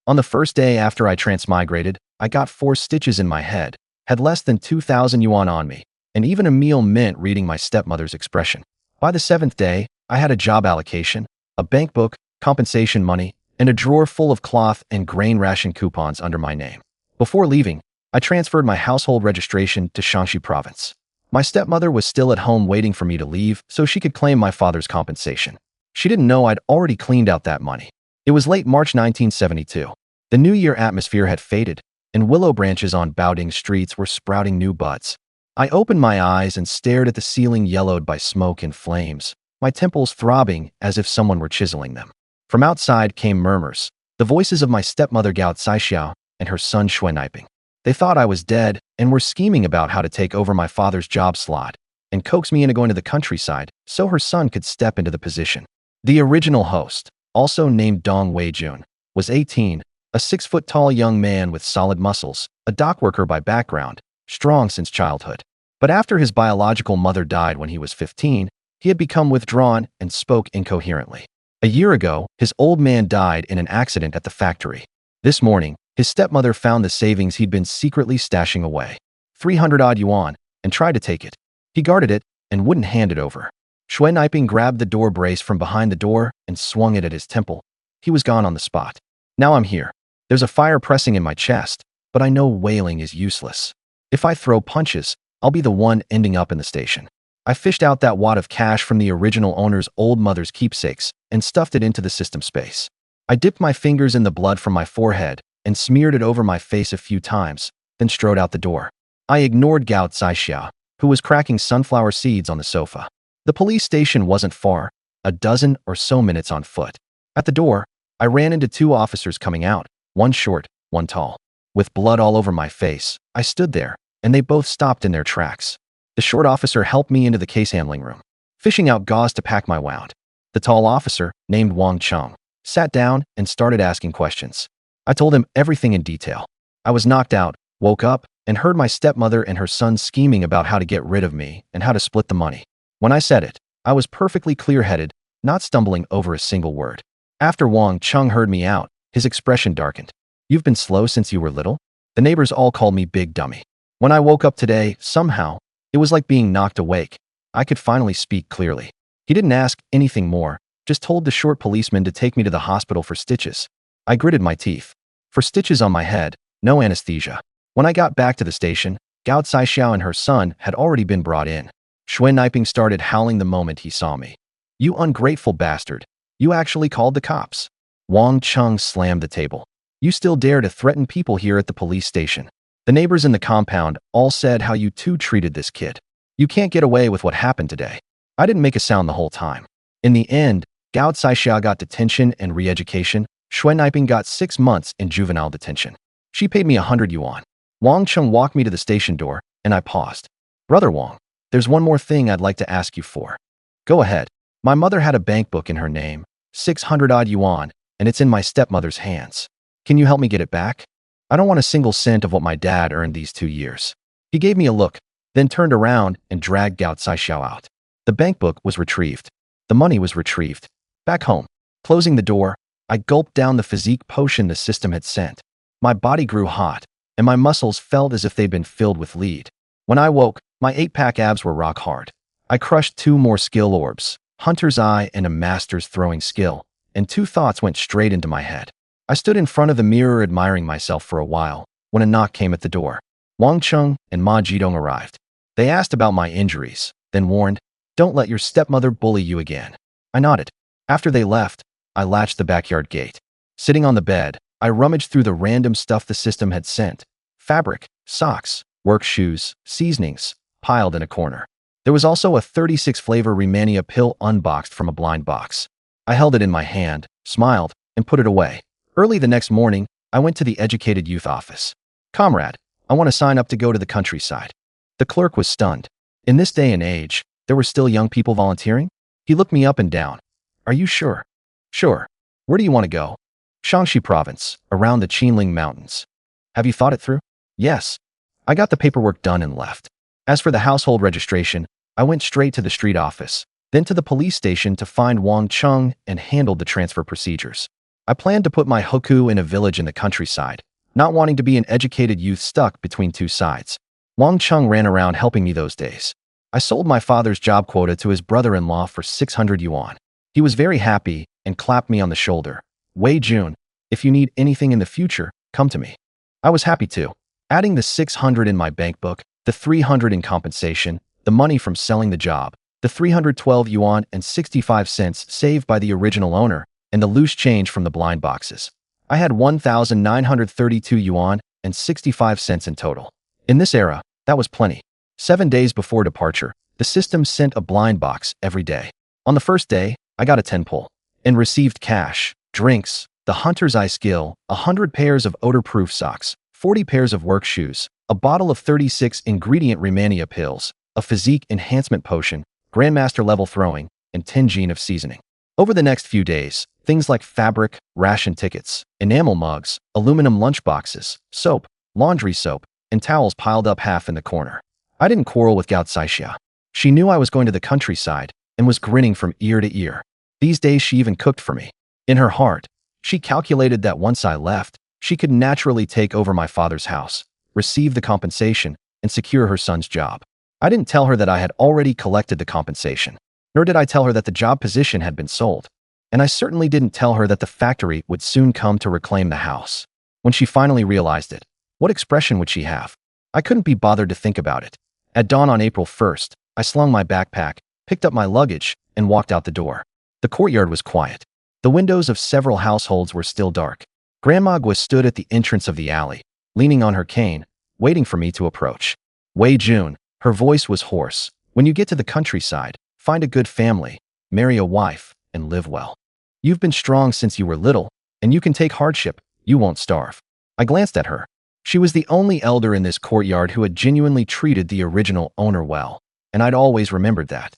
On the first day after I transmigrated, I got 4 stitches in my head, had less than 2,000 yuan on me, and even a meal meant reading my stepmother's expression. By the 7th day, I had a job allocation, a bank book, compensation money, and a drawer full of cloth and grain ration coupons under my name. Before leaving, I transferred my household registration to Shaanxi province. My stepmother was still at home waiting for me to leave so she could claim my father's compensation. She didn't know I'd already cleaned out that money. It was late March 1972. The New Year atmosphere had faded, and willow branches on Baoding streets were sprouting new buds. I opened my eyes and stared at the ceiling yellowed by smoke and flames, my temples throbbing as if someone were chiseling them. From outside came murmurs, the voices of my stepmother Gao Zaixiao and her son Xue. They thought I was dead and were scheming about how to take over my father's job slot and coax me into going to the countryside so her son could step into the position. The original host, also named Dong Weijun, was 18, a 6-foot-tall young man with solid muscles, a dockworker by background, strong since childhood. But after his biological mother died when he was 15, he had become withdrawn and spoke incoherently. A year ago, his old man died in an accident at the factory. This morning, his stepmother found the savings he'd been secretly stashing away, 300-odd yuan, and tried to take it. He guarded it and wouldn't hand it over. Xue grabbed the door brace from behind the door and swung it at his temple. He was gone on the spot. Now I'm here. There's a fire pressing in my chest, but I know wailing is useless. If I throw punches, I'll be the one ending up in the station. I fished out that wad of cash from the original owner's old mother's keepsakes and stuffed it into the system space. I dipped my fingers in the blood from my forehead and smeared it over my face a few times, then strode out the door. I ignored Gao Zaixiao, who was cracking sunflower seeds on the sofa. The police station wasn't far, a dozen or so minutes on foot. At the door, I ran into 2 officers coming out, one short, one tall. With blood all over my face, I stood there, and they both stopped in their tracks. The short officer helped me into the case handling room, fishing out gauze to pack my wound. The tall officer, named Wang Cheng, sat down and started asking questions. I told him everything in detail. I was knocked out, woke up, and heard my stepmother and her son scheming about how to get rid of me and how to split the money. When I said it, I was perfectly clear-headed, not stumbling over a single word. After Wang Cheng heard me out, his expression darkened. You've been slow since you were little? The neighbors all called me Big Dummy. When I woke up today, somehow, it was like being knocked awake. I could finally speak clearly. He didn't ask anything more, just told the short policeman to take me to the hospital for stitches. I gritted my teeth. For stitches on my head, no anesthesia. When I got back to the station, Gao Zaixiao and her son had already been brought in. Xue started howling the moment he saw me. You ungrateful bastard. You actually called the cops. Wang Cheng slammed the table. You still dare to threaten people here at the police station. The neighbors in the compound all said how you two treated this kid. You can't get away with what happened today. I didn't make a sound the whole time. In the end, Gao Zaixiao got detention and re-education. Xue got 6 months in juvenile detention. She paid me 100 yuan. Wang Cheng walked me to the station door, and I paused. Brother Wang, there's one more thing I'd like to ask you for. Go ahead. My mother had a bank book in her name, 600-odd yuan, and it's in my stepmother's hands. Can you help me get it back? I don't want a single cent of what my dad earned these 2 years. He gave me a look, then turned around and dragged Gao Zaixiao out. The bank book was retrieved. The money was retrieved. Back home, closing the door, I gulped down the physique potion the system had sent. My body grew hot, and my muscles felt as if they'd been filled with lead. When I woke, my 8-pack abs were rock hard. I crushed 2 more skill orbs, Hunter's Eye and a Master's Throwing Skill, and 2 thoughts went straight into my head. I stood in front of the mirror admiring myself for a while, when a knock came at the door. Wang Cheng and Ma Jidong arrived. They asked about my injuries, then warned, "Don't let your stepmother bully you again." I nodded. After they left, I latched the backyard gate. Sitting on the bed, I rummaged through the random stuff the system had sent. Fabric, socks, work shoes, seasonings, piled in a corner. There was also a 36-flavor Rehmannia pill unboxed from a blind box. I held it in my hand, smiled, and put it away. Early the next morning, I went to the educated youth office. "Comrade, I want to sign up to go to the countryside." The clerk was stunned. In this day and age, there were still young people volunteering? He looked me up and down. "Are you sure?" "Sure. Where do you want to go?" "Shaanxi province, around the Qinling Mountains." "Have you thought it through?" "Yes." I got the paperwork done and left. As for the household registration, I went straight to the street office, then to the police station to find Wang Cheng and handled the transfer procedures. I planned to put my hoku in a village in the countryside, not wanting to be an educated youth stuck between two sides. Wang Chung ran around helping me those days. I sold my father's job quota to his brother-in-law for 600 yuan. He was very happy and clapped me on the shoulder. Wei Jun, if you need anything in the future, come to me. I was happy to. Adding the 600 in my bank book, the 300 in compensation, the money from selling the job, the 312 yuan and 65 cents saved by the original owner, and the loose change from the blind boxes. I had 1,932 yuan and 65 cents in total. In this era, that was plenty. 7 days before departure, the system sent a blind box every day. On the first day, I got a 10 pull and received cash, drinks, the hunter's eye skill, 100 pairs of odor-proof socks, 40 pairs of work shoes, a bottle of 36-ingredient Remania pills, a physique enhancement potion, grandmaster level throwing, and 10 gene of seasoning. Over the next few days, things like fabric, ration tickets, enamel mugs, aluminum lunchboxes, soap, laundry soap, and towels piled up half in the corner. I didn't quarrel with Gao Caixia. She knew I was going to the countryside and was grinning from ear to ear. These days she even cooked for me. In her heart, she calculated that once I left, she could naturally take over my father's house, receive the compensation, and secure her son's job. I didn't tell her that I had already collected the compensation, nor did I tell her that the job position had been sold. And I certainly didn't tell her that the factory would soon come to reclaim the house. When she finally realized it, what expression would she have? I couldn't be bothered to think about it. At dawn on April 1st, I slung my backpack, picked up my luggage, and walked out the door. The courtyard was quiet. The windows of several households were still dark. Grandma Gua stood at the entrance of the alley, leaning on her cane, waiting for me to approach. Wei Jun, her voice was hoarse. When you get to the countryside, find a good family, marry a wife, and live well. You've been strong since you were little, and you can take hardship. You won't starve. I glanced at her. She was the only elder in this courtyard who had genuinely treated the original owner well, and I'd always remembered that.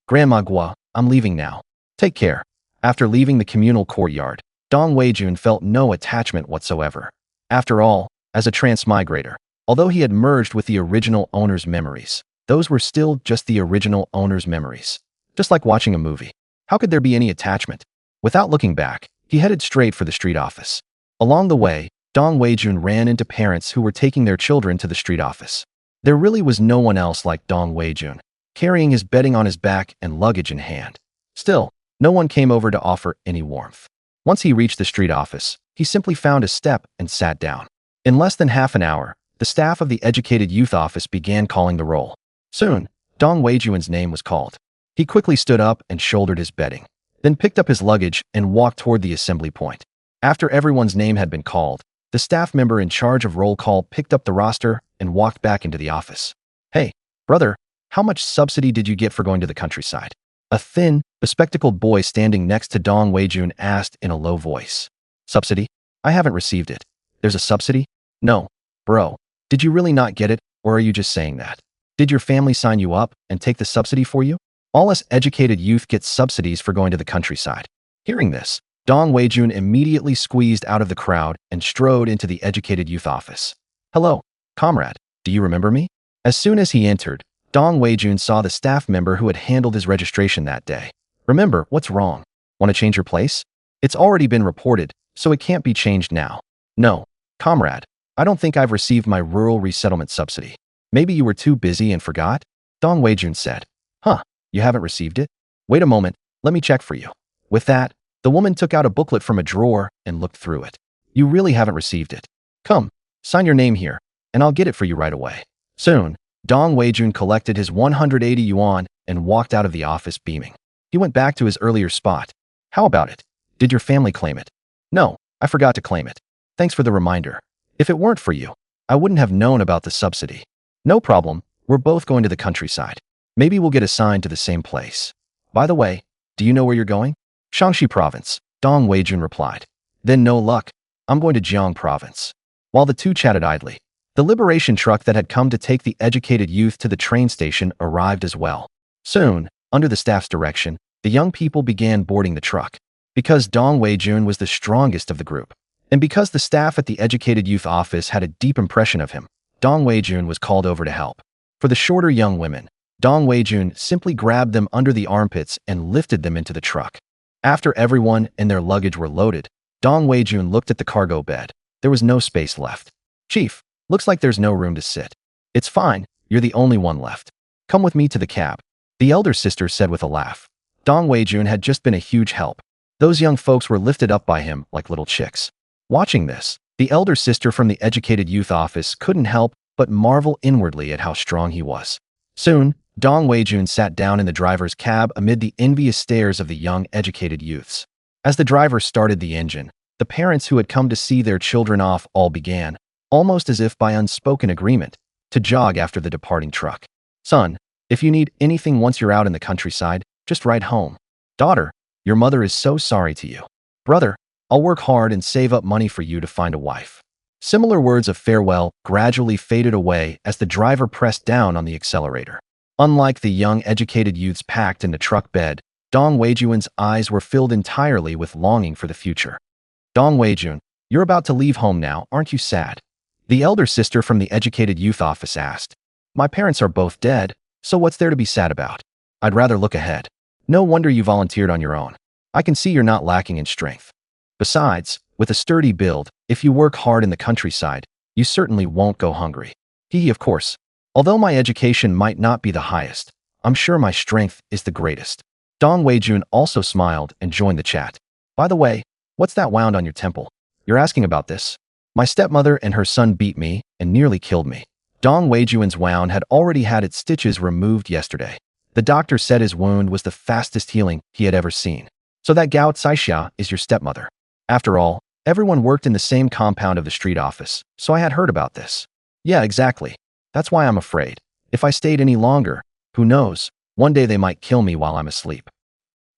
Grandma Gua, I'm leaving now. Take care. After leaving the communal courtyard, Dong Weijun felt no attachment whatsoever. After all, as a transmigrator, although he had merged with the original owner's memories, those were still just the original owner's memories. Just like watching a movie. How could there be any attachment? Without looking back, he headed straight for the street office. Along the way, Dong Weijun ran into parents who were taking their children to the street office. There really was no one else like Dong Weijun, carrying his bedding on his back and luggage in hand. Still, no one came over to offer any warmth. Once he reached the street office, he simply found a step and sat down. In less than half an hour, the staff of the Educated Youth Office began calling the roll. Soon, Dong Weijun's name was called. He quickly stood up and shouldered his bedding, then picked up his luggage and walked toward the assembly point. After everyone's name had been called, the staff member in charge of roll call picked up the roster and walked back into the office. Hey, brother, how much subsidy did you get for going to the countryside? A thin, bespectacled boy standing next to Dong Weijun asked in a low voice. Subsidy? I haven't received it. There's a subsidy? No. Bro, did you really not get it, or are you just saying that? Did your family sign you up and take the subsidy for you? All us educated youth get subsidies for going to the countryside. Hearing this, Dong Weijun immediately squeezed out of the crowd and strode into the Educated Youth Office. Hello, comrade, do you remember me? As soon as he entered, Dong Weijun saw the staff member who had handled his registration that day. Remember, what's wrong? Want to change your place? It's already been reported, so it can't be changed now. No, comrade, I don't think I've received my rural resettlement subsidy. Maybe you were too busy and forgot? Dong Weijun said. Huh, you haven't received it? Wait a moment, let me check for you. With that, the woman took out a booklet from a drawer and looked through it. You really haven't received it. Come, sign your name here, and I'll get it for you right away. Soon, Dong Weijun collected his 180 yuan and walked out of the office beaming. He went back to his earlier spot. How about it? Did your family claim it? No, I forgot to claim it. Thanks for the reminder. If it weren't for you, I wouldn't have known about the subsidy. No problem, we're both going to the countryside. Maybe we'll get assigned to the same place. By the way, do you know where you're going? Shaanxi Province, Dong Weijun replied. Then no luck. I'm going to Jiang Province. While the two chatted idly, the liberation truck that had come to take the educated youth to the train station arrived as well. Soon, under the staff's direction, the young people began boarding the truck. Because Dong Weijun was the strongest of the group, and because the staff at the Educated Youth Office had a deep impression of him, Dong Weijun was called over to help. For the shorter young women, Dong Weijun simply grabbed them under the armpits and lifted them into the truck. After everyone and their luggage were loaded, Dong Weijun looked at the cargo bed. There was no space left. Chief, looks like there's no room to sit. It's fine, you're the only one left. Come with me to the cab, the elder sister said with a laugh. Dong Weijun had just been a huge help. Those young folks were lifted up by him like little chicks. Watching this, the elder sister from the Educated Youth Office couldn't help but marvel inwardly at how strong he was. Soon, Dong Weijun sat down in the driver's cab amid the envious stares of the young educated youths. As the driver started the engine, the parents who had come to see their children off all began, almost as if by unspoken agreement, to jog after the departing truck. Son, if you need anything once you're out in the countryside, just ride home. Daughter, your mother is so sorry to you. Brother, I'll work hard and save up money for you to find a wife. Similar words of farewell gradually faded away as the driver pressed down on the accelerator. Unlike the young educated youths packed in the truck bed, Dong Weijun's eyes were filled entirely with longing for the future. Dong Weijun, you're about to leave home now, aren't you sad? The elder sister from the Educated Youth Office asked. My parents are both dead, so what's there to be sad about? I'd rather look ahead. No wonder you volunteered on your own. I can see you're not lacking in strength. Besides, with a sturdy build, if you work hard in the countryside, you certainly won't go hungry. Of course. Although my education might not be the highest, I'm sure my strength is the greatest. Dong Weijun also smiled and joined the chat. By the way, what's that wound on your temple? You're asking about this? My stepmother and her son beat me and nearly killed me. Dong Weijun's wound had already had its stitches removed yesterday. The doctor said his wound was the fastest healing he had ever seen. So that Gao Caixia is your stepmother. After all, everyone worked in the same compound of the street office, so I had heard about this. Yeah, exactly. That's why I'm afraid. If I stayed any longer, who knows, one day they might kill me while I'm asleep.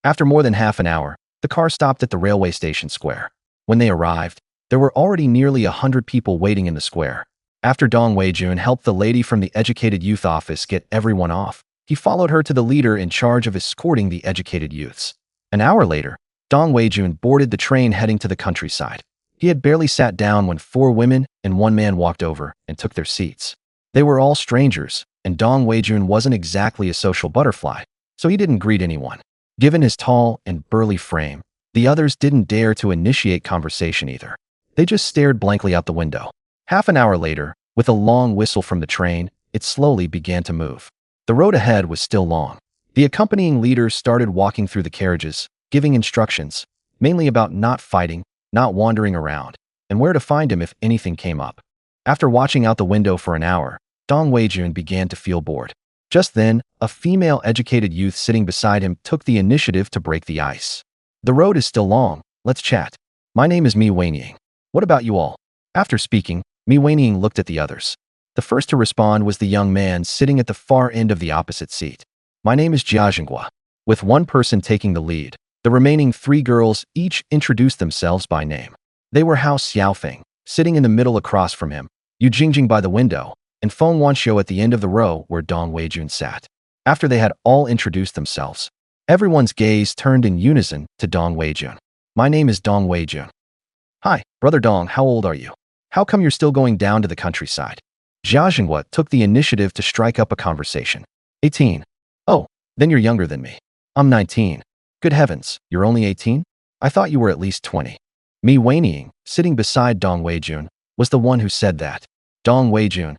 After more than half an hour, the car stopped at the railway station square. When they arrived, there were already nearly 100 people waiting in the square. After Dong Weijun helped the lady from the Educated Youth Office get everyone off, he followed her to the leader in charge of escorting the educated youths. An hour later, Dong Weijun boarded the train heading to the countryside. He had barely sat down when 4 women and 1 man walked over and took their seats. They were all strangers, and Dong Weijun wasn't exactly a social butterfly, so he didn't greet anyone. Given his tall and burly frame, the others didn't dare to initiate conversation either. They just stared blankly out the window. Half an hour later, with a long whistle from the train, it slowly began to move. The road ahead was still long. The accompanying leaders started walking through the carriages, giving instructions, mainly about not fighting, not wandering around, and where to find him if anything came up. After watching out the window for an hour, Dong Weijun began to feel bored. Just then, a female educated youth sitting beside him took the initiative to break the ice. The road is still long, let's chat. My name is Mi Weiniang. What about you all? After speaking, Mi Weiniang looked at the others. The first to respond was the young man sitting at the far end of the opposite seat. My name is Jia Jinghua. With one person taking the lead, the remaining 3 girls each introduced themselves by name. They were Hao Xiaofeng, sitting in the middle across from him, Yu Jingjing by the window, and Feng Wanxiu at the end of the row where Dong Weijun sat. After they had all introduced themselves, everyone's gaze turned in unison to Dong Weijun. My name is Dong Weijun. Hi, Brother Dong, how old are you? How come you're still going down to the countryside? Jia Jinghua took the initiative to strike up a conversation. 18. Oh, then you're younger than me. I'm 19. Good heavens, you're only 18? I thought you were at least 20. Mi Weiniang, sitting beside Dong Weijun, was the one who said that. Dong Weijun.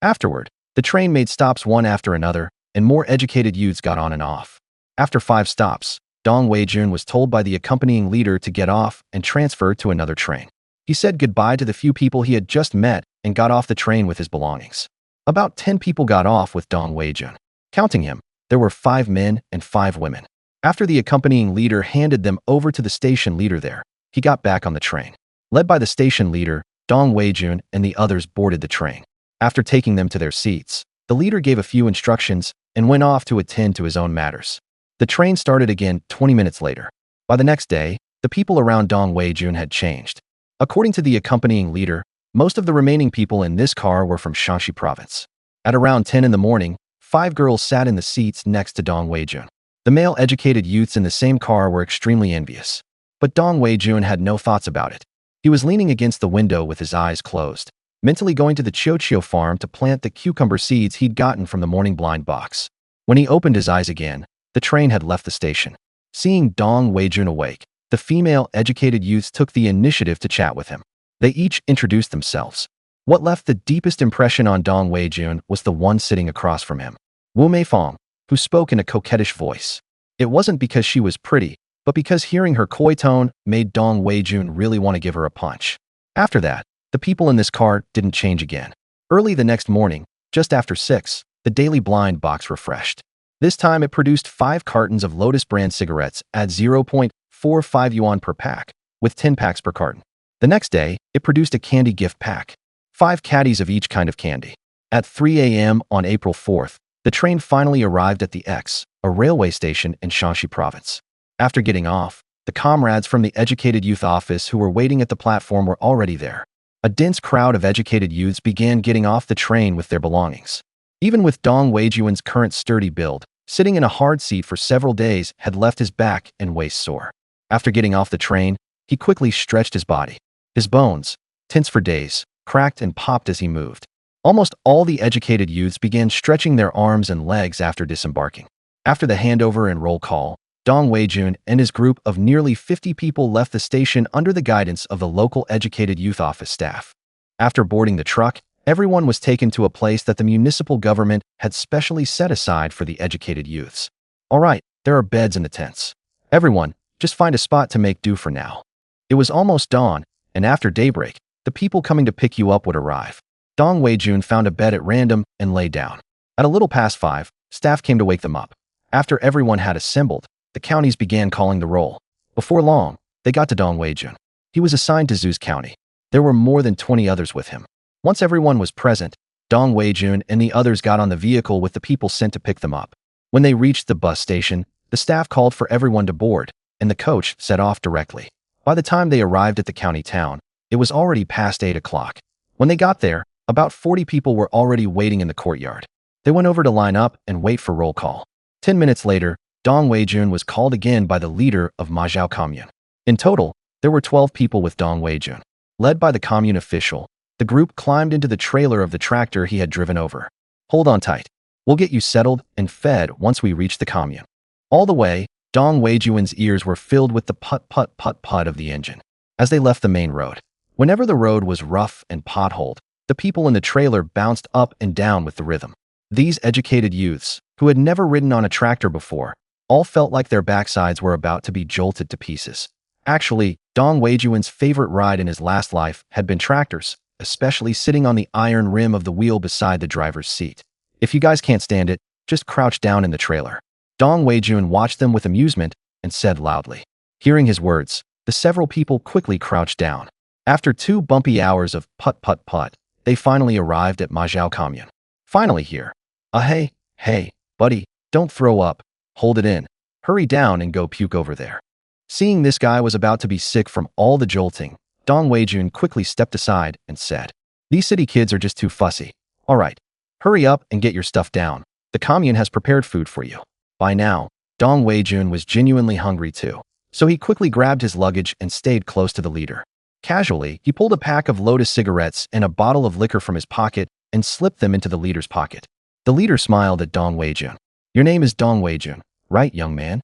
Afterward, the train made stops one after another, and more educated youths got on and off. After 5 stops, Dong Weijun was told by the accompanying leader to get off and transfer to another train. He said goodbye to the few people he had just met and got off the train with his belongings. About 10 people got off with Dong Weijun. Counting him, there were 5 men and 5 women. After the accompanying leader handed them over to the station leader there, he got back on the train. Led by the station leader, Dong Weijun and the others boarded the train. After taking them to their seats, the leader gave a few instructions and went off to attend to his own matters. The train started again 20 minutes later. By the next day, the people around Dong Weijun had changed. According to the accompanying leader, most of the remaining people in this car were from Shanxi province. At around 10 in the morning, 5 girls sat in the seats next to Dong Weijun. The male educated youths in the same car were extremely envious. But Dong Weijun had no thoughts about it. He was leaning against the window with his eyes closed, mentally going to the Chiochio farm to plant the cucumber seeds he'd gotten from the morning blind box. When he opened his eyes again, the train had left the station. Seeing Dong Weijun awake, the female educated youths took the initiative to chat with him. They each introduced themselves. What left the deepest impression on Dong Weijun was the one sitting across from him, Wu Meifeng, who spoke in a coquettish voice. It wasn't because she was pretty, but because hearing her coy tone made Dong Weijun really want to give her a punch. After that, the people in this car didn't change again. Early the next morning, just after 6, the Daily Blind box refreshed. This time it produced 5 cartons of Lotus brand cigarettes at 0.45 yuan per pack, with 10 packs per carton. The next day, it produced a candy gift pack, 5 caddies of each kind of candy. At 3 a.m. on April 4th, the train finally arrived at the X, a railway station in Shanxi province. After getting off, the comrades from the educated youth office who were waiting at the platform were already there. A dense crowd of educated youths began getting off the train with their belongings. Even with Dong Weijun's current sturdy build, sitting in a hard seat for several days had left his back and waist sore. After getting off the train, he quickly stretched his body. His bones, tense for days, cracked and popped as he moved. Almost all the educated youths began stretching their arms and legs after disembarking. After the handover and roll call, Dong Weijun and his group of nearly 50 people left the station under the guidance of the local educated youth office staff. After boarding the truck, everyone was taken to a place that the municipal government had specially set aside for the educated youths. All right, there are beds in the tents. Everyone, just find a spot to make do for now. It was almost dawn, and after daybreak, the people coming to pick you up would arrive. Dong Weijun found a bed at random and lay down. At a little past 5, staff came to wake them up. After everyone had assembled, the counties began calling the roll. Before long, they got to Dong Weijun. He was assigned to Zhu's county. There were more than 20 others with him. Once everyone was present, Dong Weijun and the others got on the vehicle with the people sent to pick them up. When they reached the bus station, the staff called for everyone to board, and the coach set off directly. By the time they arrived at the county town, it was already past 8 o'clock. When they got there, about 40 people were already waiting in the courtyard. They went over to line up and wait for roll call. 10 minutes later, Dong Weijun was called again by the leader of Mazhao commune. In total, there were 12 people with Dong Weijun. Led by the commune official, the group climbed into the trailer of the tractor he had driven over. Hold on tight. We'll get you settled and fed once we reach the commune. All the way, Dong Weijun's ears were filled with the put-put-put-put of the engine. As they left the main road, whenever the road was rough and potholed, the people in the trailer bounced up and down with the rhythm. These educated youths, who had never ridden on a tractor before, all felt like their backsides were about to be jolted to pieces. Actually, Dong Weijun's favorite ride in his last life had been tractors, especially sitting on the iron rim of the wheel beside the driver's seat. If you guys can't stand it, just crouch down in the trailer. Dong Weijun watched them with amusement and said loudly. Hearing his words, the several people quickly crouched down. After 2 bumpy hours of put-put-put, they finally arrived at Mazhao commune. Finally here. Hey, buddy, don't throw up. Hold it in. Hurry down and go puke over there. Seeing this guy was about to be sick from all the jolting, Dong Weijun quickly stepped aside and said, "These city kids are just too fussy. All right, hurry up and get your stuff down. The commune has prepared food for you." By now, Dong Weijun was genuinely hungry too, so he quickly grabbed his luggage and stayed close to the leader. Casually, he pulled a pack of Lotus cigarettes and a bottle of liquor from his pocket and slipped them into the leader's pocket. The leader smiled at Dong Weijun. "Your name is Dong Weijun, right, young man?"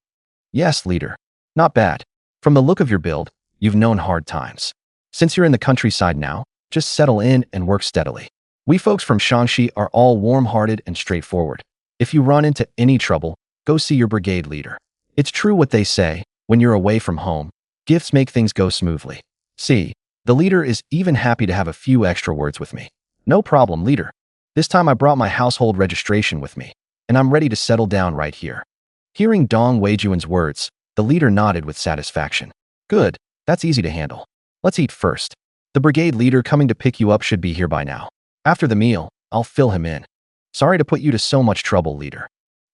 "Yes, leader. Not bad. From the look of your build, you've known hard times. Since you're in the countryside now, just settle in and work steadily. We folks from Shanxi are all warm-hearted and straightforward. If you run into any trouble, go see your brigade leader. It's true what they say, when you're away from home, gifts make things go smoothly. See, the leader is even happy to have a few extra words with me." "No problem, leader. This time I brought my household registration with me, and I'm ready to settle down right here." Hearing Dong Weijun's words, the leader nodded with satisfaction. "Good, that's easy to handle. Let's eat first. The brigade leader coming to pick you up should be here by now. After the meal, I'll fill him in. Sorry to put you to so much trouble, leader."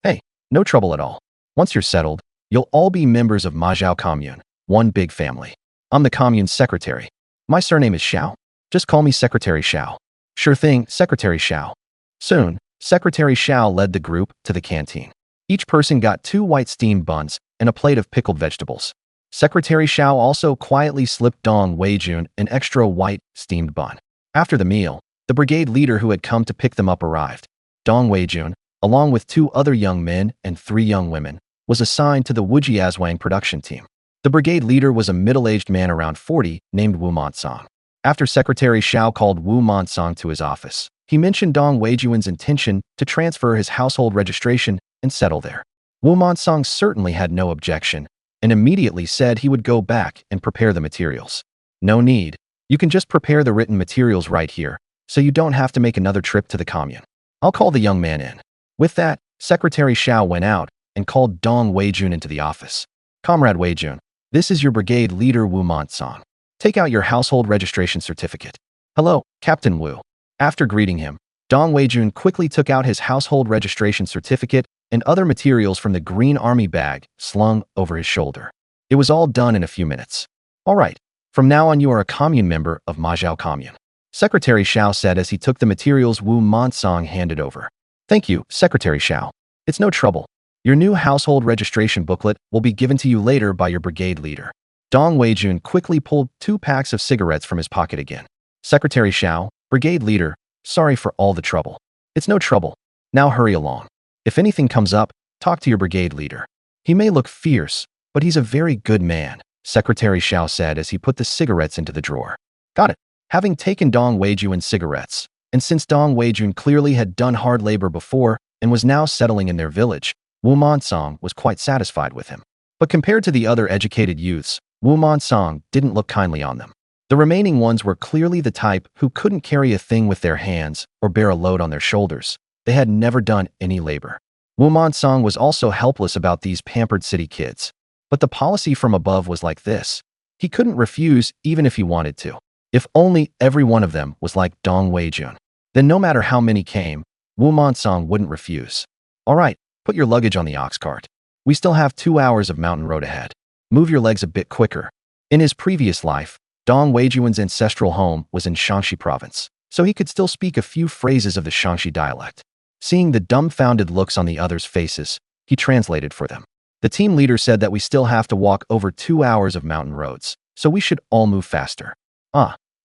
"Hey, no trouble at all. Once you're settled, you'll all be members of Mazhao commune, one big family. I'm the commune's secretary. My surname is Xiao. Just call me Secretary Xiao." "Sure thing, Secretary Xiao." Soon, Secretary Xiao led the group to the canteen. Each person got 2 white steamed buns and a plate of pickled vegetables. Secretary Xiao also quietly slipped Dong Weijun an extra white steamed bun. After the meal, the brigade leader who had come to pick them up arrived. Dong Weijun, along with 2 other young men and 3 young women, was assigned to the Wujiazhuang production team. The brigade leader was a middle-aged man around 40 named Wu Montsong. After Secretary Xiao called Wu Montsong to his office, he mentioned Dong Weijuan's intention to transfer his household registration and settle there. Wu Montsong certainly had no objection and immediately said he would go back and prepare the materials. No need. You can just prepare the written materials right here, so you don't have to make another trip to the commune. I'll call the young man in. With that, Secretary Xiao went out and called Dong Weijun into the office. Comrade Weijun, this is your brigade leader Wu Montsong. Take out your household registration certificate. Hello, Captain Wu. After greeting him, Dong Weijun quickly took out his household registration certificate and other materials from the green army bag slung over his shoulder. It was all done in a few minutes. All right, from now on you are a commune member of Majiao Commune, Secretary Xiao said as he took the materials Wu Montsong handed over. Thank you, Secretary Xiao. It's no trouble. Your new household registration booklet will be given to you later by your brigade leader. Dong Weijun quickly pulled 2 packs of cigarettes from his pocket again. Secretary Xiao, brigade leader, sorry for all the trouble. It's no trouble. Now hurry along. If anything comes up, talk to your brigade leader. He may look fierce, but he's a very good man, Secretary Xiao said as he put the cigarettes into the drawer. Got it. Having taken Dong Weijun's cigarettes, and since Dong Weijun clearly had done hard labor before and was now settling in their village, Wu Montsong was quite satisfied with him. But compared to the other educated youths, Wu Montsong didn't look kindly on them. The remaining ones were clearly the type who couldn't carry a thing with their hands or bear a load on their shoulders. They had never done any labor. Wu Montsong was also helpless about these pampered city kids. But the policy from above was like this. He couldn't refuse even if he wanted to. If only every one of them was like Dong Weijun. Then no matter how many came, Wu Montsong wouldn't refuse. All right, put your luggage on the ox cart. We still have 2 hours of mountain road ahead. Move your legs a bit quicker. In his previous life, Dong Weijuan's ancestral home was in Shaanxi province, so he could still speak a few phrases of the Shaanxi dialect. Seeing the dumbfounded looks on the others' faces, he translated for them. The team leader said that we still have to walk over 2 hours of mountain roads, so we should all move faster.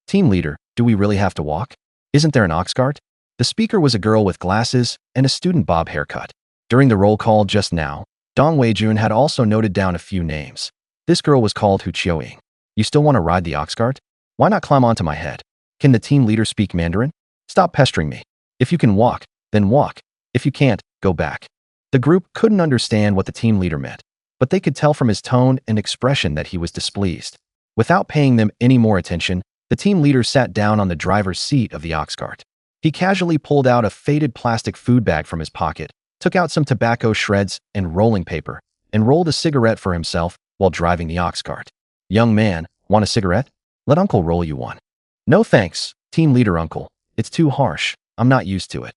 Team leader, do we really have to walk? Isn't there an ox cart? The speaker was a girl with glasses and a student bob haircut. During the roll call just now, Dong Weijun had also noted down a few names. This girl was called Hu Qiuying. You still want to ride the ox cart? Why not climb onto my head? Can the team leader speak Mandarin? Stop pestering me. If you can walk, then walk. If you can't, go back. The group couldn't understand what the team leader meant, but they could tell from his tone and expression that he was displeased. Without paying them any more attention, the team leader sat down on the driver's seat of the ox cart. He casually pulled out a faded plastic food bag from his pocket, took out some tobacco shreds and rolling paper, and rolled a cigarette for himself while driving the ox cart. Young man, want a cigarette? Let uncle roll you one. No thanks, team leader uncle. It's too harsh. I'm not used to it.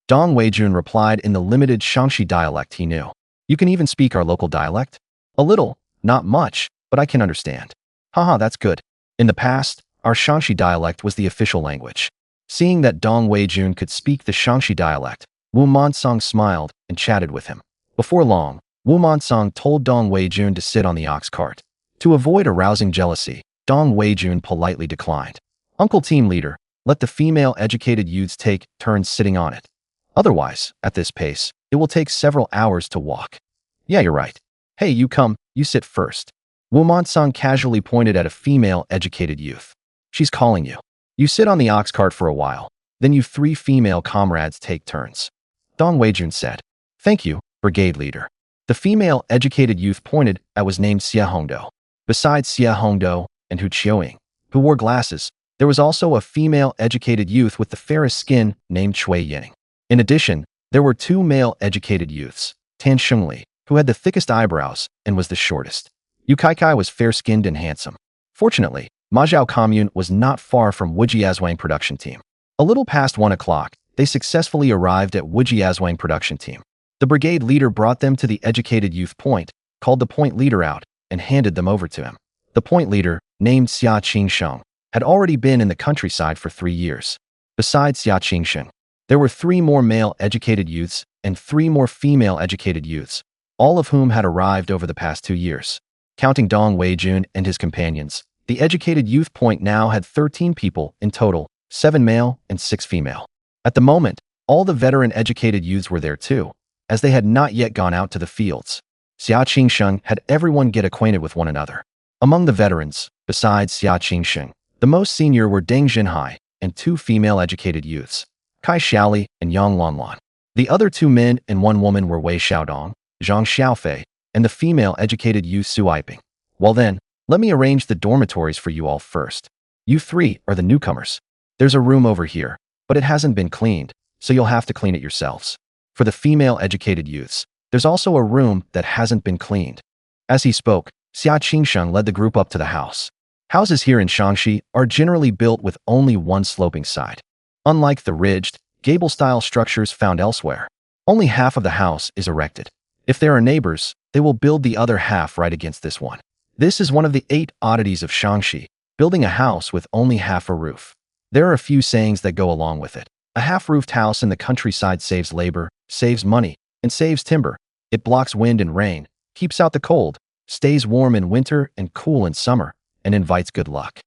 Dong Weijun replied in the limited Shaanxi dialect he knew. You can even speak our local dialect? A little, not much, but I can understand. Haha, that's good. In the past, our Shaanxi dialect was the official language. Seeing that Dong Weijun could speak the Shaanxi dialect, Wu Montsong smiled and chatted with him. Before long, Wu Montsong told Dong Weijun to sit on the ox cart. To avoid arousing jealousy, Dong Weijun politely declined. Uncle team leader, let the female educated youths take turns sitting on it. Otherwise, at this pace, it will take several hours to walk. Yeah, you're right. Hey, you come, you sit first. Wu Montsong casually pointed at a female educated youth. She's calling you. You sit on the ox cart for a while, then you 3 female comrades take turns. Dong Weijun said. Thank you, brigade leader. The female educated youth pointed at was named Xia Hongdo. Besides Xia Hongdo and Hu Qiuying, who wore glasses, there was also a female educated youth with the fairest skin named Chui Ying. In addition, there were 2 male educated youths, Tan Shengli, who had the thickest eyebrows and was the shortest. Yu Kaikai was fair-skinned and handsome. Fortunately, Majiao Commune was not far from Wujiazhuang production team. A little past 1 o'clock, they successfully arrived at Wujiazhuang production team. The brigade leader brought them to the educated youth point, called the point leader out, and handed them over to him. The point leader, named Xia Qingsheng, had already been in the countryside for 3 years. Besides Xia Qingsheng, there were 3 more male educated youths and 3 more female educated youths, all of whom had arrived over the past 2 years. Counting Dong Weijun and his companions, the educated youth point now had 13 people in total, 7 male and 6 female. At the moment, all the veteran educated youths were there too, as they had not yet gone out to the fields. Xia Qingsheng had everyone get acquainted with one another. Among the veterans, besides Xia Qingsheng, the most senior were Deng Jinhai and two female-educated youths, Kai Xiaoli and Yang Lanlan. The other two men and one woman were Wei Xiaodong, Zhang Xiaofei, and the female-educated youth Su Aiping. Well then, let me arrange the dormitories for you all first. You three are the newcomers. There's a room over here, but it hasn't been cleaned, so you'll have to clean it yourselves. For the female-educated youths, there's also a room that hasn't been cleaned. As he spoke, Xia Qingsheng led the group up to the house. Houses here in Shaanxi are generally built with only one sloping side. Unlike the ridged, gable-style structures found elsewhere, only half of the house is erected. If there are neighbors, they will build the other half right against this one. This is one of the 8 oddities of Shaanxi, building a house with only half a roof. There are a few sayings that go along with it. A half-roofed house in the countryside saves labor, saves money, and saves timber. It blocks wind and rain, keeps out the cold, stays warm in winter and cool in summer, and invites good luck.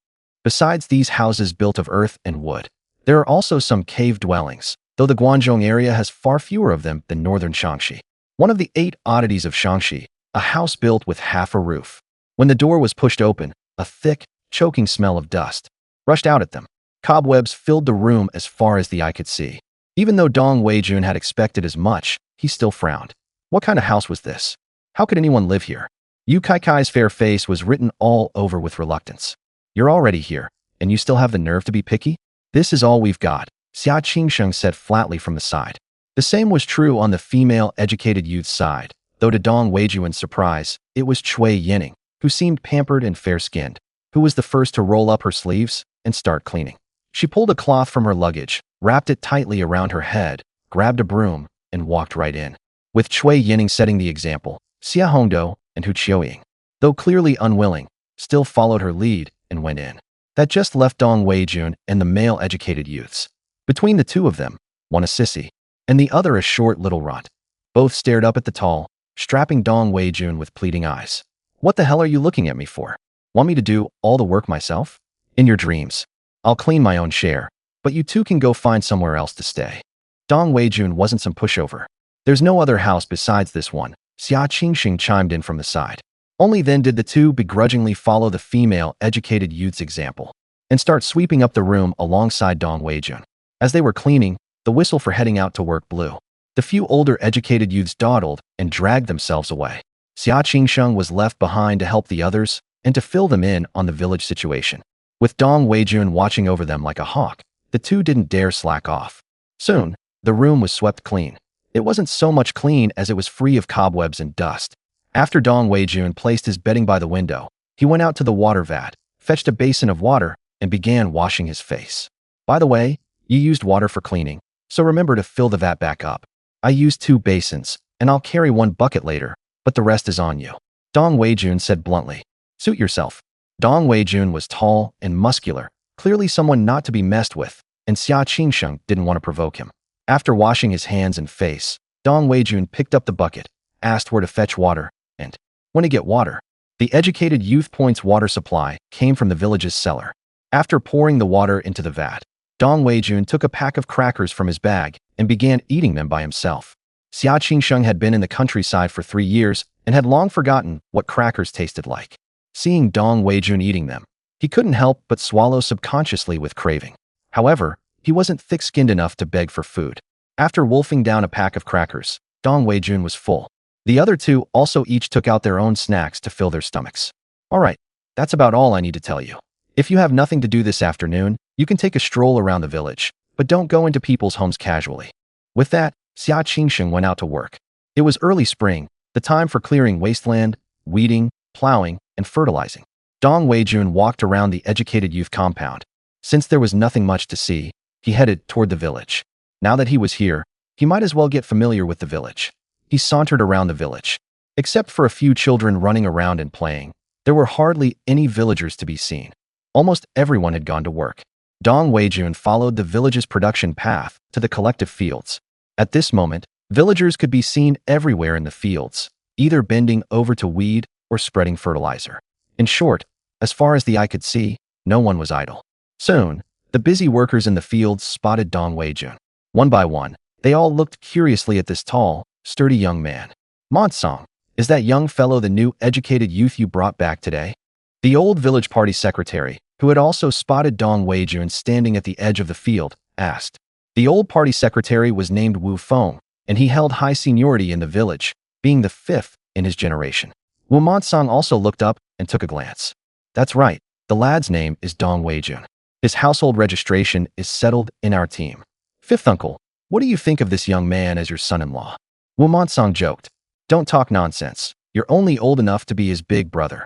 Besides these houses built of earth and wood, there are also some cave dwellings, though the Guangzhou area has far fewer of them than northern Shaanxi. One of the 8 oddities of Shaanxi, a house built with half a roof. When the door was pushed open, a thick, choking smell of dust rushed out at them. Cobwebs filled the room as far as the eye could see. Even though Dong Weijun had expected as much, he still frowned. What kind of house was this? How could anyone live here? Yu Kaikai's fair face was written all over with reluctance. You're already here, and you still have the nerve to be picky? This is all we've got, Xia Qingsheng said flatly from the side. The same was true on the female-educated youth's side, though to Dong Weijun's surprise, it was Cui Yining, who seemed pampered and fair-skinned, who was the first to roll up her sleeves and start cleaning. She pulled a cloth from her luggage, wrapped it tightly around her head, grabbed a broom, and walked right in. With Cui Yining setting the example, Xia Hongdou and Hu Qiuying, though clearly unwilling, still followed her lead and went in. That just left Dong Weijun and the male-educated youths. Between the two of them, one a sissy, and the other a short little runt. Both stared up at the tall, strapping Dong Weijun with pleading eyes. What the hell are you looking at me for? Want me to do all the work myself? In your dreams. I'll clean my own share, but you two can go find somewhere else to stay. Dong Weijun wasn't some pushover. There's no other house besides this one, Xia Qingsheng chimed in from the side. Only then did the two begrudgingly follow the female-educated youth's example and start sweeping up the room alongside Dong Weijun. As they were cleaning, the whistle for heading out to work blew. The few older educated youths dawdled and dragged themselves away. Xia Qingsheng was left behind to help the others and to fill them in on the village situation. With Dong Weijun watching over them like a hawk, the two didn't dare slack off. Soon, the room was swept clean. It wasn't so much clean as it was free of cobwebs and dust. After Dong Weijun placed his bedding by the window, he went out to the water vat, fetched a basin of water, and began washing his face. By the way, you used water for cleaning, so remember to fill the vat back up. I used 2 basins, and I'll carry 1 bucket later, but the rest is on you. Dong Weijun said bluntly. Suit yourself. Dong Weijun was tall and muscular, clearly someone not to be messed with, and Xia Qingsheng didn't want to provoke him. After washing his hands and face, Dong Weijun picked up the bucket, asked where to fetch water, and when to get water. The educated youth point's water supply came from the village's cellar. After pouring the water into the vat, Dong Weijun took a pack of crackers from his bag and began eating them by himself. Xia Qingsheng had been in the countryside for 3 years and had long forgotten what crackers tasted like. Seeing Dong Weijun eating them, he couldn't help but swallow subconsciously with craving. However, he wasn't thick-skinned enough to beg for food. After wolfing down a pack of crackers, Dong Weijun was full. The other two also each took out their own snacks to fill their stomachs. Alright, that's about all I need to tell you. If you have nothing to do this afternoon, you can take a stroll around the village, but don't go into people's homes casually. With that, Xia Qingsheng went out to work. It was early spring, the time for clearing wasteland, weeding, plowing, and fertilizing. Dong Weijun walked around the educated youth compound. Since there was nothing much to see, he headed toward the village. Now that he was here, he might as well get familiar with the village. He sauntered around the village. Except for a few children running around and playing, there were hardly any villagers to be seen. Almost everyone had gone to work. Dong Weijun followed the village's production path to the collective fields. At this moment, villagers could be seen everywhere in the fields, either bending over to weed or spreading fertilizer. In short, as far as the eye could see, no one was idle. Soon, the busy workers in the fields spotted Dong Weijun. One by one, they all looked curiously at this tall, sturdy young man. Monsong, Is that young fellow the new educated youth you brought back today? The old village party secretary, who had also spotted Dong Weijun standing at the edge of the field, asked. The old party secretary was named Wu Feng, and he held high seniority in the village, being the fifth in his generation. Wu Montong also looked up and took a glance. That's right, the lad's name is Dong Weijun. His household registration is settled in our team. Fifth uncle, what do you think of this young man as your son-in-law? Wu Montong joked. Don't talk nonsense. You're only old enough to be his big brother.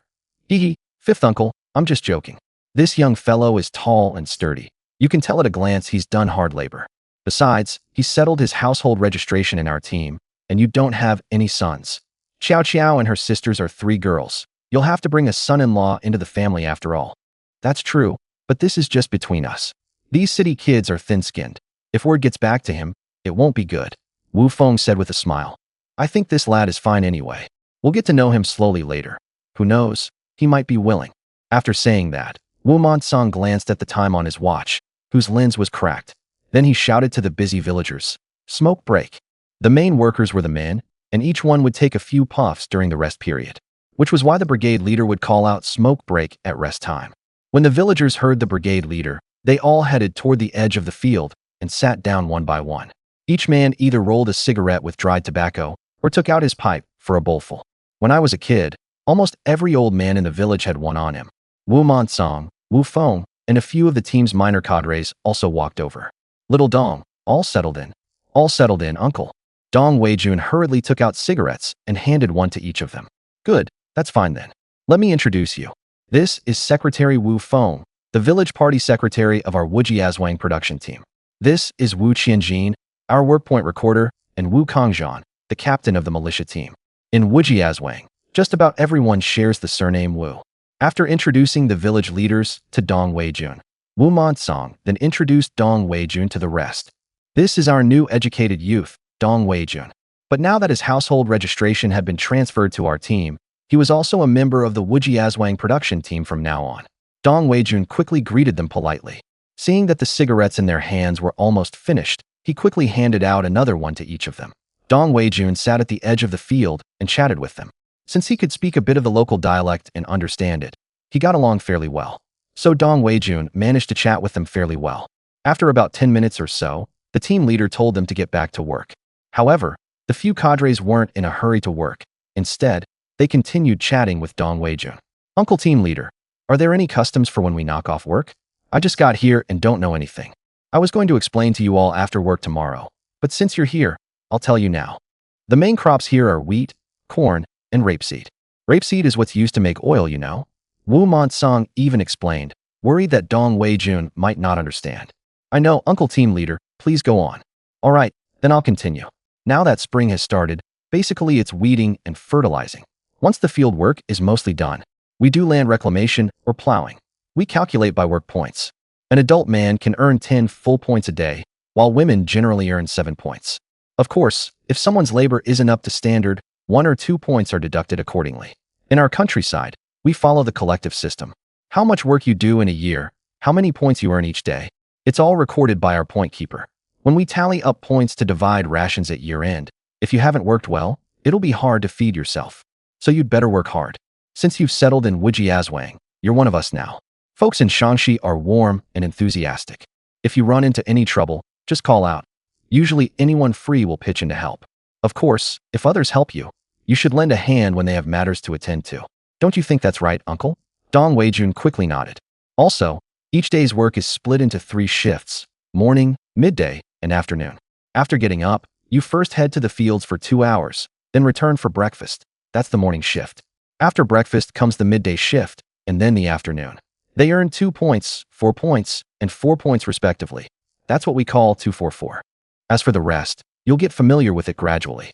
Hee hee, fifth uncle, I'm just joking. This young fellow is tall and sturdy. You can tell at a glance he's done hard labor. Besides, he's settled his household registration in our team, and you don't have any sons. Xiao Xiao and her sisters are 3 girls. You'll have to bring a son-in-law into the family after all. That's true, but this is just between us. These city kids are thin-skinned. If word gets back to him, it won't be good. Wu Feng said with a smile. I think this lad is fine anyway. We'll get to know him slowly later. Who knows? He might be willing. After saying that, Wu Montong glanced at the time on his watch, whose lens was cracked. Then he shouted to the busy villagers, "Smoke break." The main workers were the men, and each one would take a few puffs during the rest period, which was why the brigade leader would call out smoke break at rest time. When the villagers heard the brigade leader, they all headed toward the edge of the field and sat down one by one. Each man either rolled a cigarette with dried tobacco or took out his pipe for a bowlful. When I was a kid, almost every old man in the village had one on him. Wu Montong, Wu Feng, and a few of the team's minor cadres also walked over. Little Dong, all settled in. All settled in, uncle. Dong Weijun hurriedly took out cigarettes and handed one to each of them. Good, that's fine then. Let me introduce you. This is Secretary Wu Feng, the village party secretary of our Wujiazwang production team. This is Wu Qianjin, our workpoint recorder, and Wu Kongzhan, the captain of the militia team. In Wujiazwang, just about everyone shares the surname Wu. After introducing the village leaders to Dong Weijun, Wu Montong then introduced Dong Weijun to the rest. This is our new educated youth, Dong Weijun. But now that his household registration had been transferred to our team, he was also a member of the Wujiazwang production team from now on. Dong Weijun quickly greeted them politely. Seeing that the cigarettes in their hands were almost finished, he quickly handed out another one to each of them. Dong Weijun sat at the edge of the field and chatted with them. Since he could speak a bit of the local dialect and understand it, he got along fairly well. So Dong Weijun managed to chat with them fairly well. After about 10 minutes or so, the team leader told them to get back to work. However, the few cadres weren't in a hurry to work. Instead, they continued chatting with Dong Weijun. Uncle team leader, are there any customs for when we knock off work? I just got here and don't know anything. I was going to explain to you all after work tomorrow, but since you're here, I'll tell you now. The main crops here are wheat, corn, and rapeseed. Rapeseed is what's used to make oil, you know. Wu Montong even explained, worried that Dong Weijun might not understand. I know, Uncle Team Leader, please go on. All right, then I'll continue. Now that spring has started, basically it's weeding and fertilizing. Once the field work is mostly done, we do land reclamation or plowing. We calculate by work points. An adult man can earn 10 full points a day, while women generally earn 7 points. Of course, if someone's labor isn't up to standard, 1 or 2 points are deducted accordingly. In our countryside, we follow the collective system. How much work you do in a year, how many points you earn each day, it's all recorded by our point keeper. When we tally up points to divide rations at year end, if you haven't worked well, it'll be hard to feed yourself. So you'd better work hard. Since you've settled in Wujiazwang, you're one of us now. Folks in Shaanxi are warm and enthusiastic. If you run into any trouble, just call out. Usually anyone free will pitch in to help. Of course, if others help you, you should lend a hand when they have matters to attend to. Don't you think that's right, uncle? Dong Weijun quickly nodded. Also, each day's work is split into 3 shifts, morning, midday, and afternoon. After getting up, you first head to the fields for 2 hours, then return for breakfast. That's the morning shift. After breakfast comes the midday shift, and then the afternoon. They earn 2 points, 4 points, and 4 points respectively. That's what we call 244. As for the rest, you'll get familiar with it gradually.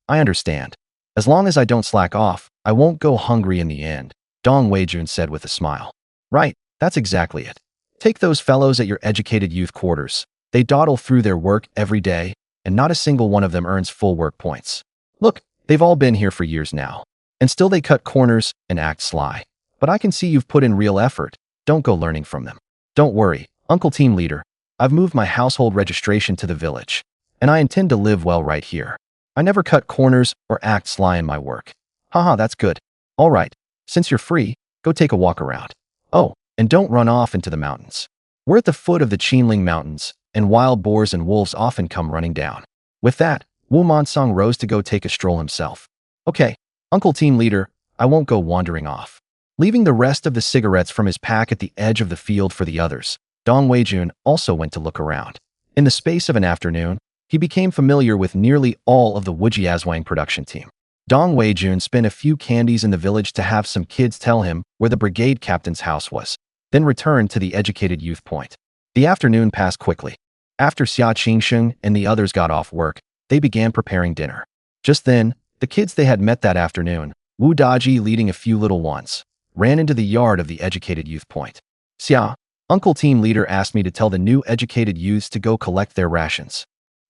I understand. As long as I don't slack off, I won't go hungry in the end, Dong Weijun said with a smile. Right, that's exactly it. Take those fellows at your educated youth quarters. They dawdle through their work every day, and not a single one of them earns full work points. Look, they've all been here for years now, and still they cut corners and act sly. But I can see you've put in real effort. Don't go learning from them. Don't worry, Uncle Team Leader. I've moved my household registration to the village, and I intend to live well right here. I never cut corners or act sly in my work. Haha, that's good. All right, since you're free, go take a walk around. Oh, and don't run off into the mountains. We're at the foot of the Qinling Mountains, and wild boars and wolves often come running down. With that, Wu Monsong rose to go take a stroll himself. Okay, Uncle Team Leader, I won't go wandering off. Leaving the rest of the cigarettes from his pack at the edge of the field for the others, Dong Weijun also went to look around. In the space of an afternoon, he became familiar with nearly all of the Wujiazhuang production team. Dong Weijun spent a few candies in the village to have some kids tell him where the brigade captain's house was, then returned to the educated youth point. The afternoon passed quickly. After Xia Qingsheng and the others got off work, they began preparing dinner. Just then, the kids they had met that afternoon, Wu Daji leading a few little ones, ran into the yard of the educated youth point. Xia, Uncle Team Leader asked me to tell the new educated youths to go collect their rations.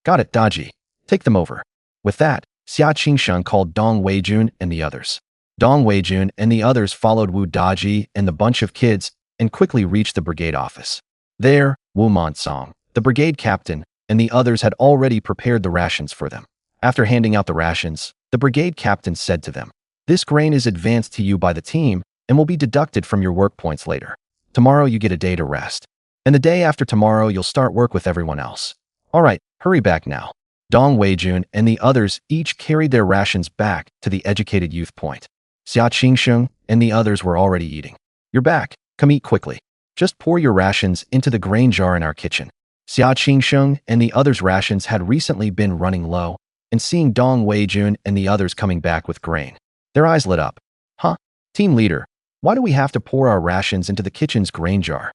Got it, Daji. Take them over. With that, Xia Qingsheng called Dong Weijun and the others. Dong Weijun and the others followed Wu Daji and the bunch of kids and quickly reached the brigade office. There, Wu Monsong, the brigade captain, and the others had already prepared the rations for them. After handing out the rations, the brigade captain said to them, "This grain is advanced to you by the team and will be deducted from your work points later. Tomorrow you get a day to rest. And the day after tomorrow you'll start work with everyone else. All right, hurry back now." Dong Weijun and the others each carried their rations back to the educated youth point. Xia Qingsheng and the others were already eating. "You're back. Come eat quickly. Just pour your rations into the grain jar in our kitchen." Xia Qingsheng and the others' rations had recently been running low, and seeing Dong Weijun and the others coming back with grain, their eyes lit up. "Huh? Team Leader, why do we have to pour our rations into the kitchen's grain jar?"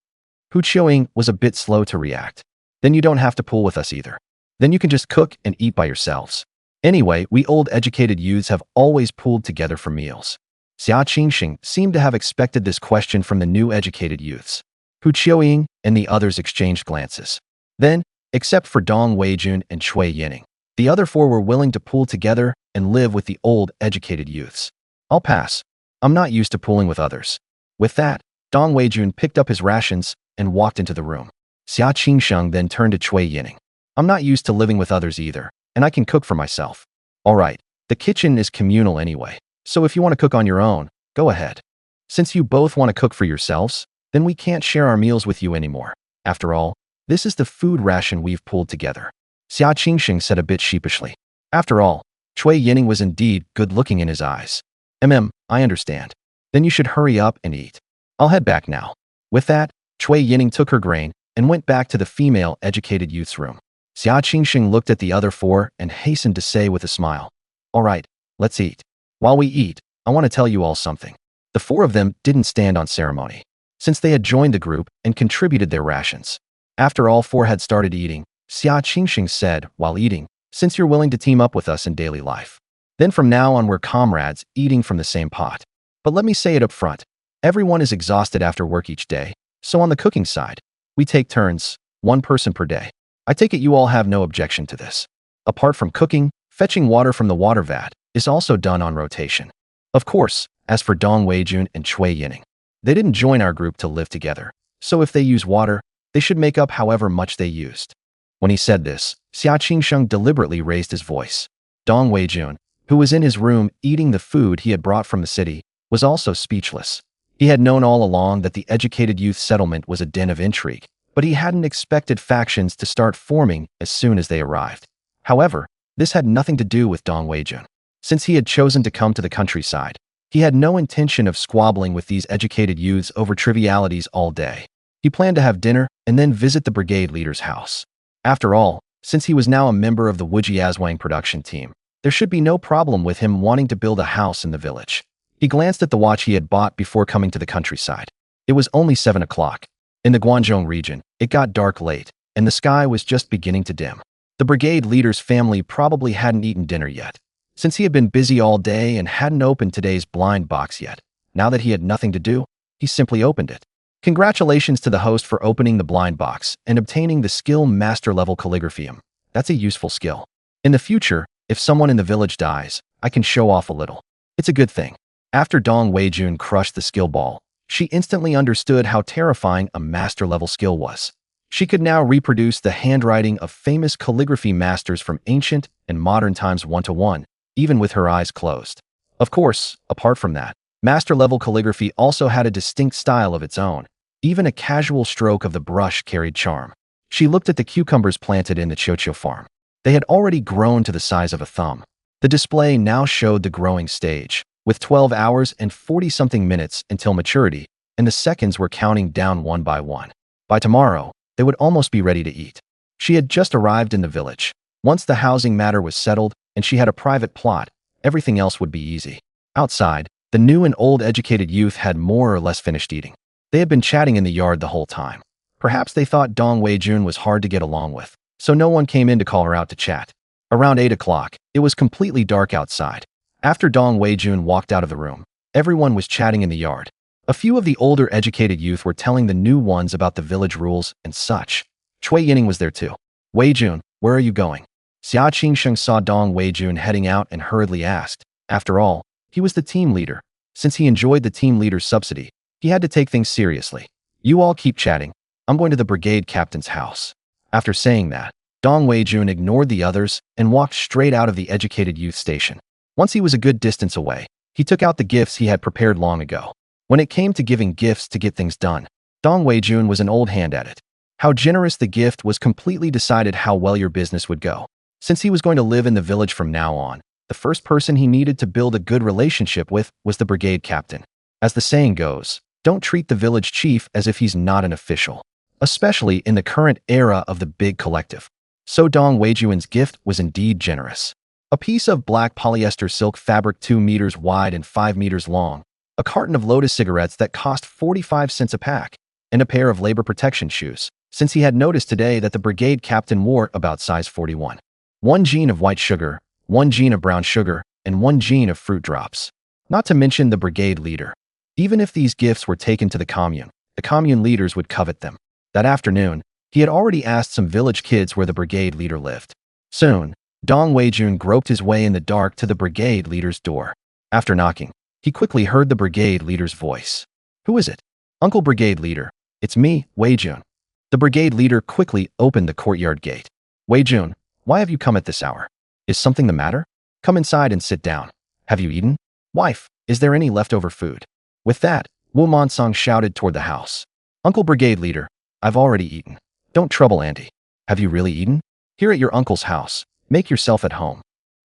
Hu Qiuying was a bit slow to react. "Then you don't have to pool with us either. Then you can just cook and eat by yourselves. Anyway, we old educated youths have always pooled together for meals." Xia Qingsheng seemed to have expected this question from the new educated youths. Hu Qiuying and the others exchanged glances. Then, except for Dong Weijun and Cui Yining, the other four were willing to pool together and live with the old educated youths. "I'll pass. I'm not used to pooling with others." With that, Dong Weijun picked up his rations and walked into the room. Xia Qingsheng then turned to Cui Yining. "I'm not used to living with others either, and I can cook for myself." "All right, the kitchen is communal anyway, so if you want to cook on your own, go ahead. Since you both want to cook for yourselves, then we can't share our meals with you anymore. After all, this is the food ration we've pooled together." Xia Qingsheng said a bit sheepishly. After all, Cui Yining was indeed good-looking in his eyes. I understand. Then you should hurry up and eat. I'll head back now." With that, Cui Yining took her grain and went back to the female educated youth's room. Xia Qingsheng looked at the other four and hastened to say with a smile, "All right, let's eat. While we eat, I want to tell you all something." The four of them didn't stand on ceremony, since they had joined the group and contributed their rations. After all four had started eating, Xia Qingsheng said, while eating, "Since you're willing to team up with us in daily life, then from now on we're comrades eating from the same pot. But let me say it up front, everyone is exhausted after work each day, so on the cooking side, we take turns, one person per day. I take it you all have no objection to this. Apart from cooking, fetching water from the water vat is also done on rotation." Of course, as for Dong Weijun and Cui Yining, they didn't join our group to live together, so if they use water, they should make up however much they used. When he said this, Xia Qingsheng deliberately raised his voice. Dong Weijun, who was in his room eating the food he had brought from the city, was also speechless. He had known all along that the educated youth settlement was a den of intrigue, but he hadn't expected factions to start forming as soon as they arrived. However, this had nothing to do with Dong Weijun. Since he had chosen to come to the countryside, he had no intention of squabbling with these educated youths over trivialities all day. He planned to have dinner and then visit the brigade leader's house. After all, since he was now a member of the Wujiazhuang production team, there should be no problem with him wanting to build a house in the village. He glanced at the watch he had bought before coming to the countryside. It was only 7 o'clock. In the Guangzhou region, it got dark late, and the sky was just beginning to dim. The brigade leader's family probably hadn't eaten dinner yet, since he had been busy all day and hadn't opened today's blind box yet. Now that he had nothing to do, he simply opened it. Congratulations to the host for opening the blind box and obtaining the skill master level calligraphium. That's a useful skill. In the future, if someone in the village dies, I can show off a little. It's a good thing. After Dong Weijun crushed the skill ball, she instantly understood how terrifying a master-level skill was. She could now reproduce the handwriting of famous calligraphy masters from ancient and modern times one-to-one, even with her eyes closed. Of course, apart from that, master-level calligraphy also had a distinct style of its own. Even a casual stroke of the brush carried charm. She looked at the cucumbers planted in the Chocho farm. They had already grown to the size of a thumb. The display now showed the growing stage, with 12 hours and 40-something minutes until maturity, and the seconds were counting down one by one. By tomorrow, they would almost be ready to eat. She had just arrived in the village. Once the housing matter was settled and she had a private plot, everything else would be easy. Outside, the new and old educated youth had more or less finished eating. They had been chatting in the yard the whole time. Perhaps they thought Dong Wei-jun was hard to get along with, so no one came in to call her out to chat. Around 8 o'clock, it was completely dark outside. After Dong Wei-jun walked out of the room, everyone was chatting in the yard. A few of the older educated youth were telling the new ones about the village rules and such. Cui Yining was there too. Wei-jun, where are you going? Xia Qingsheng saw Dong Wei-jun heading out and hurriedly asked. After all, he was the team leader. Since he enjoyed the team leader's subsidy, he had to take things seriously. You all keep chatting. I'm going to the brigade captain's house. After saying that, Dong Wei-jun ignored the others and walked straight out of the educated youth station. Once he was a good distance away, he took out the gifts he had prepared long ago. When it came to giving gifts to get things done, Dong Wei-jun was an old hand at it. How generous the gift was completely decided how well your business would go. Since he was going to live in the village from now on, the first person he needed to build a good relationship with was the brigade captain. As the saying goes, don't treat the village chief as if he's not an official, especially in the current era of the big collective. So Dong Wei-jun's gift was indeed generous. A piece of black polyester silk fabric 2 meters wide and 5 meters long, a carton of Lotus cigarettes that cost 45 cents a pack, and a pair of labor protection shoes, since he had noticed today that the brigade captain wore about size 41. 1 jean of white sugar, 1 jean of brown sugar, and 1 jean of fruit drops. Not to mention the brigade leader. Even if these gifts were taken to the commune leaders would covet them. That afternoon, he had already asked some village kids where the brigade leader lived. Soon, Dong Wei-jun groped his way in the dark to the brigade leader's door. After knocking, he quickly heard the brigade leader's voice. Who is it? Uncle Brigade Leader. It's me, Wei-jun. The brigade leader quickly opened the courtyard gate. Wei-jun, why have you come at this hour? Is something the matter? Come inside and sit down. Have you eaten? Wife, is there any leftover food? With that, Wu Monsong shouted toward the house. Uncle Brigade Leader, I've already eaten. Don't trouble Auntie. Have you really eaten? Here at your uncle's house. Make yourself at home.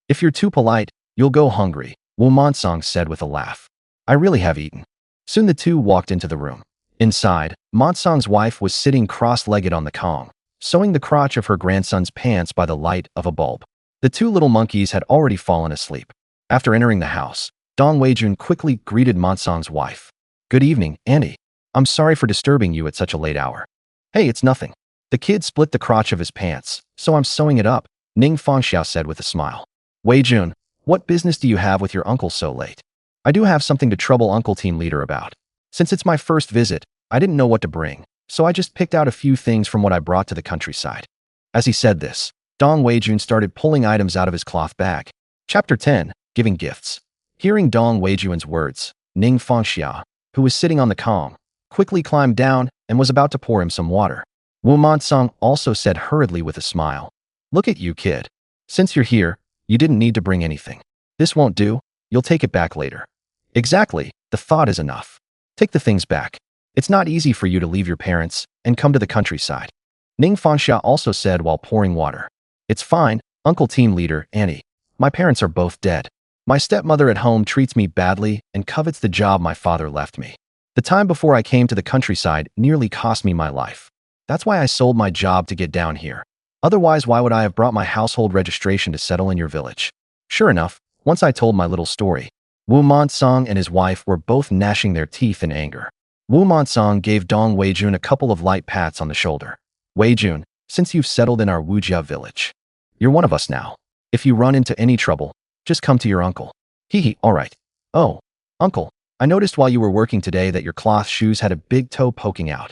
If you're too polite, you'll go hungry, Wu Monsong said with a laugh. I really have eaten. Soon the two walked into the room. Inside, Monsong's wife was sitting cross-legged on the kong, sewing the crotch of her grandson's pants by the light of a bulb. The 2 little monkeys had already fallen asleep. After entering the house, Dong Wei-jun quickly greeted Monsong's wife. Good evening, Auntie. I'm sorry for disturbing you at such a late hour. Hey, it's nothing. The kid split the crotch of his pants, so I'm sewing it up, Ning Fangxiao said with a smile. Wei-jun, what business do you have with your uncle so late? I do have something to trouble Uncle Team Leader about. Since it's my first visit, I didn't know what to bring, so I just picked out a few things from what I brought to the countryside. As he said this, Dong Wei-jun started pulling items out of his cloth bag. Chapter 10, Giving Gifts. Hearing Dong Wei-jun's words, Ning Fangxiao, who was sitting on the kong, quickly climbed down and was about to pour him some water. Wu Monsong also said hurriedly with a smile. Look at you, kid. Since you're here, you didn't need to bring anything. This won't do. You'll take it back later. Exactly, the thought is enough. Take the things back. It's not easy for you to leave your parents and come to the countryside. Ning Fangxia also said while pouring water. It's fine, Uncle Team Leader, Annie. My parents are both dead. My stepmother at home treats me badly and covets the job my father left me. The time before I came to the countryside nearly cost me my life. That's why I sold my job to get down here. Otherwise, why would I have brought my household registration to settle in your village? Sure enough, once I told my little story, Wu Monsong and his wife were both gnashing their teeth in anger. Wu Monsong gave Dong Wei-jun a couple of light pats on the shoulder. Wei-jun, since you've settled in our Wujia village, you're one of us now. If you run into any trouble, just come to your uncle. Hee, all right. Oh, uncle, I noticed while you were working today that your cloth shoes had a big toe poking out.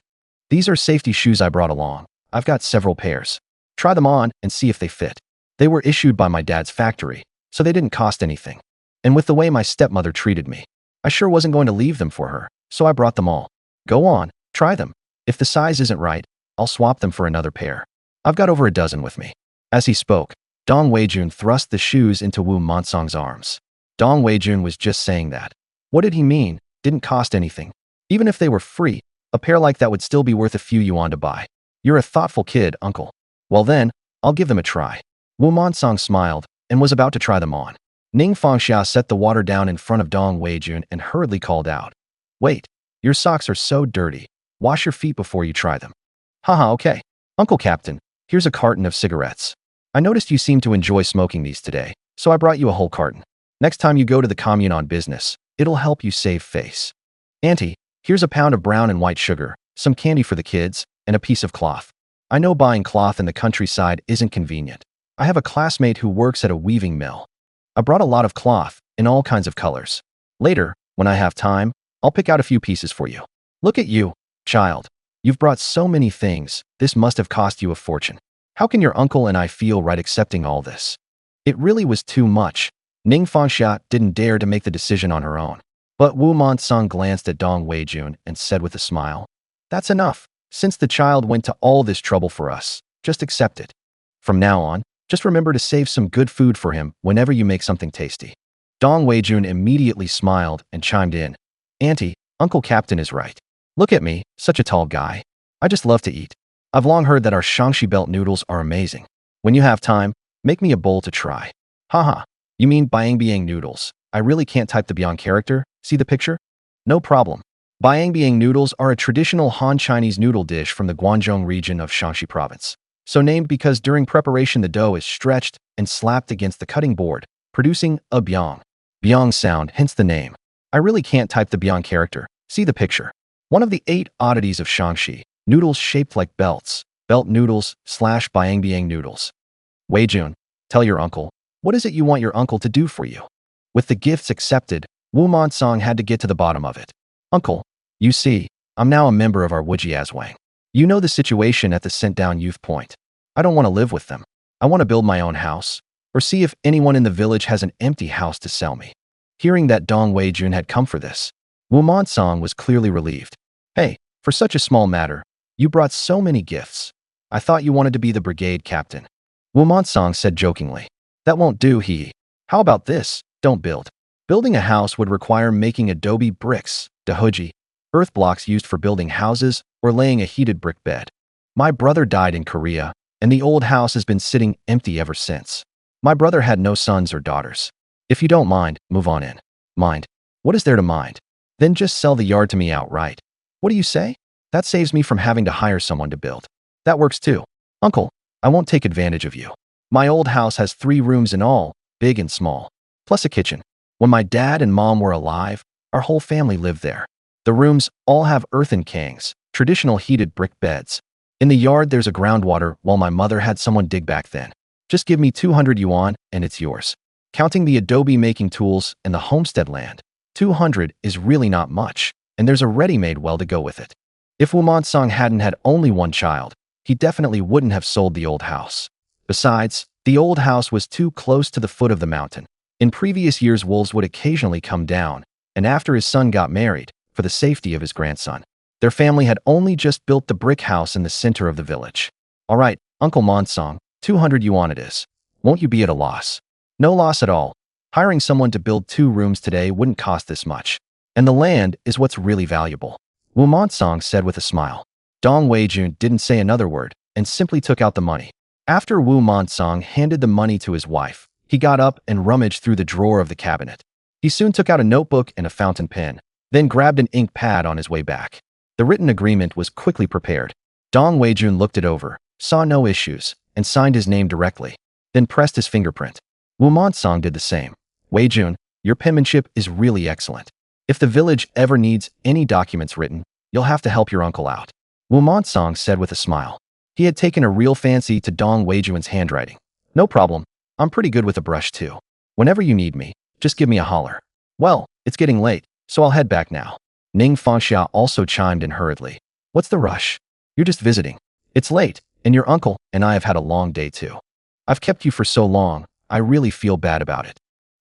These are safety shoes I brought along. I've got several pairs. Try them on and see if they fit. They were issued by my dad's factory, so they didn't cost anything. And with the way my stepmother treated me, I sure wasn't going to leave them for her, so I brought them all. Go on, try them. If the size isn't right, I'll swap them for another pair. I've got over a dozen with me. As he spoke, Dong Wei-jun thrust the shoes into Wu Monsong's arms. Dong Weijun was just saying that. What did he mean? Didn't cost anything. Even if they were free, a pair like that would still be worth a few yuan to buy. You're a thoughtful kid, uncle. Well then, I'll give them a try. Wu Monsong smiled and was about to try them on. Ning Fangxia set the water down in front of Dong Weijun and hurriedly called out, "Wait, your socks are so dirty. Wash your feet before you try them." Haha, okay. Uncle Captain, here's a carton of cigarettes. I noticed you seem to enjoy smoking these today, so I brought you a whole carton. Next time you go to the commune on business, it'll help you save face. Auntie, here's a pound of brown and white sugar, some candy for the kids, and a piece of cloth. I know buying cloth in the countryside isn't convenient. I have a classmate who works at a weaving mill. I brought a lot of cloth in all kinds of colors. Later, when I have time, I'll pick out a few pieces for you. Look at you, child. You've brought so many things. This must have cost you a fortune. How can your uncle and I feel right accepting all this? It really was too much. Ning Fangxia didn't dare to make the decision on her own. But Wu Monsong glanced at Dong Weijun and said with a smile, "That's enough. Since the child went to all this trouble for us, just accept it. From now on, just remember to save some good food for him whenever you make something tasty." Dong Weijun immediately smiled and chimed in, "Auntie, Uncle Captain is right. Look at me, such a tall guy. I just love to eat. I've long heard that our Shaanxi belt noodles are amazing. When you have time, make me a bowl to try." Haha, you mean Biang noodles. I really can't type the Biang character. See the picture? No problem. Biang noodles are a traditional Han Chinese noodle dish from the Guangdong region of Shaanxi province. So named because during preparation the dough is stretched and slapped against the cutting board, producing a biang. Biang sound, hence the name. I really can't type the Biang character. See the picture. One of the 8 oddities of Shaanxi, noodles shaped like belts, belt noodles / Biang noodles. Weijun, tell your uncle, what is it you want your uncle to do for you? With the gifts accepted, Wu Monsong had to get to the bottom of it. Uncle, you see, I'm now a member of our Wujiazwang. You know the situation at the sent-down youth point. I don't want to live with them. I want to build my own house, or see if anyone in the village has an empty house to sell me. Hearing that Dong Weijun had come for this, Wu Monsong was clearly relieved. Hey, for such a small matter, you brought so many gifts. I thought you wanted to be the brigade captain. Wu Monsong said jokingly. That won't do, he. How about this? Don't build. Building a house would require making adobe bricks, dahoji, earth blocks used for building houses or laying a heated brick bed. My brother died in Korea, and the old house has been sitting empty ever since. My brother had no sons or daughters. If you don't mind, move on in. Mind? What is there to mind? Then just sell the yard to me outright. What do you say? That saves me from having to hire someone to build. That works too. Uncle, I won't take advantage of you. My old house has 3 rooms in all, big and small, plus a kitchen. When my dad and mom were alive, our whole family lived there. The rooms all have earthen kangs, traditional heated brick beds. In the yard there's a groundwater while my mother had someone dig back then. Just give me 200 yuan and it's yours. Counting the adobe making tools and the homestead land, 200 is really not much, and there's a ready-made well to go with it. If Wu Monsong hadn't had only one child, he definitely wouldn't have sold the old house. Besides, the old house was too close to the foot of the mountain. In previous years wolves would occasionally come down, and after his son got married, for the safety of his grandson, their family had only just built the brick house in the center of the village. All right, Uncle Monsong, 200 yuan it is. Won't you be at a loss? No loss at all. Hiring someone to build 2 rooms today wouldn't cost this much. And the land is what's really valuable. Wu Monsong said with a smile. Dong Weijun didn't say another word and simply took out the money. After Wu Monsong handed the money to his wife, he got up and rummaged through the drawer of the cabinet. He soon took out a notebook and a fountain pen, then grabbed an ink pad on his way back. The written agreement was quickly prepared. Dong Weijun looked it over, saw no issues, and signed his name directly, then pressed his fingerprint. Wu Monsong did the same. Weijun, your penmanship is really excellent. If the village ever needs any documents written, you'll have to help your uncle out. Wu Monsong said with a smile. He had taken a real fancy to Dong Weijun's handwriting. No problem. I'm pretty good with a brush too. Whenever you need me, just give me a holler. Well, it's getting late, so I'll head back now. Ning Fangxia also chimed in hurriedly. What's the rush? You're just visiting. It's late, and your uncle and I have had a long day too. I've kept you for so long, I really feel bad about it.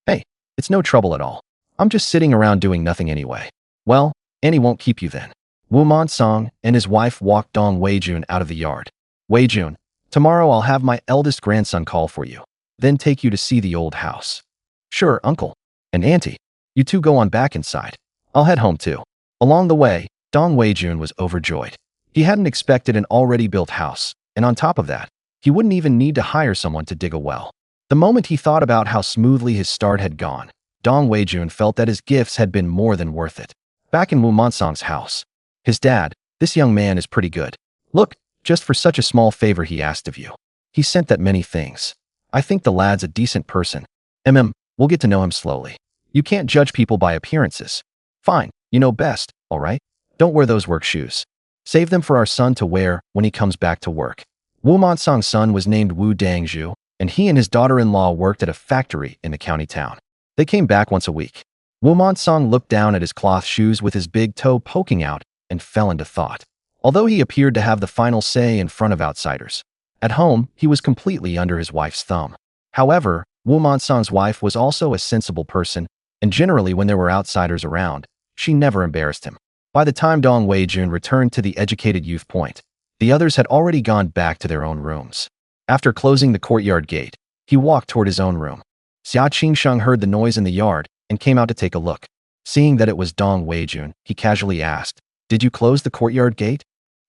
Hey, it's no trouble at all. I'm just sitting around doing nothing anyway. Well, Annie won't keep you then. Wu Monsong and his wife walked Dong Weijun out of the yard. Weijun, tomorrow I'll have my eldest grandson call for you, then take you to see the old house. Sure, uncle. And Auntie, you two go on back inside. I'll head home too. Along the way, Dong Weijun was overjoyed. He hadn't expected an already built house, and on top of that, he wouldn't even need to hire someone to dig a well. The moment he thought about how smoothly his start had gone, Dong Weijun felt that his gifts had been more than worth it. Back in Wu Mansang's house, his dad, this young man is pretty good. Look, just for such a small favor he asked of you. He sent that many things. I think the lad's a decent person. We'll get to know him slowly. You can't judge people by appearances. Fine, you know best, all right? Don't wear those work shoes. Save them for our son to wear when he comes back to work. Wu Mansang's son was named Wu Dangzhu, and he and his daughter-in-law worked at a factory in the county town. They came back once a week. Wu Mansang looked down at his cloth shoes with his big toe poking out and fell into thought. Although he appeared to have the final say in front of outsiders, at home, he was completely under his wife's thumb. However, Wu Mansang's wife was also a sensible person, and generally when there were outsiders around, she never embarrassed him. By the time Dong Weijun returned to the educated youth point, the others had already gone back to their own rooms. After closing the courtyard gate, he walked toward his own room. Xia Qingsheng heard the noise in the yard and came out to take a look. Seeing that it was Dong Weijun, he casually asked, "Did you close the courtyard gate?"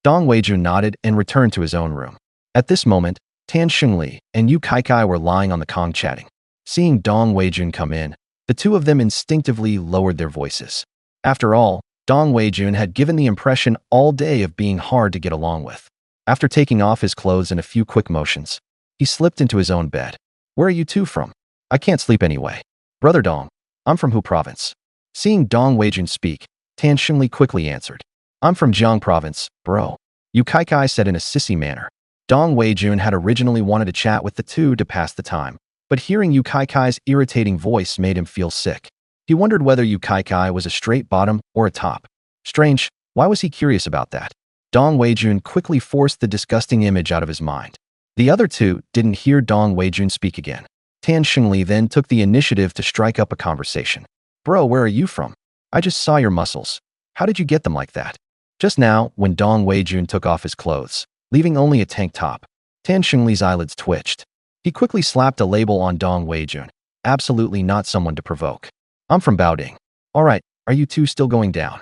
Dong Weijun nodded and returned to his own room. At this moment, Tan Xingli and Yu Kaikai were lying on the Kong chatting. Seeing Dong Weijun come in, the two of them instinctively lowered their voices. After all, Dong Weijun had given the impression all day of being hard to get along with. After taking off his clothes in a few quick motions, he slipped into his own bed. "Where are you two from?" "I can't sleep anyway." "Brother Dong, I'm from Hu Province." Seeing Dong Weijun speak, Tan Xingli quickly answered, "I'm from Jiang Province, bro." Yu Kaikai said in a sissy manner. Dong Weijun had originally wanted to chat with the two to pass the time, but hearing Yu Kaikai's irritating voice made him feel sick. He wondered whether Yu Kaikai was a straight bottom or a top. Strange, why was he curious about that? Dong Weijun quickly forced the disgusting image out of his mind. The other two didn't hear Dong Weijun speak again. Tan Xingli then took the initiative to strike up a conversation. "Bro, where are you from? I just saw your muscles. How did you get them like that?" Just now, when Dong Weijun took off his clothes, leaving only a tank top, Tan Xingli's eyelids twitched. He quickly slapped a label on Dong Weijun. Absolutely not someone to provoke. "I'm from Baoding." "All right, are you two still going down?"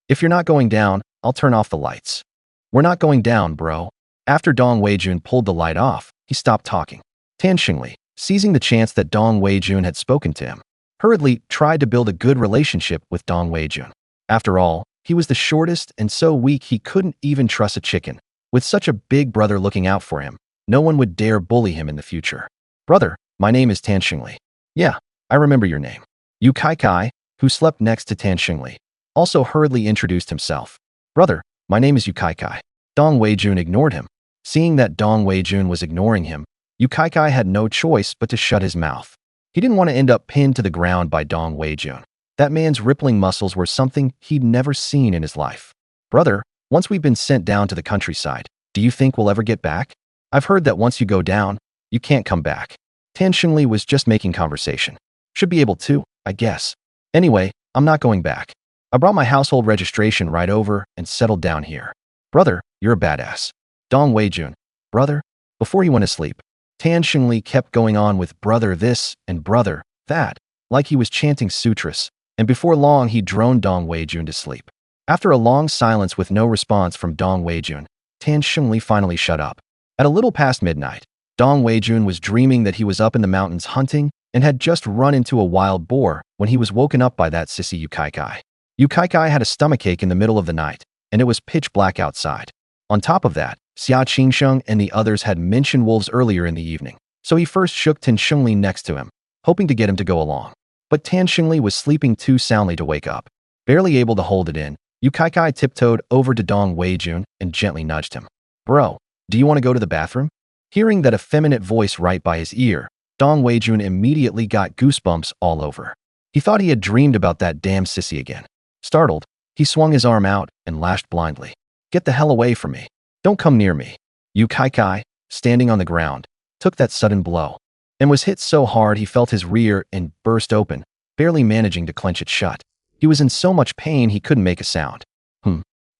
"If you're not going down, I'll turn off the lights." "We're not going down, bro." After Dong Weijun pulled the light off, he stopped talking. Tan Xingli, seizing the chance that Dong Weijun had spoken to him, hurriedly tried to build a good relationship with Dong Weijun. After all, he was the shortest and so weak he couldn't even trust a chicken. With such a big brother looking out for him, no one would dare bully him in the future. "Brother, my name is Tan Xingli." "Yeah, I remember your name." Yu Kaikai, who slept next to Tan Xingli, also hurriedly introduced himself. "Brother, my name is Yu Kaikai." Dong Weijun ignored him. Seeing that Dong Weijun was ignoring him, Yu Kaikai had no choice but to shut his mouth. He didn't want to end up pinned to the ground by Dong Weijun. That man's rippling muscles were something he'd never seen in his life. "Brother, once we've been sent down to the countryside, do you think we'll ever get back? I've heard that once you go down, you can't come back." Tan Xingli was just making conversation. "Should be able to, I guess. Anyway, I'm not going back. I brought my household registration right over and settled down here." "Brother, you're a badass." Dong Weijun, "Brother?" Before he went to sleep, Tan Xingli kept going on with brother this and brother that, like he was chanting sutras, and before long he droned Dong Weijun to sleep. After a long silence with no response from Dong Weijun, Tan Xingli finally shut up. At a little past midnight, Dong Weijun was dreaming that he was up in the mountains hunting and had just run into a wild boar when he was woken up by that sissy Yu Kaikai. Yu Kaikai had a stomachache in the middle of the night, and it was pitch black outside. On top of that, Xia Qingsheng and the others had mentioned wolves earlier in the evening, so he first shook Tan Xingli next to him, hoping to get him to go along. But Tan Xingli was sleeping too soundly to wake up. Barely able to hold it in, Yu Kaikai tiptoed over to Dong Weijun and gently nudged him. "Bro, do you want to go to the bathroom?" Hearing that effeminate voice right by his ear, Dong Weijun immediately got goosebumps all over. He thought he had dreamed about that damn sissy again. Startled, he swung his arm out and lashed blindly. "Get the hell away from me. Don't come near me." Yu Kaikai, standing on the ground, took that sudden blow and was hit so hard he felt his rear end burst open, barely managing to clench it shut. He was in so much pain he couldn't make a sound.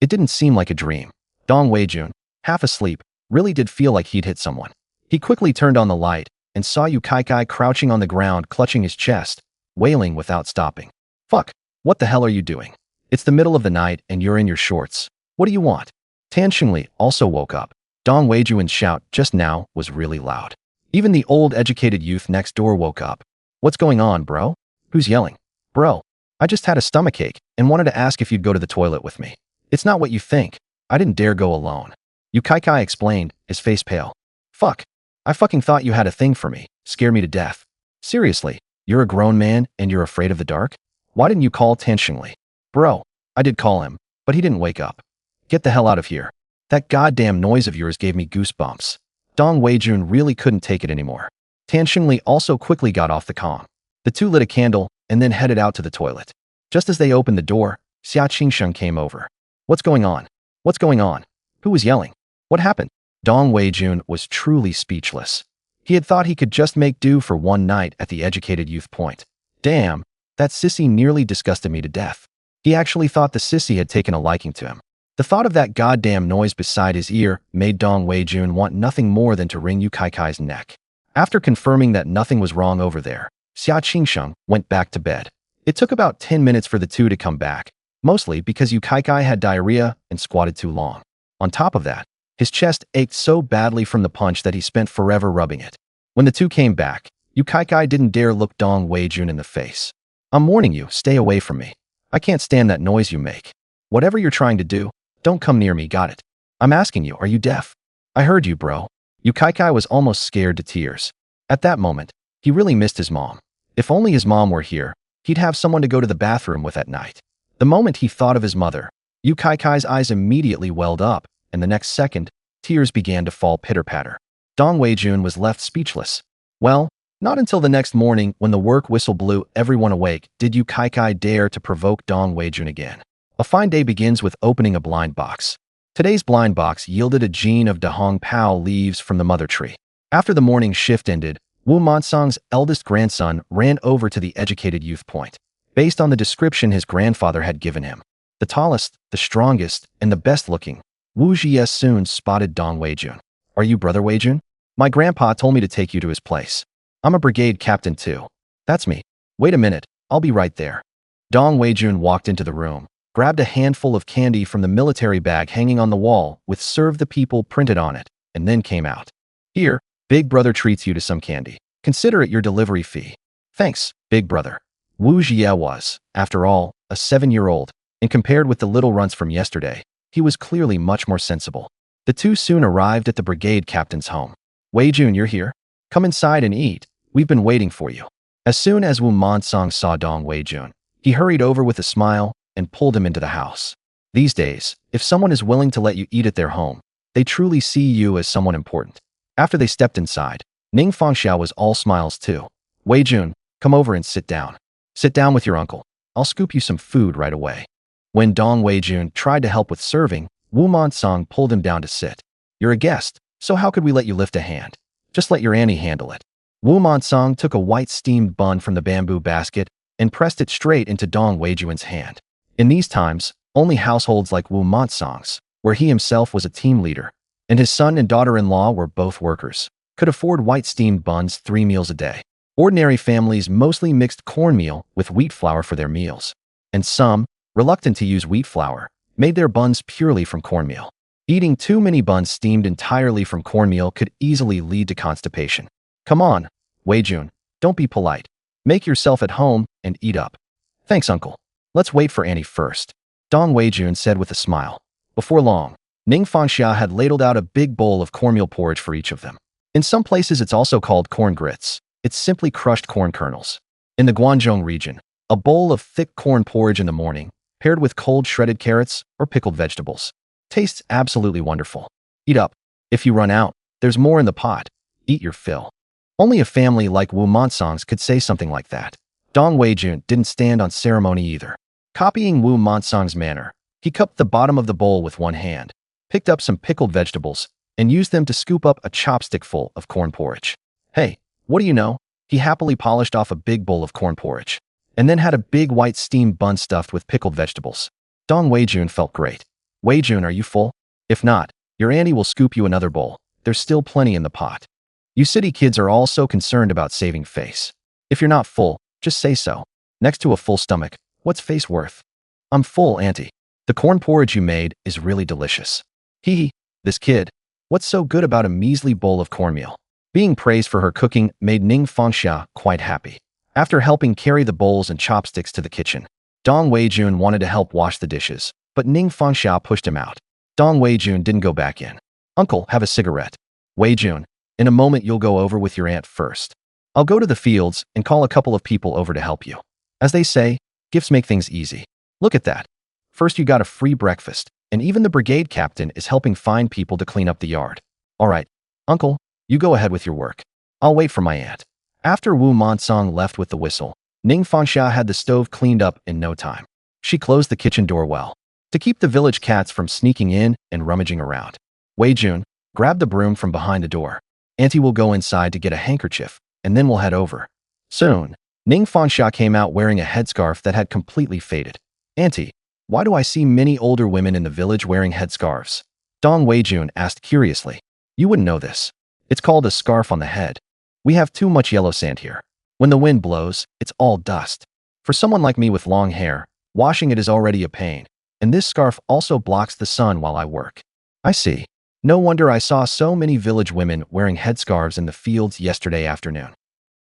It didn't seem like a dream. Dong Weijun, half asleep, really did feel like he'd hit someone. He quickly turned on the light and saw Yu Kaikai crouching on the ground clutching his chest, wailing without stopping. Fuck, what the hell are you doing? It's the middle of the night and you're in your shorts. What do you want? Tan Xingli also woke up. Dong Weijuan's shout just now was really loud. Even the old educated youth next door woke up. What's going on, bro? Who's yelling? Bro, I just had a stomachache and wanted to ask if you'd go to the toilet with me. It's not what you think. I didn't dare go alone. Yu Kai explained, his face pale. Fuck. I fucking thought you had a thing for me. Scare me to death. Seriously, you're a grown man and you're afraid of the dark? Why didn't you call Tan Xingli? Bro, I did call him, but he didn't wake up. Get the hell out of here. That goddamn noise of yours gave me goosebumps. Dong Weijun really couldn't take it anymore. Tan Xingli also quickly got off the comm. The two lit a candle and then headed out to the toilet. Just as they opened the door, Xia Qingsheng came over. What's going on? What's going on? Who was yelling? What happened? Dong Weijun was truly speechless. He had thought he could just make do for one night at the educated youth point. Damn, that sissy nearly disgusted me to death. He actually thought the sissy had taken a liking to him. The thought of that goddamn noise beside his ear made Dong Weijun want nothing more than to wring Yu Kai's neck. After confirming that nothing was wrong over there, Xia Qingsheng went back to bed. It took about 10 minutes for the two to come back, mostly because Yu Kai had diarrhea and squatted too long. On top of that, his chest ached so badly from the punch that he spent forever rubbing it. When the two came back, Yu Kai didn't dare look Dong Weijun in the face. I'm warning you, stay away from me. I can't stand that noise you make. Whatever you're trying to do, don't come near me, got it? I'm asking you, are you deaf? I heard you, bro. Yu Kai was almost scared to tears. At that moment, he really missed his mom. If only his mom were here, he'd have someone to go to the bathroom with at night. The moment he thought of his mother, Yu Kai's eyes immediately welled up, and the next second, tears began to fall pitter-patter. Dong Weijun was left speechless. Well, not until the next morning when the work whistle blew everyone awake did Yu Kai dare to provoke Dong Weijun again. A fine day begins with opening a blind box. Today's blind box yielded a gene of Dahong Pao leaves from the mother tree. After the morning shift ended, Wu Mansang's eldest grandson ran over to the educated youth point. Based on the description his grandfather had given him, the tallest, the strongest, and the best-looking, Wu Jie soon spotted Dong Weijun. Are you Brother Weijun? My grandpa told me to take you to his place. I'm a brigade captain too. That's me. Wait a minute, I'll be right there. Dong Weijun walked into the room, grabbed a handful of candy from the military bag hanging on the wall with "Serve the People" printed on it, and then came out. Here, Big Brother treats you to some candy. Consider it your delivery fee. Thanks, Big Brother. Wu Jie was, after all, a 7-year-old, and compared with the little runts from yesterday, he was clearly much more sensible. The two soon arrived at the brigade captain's home. Weijun, you're here? Come inside and eat. We've been waiting for you. As soon as Wu Mansang saw Dong Weijun, he hurried over with a smile and pulled him into the house. These days, if someone is willing to let you eat at their home, they truly see you as someone important. After they stepped inside, Ning Fangxiao was all smiles too. Weijun, come over and sit down. Sit down with your uncle. I'll scoop you some food right away. When Dong Weijun tried to help with serving, Wu Mansang pulled him down to sit. You're a guest, so how could we let you lift a hand? Just let your auntie handle it. Wu Mansang took a white steamed bun from the bamboo basket and pressed it straight into Dong Weijun's hand. In these times, only households like Wu Mansang's, where he himself was a team leader, and his son and daughter-in-law were both workers, could afford white steamed buns 3 meals a day. Ordinary families mostly mixed cornmeal with wheat flour for their meals, and some, reluctant to use wheat flour, made their buns purely from cornmeal. Eating too many buns steamed entirely from cornmeal could easily lead to constipation. Come on, Weijun, don't be polite. Make yourself at home and eat up. Thanks, uncle. Let's wait for Annie first, Dong Weijun said with a smile. Before long, Ning Fangxia had ladled out a big bowl of cornmeal porridge for each of them. In some places it's also called corn grits. It's simply crushed corn kernels. In the Guangzhou region, a bowl of thick corn porridge in the morning, paired with cold shredded carrots or pickled vegetables. Tastes absolutely wonderful. Eat up. If you run out, there's more in the pot. Eat your fill. Only a family like Wu Mansang's could say something like that. Dong Weijun didn't stand on ceremony either. Copying Wu Mansang's manner, he cupped the bottom of the bowl with one hand, picked up some pickled vegetables, and used them to scoop up a chopstickful of corn porridge. Hey, what do you know? He happily polished off a big bowl of corn porridge, and then had a big white steamed bun stuffed with pickled vegetables. Dong Weijun felt great. Weijun, are you full? If not, your auntie will scoop you another bowl. There's still plenty in the pot. You city kids are all so concerned about saving face. If you're not full, Just say so. Next to a full stomach, what's face worth? I'm full, auntie. The corn porridge you made is really delicious. Hee hee, this kid. What's so good about a measly bowl of cornmeal? Being praised for her cooking made Ning Fangxia quite happy. After helping carry the bowls and chopsticks to the kitchen, Dong Weijun wanted to help wash the dishes, but Ning Fangxia pushed him out. Dong Weijun didn't go back in. Uncle, have a cigarette. Weijun, in a moment you'll go over with your aunt first. I'll go to the fields and call a couple of people over to help you. As they say, gifts make things easy. Look at that. First you got a free breakfast, and even the brigade captain is helping find people to clean up the yard. All right, Uncle, you go ahead with your work. I'll wait for my aunt. After Wu Monsong left with the whistle, Ning Fangxia had the stove cleaned up in no time. She closed the kitchen door well, to keep the village cats from sneaking in and rummaging around. Weijun, grab the broom from behind the door. Auntie will go inside to get a handkerchief, and then we'll head over. Soon, Ning Fangxia came out wearing a headscarf that had completely faded. Auntie, why do I see many older women in the village wearing headscarves? Dong Weijun asked curiously. You wouldn't know this. It's called a scarf on the head. We have too much yellow sand here. When the wind blows, it's all dust. For someone like me with long hair, washing it is already a pain, and this scarf also blocks the sun while I work. I see. No wonder I saw so many village women wearing headscarves in the fields yesterday afternoon.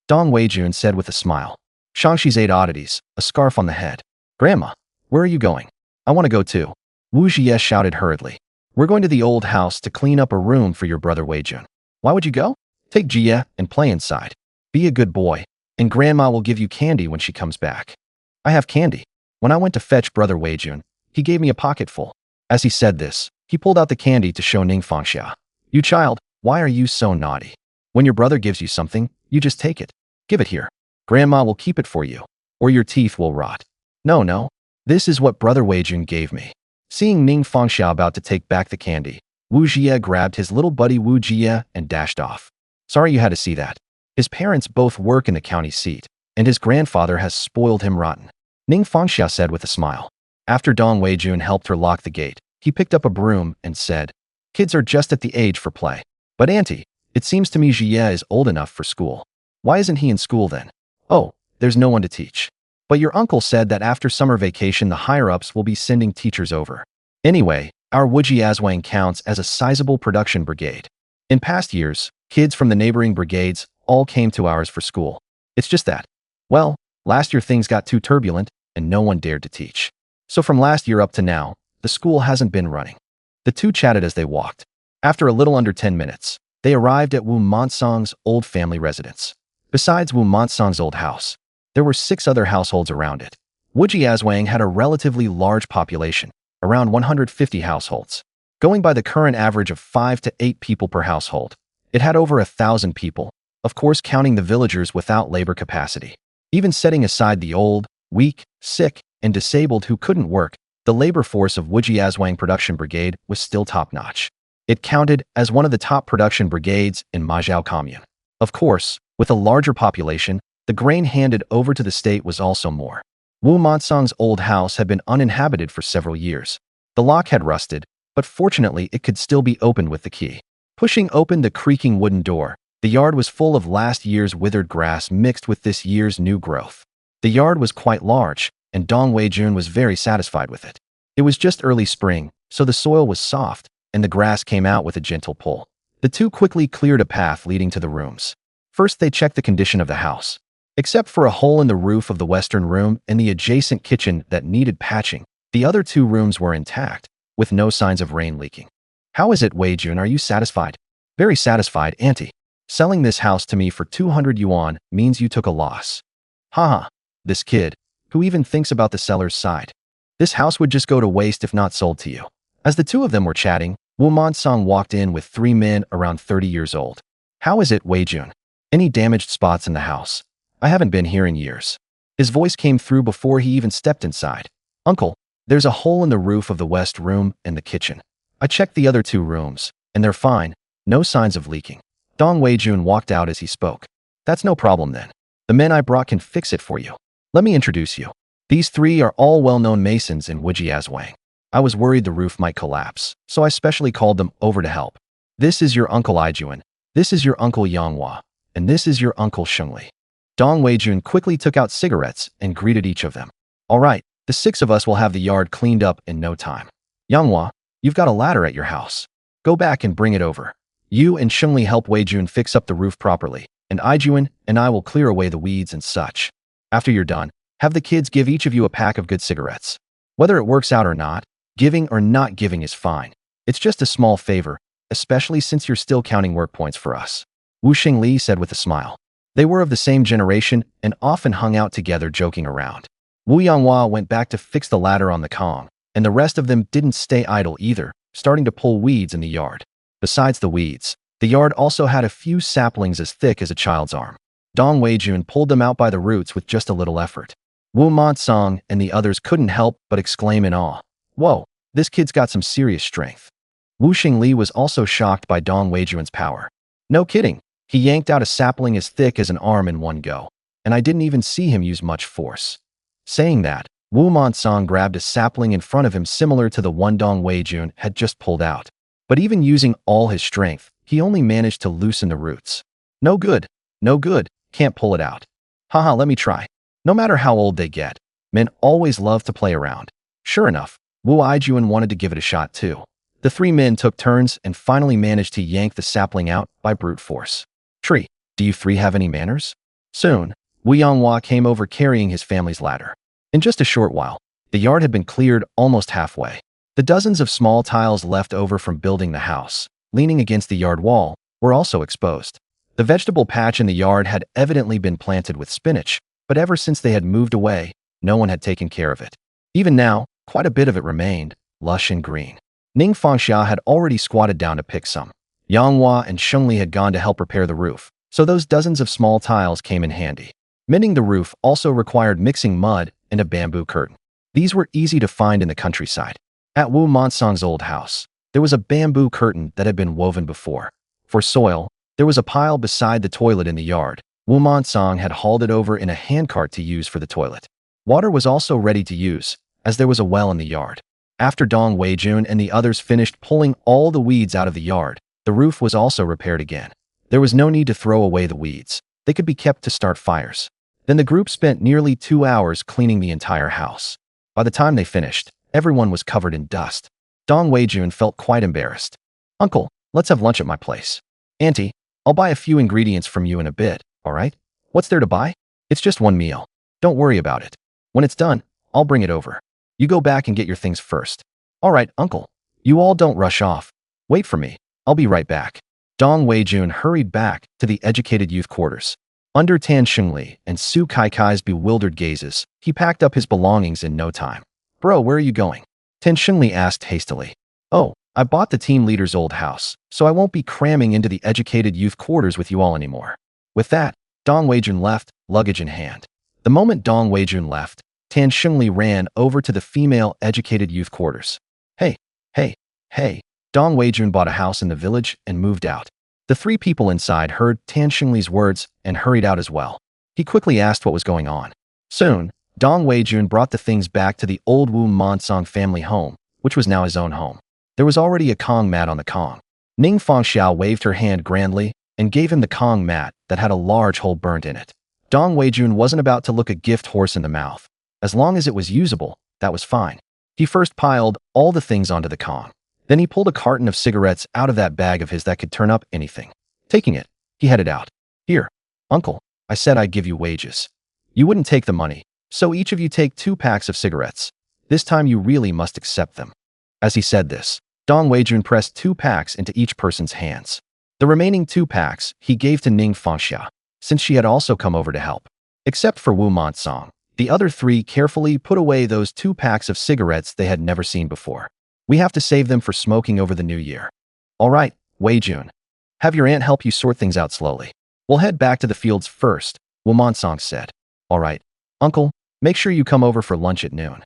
Dong Weijun said with a smile. Shangshi's 8 oddities, a scarf on the head. Grandma, where are you going? I want to go too. Wu Jie shouted hurriedly. We're going to the old house to clean up a room for your brother Weijun. Why would you go? Take Jie and play inside. Be a good boy, and Grandma will give you candy when she comes back. I have candy. When I went to fetch brother Weijun, he gave me a pocketful. As he said this, he pulled out the candy to show Ning Fangxia. You child, why are you so naughty? When your brother gives you something, you just take it. Give it here. Grandma will keep it for you, or your teeth will rot. No. This is what brother Weijun gave me. Seeing Ning Fangxia about to take back the candy, Wu Jie grabbed his little buddy Wu Jie and dashed off. Sorry you had to see that. His parents both work in the county seat, and his grandfather has spoiled him rotten. Ning Fangxia said with a smile. After Dong Weijun helped her lock the gate, he picked up a broom and said, Kids are just at the age for play. But auntie, it seems to me Jie is old enough for school. Why isn't he in school then? Oh, there's no one to teach. But your uncle said that after summer vacation the higher-ups will be sending teachers over. Anyway, our Wujiazwang counts as a sizable production brigade. In past years, kids from the neighboring brigades all came to ours for school. It's just that. Well, last year things got too turbulent and no one dared to teach. So from last year up to now, the school hasn't been running. The two chatted as they walked. After a little under 10 minutes, they arrived at Wu Monsong's old family residence. Besides Wu Monsong's old house, there were 6 other households around it. Wujiazwang had a relatively large population, around 150 households. Going by the current average of 5 to 8 people per household, it had over 1,000 people, of course counting the villagers without labor capacity. Even setting aside the old, weak, sick, and disabled who couldn't work, the labor force of Wujiazwang Production Brigade was still top-notch. It counted as one of the top production brigades in Majiao Commune. Of course, with a larger population, the grain handed over to the state was also more. Wu Monsong's old house had been uninhabited for several years. The lock had rusted, but fortunately it could still be opened with the key. Pushing open the creaking wooden door, the yard was full of last year's withered grass mixed with this year's new growth. The yard was quite large, and Dong Weijun was very satisfied with it. It was just early spring, so the soil was soft, and the grass came out with a gentle pull. The two quickly cleared a path leading to the rooms. First, they checked the condition of the house. Except for a hole in the roof of the western room and the adjacent kitchen that needed patching, the other 2 rooms were intact, with no signs of rain leaking. How is it, Weijun? Are you satisfied? Very satisfied, auntie. Selling this house to me for 200 yuan means you took a loss. Haha, this kid, who even thinks about the seller's side. This house would just go to waste if not sold to you. As the 2 of them were chatting, Wu Monsong walked in with 3 men around 30 years old. How is it, Weijun? Any damaged spots in the house? I haven't been here in years. His voice came through before he even stepped inside. Uncle, there's a hole in the roof of the west room and the kitchen. I checked the other 2 rooms, and they're fine. No signs of leaking. Dong Weijun walked out as he spoke. That's no problem then. The men I brought can fix it for you. Let me introduce you. These 3 are all well-known masons in Wujiazwang. I was worried the roof might collapse, so I specially called them over to help. This is your uncle Ijuan. This is your uncle Yanghua. And this is your uncle Shengli. Dong Weijun quickly took out cigarettes and greeted each of them. All right, the 6 of us will have the yard cleaned up in no time. Yanghua, you've got a ladder at your house. Go back and bring it over. You and Shengli help Weijun fix up the roof properly, and Ijuan and I will clear away the weeds and such. After you're done, have the kids give each of you a pack of good cigarettes. Whether it works out or not, giving or not giving is fine. It's just a small favor, especially since you're still counting work points for us. Wu Xingli said with a smile. They were of the same generation and often hung out together joking around. Wu Yanghua went back to fix the ladder on the Kong, and the rest of them didn't stay idle either, starting to pull weeds in the yard. Besides the weeds, the yard also had a few saplings as thick as a child's arm. Dong Weijun pulled them out by the roots with just a little effort. Wu Montsong and the others couldn't help but exclaim in awe. Whoa, this kid's got some serious strength. Wu Xingli was also shocked by Dong Weijun's power. No kidding, he yanked out a sapling as thick as an arm in one go, and I didn't even see him use much force. Saying that, Wu Montsong grabbed a sapling in front of him similar to the one Dong Weijun had just pulled out. But even using all his strength, he only managed to loosen the roots. No good, can't pull it out. Haha, let me try. No matter how old they get, men always love to play around. Sure enough, Wu Ijuan wanted to give it a shot too. The 3 men took turns and finally managed to yank the sapling out by brute force. Tree, do you 3 have any manners? Soon, Wu Yanghua came over carrying his family's ladder. In just a short while, the yard had been cleared almost halfway. The dozens of small tiles left over from building the house, leaning against the yard wall, were also exposed. The vegetable patch in the yard had evidently been planted with spinach, but ever since they had moved away, no one had taken care of it. Even now, quite a bit of it remained, lush and green. Ning Fangxia had already squatted down to pick some. Yanghua and Shengli had gone to help repair the roof, so those dozens of small tiles came in handy. Mending the roof also required mixing mud and a bamboo curtain. These were easy to find in the countryside. At Wu Montsong's old house, there was a bamboo curtain that had been woven before. For soil, there was a pile beside the toilet in the yard. Wu Montsong had hauled it over in a handcart to use for the toilet. Water was also ready to use, as there was a well in the yard. After Dong Weijun and the others finished pulling all the weeds out of the yard, the roof was also repaired again. There was no need to throw away the weeds. They could be kept to start fires. Then the group spent nearly 2 hours cleaning the entire house. By the time they finished, everyone was covered in dust. Dong Weijun felt quite embarrassed. Uncle, let's have lunch at my place. Auntie, I'll buy a few ingredients from you in a bit, all right? What's there to buy? It's just one meal. Don't worry about it. When it's done, I'll bring it over. You go back and get your things first. All right, Uncle. You all don't rush off. Wait for me. I'll be right back. Dong Weijun hurried back to the educated youth quarters. Under Tan Xingli and Su Kaikai's bewildered gazes, he packed up his belongings in no time. Bro, where are you going? Tan Xingli asked hastily. Oh, I bought the team leader's old house, so I won't be cramming into the educated youth quarters with you all anymore. With that, Dong Weijun left, luggage in hand. The moment Dong Weijun left, Tan Xingli ran over to the female educated youth quarters. Hey. Dong Weijun bought a house in the village and moved out. The 3 people inside heard Tan Xingli's words and hurried out as well. He quickly asked what was going on. Soon, Dong Weijun brought the things back to the old Wu Montsong family home, which was now his own home. There was already a Kong mat on the Kong. Ning Fangxiao waved her hand grandly and gave him the Kong mat that had a large hole burnt in it. Dong Weijun wasn't about to look a gift horse in the mouth. As long as it was usable, that was fine. He first piled all the things onto the Kong. Then he pulled a carton of cigarettes out of that bag of his that could turn up anything. Taking it, he headed out. Here, Uncle, I said I'd give you wages. You wouldn't take the money, so each of you take 2 packs of cigarettes. This time you really must accept them. As he said this, Dong Weijun pressed 2 packs into each person's hands. The remaining 2 packs he gave to Ning Fangxia, since she had also come over to help. Except for Wu Montsong, the other 3 carefully put away those 2 packs of cigarettes they had never seen before. We have to save them for smoking over the new year. All right, Weijun. Have your aunt help you sort things out slowly. We'll head back to the fields first, Wu Montsong said. All right, Uncle, make sure you come over for lunch at noon.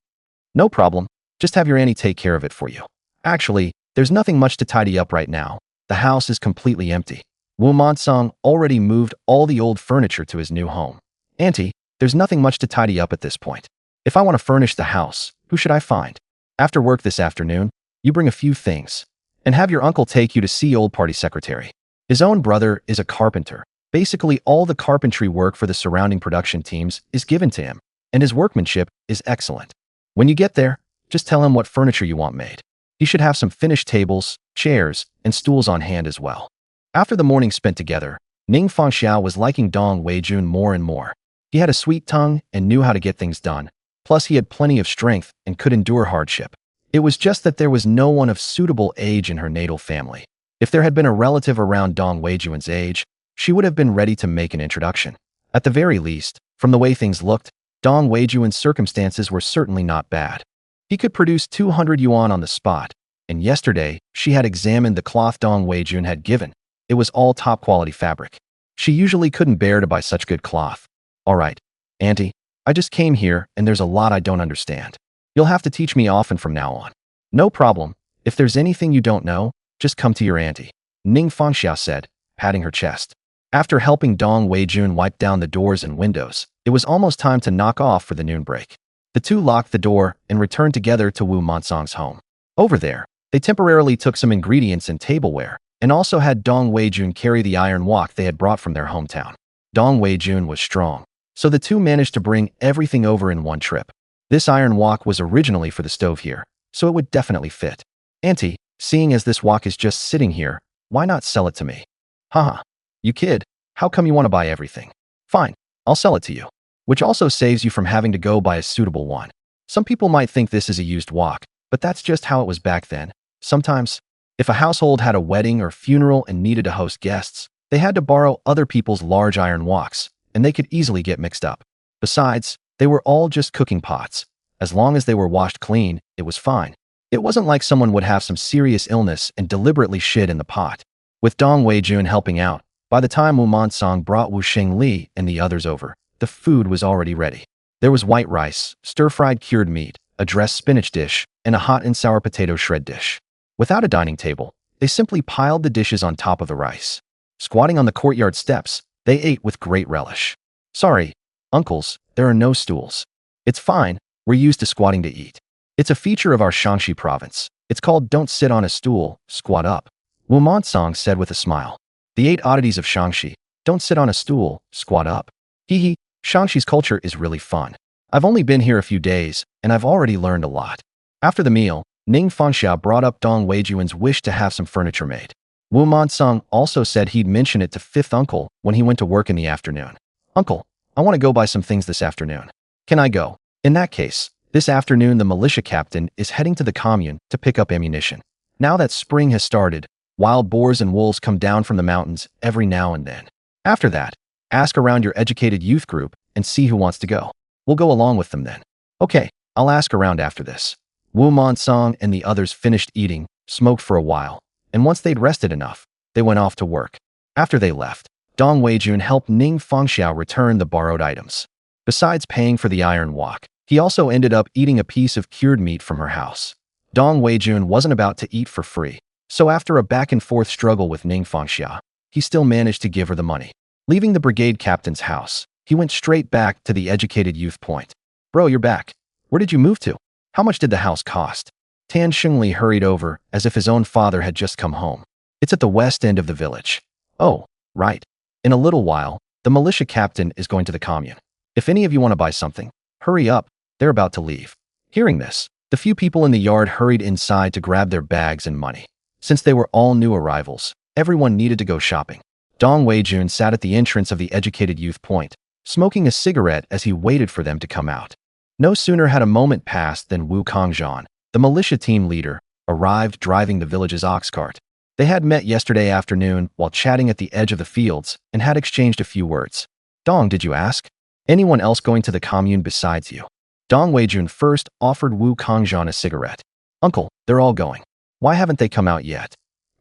No problem. Just have your auntie take care of it for you. Actually, there's nothing much to tidy up right now. The house is completely empty. Wu Montsong already moved all the old furniture to his new home. Auntie, there's nothing much to tidy up at this point. If I want to furnish the house, who should I find? After work this afternoon, you bring a few things. And have your uncle take you to see old party secretary. His own brother is a carpenter, Basically, all the carpentry work for the surrounding production teams is given to him, and his workmanship is excellent. When you get there, just tell him what furniture you want made. He should have some finished tables, chairs, and stools on hand as well. After the morning spent together, Ning Fangxiao was liking Dong Weijun more and more. He had a sweet tongue and knew how to get things done. Plus, he had plenty of strength and could endure hardship. It was just that there was no one of suitable age in her natal family. If there had been a relative around Dong Weijun's age, she would have been ready to make an introduction. At the very least, from the way things looked, Dong Weijun's circumstances were certainly not bad. He could produce 200 yuan on the spot, and yesterday she had examined the cloth Dong Weijun had given. It was all top-quality fabric. She usually couldn't bear to buy such good cloth. All right, Auntie, I just came here and there's a lot I don't understand. You'll have to teach me often from now on. No problem. If there's anything you don't know, just come to your auntie, Ning Fangxiao said, patting her chest. After helping Dong Weijun wipe down the doors and windows, it was almost time to knock off for the noon break. The two locked the door and returned together to Wu Monsong's home. Over there, they temporarily took some ingredients and tableware, and also had Dong Weijun carry the iron wok they had brought from their hometown. Dong Weijun was strong, so the two managed to bring everything over in one trip. This iron wok was originally for the stove here, so it would definitely fit. Auntie, seeing as this wok is just sitting here, why not sell it to me? Haha, you kid, how come you want to buy everything? Fine, I'll sell it to you. Which also saves you from having to go buy a suitable one. Some people might think this is a used wok, but that's just how it was back then. Sometimes, if a household had a wedding or funeral and needed to host guests, they had to borrow other people's large iron woks, and they could easily get mixed up. Besides, they were all just cooking pots. As long as they were washed clean, it was fine. It wasn't like someone would have some serious illness and deliberately shit in the pot. With Dong Weijun helping out, by the time Wu Monsong brought Wu Xingli and the others over, the food was already ready. There was white rice, stir-fried cured meat, a dressed spinach dish, and a hot and sour potato shred dish. Without a dining table, they simply piled the dishes on top of the rice. Squatting on the courtyard steps, they ate with great relish. Sorry, uncles, there are no stools. It's fine, we're used to squatting to eat. It's a feature of our Shaanxi province. It's called don't sit on a stool, squat up. Wu Monsong said with a smile. The 8 oddities of Shaanxi, don't sit on a stool, squat up. Hee, Shaanxi's culture is really fun. I've only been here a few days, and I've already learned a lot. After the meal, Ning Fangxiao brought up Dong Weijun's wish to have some furniture made. Wu Monsong also said he'd mention it to fifth uncle when he went to work in the afternoon. Uncle, I want to go buy some things this afternoon. Can I go? In that case, this afternoon the militia captain is heading to the commune to pick up ammunition. Now that spring has started, wild boars and wolves come down from the mountains every now and then. After that, ask around your educated youth group and see who wants to go. We'll go along with them then. Okay, I'll ask around after this. Wu Monsong and the others finished eating, smoked for a while, and once they'd rested enough, they went off to work. After they left, Dong Weijun helped Ning Fangxiao return the borrowed items. Besides paying for the iron wok, he also ended up eating a piece of cured meat from her house. Dong Weijun wasn't about to eat for free, so after a back-and-forth struggle with Ning Fangxiao, he still managed to give her the money. Leaving the brigade captain's house, he went straight back to the educated youth point. Bro, you're back. Where did you move to? How much did the house cost? Tan Shengli hurried over as if his own father had just come home. It's at the west end of the village. Oh, right. In a little while, the militia captain is going to the commune. If any of you want to buy something, hurry up, they're about to leave. Hearing this, the few people in the yard hurried inside to grab their bags and money. Since they were all new arrivals, everyone needed to go shopping. Dong Weijun sat at the entrance of the educated youth point, smoking a cigarette as he waited for them to come out. No sooner had a moment passed than Wu Kangzhan, the militia team leader, arrived driving the village's ox cart. They had met yesterday afternoon while chatting at the edge of the fields and had exchanged a few words. Dong, did you ask? Anyone else going to the commune besides you? Dong Weijun first offered Wu Kangzhan a cigarette. Uncle, they're all going. Why haven't they come out yet?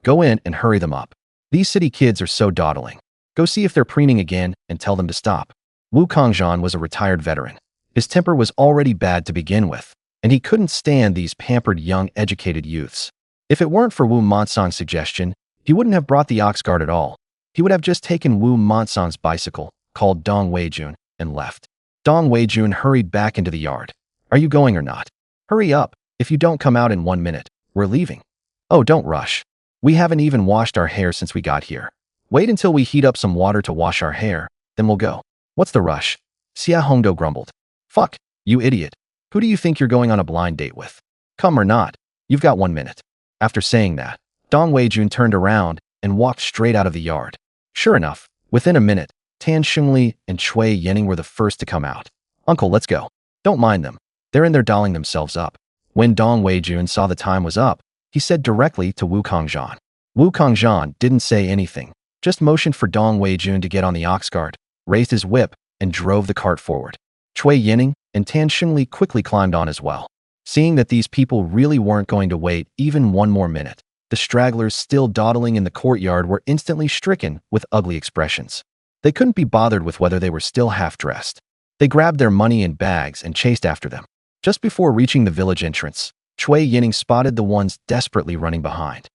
Go in and hurry them up. These city kids are so dawdling. Go see if they're preening again and tell them to stop. Wu Kangzhan was a retired veteran. His temper was already bad to begin with, and he couldn't stand these pampered young educated youths. If it weren't for Wu Monsong's suggestion, he wouldn't have brought the ox cart at all. He would have just taken Wu Monsong's bicycle, called Dong Weijun, and left. Dong Weijun hurried back into the yard. Are you going or not? Hurry up. If you don't come out in 1 minute, we're leaving. Oh, don't rush. We haven't even washed our hair since we got here. Wait until we heat up some water to wash our hair, then we'll go. What's the rush? Xia Hongdo grumbled. Fuck, you idiot. Who do you think you're going on a blind date with? Come or not, you've got 1 minute. After saying that, Dong Weijun turned around and walked straight out of the yard. Sure enough, within a minute, Tan Xingli and Cui Yining were the first to come out. Uncle, let's go. Don't mind them. They're in there dolling themselves up. When Dong Weijun saw the time was up, he said directly to Wu Kongzhan. Wu Kongzhan didn't say anything, just motioned for Dong Weijun to get on the ox cart, raised his whip, and drove the cart forward. Cui Yining and Tan Xingli quickly climbed on as well. Seeing that these people really weren't going to wait even 1 more minute, the stragglers still dawdling in the courtyard were instantly stricken with ugly expressions. They couldn't be bothered with whether they were still half-dressed. They grabbed their money and bags and chased after them. Just before reaching the village entrance, Cui Yining spotted the ones desperately running behind.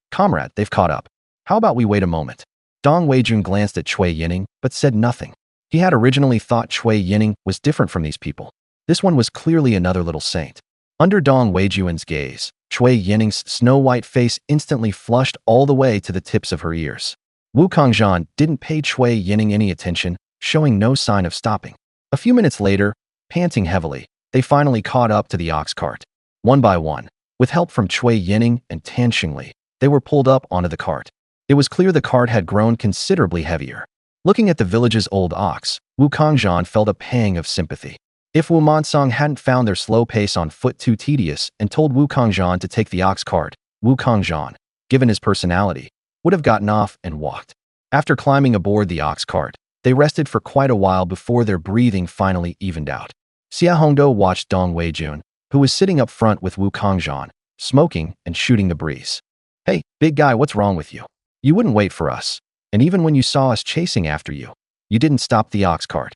Comrade, they've caught up. How about we wait a moment? Dong Weijun glanced at Cui Yining, but said nothing. He had originally thought Cui Yining was different from these people. This one was clearly another little saint. Under Dong Weijun's gaze, Cui Yining's snow-white face instantly flushed all the way to the tips of her ears. Wu Kongzhan didn't pay Cui Yining any attention, showing no sign of stopping. A few minutes later, panting heavily, they finally caught up to the ox cart. One by one, with help from Cui Yining and Tan Xingli, they were pulled up onto the cart. It was clear the cart had grown considerably heavier. Looking at the village's old ox, Wu Kongzhan felt a pang of sympathy. If Wu Mansong hadn't found their slow pace on foot too tedious and told Wu Kongzhan to take the ox cart, Wu Kongzhan, given his personality, would have gotten off and walked. After climbing aboard the ox cart, they rested for quite a while before their breathing finally evened out. Xia Hongdo watched Dong Weijun, who was sitting up front with Wu Kongzhan, smoking and shooting the breeze. Hey, big guy, what's wrong with you? You wouldn't wait for us. And even when you saw us chasing after you, you didn't stop the ox cart.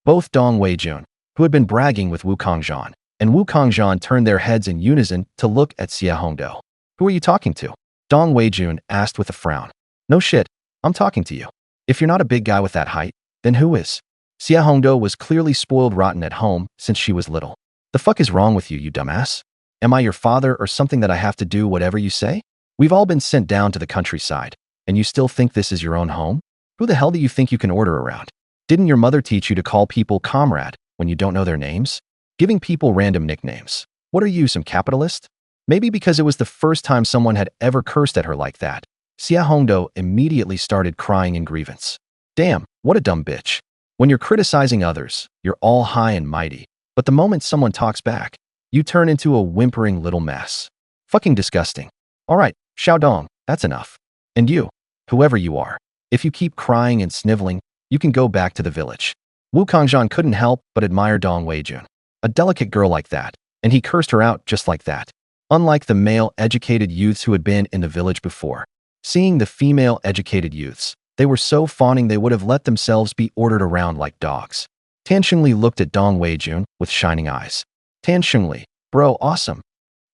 Both Dong Weijun, who had been bragging with Wu Kongzhan, and Wu Kongzhan turned their heads in unison to look at Xia Hongdo. Who are you talking to? Dong Weijun asked with a frown. No shit, I'm talking to you. If you're not a big guy with that height, then who is? Xia Hongdo was clearly spoiled rotten at home since she was little. The fuck is wrong with you, you dumbass? Am I your father or something that I have to do whatever you say? We've all been sent down to the countryside, and you still think this is your own home? Who the hell do you think you can order around? Didn't your mother teach you to call people comrade when you don't know their names? Giving people random nicknames. What are you, some capitalist? Maybe because it was the first time someone had ever cursed at her like that. Xia Hongdo immediately started crying in grievance. Damn, what a dumb bitch. When you're criticizing others, you're all high and mighty, but the moment someone talks back, you turn into a whimpering little mess. Fucking disgusting. All right, Xiaodong, that's enough. And you, whoever you are, if you keep crying and sniveling, you can go back to the village. Wu Kongzhan couldn't help but admire Dong Weijun. A delicate girl like that, and he cursed her out just like that. Unlike the male-educated youths who had been in the village before, seeing the female-educated youths, they were so fawning they would have let themselves be ordered around like dogs. Tan Xingli looked at Dong Weijun with shining eyes. Tan Xingli, bro, awesome.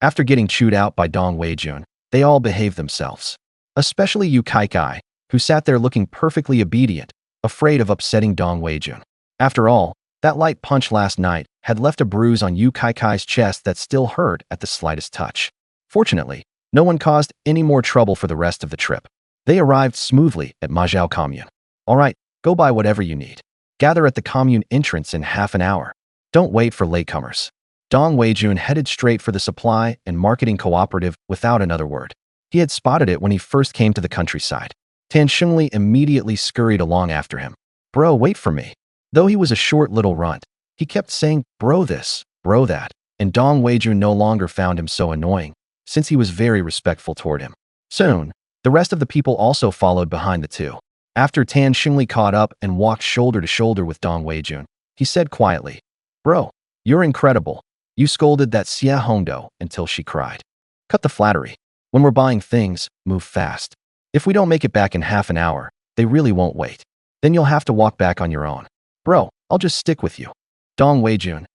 After getting chewed out by Dong Weijun, they all behaved themselves. Especially Yu Kaikai, who sat there looking perfectly obedient, afraid of upsetting Dong Weijun. After all, that light punch last night had left a bruise on Yu Kaikai's chest that still hurt at the slightest touch. Fortunately, no one caused any more trouble for the rest of the trip. They arrived smoothly at Majiao Commune. All right, go buy whatever you need. Gather at the commune entrance in half an hour. Don't wait for latecomers. Dong Weijun headed straight for the supply and marketing cooperative without another word. He had spotted it when he first came to the countryside. Tan Xingli immediately scurried along after him. Bro, wait for me. Though he was a short little runt, he kept saying, bro this, bro that, and Dong Weijun no longer found him so annoying, since he was very respectful toward him. Soon, the rest of the people also followed behind the two. After Tan Xingli caught up and walked shoulder to shoulder with Dong Weijun, he said quietly, Bro, you're incredible. You scolded that Xia Hongdo until she cried. Cut the flattery. When we're buying things, move fast. If we don't make it back in half an hour, they really won't wait. Then you'll have to walk back on your own. Bro, I'll just stick with you. Dong Weijun.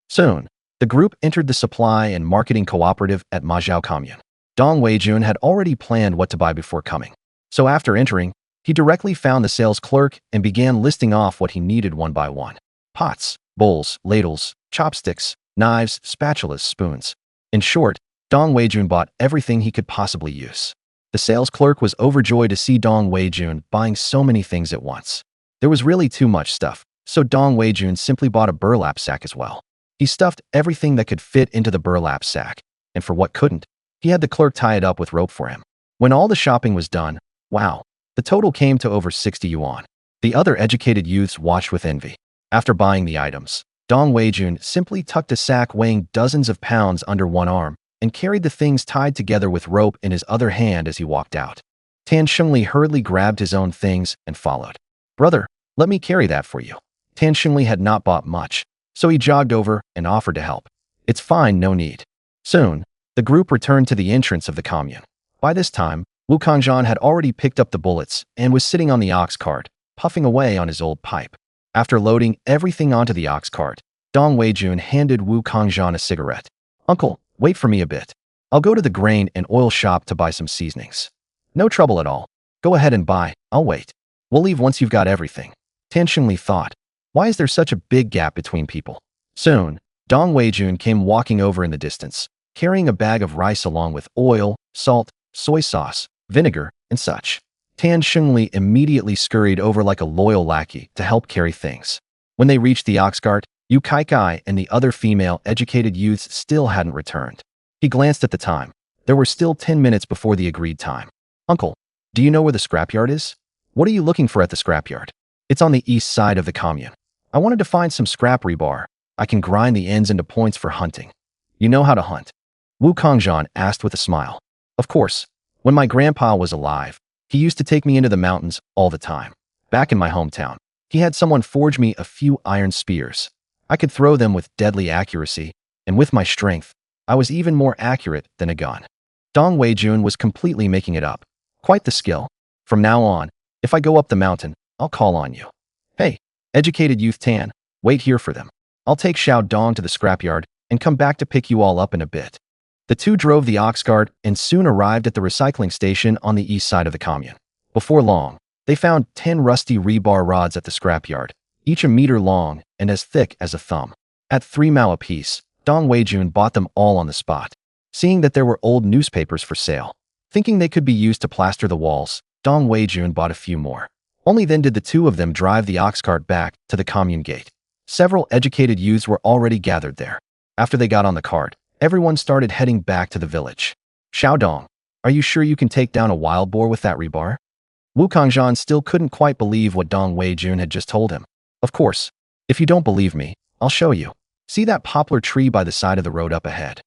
Soon, the group entered the supply and marketing cooperative at Majiao Commune. Dong Weijun had already planned what to buy before coming. So after entering, he directly found the sales clerk and began listing off what he needed one by one. Pots, bowls, ladles, chopsticks, knives, spatulas, spoons. In short, Dong Weijun bought everything he could possibly use. The sales clerk was overjoyed to see Dong Weijun buying so many things at once. There was really too much stuff, so Dong Weijun simply bought a burlap sack as well. He stuffed everything that could fit into the burlap sack, and for what couldn't, he had the clerk tie it up with rope for him. When all the shopping was done, wow, the total came to over 60 yuan. The other educated youths watched with envy. After buying the items, Dong Weijun simply tucked a sack weighing dozens of pounds under one arm and carried the things tied together with rope in his other hand as he walked out. Tan Shengli hurriedly grabbed his own things and followed. "Brother, let me carry that for you." Tan Shengli had not bought much, so he jogged over and offered to help. "It's fine, no need." Soon, the group returned to the entrance of the commune. By this time, Wu Kangzhan had already picked up the bullets and was sitting on the ox cart, puffing away on his old pipe. After loading everything onto the ox cart, Dong Weijun handed Wu Kangzhan a cigarette. "Uncle, wait for me a bit. I'll go to the grain and oil shop to buy some seasonings." "No trouble at all. Go ahead and buy. I'll wait. We'll leave once you've got everything." Tan Shengli thought, why is there such a big gap between people? Soon, Dong Weijun came walking over in the distance, carrying a bag of rice along with oil, salt, soy sauce, vinegar, and such. Tan Shengli immediately scurried over like a loyal lackey to help carry things. When they reached the ox cart, Yu Kaikai and the other female educated youths still hadn't returned. He glanced at the time. There were still 10 minutes before the agreed time. "Uncle, do you know where the scrapyard is? What are you looking for at the scrapyard?" "It's on the east side of the commune. I wanted to find some scrap rebar. I can grind the ends into points for hunting." "You know how to hunt?" Wu Kangzhan asked with a smile. "Of course. When my grandpa was alive, he used to take me into the mountains all the time. Back in my hometown, he had someone forge me a few iron spears. I could throw them with deadly accuracy, and with my strength, I was even more accurate than a gun." Dong Weijun was completely making it up. "Quite the skill. From now on, if I go up the mountain, I'll call on you." "Hey, educated youth Tan, wait here for them. I'll take Xiao Dong to the scrapyard and come back to pick you all up in a bit." The two drove the ox cart and soon arrived at the recycling station on the east side of the commune. Before long, they found 10 rusty rebar rods at the scrapyard, each a meter long and as thick as a thumb. At 3 mao apiece, Dong Weijun bought them all on the spot. Seeing that there were old newspapers for sale, thinking they could be used to plaster the walls, Dong Weijun bought a few more. Only then did the two of them drive the ox cart back to the commune gate. Several educated youths were already gathered there. After they got on the cart, everyone started heading back to the village. "Xiao Dong, are you sure you can take down a wild boar with that rebar?" Wu Kangzhan still couldn't quite believe what Dong Weijun had just told him. "Of course. If you don't believe me, I'll show you. See that poplar tree by the side of the road up ahead?"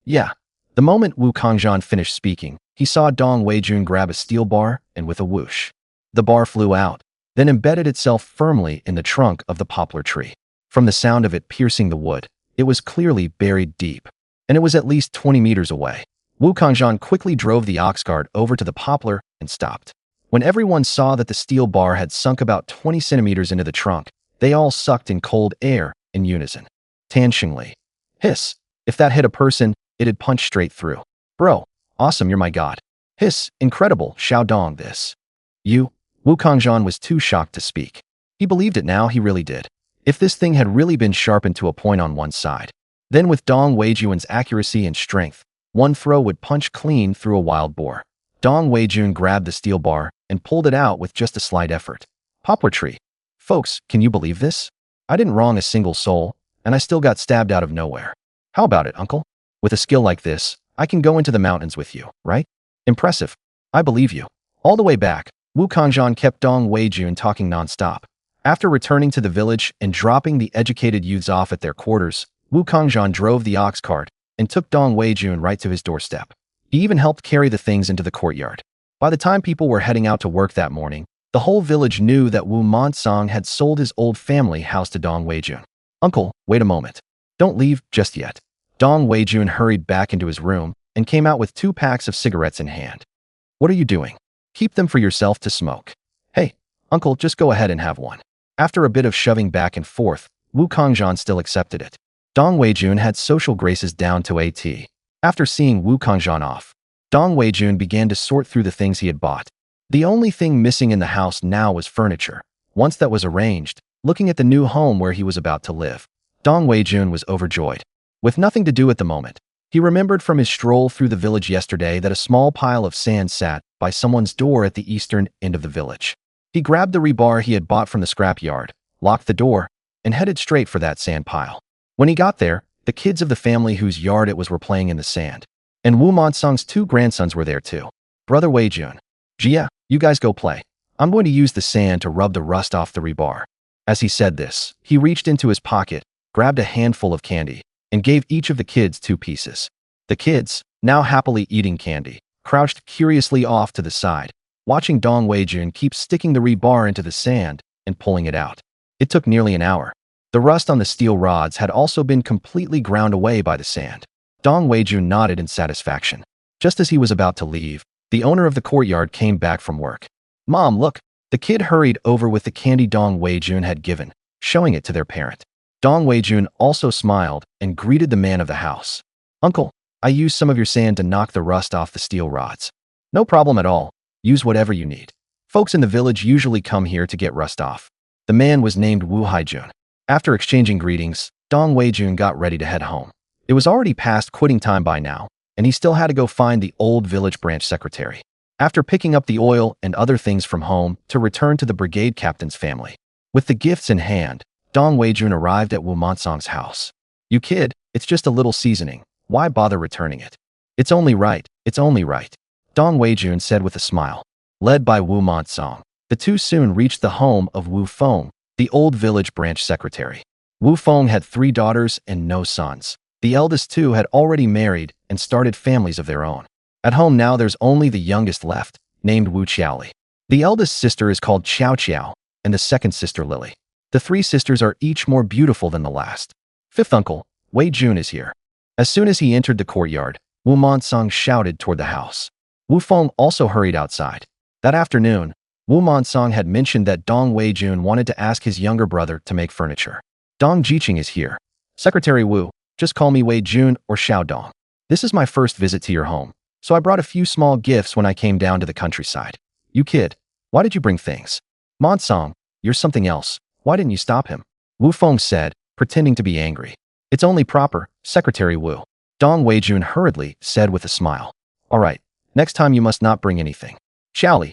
"Yeah." The moment Wu Kangzhan finished speaking, he saw Dong Weijun grab a steel bar and with a whoosh, the bar flew out, then embedded itself firmly in the trunk of the poplar tree. From the sound of it piercing the wood, it was clearly buried deep, and it was at least 20 meters away. Wu Kangzhan quickly drove the ox cart over to the poplar and stopped. When everyone saw that the steel bar had sunk about 20 centimeters into the trunk, they all sucked in cold air in unison. Tan Shengli. "Hiss. If that hit a person, it'd punch straight through." "Bro, awesome, you're my god." "Hiss, incredible, Xiao Dong this." "You?" Wu Kangzhan was too shocked to speak. He believed it now, he really did. If this thing had really been sharpened to a point on one side, then with Dong Weijun's accuracy and strength, one throw would punch clean through a wild boar. Dong Weijun grabbed the steel bar and pulled it out with just a slight effort. Poplar tree. Folks, can you believe this? I didn't wrong a single soul, and I still got stabbed out of nowhere. How about it, uncle? With a skill like this, I can go into the mountains with you, right? Impressive. I believe you. All the way back, Wu Kangzhan kept Dong Weijun talking nonstop. After returning to the village and dropping the educated youths off at their quarters, Wu Kangzhan drove the ox cart and took Dong Weijun right to his doorstep. He even helped carry the things into the courtyard. By the time people were heading out to work that morning, the whole village knew that Wu Monsong had sold his old family house to Dong Weijun. "Uncle, wait a moment. Don't leave just yet." Dong Weijun hurried back into his room and came out with 2 packs of cigarettes in hand. "What are you doing? Keep them for yourself to smoke." "Hey, uncle, just go ahead and have one." After a bit of shoving back and forth, Wu Kangzhan still accepted it. Dong Weijun had social graces down to a T. After seeing Wu Kangzhan off, Dong Weijun began to sort through the things he had bought. The only thing missing in the house now was furniture. Once that was arranged, looking at the new home where he was about to live, Dong Weijun was overjoyed. With nothing to do at the moment, he remembered from his stroll through the village yesterday that a small pile of sand sat by someone's door at the eastern end of the village. He grabbed the rebar he had bought from the scrapyard, locked the door, and headed straight for that sand pile. When he got there, the kids of the family whose yard it was were playing in the sand. And Wu Monsong's 2 grandsons were there too. Brother Wei Jun. Jia, you guys go play. I'm going to use the sand to rub the rust off the rebar. As he said this, he reached into his pocket, grabbed a handful of candy, and gave each of the kids 2 pieces. The kids, now happily eating candy, crouched curiously off to the side, watching Dong Weijun keep sticking the rebar into the sand and pulling it out. It took nearly an hour. The rust on the steel rods had also been completely ground away by the sand. Dong Weijun nodded in satisfaction. Just as he was about to leave, the owner of the courtyard came back from work. "Mom, look!" The kid hurried over with the candy Dong Weijun had given, showing it to their parent. Dong Weijun also smiled and greeted the man of the house. "Uncle, I used some of your sand to knock the rust off the steel rods." "No problem at all. Use whatever you need. Folks in the village usually come here to get rust off." The man was named Wu Haijun. After exchanging greetings, Dong Weijun got ready to head home. It was already past quitting time by now, and he still had to go find the old village branch secretary. After picking up the oil and other things from home to return to the brigade captain's family. With the gifts in hand, Dong Weijun arrived at Wu Monsong's house. "You kid, it's just a little seasoning. Why bother returning it?" It's only right. Dong Weijun said with a smile. Led by Wu Monsong, the two soon reached the home of Wu Feng, the old village branch secretary. Wu Feng had 3 daughters and no sons. The eldest 2 had already married and started families of their own. At home now there's only the youngest left, named Wu Qiaoli. The eldest sister is called Xiao Qiao, and the second sister Lily. The 3 sisters are each more beautiful than the last. Fifth uncle, Wei Jun, is here. As soon as he entered the courtyard, Wu Monsong shouted toward the house. Wu Feng also hurried outside. That afternoon, Wu Monsong had mentioned that Dong Weijun wanted to ask his younger brother to make furniture. "Dong Jiqing is here. Secretary Wu, just call me Wei Jun or Xiao Dong. This is my first visit to your home, so I brought a few small gifts when I came down to the countryside." "You kid, why did you bring things?" "Monsong, you're something else. Why didn't you stop him?" Wu Feng said, pretending to be angry. "It's only proper, Secretary Wu." Dong Weijun hurriedly said with a smile. "All right, next time you must not bring anything." Xiaoli.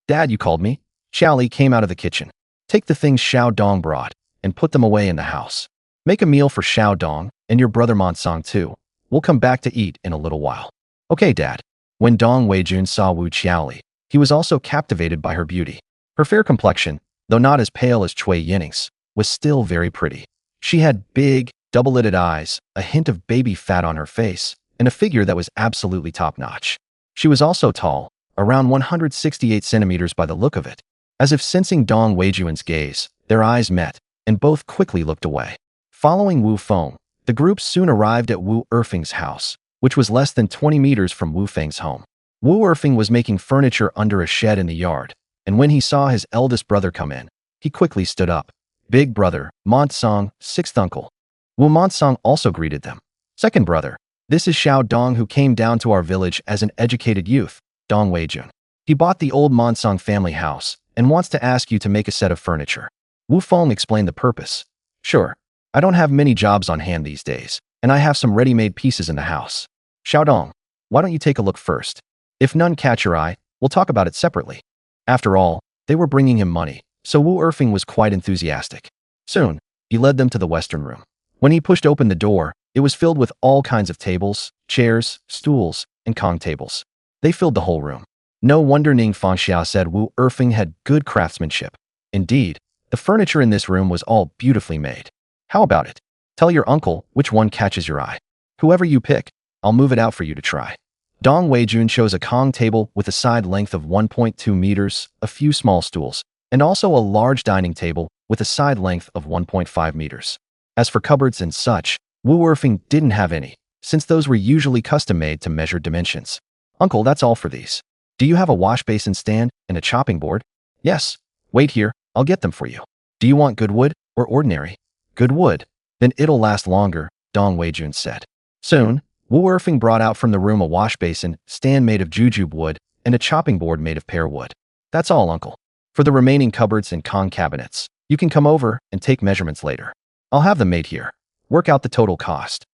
"Dad, you called me?" Xiaoli came out of the kitchen. "Take the things Xiao Dong brought and put them away in the house. Make a meal for Xiao Dong and your brother Monsong too. We'll come back to eat in a little while." "Okay, Dad." When Dong Weijun saw Wu Qiaoli, he was also captivated by her beauty. Her fair complexion, though not as pale as Cui Yining's, was still very pretty. She had big, double-lidded eyes, a hint of baby fat on her face, and a figure that was absolutely top-notch. She was also tall, around 168 centimeters by the look of it. As if sensing Dong Weijun's gaze, their eyes met, and both quickly looked away. Following Wu Feng, the group soon arrived at Wu Erfeng's house, which was less than 20 meters from Wu Feng's home. Wu Erfeng was making furniture under a shed in the yard, and when he saw his eldest brother come in, he quickly stood up. "Big brother, Monsong, 6th uncle." Wu Monsong also greeted them. "Second brother, this is Xiao Dong, who came down to our village as an educated youth, Dong Weijun. He bought the old Monsong family house and wants to ask you to make a set of furniture." Wu Feng explained the purpose. "Sure. I don't have many jobs on hand these days, and I have some ready-made pieces in the house. Xiao Dong, why don't you take a look first? If none catch your eye, we'll talk about it separately." After all, they were bringing him money, so Wu Erfeng was quite enthusiastic. Soon, he led them to the western room. When he pushed open the door, it was filled with all kinds of tables, chairs, stools, and Kong tables. They filled the whole room. No wonder Ning Fangxia said Wu Erfeng had good craftsmanship. Indeed, the furniture in this room was all beautifully made. "How about it? Tell your uncle which one catches your eye. Whoever you pick, I'll move it out for you to try." Dong Weijun chose a Kong table with a side length of 1.2 meters, a few small stools, and also a large dining table with a side length of 1.5 meters. As for cupboards and such, Wu Erfeng didn't have any, since those were usually custom-made to measured dimensions. "Uncle, that's all for these. Do you have a wash basin stand and a chopping board?" "Yes. Wait here, I'll get them for you." "Do you want good wood or ordinary?" "Good wood. Then it'll last longer," Dong Weijun said. Soon, Wu Erfeng brought out from the room a wash basin stand made of jujube wood and a chopping board made of pear wood. "That's all, uncle. For the remaining cupboards and Kong cabinets, you can come over and take measurements later. I'll have them made here. Work out the total cost."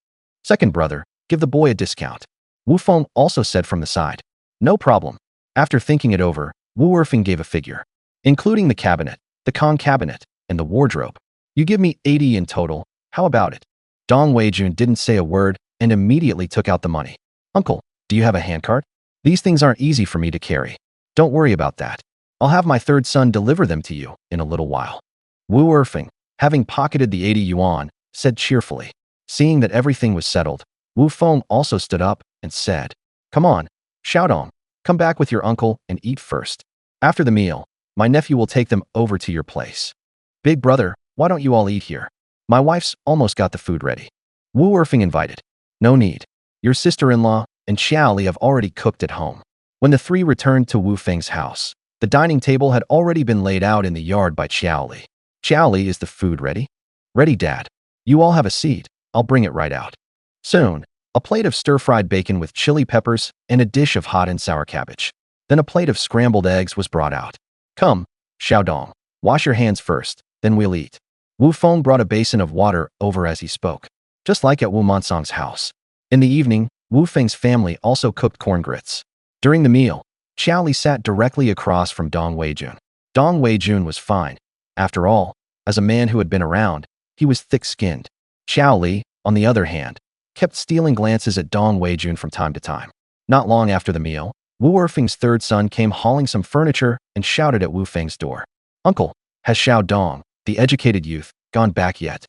"Second brother, give the boy a discount," Wu Feng also said from the side. "No problem. After thinking it over, Wu Erfing gave a figure. Including the cabinet, the Kong cabinet, and the wardrobe. You give me 80 in total, how about it? Dong Weijun didn't say a word and immediately took out the money. Uncle, do you have a handcart? These things aren't easy for me to carry. Don't worry about that. I'll have my third son deliver them to you in a little while. Wu Erfing, having pocketed the 80 yuan, said cheerfully. Seeing that everything was settled, Wu Feng also stood up and said, Come on, Xiaodong, come back with your uncle and eat first. After the meal, my nephew will take them over to your place. Big brother, why don't you all eat here? My wife's almost got the food ready. Wu Erfing invited. No need. Your sister-in-law and Xiaoli have already cooked at home. When the three returned to Wu Feng's house, the dining table had already been laid out in the yard by Xiaoli. Xiaoli, is the food ready? Ready, Dad. You all have a seat. I'll bring it right out. Soon, a plate of stir-fried bacon with chili peppers and a dish of hot and sour cabbage. Then a plate of scrambled eggs was brought out. Come, Xiaodong, wash your hands first, then we'll eat. Wu Feng brought a basin of water over as he spoke, just like at Wu Mansong's house. In the evening, Wu Feng's family also cooked corn grits. During the meal, Xiaoli sat directly across from Dong Weijun. Dong Weijun was fine. After all, as a man who had been around, he was thick-skinned. Xiaoli, on the other hand, kept stealing glances at Dong Weijun from time to time. Not long after the meal, Wu Erfing's third son came hauling some furniture and shouted at Wu Feng's door. Uncle, has Xiaodong, the educated youth, gone back yet?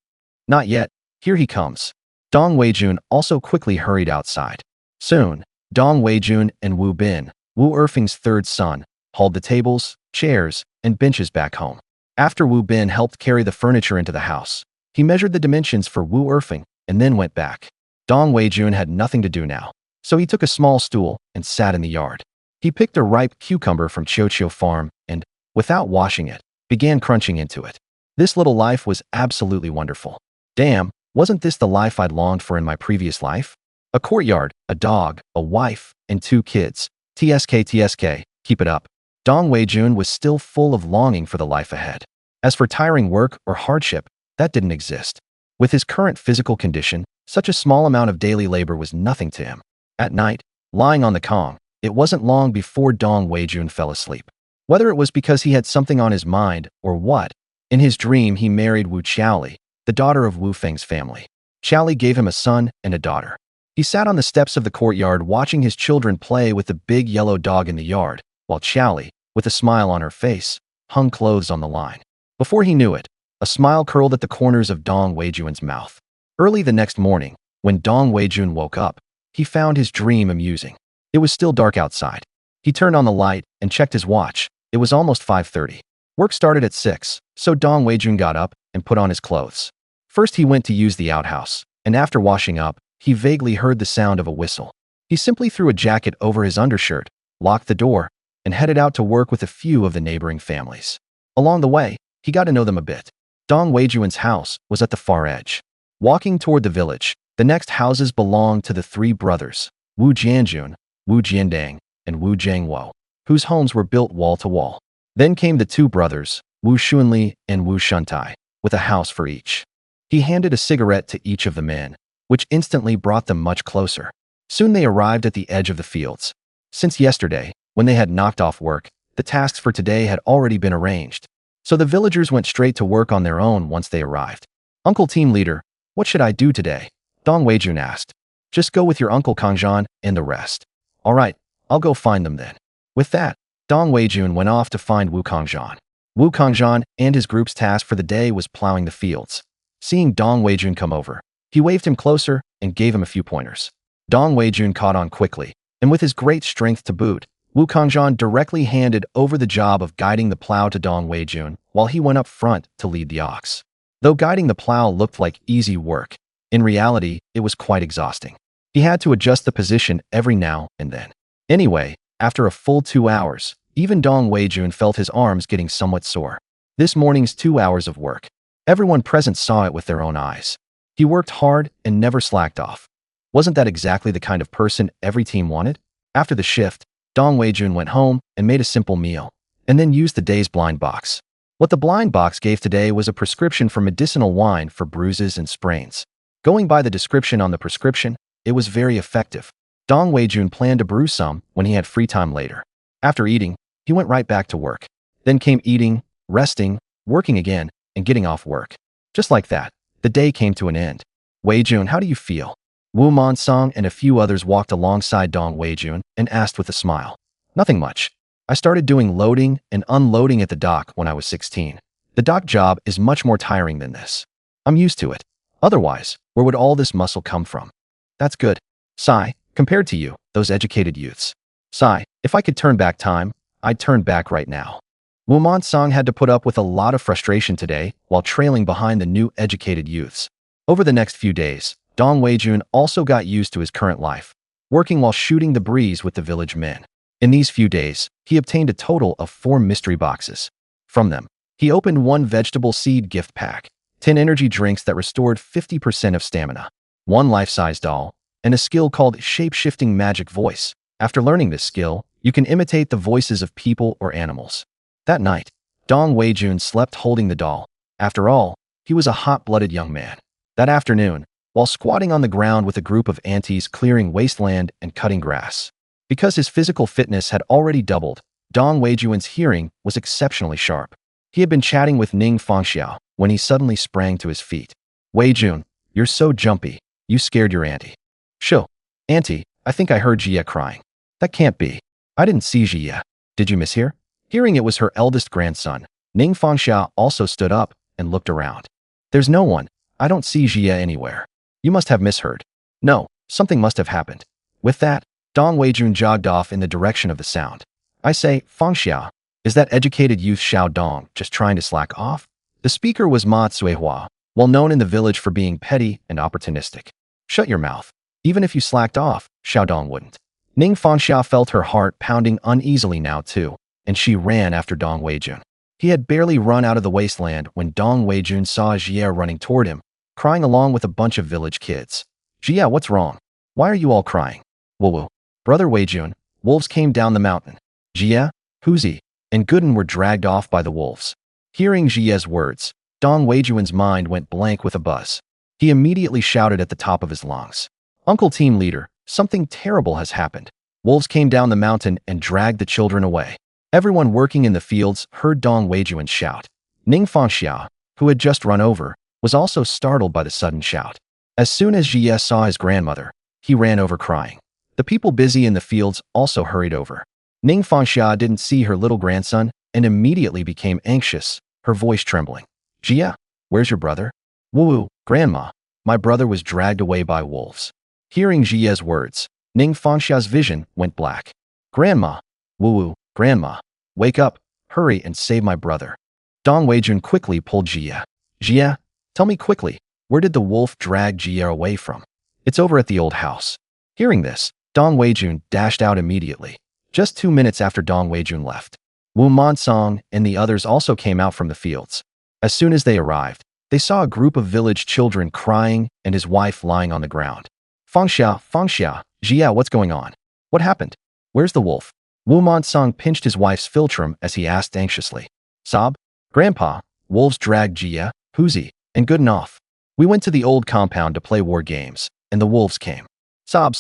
Not yet. Here he comes. Dong Weijun also quickly hurried outside. Soon, Dong Weijun and Wu Bin, Wu Erfing's third son, hauled the tables, chairs, and benches back home. After Wu Bin helped carry the furniture into the house, he measured the dimensions for Wu Erfing and then went back. Dong Weijun had nothing to do now, so he took a small stool and sat in the yard. He picked a ripe cucumber from Chiochio Farm and, without washing it, began crunching into it. This little life was absolutely wonderful. Damn, wasn't this the life I'd longed for in my previous life? A courtyard, a dog, a wife, and 2 kids. TSK, keep it up. Dong Weijun was still full of longing for the life ahead. As for tiring work or hardship, that didn't exist. With his current physical condition, such a small amount of daily labor was nothing to him. At night, lying on the Kong, it wasn't long before Dong Weijun fell asleep. Whether it was because he had something on his mind or what, in his dream he married Wu Xiaoli, the daughter of Wu Feng's family. Xiaoli gave him a son and a daughter. He sat on the steps of the courtyard watching his children play with the big yellow dog in the yard, while Xiaoli, with a smile on her face, hung clothes on the line. Before he knew it, a smile curled at the corners of Dong Weijun's mouth. Early the next morning, when Dong Weijun woke up, he found his dream amusing. It was still dark outside. He turned on the light and checked his watch. It was almost 5:30. Work started at 6, so Dong Weijun got up and put on his clothes. First he went to use the outhouse, and after washing up, he vaguely heard the sound of a whistle. He simply threw a jacket over his undershirt, locked the door, and headed out to work with a few of the neighboring families. Along the way, he got to know them a bit. Dong Weijun's house was at the far edge. Walking toward the village, the next houses belonged to the 3 brothers, Wu Jianjun, Wu Jiandang, and Wu Jiangwo, whose homes were built wall to wall. Then came the 2 brothers, Wu Xunli and Wu Shuntai, with a house for each. He handed a cigarette to each of the men, which instantly brought them much closer. Soon they arrived at the edge of the fields. Since yesterday, when they had knocked off work, the tasks for today had already been arranged. So the villagers went straight to work on their own once they arrived. Uncle Team Leader, what should I do today? Dong Weijun asked. Just go with your Uncle Kangzhan and the rest. All right, I'll go find them then. With that, Dong Weijun went off to find Wu Kangzhan. Wu Kangzhan and his group's task for the day was plowing the fields. Seeing Dong Weijun come over, he waved him closer and gave him a few pointers. Dong Weijun caught on quickly, and with his great strength to boot, Wu Kangzhan directly handed over the job of guiding the plow to Dong Weijun while he went up front to lead the ox. Though guiding the plow looked like easy work, in reality, it was quite exhausting. He had to adjust the position every now and then. Anyway, after a full 2 hours, even Dong Weijun felt his arms getting somewhat sore. This morning's 2 hours of work, everyone present saw it with their own eyes. He worked hard and never slacked off. Wasn't that exactly the kind of person every team wanted? After the shift, Dong Weijun went home and made a simple meal, and then used the day's blind box. What the blind box gave today was a prescription for medicinal wine for bruises and sprains. Going by the description on the prescription, it was very effective. Dong Weijun planned to brew some when he had free time later. After eating, he went right back to work. Then came eating, resting, working again, and getting off work. Just like that, the day came to an end. Wei-jun, how do you feel? Wu Monsong and a few others walked alongside Dong Wei-jun and asked with a smile. Nothing much. I started doing loading and unloading at the dock when I was 16. The dock job is much more tiring than this. I'm used to it. Otherwise, where would all this muscle come from? That's good. Sigh, compared to you, those educated youths. Sigh, if I could turn back time, I'd turn back right now. Wu Monsong had to put up with a lot of frustration today while trailing behind the new educated youths. Over the next few days, Dong Wei-jun also got used to his current life, working while shooting the breeze with the village men. In these few days, he obtained a total of 4 mystery boxes. From them, he opened 1 vegetable seed gift pack, 10 energy drinks that restored 50% of stamina, 1 life-size doll, and a skill called shape-shifting magic voice. After learning this skill, you can imitate the voices of people or animals. That night, Dong Wei-jun slept holding the doll. After all, he was a hot-blooded young man. That afternoon, while squatting on the ground with a group of aunties clearing wasteland and cutting grass. Because his physical fitness had already doubled, Dong Wei-jun's hearing was exceptionally sharp. He had been chatting with Ning Fangxiao when he suddenly sprang to his feet. Wei-jun, you're so jumpy, you scared your auntie. Shoo. Auntie, I think I heard Jia crying. That can't be. I didn't see Jia. Did you mishear? Hearing it was her eldest grandson, Ning Fangxiao also stood up and looked around. There's no one. I don't see Jia anywhere. You must have misheard. No, something must have happened. With that, Dong Wei-jun jogged off in the direction of the sound. I say, Fangxiao, is that educated youth Xiao Dong just trying to slack off? The speaker was Ma Cuihua, well known in the village for being petty and opportunistic. Shut your mouth. Even if you slacked off, Xiao Dong wouldn't. Ning Fangxiao felt her heart pounding uneasily now too, and she ran after Dong Wei-jun. He had barely run out of the wasteland when Dong Wei-jun saw Jia running toward him, crying along with a bunch of village kids. Jia, what's wrong? Why are you all crying? Woo-woo. Brother Wei-jun, wolves came down the mountain. Jia, Huzi, and Gooden were dragged off by the wolves. Hearing Jia's words, Dong Wei-jun's mind went blank with a buzz. He immediately shouted at the top of his lungs. Uncle Team Leader, something terrible has happened. Wolves came down the mountain and dragged the children away. Everyone working in the fields heard Dong Wei-jun shout. Ning Fangxiao, who had just run over, was also startled by the sudden shout. As soon as Jia saw his grandmother, he ran over crying. The people busy in the fields also hurried over. Ning Fangxiao didn't see her little grandson and immediately became anxious, her voice trembling. Jia, where's your brother? Woo-woo, Grandma, my brother was dragged away by wolves. Hearing Jia's words, Ning Fangxiao's vision went black. Grandma, woo-woo, Grandma, wake up, hurry and save my brother. Dong Wei-jun quickly pulled Jia. Jia, tell me quickly, where did the wolf drag Jia away from? It's over at the old house. Hearing this, Dong Wei-jun dashed out immediately. Just 2 minutes after Dong Wei-jun left, Wu Monsong and the others also came out from the fields. As soon as they arrived, they saw a group of village children crying and his wife lying on the ground. Fangxiao, Jia, what's going on? What happened? Where's the wolf? Wu Monsong pinched his wife's philtrum as he asked anxiously. Sob, Grandpa, wolves dragged Jia, Huzi, and Gooden off. We went to the old compound to play war games, and the wolves came. Sob.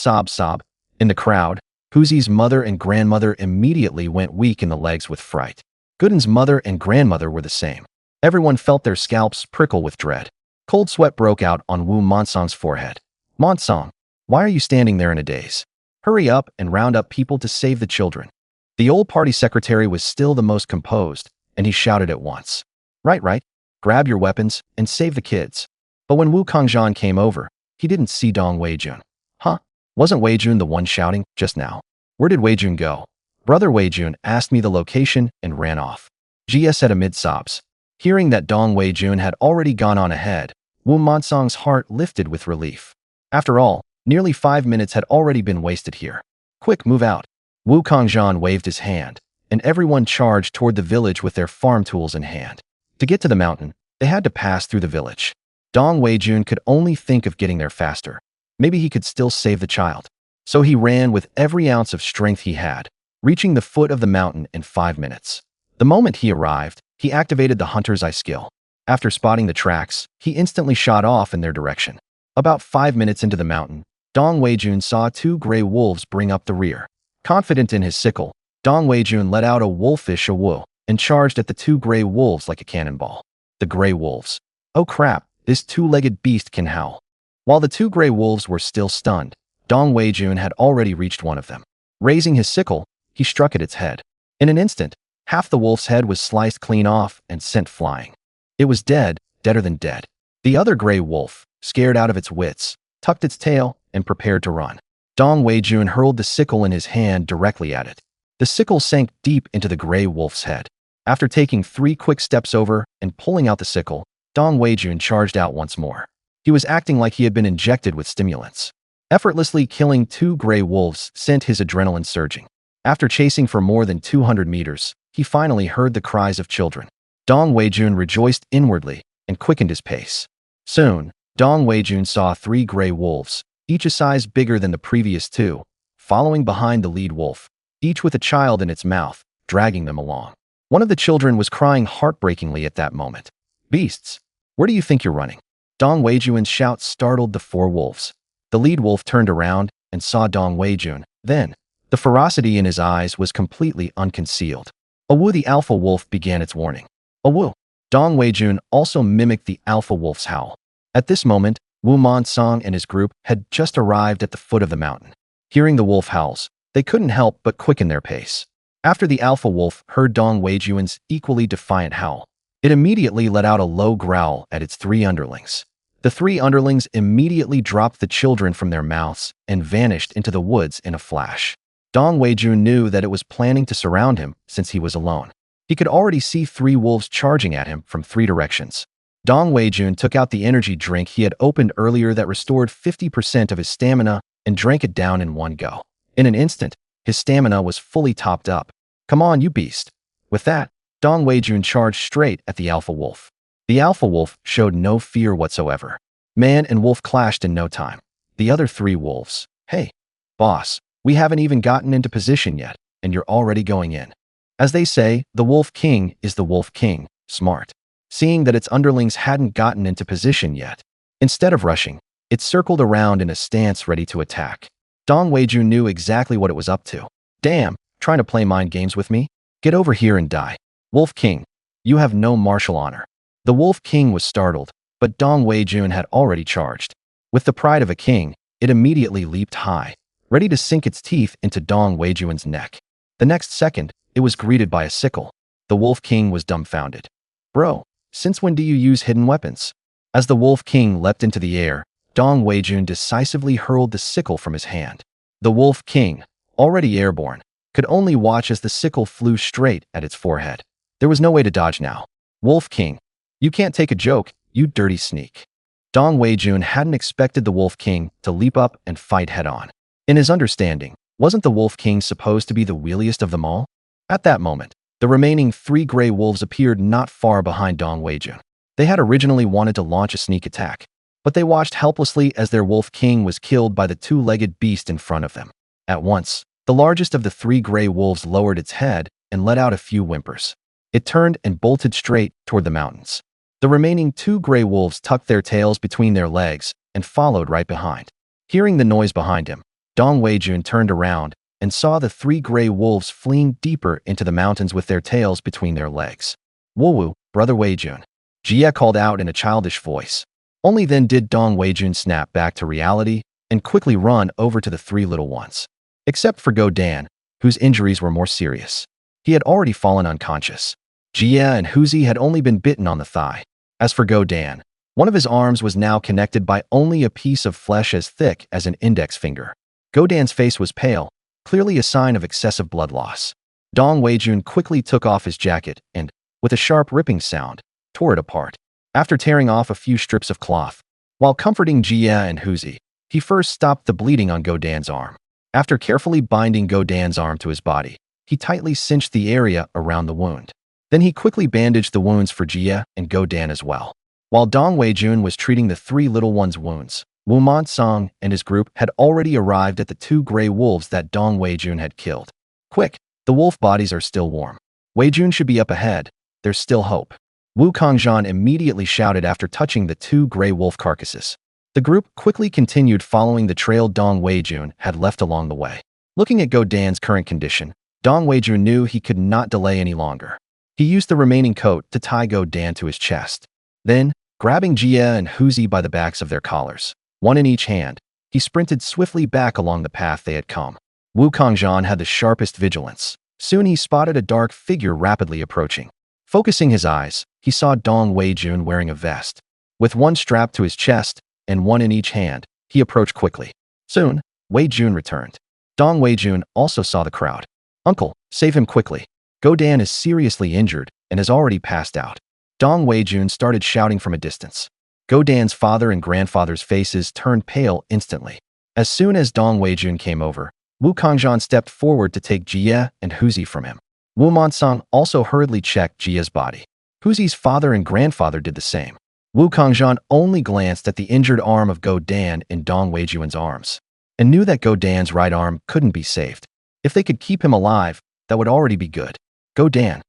In the crowd, Huzi's mother and grandmother immediately went weak in the legs with fright. Gooden's mother and grandmother were the same. Everyone felt their scalps prickle with dread. Cold sweat broke out on Wu Monsong's forehead. Monsong, why are you standing there in a daze? Hurry up and round up people to save the children. The old party secretary was still the most composed, and he shouted at once. Right. Grab your weapons and save the kids. But when Wu Kangzhan came over, he didn't see Dong Wei-jun. Huh? Wasn't Wei-jun the one shouting just now? Where did Wei-jun go? Brother Wei-jun asked me the location and ran off. Jia said amid sobs. Hearing that Dong Wei-jun had already gone on ahead, Wu Monsong's heart lifted with relief. After all, nearly 5 minutes had already been wasted here. Quick, move out. Wu Kangzhan waved his hand, and everyone charged toward the village with their farm tools in hand. To get to the mountain, they had to pass through the village. Dong Wei-jun could only think of getting there faster. Maybe he could still save the child. So he ran with every ounce of strength he had, reaching the foot of the mountain in 5 minutes. The moment he arrived, he activated the hunter's eye skill. After spotting the tracks, he instantly shot off in their direction. About 5 minutes into the mountain, Dong Wei-jun saw 2 gray wolves bring up the rear. Confident in his sickle, Dong Weijun let out a wolfish awoo and charged at the two gray wolves like a cannonball. The gray wolves. Oh crap, this two-legged beast can howl. While the two gray wolves were still stunned, Dong Weijun had already reached one of them. Raising his sickle, he struck at its head. In an instant, half the wolf's head was sliced clean off and sent flying. It was dead, deader than dead. The other gray wolf, scared out of its wits, tucked its tail and prepared to run. Dong Weijun hurled the sickle in his hand directly at it. The sickle sank deep into the gray wolf's head. After taking 3 quick steps over and pulling out the sickle, Dong Weijun charged out once more. He was acting like he had been injected with stimulants. Effortlessly killing 2 gray wolves sent his adrenaline surging. After chasing for more than 200 meters, he finally heard the cries of children. Dong Weijun rejoiced inwardly and quickened his pace. Soon, Dong Weijun saw 3 gray wolves, each a size bigger than the previous 2, following behind the lead wolf, each with a child in its mouth, dragging them along. One of the children was crying heartbreakingly at that moment. "Beasts, where do you think you're running?" Dong Weijun's shout startled the 4 wolves. The lead wolf turned around and saw Dong Weijun. Then, the ferocity in his eyes was completely unconcealed. Awoo, the alpha wolf began its warning. Awoo. Dong Weijun also mimicked the alpha wolf's howl. At this moment, Wu Monsong and his group had just arrived at the foot of the mountain. Hearing the wolf howls, they couldn't help but quicken their pace. After the alpha wolf heard Dong Weijun's equally defiant howl, it immediately let out a low growl at its 3 underlings. The 3 underlings immediately dropped the children from their mouths and vanished into the woods in a flash. Dong Weijun knew that it was planning to surround him since he was alone. He could already see 3 wolves charging at him from 3 directions. Dong Weijun took out the energy drink he had opened earlier that restored 50% of his stamina and drank it down in one go. In an instant, his stamina was fully topped up. "Come on, you beast." With that, Dong Weijun charged straight at the alpha wolf. The alpha wolf showed no fear whatsoever. Man and wolf clashed in no time. The other 3 wolves. "Hey, boss, we haven't even gotten into position yet, and you're already going in." As they say, the wolf king is the wolf king, smart. Seeing that its underlings hadn't gotten into position yet, instead of rushing, it circled around in a stance ready to attack. Dong Weijun knew exactly what it was up to. "Damn, trying to play mind games with me? Get over here and die. Wolf King, you have no martial honor." The Wolf King was startled, but Dong Weijun had already charged. With the pride of a king, it immediately leaped high, ready to sink its teeth into Dong Weijun's neck. The next second, it was greeted by a sickle. The Wolf King was dumbfounded. "Bro, since when do you use hidden weapons?" As the Wolf King leapt into the air, Dong Weijun decisively hurled the sickle from his hand. The Wolf King, already airborne, could only watch as the sickle flew straight at its forehead. There was no way to dodge now. "Wolf King, you can't take a joke, you dirty sneak." Dong Weijun hadn't expected the Wolf King to leap up and fight head-on. In his understanding, wasn't the Wolf King supposed to be the wheeliest of them all? At that moment, the remaining 3 gray wolves appeared not far behind Dong Weijun. They had originally wanted to launch a sneak attack, but they watched helplessly as their Wolf King was killed by the 2-legged beast in front of them. At once, the largest of the 3 gray wolves lowered its head and let out a few whimpers. It turned and bolted straight toward the mountains. The remaining 2 gray wolves tucked their tails between their legs and followed right behind. Hearing the noise behind him, Dong Weijun turned around and saw the 3 gray wolves fleeing deeper into the mountains with their tails between their legs. "Woo-woo, brother Weijun," Jia called out in a childish voice. Only then did Dong Weijun snap back to reality and quickly run over to the 3 little ones. Except for Go Dan, whose injuries were more serious. He had already fallen unconscious. Jia and Huzi had only been bitten on the thigh. As for Go Dan, one of his arms was now connected by only a piece of flesh as thick as an index finger. Go Dan's face was pale, clearly a sign of excessive blood loss. Dong Weijun quickly took off his jacket and, with a sharp ripping sound, tore it apart. After tearing off a few strips of cloth, while comforting Jia and Huzi, he first stopped the bleeding on Go Dan's arm. After carefully binding Go Dan's arm to his body, he tightly cinched the area around the wound. Then he quickly bandaged the wounds for Jia and Go Dan as well. While Dong Weijun was treating the 3 little ones' wounds, Wu Monsong and his group had already arrived at the 2 gray wolves that Dong Weijun had killed. "Quick, the wolf bodies are still warm. Weijun should be up ahead. There's still hope." Wu Kongzhan immediately shouted after touching the 2 gray wolf carcasses. The group quickly continued following the trail Dong Weijun had left along the way. Looking at Go Dan's current condition, Dong Weijun knew he could not delay any longer. He used the remaining coat to tie Go Dan to his chest. Then, grabbing Jia and Huzi by the backs of their collars, one in each hand, he sprinted swiftly back along the path they had come. Wu Kangzhan had the sharpest vigilance. Soon he spotted a dark figure rapidly approaching. Focusing his eyes, he saw Dong Weijun wearing a vest. With one strapped to his chest and one in each hand, he approached quickly. Soon, Weijun returned. Dong Weijun also saw the crowd. "Uncle, save him quickly. Go Dan is seriously injured and has already passed out." Dong Weijun started shouting from a distance. Go Dan's father and grandfather's faces turned pale instantly. As soon as Dong Weijun came over, Wu Kangzhan stepped forward to take Jia and Huzi from him. Wu Monsong also hurriedly checked Jia's body. Huzi's father and grandfather did the same. Wu Kangzhan only glanced at the injured arm of Go Dan in Dong Weijun's arms and knew that Go Dan's right arm couldn't be saved. If they could keep him alive, that would already be good. Go Dan,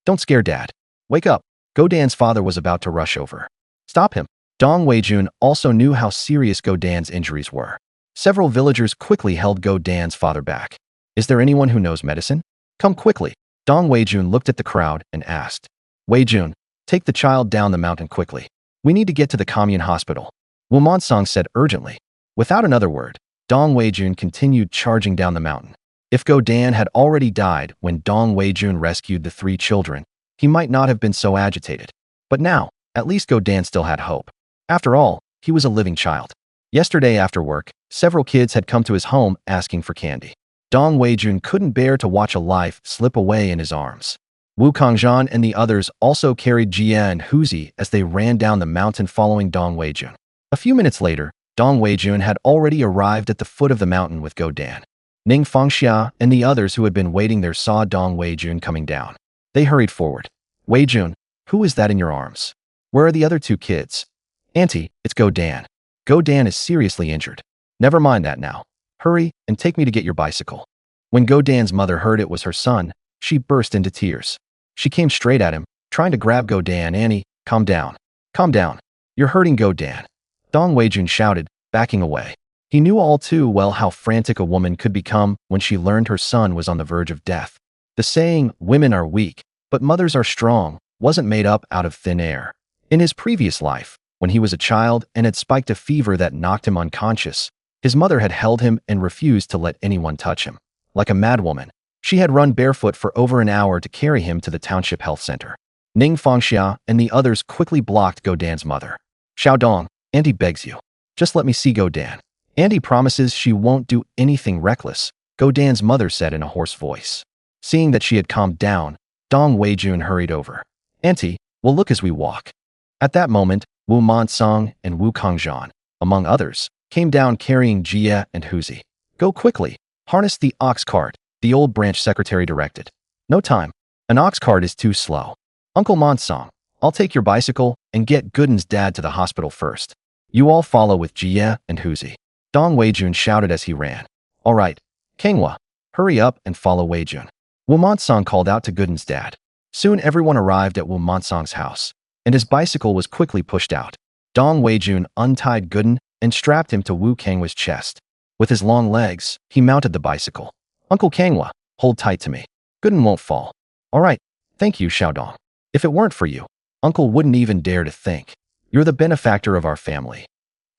don't scare Dad. Wake up." Go Dan's father was about to rush over. "Stop him." Dong Weijun also knew how serious Go Dan's injuries were. Several villagers quickly held Go Dan's father back. "Is there anyone who knows medicine? Come quickly." Dong Weijun looked at the crowd and asked. "Weijun, take the child down the mountain quickly. We need to get to the commune hospital," Wu Monsong said urgently. Without another word, Dong Weijun continued charging down the mountain. If Go Dan had already died when Dong Weijun rescued the 3 children, he might not have been so agitated. But now, at least Go Dan still had hope. After all, he was a living child. Yesterday after work, several kids had come to his home asking for candy. Dong Weijun couldn't bear to watch a life slip away in his arms. Wu Kangzhan and the others also carried Jia and Huzi as they ran down the mountain following Dong Weijun. A few minutes later, Dong Weijun had already arrived at the foot of the mountain with Go Dan. Ning Fangxia and the others who had been waiting there saw Dong Weijun coming down. They hurried forward. "Weijun, who is that in your arms? Where are the other 2 kids?" "Auntie, it's Go Dan. Go Dan is seriously injured." "Never mind that now. Hurry and take me to get your bicycle." When Go Dan's mother heard it was her son, she burst into tears. She came straight at him, trying to grab Go Dan. "Annie, calm down. Calm down. You're hurting Go Dan." Dong Weijun shouted, backing away. He knew all too well how frantic a woman could become when she learned her son was on the verge of death. The saying, "women are weak, but mothers are strong," wasn't made up out of thin air. In his previous life, when he was a child and had spiked a fever that knocked him unconscious, his mother had held him and refused to let anyone touch him. Like a madwoman, she had run barefoot for over an hour to carry him to the township health center. Ning Fangxia and the others quickly blocked Go Dan's mother. "Xiaodong, Auntie begs you. Just let me see Go Dan. Auntie promises she won't do anything reckless," Go Dan's mother said in a hoarse voice. Seeing that she had calmed down, Dong Weijun hurried over. "Auntie, we'll look as we walk." At that moment, Wu Monsong and Wu Kangzhan, among others, came down carrying Jia and Huzi. "Go quickly. Harness the ox cart," the old branch secretary directed. "No time. An ox cart is too slow. Uncle Monsong, I'll take your bicycle and get Gooden's dad to the hospital first. You all follow with Jia and Huzi." Dong Weijun shouted as he ran. "All right, Kangwa, hurry up and follow Weijun." Wu Monsong called out to Gooden's dad. Soon everyone arrived at Wu Monsong's house, and his bicycle was quickly pushed out. Dong Weijun untied Gooden and strapped him to Wu Kangwa's chest. With his long legs, he mounted the bicycle. "Uncle Kangwa, hold tight to me. Gooden won't fall." "All right, thank you, Xiaodong. If it weren't for you, Uncle wouldn't even dare to think. You're the benefactor of our family."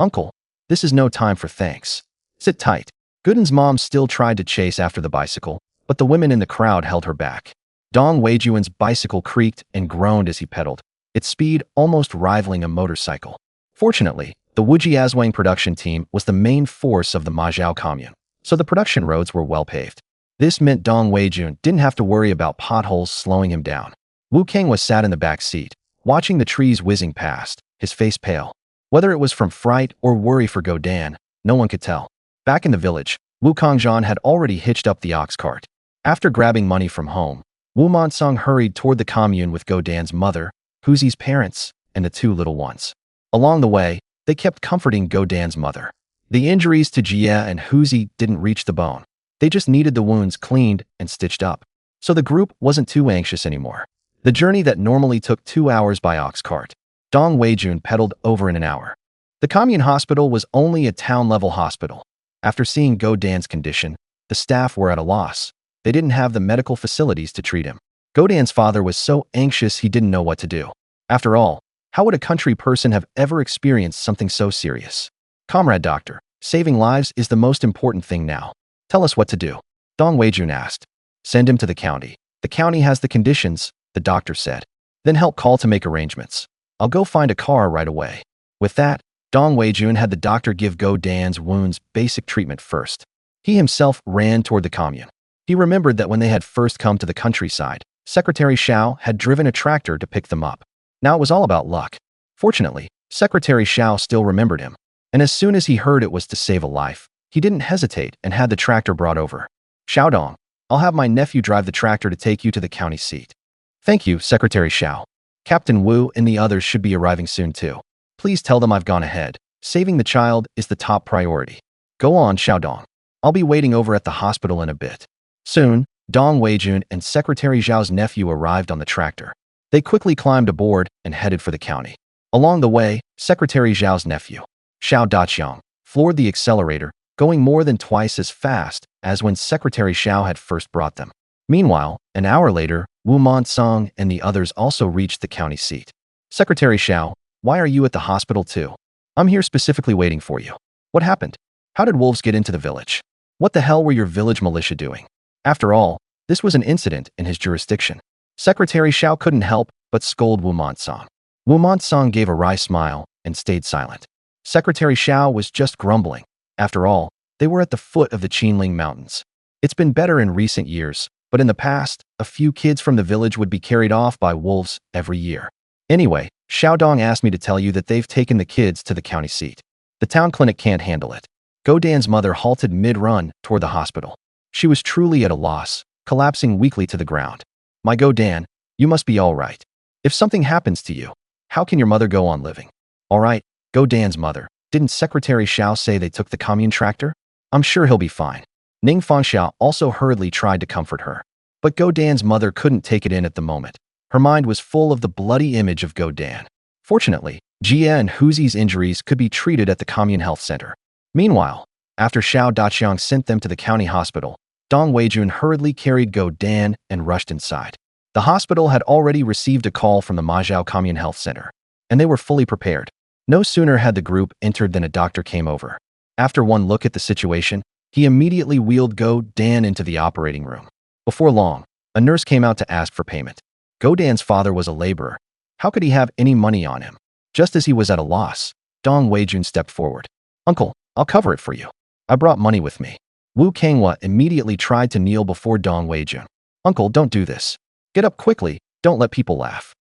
"Uncle, this is no time for thanks. Sit tight." Gooden's mom still tried to chase after the bicycle, but the women in the crowd held her back. Dong Weijun's bicycle creaked and groaned as he pedaled, its speed almost rivaling a motorcycle. Fortunately, the Wujiazwang production team was the main force of the Majiao commune, so the production roads were well paved. This meant Dong Weijun didn't have to worry about potholes slowing him down. Wu Kangwa sat in the back seat, watching the trees whizzing past, his face pale. Whether it was from fright or worry for Go Dan, no one could tell. Back in the village, Wu Kangzhan had already hitched up the ox cart. After grabbing money from home, Wu Monsong hurried toward the commune with Go Dan's mother, Huzi's parents, and the 2 little ones. Along the way, they kept comforting Go Dan's mother. The injuries to Jia and Huzi didn't reach the bone. They just needed the wounds cleaned and stitched up. So the group wasn't too anxious anymore. The journey that normally took 2 hours by ox cart, Dong Weijun pedaled over in an hour. The commune hospital was only a town-level hospital. After seeing Go Dan's condition, the staff were at a loss. They didn't have the medical facilities to treat him. Godan's father was so anxious he didn't know what to do. After all, how would a country person have ever experienced something so serious? Comrade doctor, saving lives is the most important thing now. Tell us what to do. Dong Weijun asked. Send him to the county. The county has the conditions, the doctor said. Then help call to make arrangements. I'll go find a car right away. With that, Dong Weijun had the doctor give Go Dan's wounds basic treatment first. He himself ran toward the commune. He remembered that when they had first come to the countryside, Secretary Xiao had driven a tractor to pick them up. Now it was all about luck. Fortunately, Secretary Xiao still remembered him, and as soon as he heard it was to save a life, he didn't hesitate and had the tractor brought over. Xiaodong, I'll have my nephew drive the tractor to take you to the county seat. Thank you, Secretary Xiao. Captain Wu and the others should be arriving soon too. Please tell them I've gone ahead. Saving the child is the top priority. Go on, Xiaodong. I'll be waiting over at the hospital in a bit. Soon, Dong Weijun and Secretary Zhao's nephew arrived on the tractor. They quickly climbed aboard and headed for the county. Along the way, Secretary Zhao's nephew, Xiao Daqiang, floored the accelerator, going more than twice as fast as when Secretary Xiao had first brought them. Meanwhile, an hour later, Wu Monsong and the others also reached the county seat. Secretary Xiao, why are you at the hospital too? I'm here specifically waiting for you. What happened? How did wolves get into the village? What the hell were your village militia doing? After all, this was an incident in his jurisdiction. Secretary Xiao couldn't help but scold Wu Monsong. Wu Monsong gave a wry smile and stayed silent. Secretary Xiao was just grumbling. After all, they were at the foot of the Qinling Mountains. It's been better in recent years, but in the past, a few kids from the village would be carried off by wolves every year. Anyway, Xiaodong asked me to tell you that they've taken the kids to the county seat. The town clinic can't handle it. Godan's mother halted mid-run toward the hospital. She was truly at a loss, collapsing weakly to the ground. My Godan, you must be all right. If something happens to you, how can your mother go on living? All right, Godan's mother, didn't Secretary Xiao say they took the commune tractor? I'm sure he'll be fine. Ning Fangxiao also hurriedly tried to comfort her. But Godan's mother couldn't take it in at the moment. Her mind was full of the bloody image of Godan. Fortunately, Jia and Huzi's injuries could be treated at the commune health center. Meanwhile, after Xiao Daqiang sent them to the county hospital, Dong Weijun hurriedly carried Godan and rushed inside. The hospital had already received a call from the Majiao Commune Health Center, and they were fully prepared. No sooner had the group entered than a doctor came over. After one look at the situation, he immediately wheeled Godan into the operating room. Before long, a nurse came out to ask for payment. Godan's father was a laborer. How could he have any money on him? Just as he was at a loss, Dong Weijun stepped forward. Uncle, I'll cover it for you. I brought money with me. Wu Kanghua immediately tried to kneel before Dong Weijun. Uncle, don't do this. Get up quickly, don't let people laugh.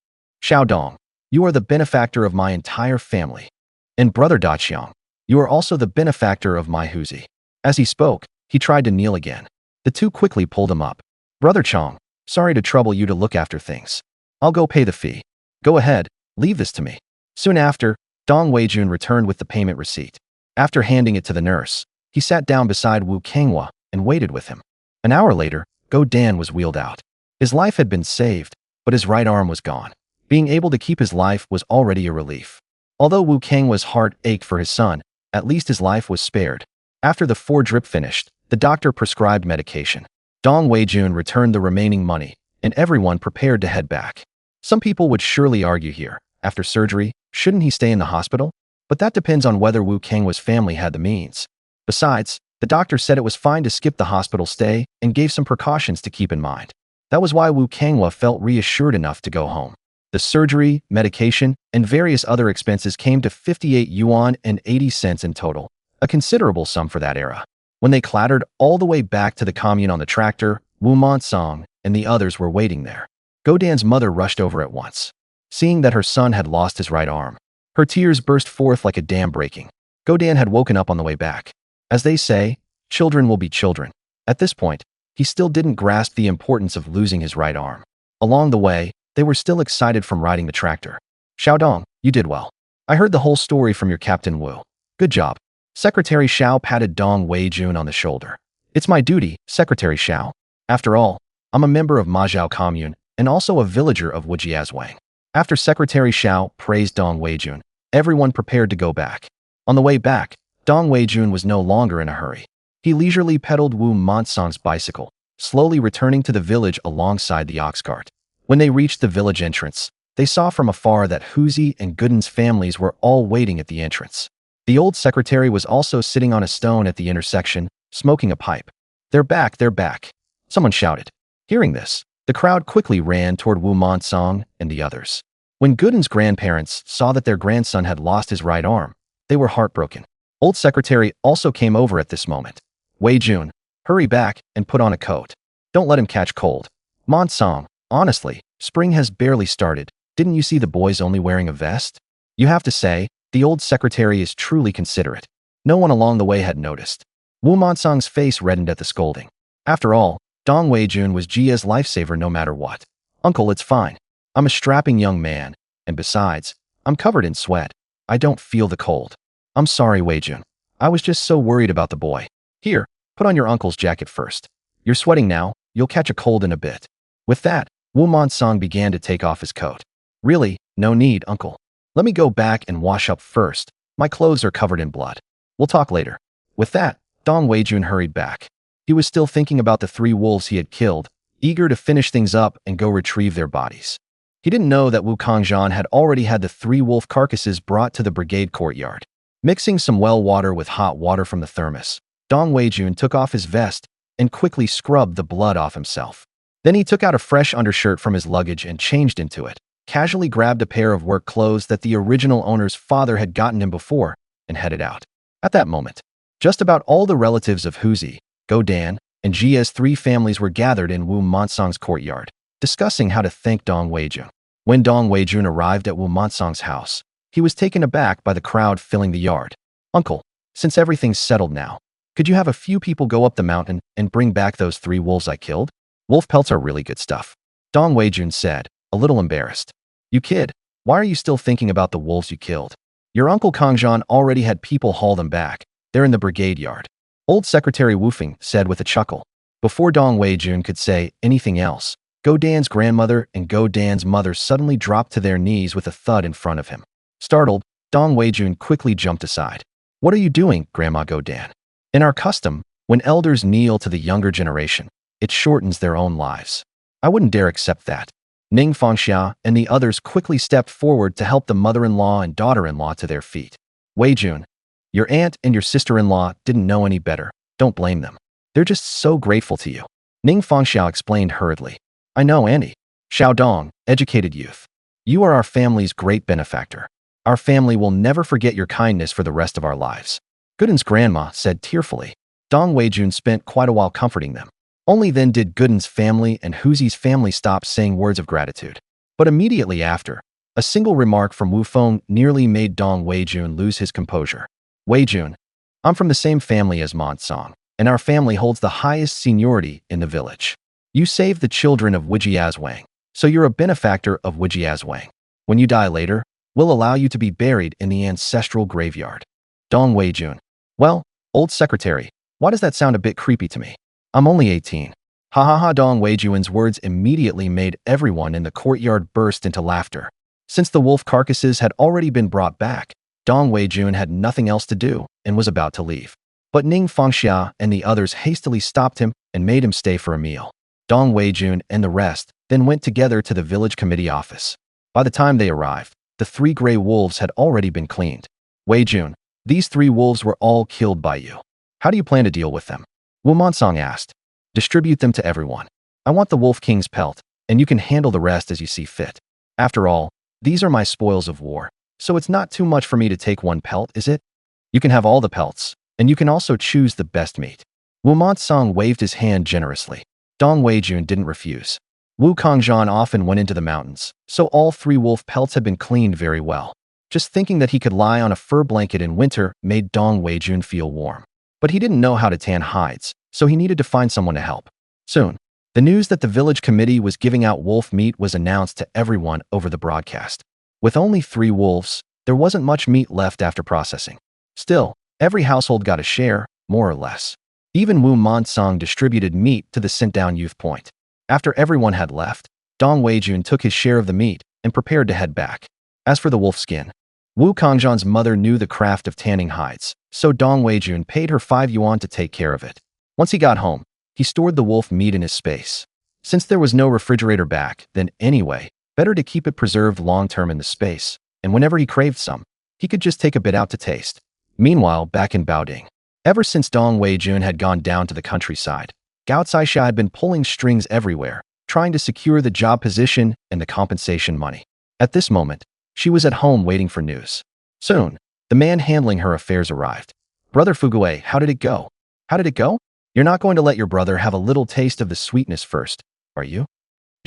Xiaodong, you are the benefactor of my entire family. And Brother Daqiang, you are also the benefactor of my Huzi. As he spoke, he tried to kneel again. The two quickly pulled him up. Brother Chong, sorry to trouble you to look after things. I'll go pay the fee. Go ahead, leave this to me. Soon after, Dong Weijun returned with the payment receipt. After handing it to the nurse, he sat down beside Wu Kanghua and waited with him. An hour later, Godan was wheeled out. His life had been saved, but his right arm was gone. Being able to keep his life was already a relief. Although Wu Kanghua's heart ached for his son, at least his life was spared. After the 4-drip finished, the doctor prescribed medication. Dong Weijun returned the remaining money, and everyone prepared to head back. Some people would surely argue here, after surgery, shouldn't he stay in the hospital? But that depends on whether Wu Kanghua's family had the means. Besides, the doctor said it was fine to skip the hospital stay and gave some precautions to keep in mind. That was why Wu Kanghua felt reassured enough to go home. The surgery, medication, and various other expenses came to 58 yuan and 80 cents in total, a considerable sum for that era. When they clattered all the way back to the commune on the tractor, Wu Monsong and the others were waiting there. Godan's mother rushed over at once. Seeing that her son had lost his right arm, her tears burst forth like a dam breaking. Godan had woken up on the way back. As they say, children will be children. At this point, he still didn't grasp the importance of losing his right arm. Along the way, they were still excited from riding the tractor. Xiaodong, you did well. I heard the whole story from your Captain Wu. Good job. Secretary Xiao patted Dong Weijun on the shoulder. It's my duty, Secretary Xiao. After all, I'm a member of Majiao Commune and also a villager of Wujiazwang. After Secretary Xiao praised Dong Weijun, everyone prepared to go back. On the way back, Dong Weijun was no longer in a hurry. He leisurely pedaled Wu Monsong's bicycle, slowly returning to the village alongside the ox cart. When they reached the village entrance, they saw from afar that Huzi and Gooden's families were all waiting at the entrance. The old secretary was also sitting on a stone at the intersection, smoking a pipe. They're back, they're back, someone shouted. Hearing this, the crowd quickly ran toward Wu Monsong and the others. When Gooden's grandparents saw that their grandson had lost his right arm, they were heartbroken. Old secretary also came over at this moment. Wei Jun, hurry back and put on a coat. Don't let him catch cold. Monsong, honestly, spring has barely started. Didn't you see the boys only wearing a vest? You have to say, the old secretary is truly considerate. No one along the way had noticed. Wu Monsong's face reddened at the scolding. After all, Dong Weijun was Jia's lifesaver no matter what. Uncle, it's fine. I'm a strapping young man, and besides, I'm covered in sweat. I don't feel the cold. I'm sorry, Weijun. I was just so worried about the boy. Here, put on your uncle's jacket first. You're sweating now, you'll catch a cold in a bit. With that, Wu Monsong began to take off his coat. Really, no need, uncle. Let me go back and wash up first. My clothes are covered in blood. We'll talk later. With that, Dong Weijun hurried back. He was still thinking about the 3 wolves he had killed, eager to finish things up and go retrieve their bodies. He didn't know that Wu Kangzhan had already had the 3 wolf carcasses brought to the brigade courtyard. Mixing some well water with hot water from the thermos, Dong Weijun took off his vest and quickly scrubbed the blood off himself. Then he took out a fresh undershirt from his luggage and changed into it, casually grabbed a pair of work clothes that the original owner's father had gotten him before, and headed out. At that moment, just about all the relatives of Huzi, Godan, and Jia's 3 families were gathered in Wu Monsong's courtyard, discussing how to thank Dong Weijun. When Dong Weijun arrived at Wu Monsong's house, he was taken aback by the crowd filling the yard. Uncle, since everything's settled now, could you have a few people go up the mountain and bring back those 3 wolves I killed? Wolf pelts are really good stuff, Dong Weijun said, a little embarrassed. You kid, why are you still thinking about the wolves you killed? Your uncle Kangzhan already had people haul them back. They're in the brigade yard. Old Secretary Wu Feng said with a chuckle. Before Dong Weijun could say anything else, Godan's grandmother and Godan's mother suddenly dropped to their knees with a thud in front of him. Startled, Dong Weijun quickly jumped aside. What are you doing, Grandma Godan? In our custom, when elders kneel to the younger generation, it shortens their own lives. I wouldn't dare accept that. Ning Fangxia and the others quickly stepped forward to help the mother-in-law and daughter-in-law to their feet. Weijun, your aunt and your sister-in-law didn't know any better. Don't blame them. They're just so grateful to you. Ning Fangxiao explained hurriedly. I know, Auntie. Xiaodong, educated youth. You are our family's great benefactor. Our family will never forget your kindness for the rest of our lives. Gooden's grandma said tearfully. Dong Weijun spent quite a while comforting them. Only then did Gooden's family and Huzi's family stop saying words of gratitude. But immediately after, a single remark from Wu Feng nearly made Dong Weijun lose his composure. Weijun, I'm from the same family as Monsong, and our family holds the highest seniority in the village. You saved the children of Wujiazwang, so you're a benefactor of Wujiazwang. When you die later, we'll allow you to be buried in the ancestral graveyard. Dong Weijun, well, old secretary, why does that sound a bit creepy to me? I'm only 18. Ha ha ha. Dong Weijun's words immediately made everyone in the courtyard burst into laughter. Since the wolf carcasses had already been brought back, Dong Weijun had nothing else to do and was about to leave. But Ning Fangxia and the others hastily stopped him and made him stay for a meal. Dong Weijun and the rest then went together to the village committee office. By the time they arrived, the 3 gray wolves had already been cleaned. Weijun, these 3 wolves were all killed by you. How do you plan to deal with them? Wu Monsong asked. Distribute them to everyone. I want the Wolf King's pelt, and you can handle the rest as you see fit. After all, these are my spoils of war, so it's not too much for me to take 1 pelt, is it? You can have all the pelts, and you can also choose the best meat. Wu Monsong waved his hand generously. Dong Weijun didn't refuse. Wu Kangzhan often went into the mountains, so all 3 wolf pelts had been cleaned very well. Just thinking that he could lie on a fur blanket in winter made Dong Weijun feel warm. But he didn't know how to tan hides, so he needed to find someone to help. Soon, the news that the village committee was giving out wolf meat was announced to everyone over the broadcast. With only 3 wolves, there wasn't much meat left after processing. Still, every household got a share, more or less. Even Wu Monsong distributed meat to the sent-down youth point. After everyone had left, Dong Weijun took his share of the meat and prepared to head back. As for the wolf skin, Wu Kangzhan's mother knew the craft of tanning hides, so Dong Weijun paid her 5 yuan to take care of it. Once he got home, He stored the wolf meat in his space. Since there was no refrigerator back then anyway, better to keep it preserved long-term in the space, and whenever he craved some, he could just take a bit out to taste. Meanwhile, back in Baoding, ever since Dong Wei-jun had gone down to the countryside, Gao Caixia had been pulling strings everywhere, trying to secure the job position and the compensation money. At this moment, she was at home waiting for news. Soon, the man handling her affairs arrived. "Brother Fuguei, how did it go?" "How did it go? You're not going to let your brother have a little taste of the sweetness first, are you?"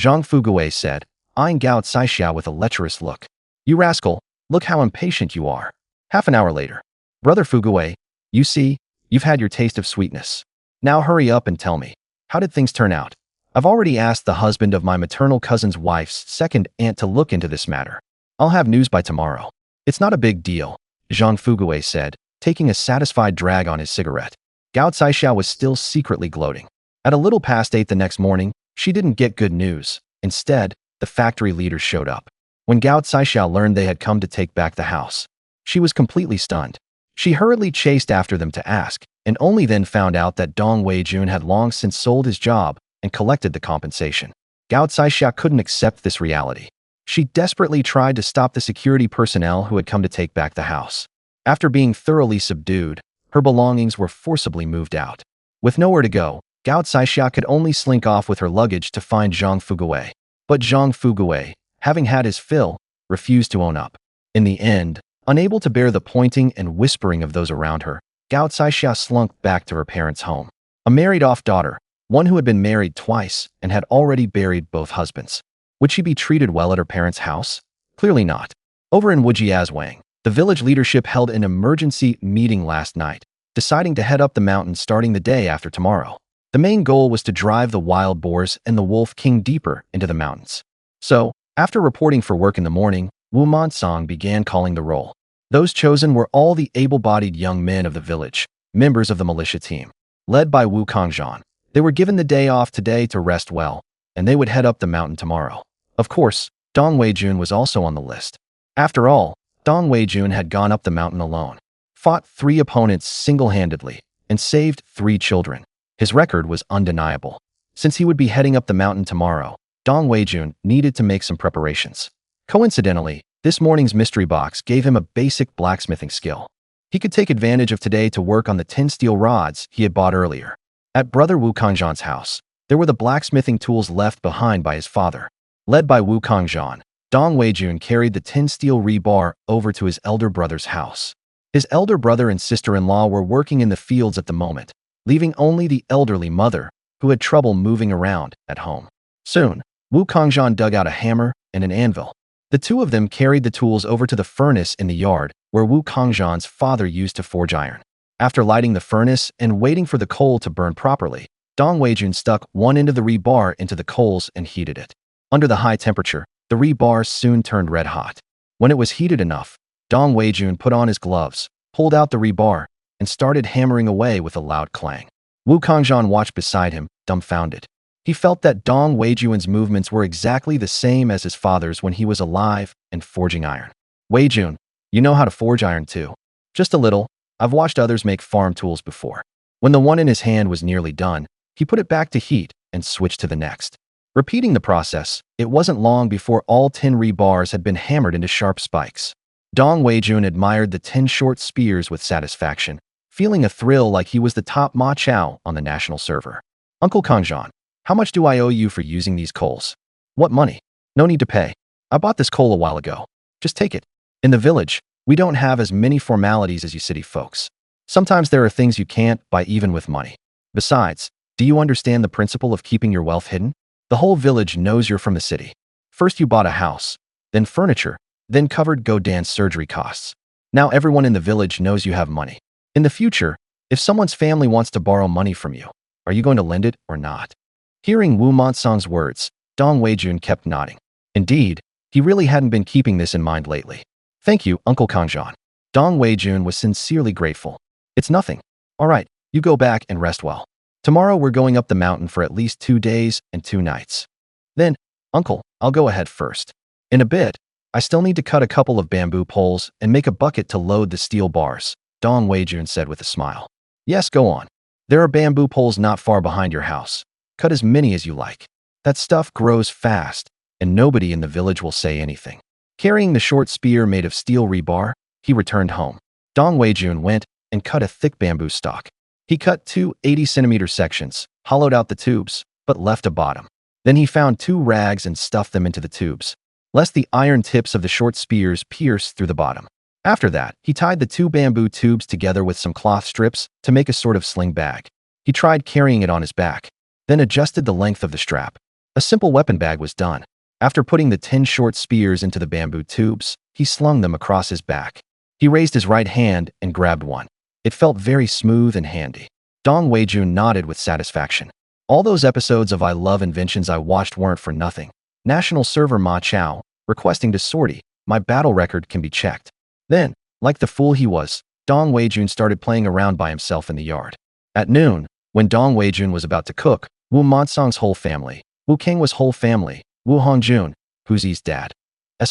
Zhang Fuguei said, eyeing Gao Caixia with a lecherous look. "You rascal, look how impatient you are." Half an hour later, "Brother Fuguei, you see, you've had your taste of sweetness. Now hurry up and tell me, how did things turn out?" "I've already asked the husband of my maternal cousin's wife's second aunt to look into this matter. I'll have news by tomorrow." "It's not a big deal," Zhang Fuguei said, taking a satisfied drag on his cigarette. Gao Caixia was still secretly gloating. At a little past 8 the next morning, she didn't get good news. Instead, the factory leaders showed up. When Gao Caixia learned they had come to take back the house, she was completely stunned. She hurriedly chased after them to ask, and only then found out that Dong Wei-jun had long since sold his job and collected the compensation. Gao Caixia couldn't accept this reality. She desperately tried to stop the security personnel who had come to take back the house. After being thoroughly subdued, her belongings were forcibly moved out. With nowhere to go, Gao Caixia could only slink off with her luggage to find Zhang Fuguei. But Zhang Fuguei, having had his fill, refused to own up. In the end, unable to bear the pointing and whispering of those around her, Gao Caixia slunk back to her parents' home. A married-off daughter, one who had been married twice and had already buried both husbands. Would she be treated well at her parents' house? Clearly not. Over in Wujiazwang, the village leadership held an emergency meeting last night, deciding to head up the mountain starting the day after tomorrow. The main goal was to drive the wild boars and the wolf king deeper into the mountains. So, after reporting for work in the morning, Wu Monsong began calling the roll. Those chosen were all the able-bodied young men of the village, members of the militia team. Led by Wu Kangzhan, they were given the day off today to rest well, and they would head up the mountain tomorrow. Of course, Dong Wei-jun was also on the list. After all, Dong Wei-jun had gone up the mountain alone, fought 3 opponents single-handedly, and saved 3 children. His record was undeniable. Since he would be heading up the mountain tomorrow, Dong Wei-jun needed to make some preparations. Coincidentally, this morning's mystery box gave him a basic blacksmithing skill. He could take advantage of today to work on the 10 steel rods he had bought earlier. At brother Wu Kangzhan's house, there were the blacksmithing tools left behind by his father. Led by Wu Kangzhan, Dong Wei-jun carried the 10 steel rebar over to his elder brother's house. His elder brother and sister-in-law were working in the fields at the moment, leaving only the elderly mother, who had trouble moving around, at home. Soon, Wu Kangzhan dug out a hammer and an anvil. The two of them carried the tools over to the furnace in the yard, where Wu Kangzhan's father used to forge iron. After lighting the furnace and waiting for the coal to burn properly, Dong Wei-jun stuck one end of the rebar into the coals and heated it. Under the high temperature, the rebar soon turned red hot. When it was heated enough, Dong Wei-jun put on his gloves, pulled out the rebar, and started hammering away with a loud clang. Wu Kangzhan watched beside him, dumbfounded. He felt that Dong Wei-jun's movements were exactly the same as his father's when he was alive and forging iron. "Wei-jun, you know how to forge iron too?" "Just a little. I've watched others make farm tools before." When the one in his hand was nearly done, he put it back to heat and switched to the next. Repeating the process, it wasn't long before all 10 rebars had been hammered into sharp spikes. Dong Wei-jun admired the 10 short spears with satisfaction, feeling a thrill like he was the top ma chao on the national server. "Uncle Kangzhan, how much do I owe you for using these coals?" "What money? No need to pay. I bought this coal a while ago. Just take it. In the village, we don't have as many formalities as you city folks. Sometimes there are things you can't buy even with money. Besides, do you understand the principle of keeping your wealth hidden? The whole village knows you're from the city. First you bought a house, then furniture, then covered Godin's surgery costs. Now everyone in the village knows you have money. In the future, if someone's family wants to borrow money from you, are you going to lend it or not?" Hearing Wu Monsong's words, Dong Wei-jun kept nodding. Indeed, he really hadn't been keeping this in mind lately. "Thank you, Uncle Kangzhan." Dong Wei-jun was sincerely grateful. "It's nothing. All right, you go back and rest well. Tomorrow we're going up the mountain for at least 2 days and 2 nights. Then, Uncle, I'll go ahead first. In a bit, I still need to cut a couple of bamboo poles and make a bucket to load the steel bars," Dong Wei-jun said with a smile. "Yes, go on." There are bamboo poles not far behind your house. Cut as many as you like. That stuff grows fast, and nobody in the village will say anything. Carrying the short spear made of steel rebar, he returned home. Dong Weijun went and cut a thick bamboo stalk. He cut two 80-centimeter sections, hollowed out the tubes, but left a bottom. Then he found two rags and stuffed them into the tubes, lest the iron tips of the short spears pierce through the bottom. After that, he tied the two bamboo tubes together with some cloth strips to make a sort of sling bag. He tried carrying it on his back, then adjusted the length of the strap. A simple weapon bag was done. After putting the 10 short spears into the bamboo tubes, he slung them across his back. He raised his right hand and grabbed one. It felt very smooth and handy. Dong Weijun nodded with satisfaction. All those episodes of I Love Inventions I watched weren't for nothing. National server Ma Chao, requesting to sortie, my battle record can be checked. Then, like the fool he was, Dong Weijun started playing around by himself in the yard. At noon, when Dong Weijun was about to cook, Wu Monsong's whole family, Wu Kangwa's whole family, Wu Hongjun, who's his dad's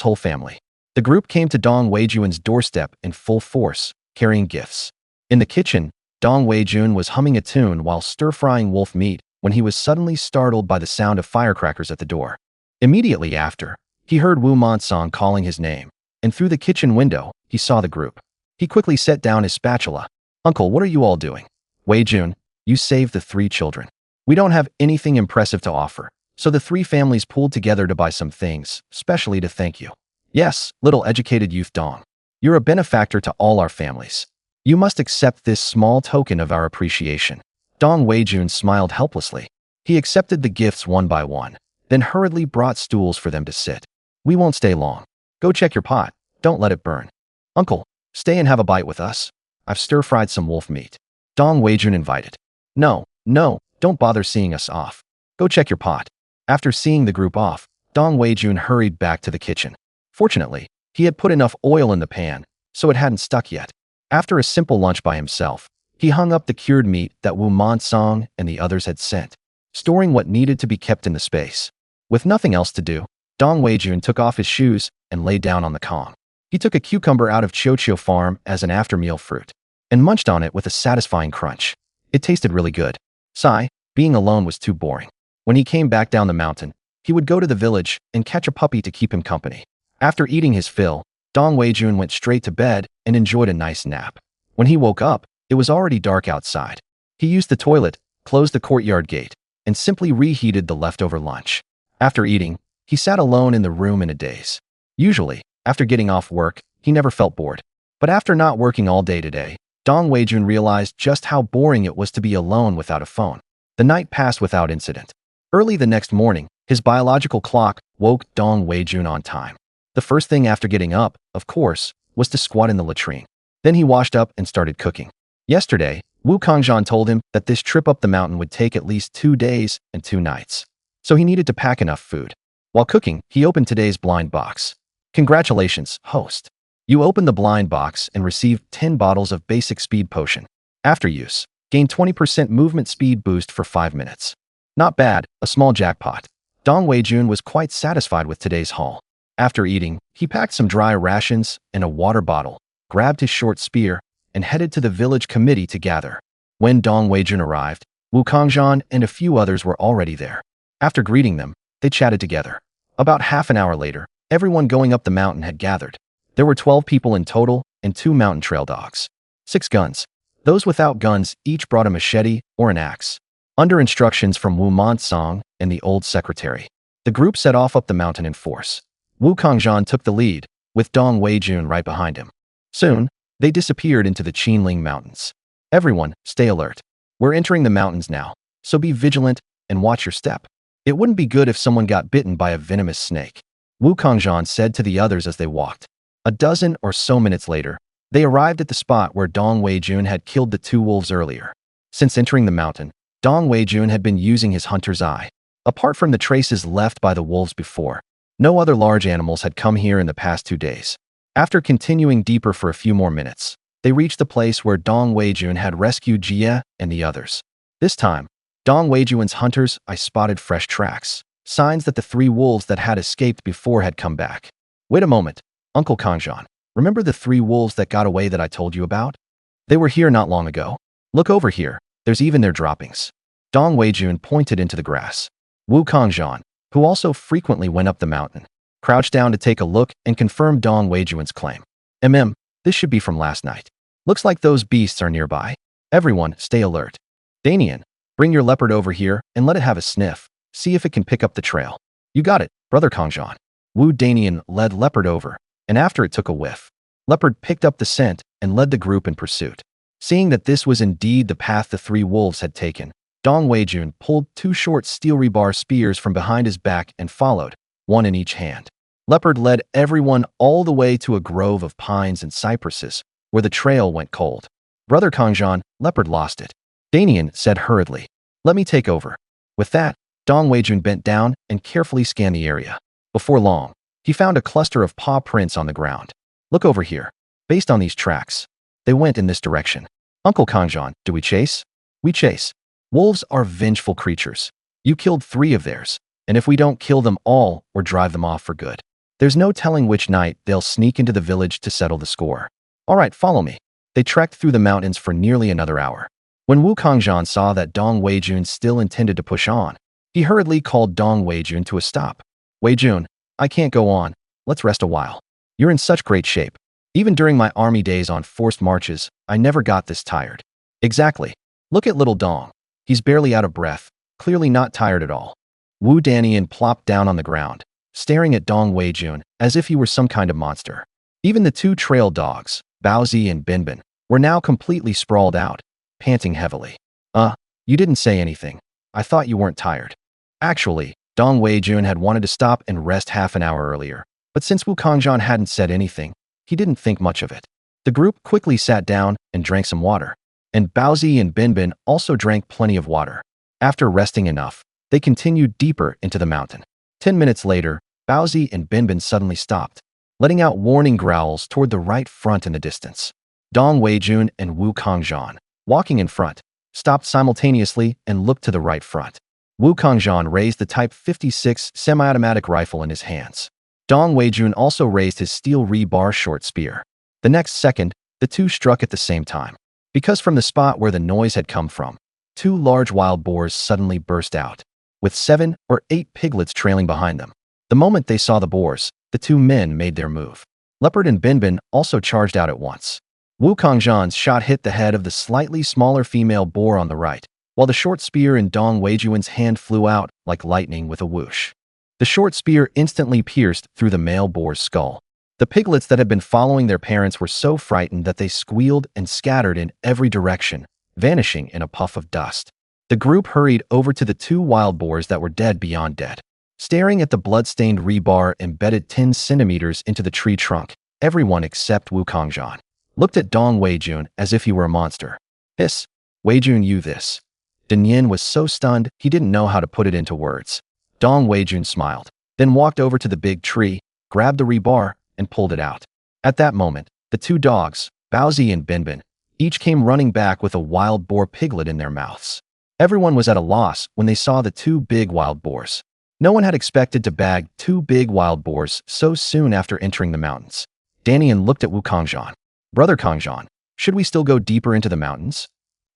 whole family. The group came to Dong Weijun's doorstep in full force, carrying gifts. In the kitchen, Dong Weijun was humming a tune while stir-frying wolf meat when he was suddenly startled by the sound of firecrackers at the door. Immediately after, he heard Wu Monsong calling his name, and through the kitchen window, he saw the group. He quickly set down his spatula. "Uncle, what are you all doing?" "Weijun, you saved the 3 children. We don't have anything impressive to offer, so the 3 families pooled together to buy some things, specially to thank you." "Yes, little educated youth Dong. You're a benefactor to all our families. You must accept this small token of our appreciation." Dong Weijun smiled helplessly. He accepted the gifts one by one, then hurriedly brought stools for them to sit. "We won't stay long. Go check your pot. Don't let it burn. Uncle, stay and have a bite with us. I've stir-fried some wolf meat." Dong Weijun invited. No, don't bother seeing us off. Go check your pot." After seeing the group off, Dong Weijun hurried back to the kitchen. Fortunately, he had put enough oil in the pan, so it hadn't stuck yet. After a simple lunch by himself, he hung up the cured meat that Wu Monsong and the others had sent, storing what needed to be kept in the space. With nothing else to do, Dong Weijun took off his shoes and lay down on the kong. He took a cucumber out of Chiochio Farm as an after-meal fruit and munched on it with a satisfying crunch. It tasted really good. Being alone was too boring. When he came back down the mountain, he would go to the village and catch a puppy to keep him company. After eating his fill, Dong Weijun went straight to bed and enjoyed a nice nap. When he woke up, it was already dark outside. He used the toilet, closed the courtyard gate, and simply reheated the leftover lunch. After eating, he sat alone in the room in a daze. Usually, after getting off work, he never felt bored. But after not working all day today, Dong Weijun realized just how boring it was to be alone without a phone. The night passed without incident. Early the next morning, his biological clock woke Dong Weijun on time. The first thing after getting up, of course, was to squat in the latrine. Then he washed up and started cooking. Yesterday, Wu Kangjian told him that this trip up the mountain would take at least 2 days and 2 nights. So he needed to pack enough food. While cooking, he opened today's blind box. "Congratulations, host. You opened the blind box and received 10 bottles of basic speed potion. After use, gain 20% movement speed boost for 5 minutes. Not bad, a small jackpot." Dong Weijun was quite satisfied with today's haul. After eating, he packed some dry rations and a water bottle, grabbed his short spear, and headed to the village committee to gather. When Dong Weijun arrived, Wu Kangjian and a few others were already there. After greeting them, they chatted together. About half an hour later, everyone going up the mountain had gathered. There were 12 people in total and 2 mountain trail dogs. 6 guns. Those without guns each brought a machete or an axe. Under instructions from Wu Monsong and the old secretary, the group set off up the mountain in force. Wu Kangjian took the lead, with Dong Weijun right behind him. Soon, they disappeared into the Qinling Mountains. "Everyone, stay alert. We're entering the mountains now, so be vigilant and watch your step. It wouldn't be good if someone got bitten by a venomous snake," Wu Kangjian said to the others as they walked. A dozen or so minutes later, they arrived at the spot where Dong Weijun had killed the 2 wolves earlier. Since entering the mountain, Dong Weijun had been using his hunter's eye. Apart from the traces left by the wolves before, no other large animals had come here in the past 2 days. After continuing deeper for a few more minutes, they reached the place where Dong Weijun had rescued Jia and the others. This time, Dong Weijun's hunter's eye spotted fresh tracks, signs that the 3 wolves that had escaped before had come back. "Wait a moment, Uncle Kangjian. Remember the 3 wolves that got away that I told you about? They were here not long ago. Look over here," There's even their droppings. Dong Weijun pointed into the grass. Wu Kangjian, who also frequently went up the mountain, crouched down to take a look and confirm Dong Weijun's claim. This should be from last night. Looks like those beasts are nearby. Everyone, stay alert. Danian, bring your leopard over here and let it have a sniff. See if it can pick up the trail. You got it, Brother Kangjian. Wu Danian led Leopard over, and after it took a whiff, Leopard picked up the scent and led the group in pursuit. Seeing that this was indeed the path the three wolves had taken, Dong Weijun pulled two short steel rebar spears from behind his back and followed, one in each hand. Leopard led everyone all the way to a grove of pines and cypresses, where the trail went cold. Brother Kangjian, Leopard lost it. Danian said hurriedly, let me take over. With that, Dong Weijun bent down and carefully scanned the area. Before long, he found a cluster of paw prints on the ground. Look over here. Based on these tracks, they went in this direction. Uncle Kangjian, do we chase? We chase. Wolves are vengeful creatures. You killed 3 of theirs, and if we don't kill them all or drive them off for good, there's no telling which night they'll sneak into the village to settle the score. All right, follow me. They trekked through the mountains for nearly another hour. When Wu Kangjian saw that Dong Weijun still intended to push on, he hurriedly called Dong Weijun to a stop. Weijun, I can't go on. Let's rest a while. You're in such great shape. Even during my army days on forced marches, I never got this tired. Exactly. Look at little Dong. He's barely out of breath, clearly not tired at all. Wu Danian plopped down on the ground, staring at Dong Weijun as if he were some kind of monster. Even the 2 trail dogs, Baozi and Binbin, were now completely sprawled out, panting heavily. You didn't say anything. I thought you weren't tired. Actually, Dong Weijun had wanted to stop and rest half an hour earlier, but since Wu Kangjian hadn't said anything, he didn't think much of it. The group quickly sat down and drank some water, and Baozi and Binbin also drank plenty of water. After resting enough, they continued deeper into the mountain. 10 minutes later, Baozi and Binbin suddenly stopped, letting out warning growls toward the right front in the distance. Dong Weijun and Wu Kangjian, walking in front, stopped simultaneously and looked to the right front. Wu Kangjian raised the Type 56 semi-automatic rifle in his hands. Dong Weijun also raised his steel rebar short spear. The next second, the 2 struck at the same time. Because from the spot where the noise had come from, 2 large wild boars suddenly burst out, with 7 or 8 piglets trailing behind them. The moment they saw the boars, the 2 men made their move. Leopard and Binbin also charged out at once. Wu Kangjian's shot hit the head of the slightly smaller female boar on the right, while the short spear in Dong Weijun's hand flew out like lightning with a whoosh. The short spear instantly pierced through the male boar's skull. The piglets that had been following their parents were so frightened that they squealed and scattered in every direction, vanishing in a puff of dust. The group hurried over to the 2 wild boars that were dead beyond dead. Staring at the blood-stained rebar embedded 10 centimeters into the tree trunk, everyone except Wu Kangjian looked at Dong Weijun as if he were a monster. Hiss, Weijun, you this. Danian was so stunned he didn't know how to put it into words. Dong Weijun smiled, then walked over to the big tree, grabbed the rebar, and pulled it out. At that moment, the 2 dogs, Baozi and Binbin, each came running back with a wild boar piglet in their mouths. Everyone was at a loss when they saw the 2 big wild boars. No one had expected to bag 2 big wild boars so soon after entering the mountains. Danian looked at Wu Kangjian. Brother Kangjian, should we still go deeper into the mountains?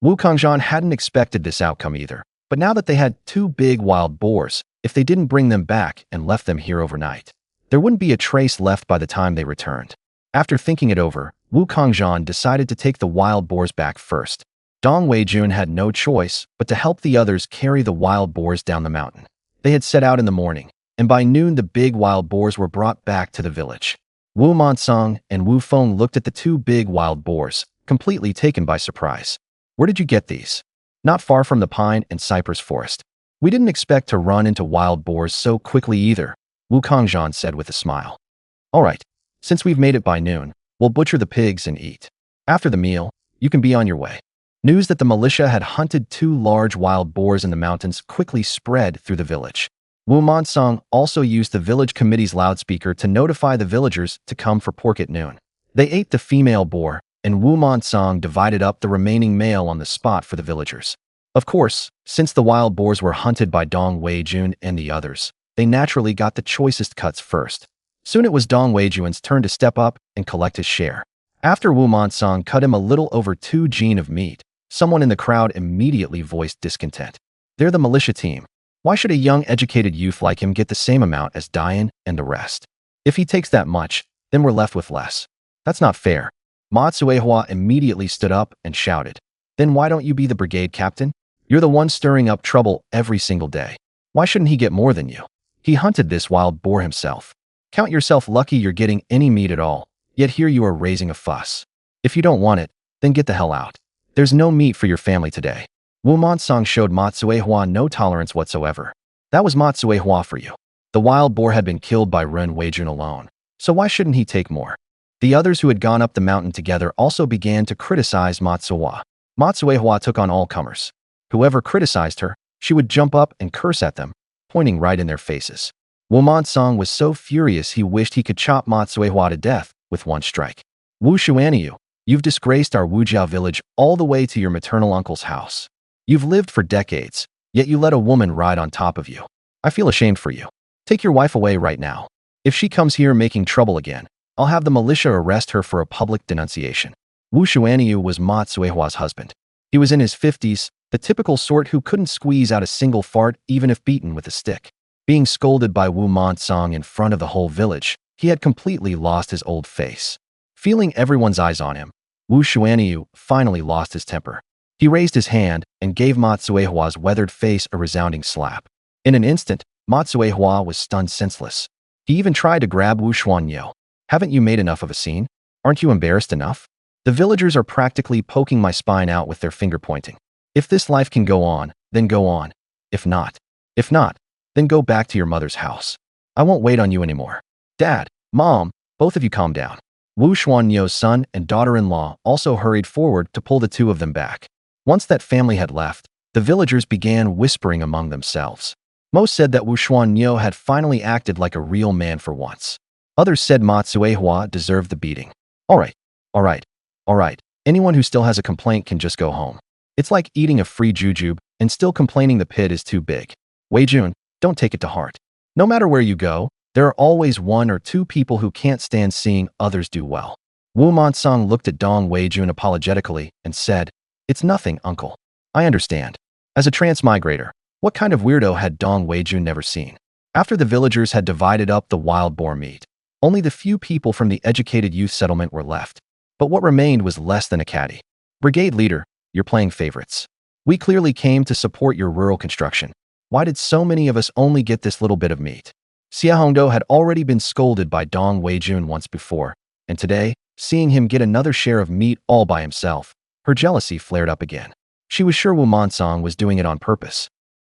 Wu Kangjian hadn't expected this outcome either, but now that they had 2 big wild boars, if they didn't bring them back and left them here overnight, there wouldn't be a trace left by the time they returned. After thinking it over, Wu Kangjian decided to take the wild boars back first. Dong Weijun had no choice but to help the others carry the wild boars down the mountain. They had set out in the morning, and by noon the big wild boars were brought back to the village. Wu Monsong and Wu Feng looked at the 2 big wild boars, completely taken by surprise. Where did you get these? Not far from the pine and cypress forest. We didn't expect to run into wild boars so quickly either, Wu Kangjian said with a smile. All right, since we've made it by noon, we'll butcher the pigs and eat. After the meal, you can be on your way. News that the militia had hunted 2 large wild boars in the mountains quickly spread through the village. Wu Monsong also used the village committee's loudspeaker to notify the villagers to come for pork at noon. They ate the female boar, and Wu Monsong divided up the remaining male on the spot for the villagers. Of course, since the wild boars were hunted by Dong Weijun and the others, they naturally got the choicest cuts first. Soon it was Dong Weijun's turn to step up and collect his share. After Wu Monsong cut him a little over 2 jin of meat, Someone in the crowd immediately voiced discontent. They're the militia team. Why should a young educated youth like him get the same amount as Diane and the rest? If he takes that much, then we're left with less. That's not fair. Ma Tsuehua immediately stood up and shouted. Then why don't you be the brigade captain? You're the one stirring up trouble every single day. Why shouldn't he get more than you? He hunted this wild boar himself. Count yourself lucky you're getting any meat at all, yet here you are raising a fuss. If you don't want it, then get the hell out. There's no meat for your family today. Wu Monsong showed Ma Tsuehua no tolerance whatsoever. That was Ma Tsuehua for you. The wild boar had been killed by Ren Weijun alone, so why shouldn't he take more? The others who had gone up the mountain together also began to criticize Ma Tsuehua. Ma Tsuehua took on all comers. Whoever criticized her, she would jump up and curse at them, pointing right in their faces. Wu Monsong was so furious he wished he could chop Ma Tsuehua to death with one strike. Wu Xuaniyu, you've disgraced our Wujiao village all the way to your maternal uncle's house. You've lived for decades, yet you let a woman ride on top of you. I feel ashamed for you. Take your wife away right now. If she comes here making trouble again, I'll have the militia arrest her for a public denunciation. Wu Xuaniyu was Ma Tsuehua's husband. He was in his 50s, the typical sort who couldn't squeeze out a single fart even if beaten with a stick. Being scolded by Wu Monsong in front of the whole village, he had completely lost his old face. Feeling everyone's eyes on him, Wu Xuaniyu finally lost his temper. He raised his hand and gave Ma Tsuehua's weathered face a resounding slap. In an instant, Ma Tsuehua was stunned senseless. He even tried to grab Wu Xuaniyu. Haven't you made enough of a scene? Aren't you embarrassed enough? The villagers are practically poking my spine out with their finger pointing. If this life can go on, then go on. If not, then go back to your mother's house. I won't wait on you anymore. Dad, Mom, both of you calm down. Wu Xuanyu's son and daughter-in-law also hurried forward to pull the two of them back. Once that family had left, the villagers began whispering among themselves. Most said that Wu Xuanyu had finally acted like a real man for once. Others said Ma Tsuehua deserved the beating. All right. Anyone who still has a complaint can just go home. It's like eating a free jujube and still complaining the pit is too big. Weijun, don't take it to heart. No matter where you go, there are always one or two people who can't stand seeing others do well. Wu Monsong looked at Dong Weijun apologetically and said, It's nothing, uncle. I understand. As a transmigrator, what kind of weirdo had Dong Weijun never seen? After the villagers had divided up the wild boar meat, only the few people from the educated youth settlement were left. But what remained was less than a caddy. Brigade leader, you're playing favorites. We clearly came to support your rural construction. Why did so many of us only get this little bit of meat? Xia Hongdo had already been scolded by Dong Weijun once before, and today, seeing him get another share of meat all by himself, her jealousy flared up again. She was sure Wu Monsong was doing it on purpose.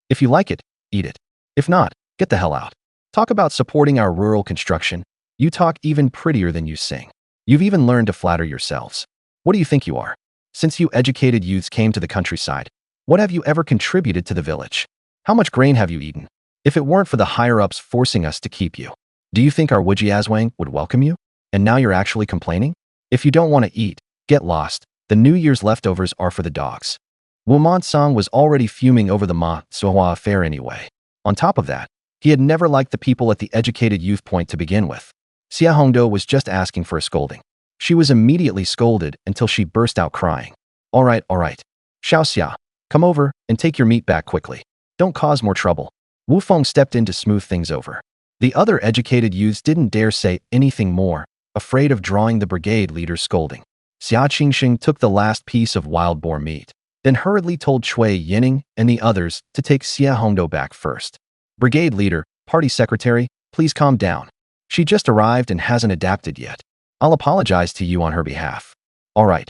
If you like it, eat it. If not, get the hell out. Talk about supporting our rural construction. You talk even prettier than you sing. You've even learned to flatter yourselves. What do you think you are? Since you educated youths came to the countryside, what have you ever contributed to the village? How much grain have you eaten? If it weren't for the higher-ups forcing us to keep you, do you think our Wujiazwang would welcome you? And now you're actually complaining? If you don't want to eat, get lost. The New Year's leftovers are for the dogs. Wu Monsong was already fuming over the Ma Tsuehua affair anyway. On top of that, he had never liked the people at the educated youth point to begin with. Xia Hongdo was just asking for a scolding. She was immediately scolded until she burst out crying. All right. Xiao Xia, come over and take your meat back quickly. Don't cause more trouble. Wu Feng stepped in to smooth things over. The other educated youths didn't dare say anything more, afraid of drawing the brigade leader's scolding. Xia Qingxing took the last piece of wild boar meat, then hurriedly told Cui Yining and the others to take Xia Hongdo back first. Brigade leader, party secretary, please calm down. She just arrived and hasn't adapted yet. I'll apologize to you on her behalf. All right.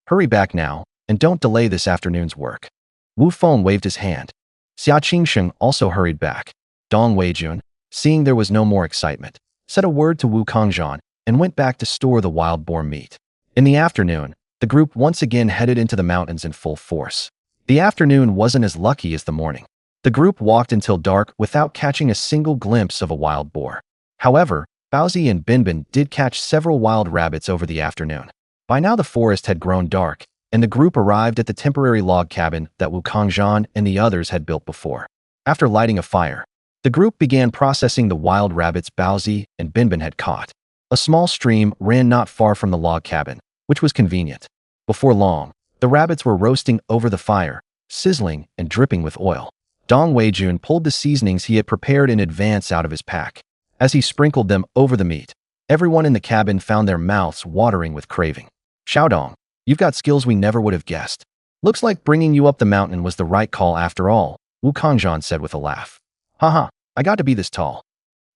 Hurry back now, and don't delay this afternoon's work. Wu Feng waved his hand. Xia Qingsheng also hurried back. Dong Weijun, seeing there was no more excitement, said a word to Wu Kangzhan and went back to store the wild boar meat. In the afternoon, the group once again headed into the mountains in full force. The afternoon wasn't as lucky as the morning. The group walked until dark without catching a single glimpse of a wild boar. However, Baozi and Binbin did catch several wild rabbits over the afternoon. By now the forest had grown dark, and the group arrived at the temporary log cabin that Wu Kangzhan and the others had built before. After lighting a fire, the group began processing the wild rabbits Baozi and Binbin had caught. A small stream ran not far from the log cabin, which was convenient. Before long, The rabbits were roasting over the fire, sizzling and dripping with oil. Dong Weijun pulled the seasonings he had prepared in advance out of his pack. As he sprinkled them over the meat, everyone in the cabin found their mouths watering with craving. Xiaodong, you've got skills we never would have guessed. Looks like bringing you up the mountain was the right call after all, Wu Kangzhan said with a laugh. Haha, I got to be this tall.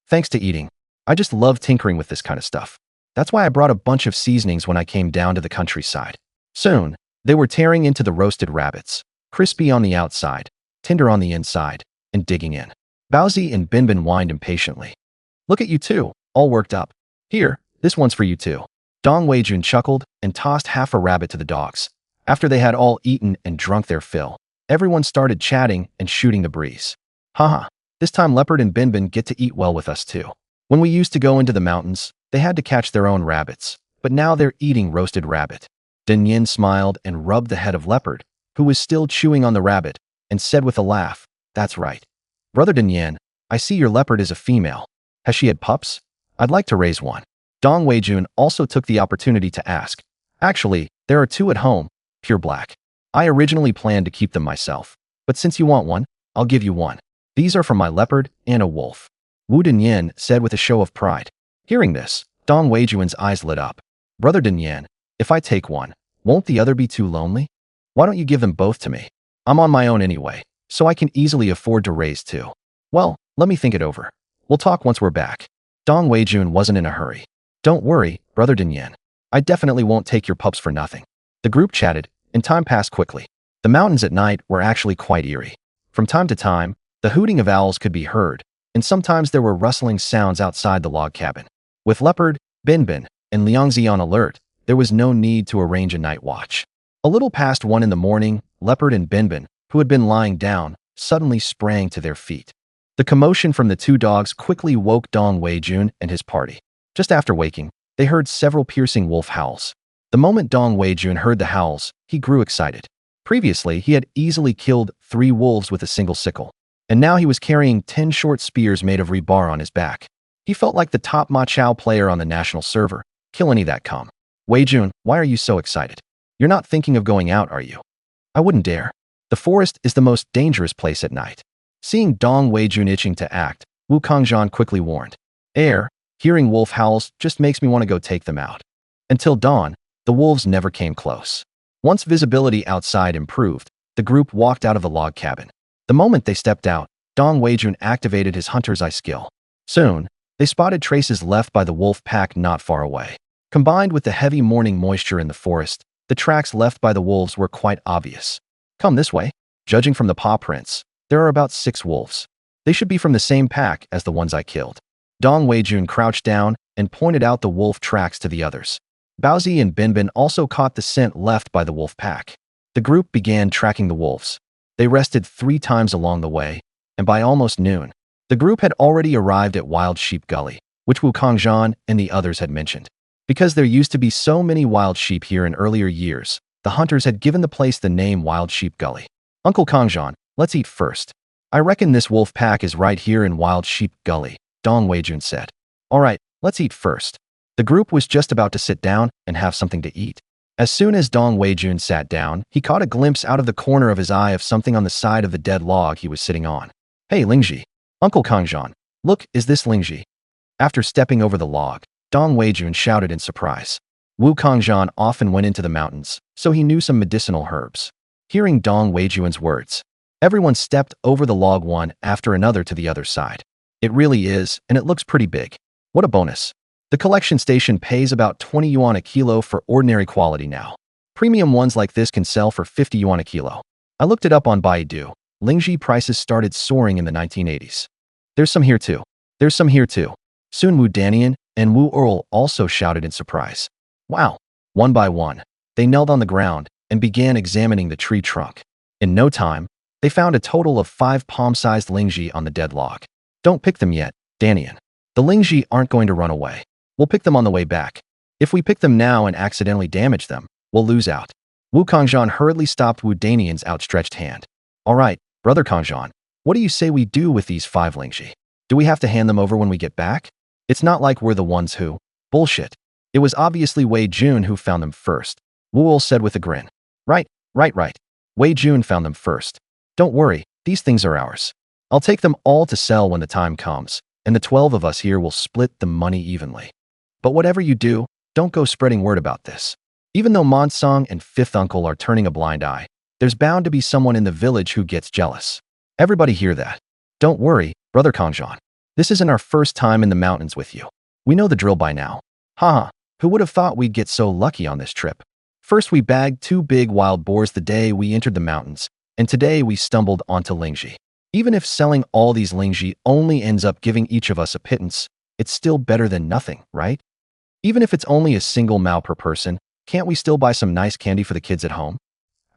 Thanks to eating. I just love tinkering with this kind of stuff. That's why I brought a bunch of seasonings when I came down to the countryside. Soon, they were tearing into the roasted rabbits, crispy on the outside, tender on the inside, and digging in. Baozi and Binbin whined impatiently. Look at you two, all worked up. Here, this one's for you too. Dong Weijun chuckled and tossed half a rabbit to the dogs. After they had all eaten and drunk their fill, everyone started chatting and shooting the breeze. Haha, this time Leopard and Binbin get to eat well with us too. When we used to go into the mountains, they had to catch their own rabbits, but now they're eating roasted rabbit. Din Yin smiled and rubbed the head of Leopard, who was still chewing on the rabbit, and said with a laugh, That's right. Brother Din Yin, I see your leopard is a female. Has she had pups? I'd like to raise one. Dong Weijun also took the opportunity to ask. Actually, there are two at home, pure black. I originally planned to keep them myself, but since you want one, I'll give you one. These are from my leopard and a wolf. Wu Dinyan said with a show of pride. Hearing this, Dong Weijun's eyes lit up. Brother Dinyan, if I take one, won't the other be too lonely? Why don't you give them both to me? I'm on my own anyway, so I can easily afford to raise two. Well, let me think it over. We'll talk once we're back. Dong Weijun wasn't in a hurry. Don't worry, Brother Dinyan. I definitely won't take your pups for nothing. The group chatted, and time passed quickly. The mountains at night were actually quite eerie. From time to time, the hooting of owls could be heard, and sometimes there were rustling sounds outside the log cabin. With Leopard, Binbin, and Liangzi on alert, there was no need to arrange a night watch. A little past 1 in the morning, Leopard and Binbin, who had been lying down, suddenly sprang to their feet. The commotion from the two dogs quickly woke Dong Weijun and his party. Just after waking, they heard several piercing wolf howls. The moment Dong Weijun heard the howls, he grew excited. Previously, he had easily killed 3 wolves with a single sickle, and now he was carrying 10 short spears made of rebar on his back. He felt like the top Ma Chao player on the national server. Kill any that come. Weijun, why are you so excited? You're not thinking of going out, are you? I wouldn't dare. The forest is the most dangerous place at night. Seeing Dong Weijun itching to act, Wu Kangzhan quickly warned. Hearing wolf howls just makes me want to go take them out. Until dawn, the wolves never came close. Once visibility outside improved, the group walked out of the log cabin. The moment they stepped out, Dong Weijun activated his hunter's eye skill. Soon, they spotted traces left by the wolf pack not far away. Combined with the heavy morning moisture in the forest, the tracks left by the wolves were quite obvious. Come this way. Judging from the paw prints, there are about 6 wolves. They should be from the same pack as the ones I killed. Dong Weijun crouched down and pointed out the wolf tracks to the others. Baozi and Binbin also caught the scent left by the wolf pack. The group began tracking the wolves. They rested 3 times along the way, and by almost noon, the group had already arrived at Wild Sheep Gully, which Wu Kangzhan and the others had mentioned. Because there used to be so many wild sheep here in earlier years, the hunters had given the place the name Wild Sheep Gully. Uncle Kangzhan, let's eat first. I reckon this wolf pack is right here in Wild Sheep Gully, Dong Weijun said. All right, let's eat first. The group was just about to sit down and have something to eat. As soon as Dong Weijun sat down, he caught a glimpse out of the corner of his eye of something on the side of the dead log he was sitting on. Hey, Lingji. Uncle Kangzhan, look, is this Lingji? After stepping over the log, Dong Weijun shouted in surprise. Wu Kangzhan often went into the mountains, so he knew some medicinal herbs. Hearing Dong Weijun's words, everyone stepped over the log one after another to the other side. It really is, and it looks pretty big. What a bonus. The collection station pays about 20 yuan a kilo for ordinary quality now. Premium ones like this can sell for 50 yuan a kilo. I looked it up on Baidu. Lingji prices started soaring in the 1980s. There's some here too. There's some here too. Soon Wu Danian and Wu Earl also shouted in surprise. Wow. One by one, they knelt on the ground and began examining the tree trunk. In no time, they found a total of 5 palm-sized Lingji on the dead log. Don't pick them yet, Danian. The Lingji aren't going to run away. We'll pick them on the way back. If we pick them now and accidentally damage them, we'll lose out. Wu Kangzhan hurriedly stopped Wu Danian's outstretched hand. All right, Brother Kangzhan, what do you say we do with these 5 Lingji? Do we have to hand them over when we get back? It's not like we're the ones who… Bullshit. It was obviously Wei Jun who found them first, Wu said with a grin. Right, Right. Wei Jun found them first. Don't worry, these things are ours. I'll take them all to sell when the time comes, and the 12 of us here will split the money evenly. But whatever you do, don't go spreading word about this. Even though Monsong and Fifth Uncle are turning a blind eye, there's bound to be someone in the village who gets jealous. Everybody hear that? Don't worry, Brother Kangjian. This isn't our first time in the mountains with you. We know the drill by now. Haha, who would have thought we'd get so lucky on this trip? First we bagged 2 big wild boars the day we entered the mountains, and today we stumbled onto Lingji. Even if selling all these Lingji only ends up giving each of us a pittance, it's still better than nothing, right? Even if it's only a single mao per person, can't we still buy some nice candy for the kids at home?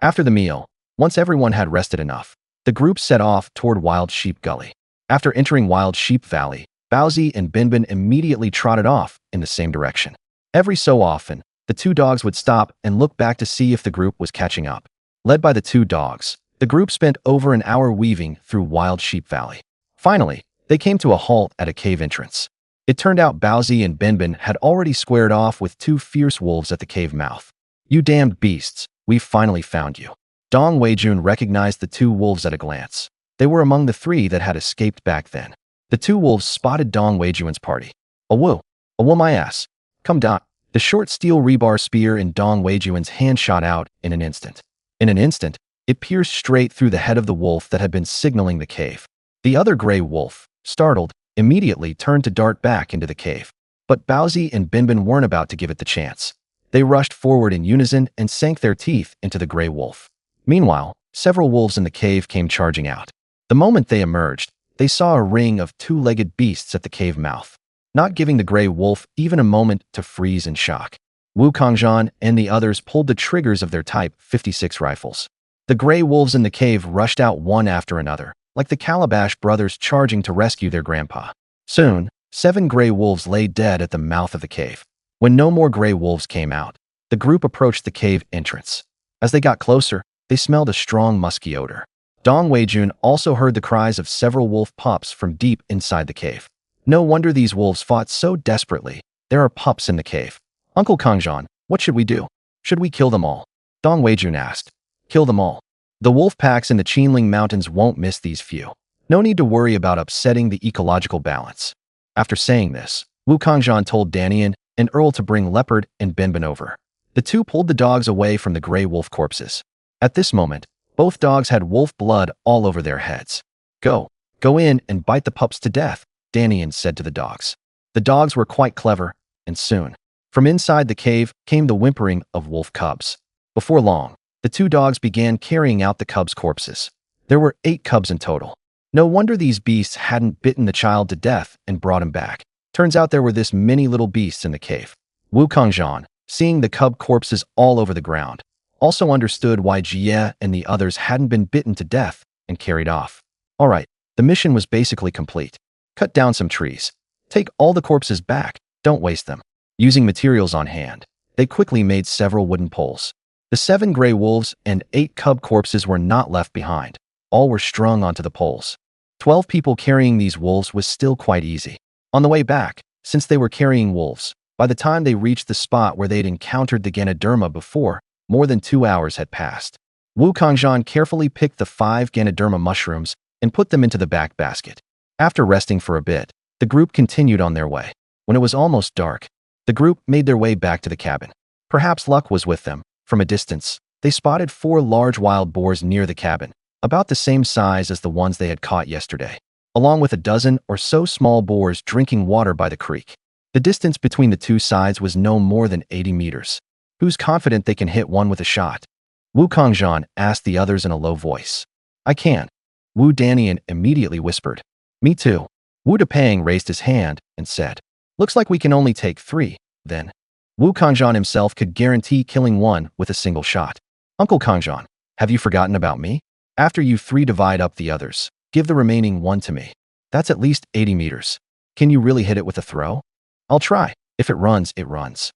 After the meal, once everyone had rested enough, the group set off toward Wild Sheep Gully. After entering Wild Sheep Valley, Baozi and Binbin immediately trotted off in the same direction. Every so often, the 2 dogs would stop and look back to see if the group was catching up. Led by the 2 dogs, the group spent over an hour weaving through Wild Sheep Valley. Finally, they came to a halt at a cave entrance. It turned out Baozi and Binbin had already squared off with 2 fierce wolves at the cave mouth. You damned beasts, we've finally found you. Dong Weijun recognized the 2 wolves at a glance. They were among the 3 that had escaped back then. The 2 wolves spotted Dong Weijun's party. A woo my ass. Come down. The short steel rebar spear in Dong Weijun's hand shot out in an instant. In an instant, it pierced straight through the head of the wolf that had been signaling the cave. The other gray wolf, startled, immediately turned to dart back into the cave. But Baozi and Binbin weren't about to give it the chance. They rushed forward in unison and sank their teeth into the gray wolf. Meanwhile, several wolves in the cave came charging out. The moment they emerged, they saw a ring of 2-legged beasts at the cave mouth, not giving the gray wolf even a moment to freeze in shock. Wu Kangjian and the others pulled the triggers of their Type 56 rifles. The gray wolves in the cave rushed out one after another, like the Calabash brothers charging to rescue their grandpa. Soon, 7 gray wolves lay dead at the mouth of the cave. When no more gray wolves came out, the group approached the cave entrance. As they got closer, they smelled a strong musky odor. Dong Weijun also heard the cries of several wolf pups from deep inside the cave. No wonder these wolves fought so desperately. There are pups in the cave. Uncle Kangjian, what should we do? Should we kill them all? Dong Weijun asked. Kill them all. The wolf packs in the Qinling Mountains won't miss these few. No need to worry about upsetting the ecological balance. After saying this, Wu Kangjian told Danian and Earl to bring Leopard and Binbin over. The 2 pulled the dogs away from the gray wolf corpses. At this moment, both dogs had wolf blood all over their heads. Go in and bite the pups to death, Danian said to the dogs. The dogs were quite clever, and soon, from inside the cave came the whimpering of wolf cubs. Before long, the 2 dogs began carrying out the cubs' corpses. There were 8 cubs in total. No wonder these beasts hadn't bitten the child to death and brought him back. Turns out there were this many little beasts in the cave. Wu Kangjian, seeing the cub corpses all over the ground, also understood why Jie and the others hadn't been bitten to death and carried off. All right, the mission was basically complete. Cut down some trees. Take all the corpses back. Don't waste them. Using materials on hand, they quickly made several wooden poles. The 7 gray wolves and 8 cub corpses were not left behind. All were strung onto the poles. 12 people carrying these wolves was still quite easy. On the way back, since they were carrying wolves, by the time they reached the spot where they'd encountered the Ganoderma before, more than 2 hours had passed. Wu Kangjian carefully picked the 5 Ganoderma mushrooms and put them into the back basket. After resting for a bit, the group continued on their way. When it was almost dark, the group made their way back to the cabin. Perhaps luck was with them. From a distance, they spotted 4 large wild boars near the cabin, about the same size as the ones they had caught yesterday, along with a dozen or so small boars drinking water by the creek. The distance between the 2 sides was no more than 80 meters. Who's confident they can hit one with a shot? Wu Kangjian asked the others in a low voice. I can. Wu Danian immediately whispered. Me too. Wu Depang raised his hand and said, looks like we can only take 3, then. Wu Kangjian himself could guarantee killing one with a single shot. Uncle Kangjian, have you forgotten about me? After you 3 divide up the others, give the remaining 1 to me. That's at least 80 meters. Can you really hit it with a throw? I'll try. If it runs, it runs.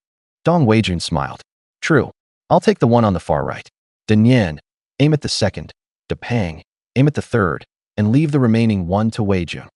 Dong Weijun smiled. True. I'll take the one on the far right. Danyan, aim at the second. Depang, aim at the third, and leave the remaining 1 to Weijun.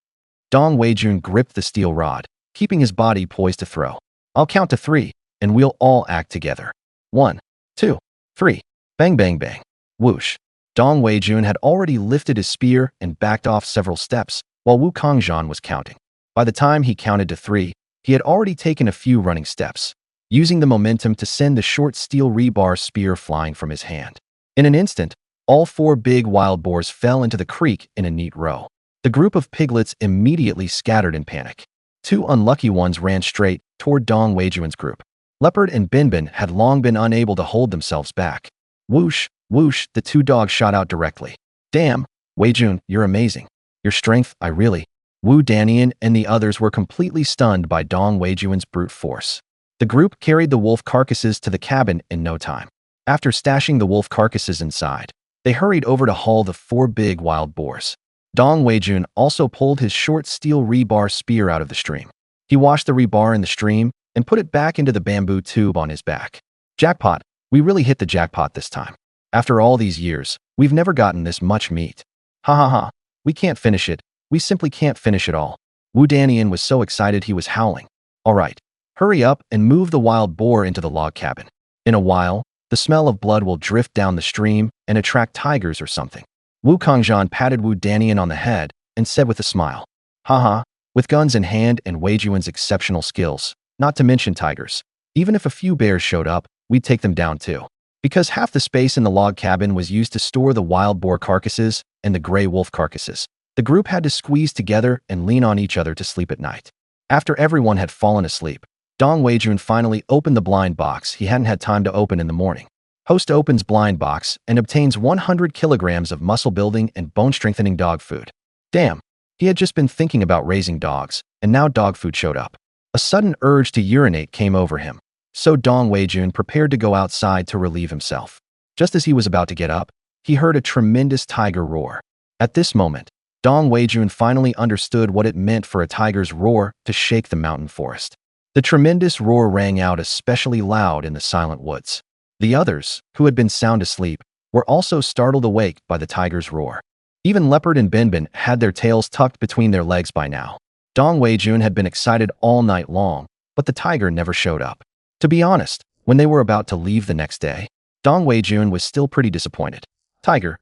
Dong Weijun gripped the steel rod, keeping his body poised to throw. I'll count to 3, and we'll all act together. 1, 2, 3. Bang, bang, bang. Whoosh! Dong Weijun had already lifted his spear and backed off several steps, while Wu Kangzhan was counting. By the time he counted to 3, he had already taken a few running steps, using the momentum to send the short steel rebar spear flying from his hand. In an instant, all 4 big wild boars fell into the creek in a neat row. The group of piglets immediately scattered in panic. 2 unlucky ones ran straight toward Dong Weijun's group. Leopard and Binbin had long been unable to hold themselves back. Whoosh, whoosh, the 2 dogs shot out directly. Damn, Weijun, you're amazing. Your strength, I really. Wu Danian and the others were completely stunned by Dong Weijun's brute force. The group carried the wolf carcasses to the cabin in no time. After stashing the wolf carcasses inside, they hurried over to haul the 4 big wild boars. Dong Weijun also pulled his short steel rebar spear out of the stream. He washed the rebar in the stream and put it back into the bamboo tube on his back. Jackpot, we really hit the jackpot this time. After all these years, we've never gotten this much meat. Ha ha ha, we can't finish it. We simply can't finish it all. Wu Danian was so excited he was howling. All right, hurry up and move the wild boar into the log cabin. In a while, the smell of blood will drift down the stream and attract tigers or something. Wu Kangzhan patted Wu Danian on the head and said with a smile, haha, with guns in hand and Weijun's exceptional skills, not to mention tigers, even if a few bears showed up, we'd take them down too. Because half the space in the log cabin was used to store the wild boar carcasses and the gray wolf carcasses, the group had to squeeze together and lean on each other to sleep at night. After everyone had fallen asleep, Dong Weijun finally opened the blind box he hadn't had time to open in the morning. Host opens blind box and obtains 100 kilograms of muscle-building and bone-strengthening dog food. Damn, he had just been thinking about raising dogs, and now dog food showed up. A sudden urge to urinate came over him, so Dong Weijun prepared to go outside to relieve himself. Just as he was about to get up, he heard a tremendous tiger roar. At this moment, Dong Weijun finally understood what it meant for a tiger's roar to shake the mountain forest. The tremendous roar rang out especially loud in the silent woods. The others, who had been sound asleep, were also startled awake by the tiger's roar. Even Leopard and Binbin had their tails tucked between their legs by now. Dong Weijun had been excited all night long, but the tiger never showed up. To be honest, when they were about to leave the next day, Dong Weijun was still pretty disappointed. Tiger,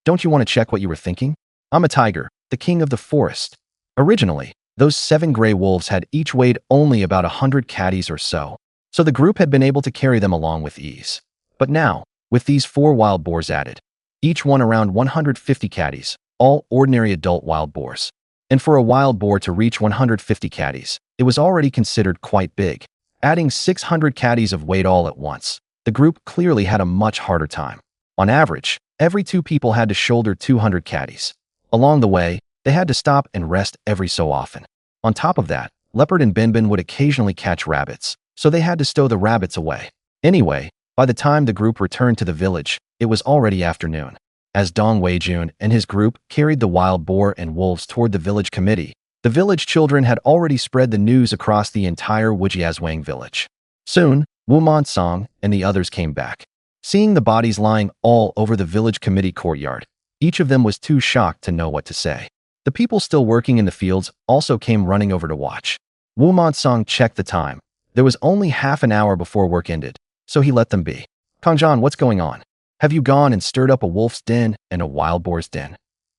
don't you want to check what you were thinking? I'm a tiger, the king of the forest. Originally, those 7 gray wolves had each weighed only about 100 caddies or so the group had been able to carry them along with ease. But now, with these 4 wild boars added, each one around 150 caddies, all ordinary adult wild boars. And for a wild boar to reach 150 caddies, it was already considered quite big. Adding 600 caddies of weight all at once, the group clearly had a much harder time. On average, every 2 people had to shoulder 200 caddies. Along the way, they had to stop and rest every so often. On top of that, Leopard and Binbin would occasionally catch rabbits, so they had to stow the rabbits away. Anyway, by the time the group returned to the village, it was already afternoon. As Dong Weijun and his group carried the wild boar and wolves toward the village committee, the village children had already spread the news across the entire Wujiazwang village. Soon, Wu Monsong and the others came back. Seeing the bodies lying all over the village committee courtyard, each of them was too shocked to know what to say. The people still working in the fields also came running over to watch. Wu Monsong checked the time. There was only half an hour before work ended, so he let them be. Kangzhan, what's going on? Have you gone and stirred up a wolf's den and a wild boar's den?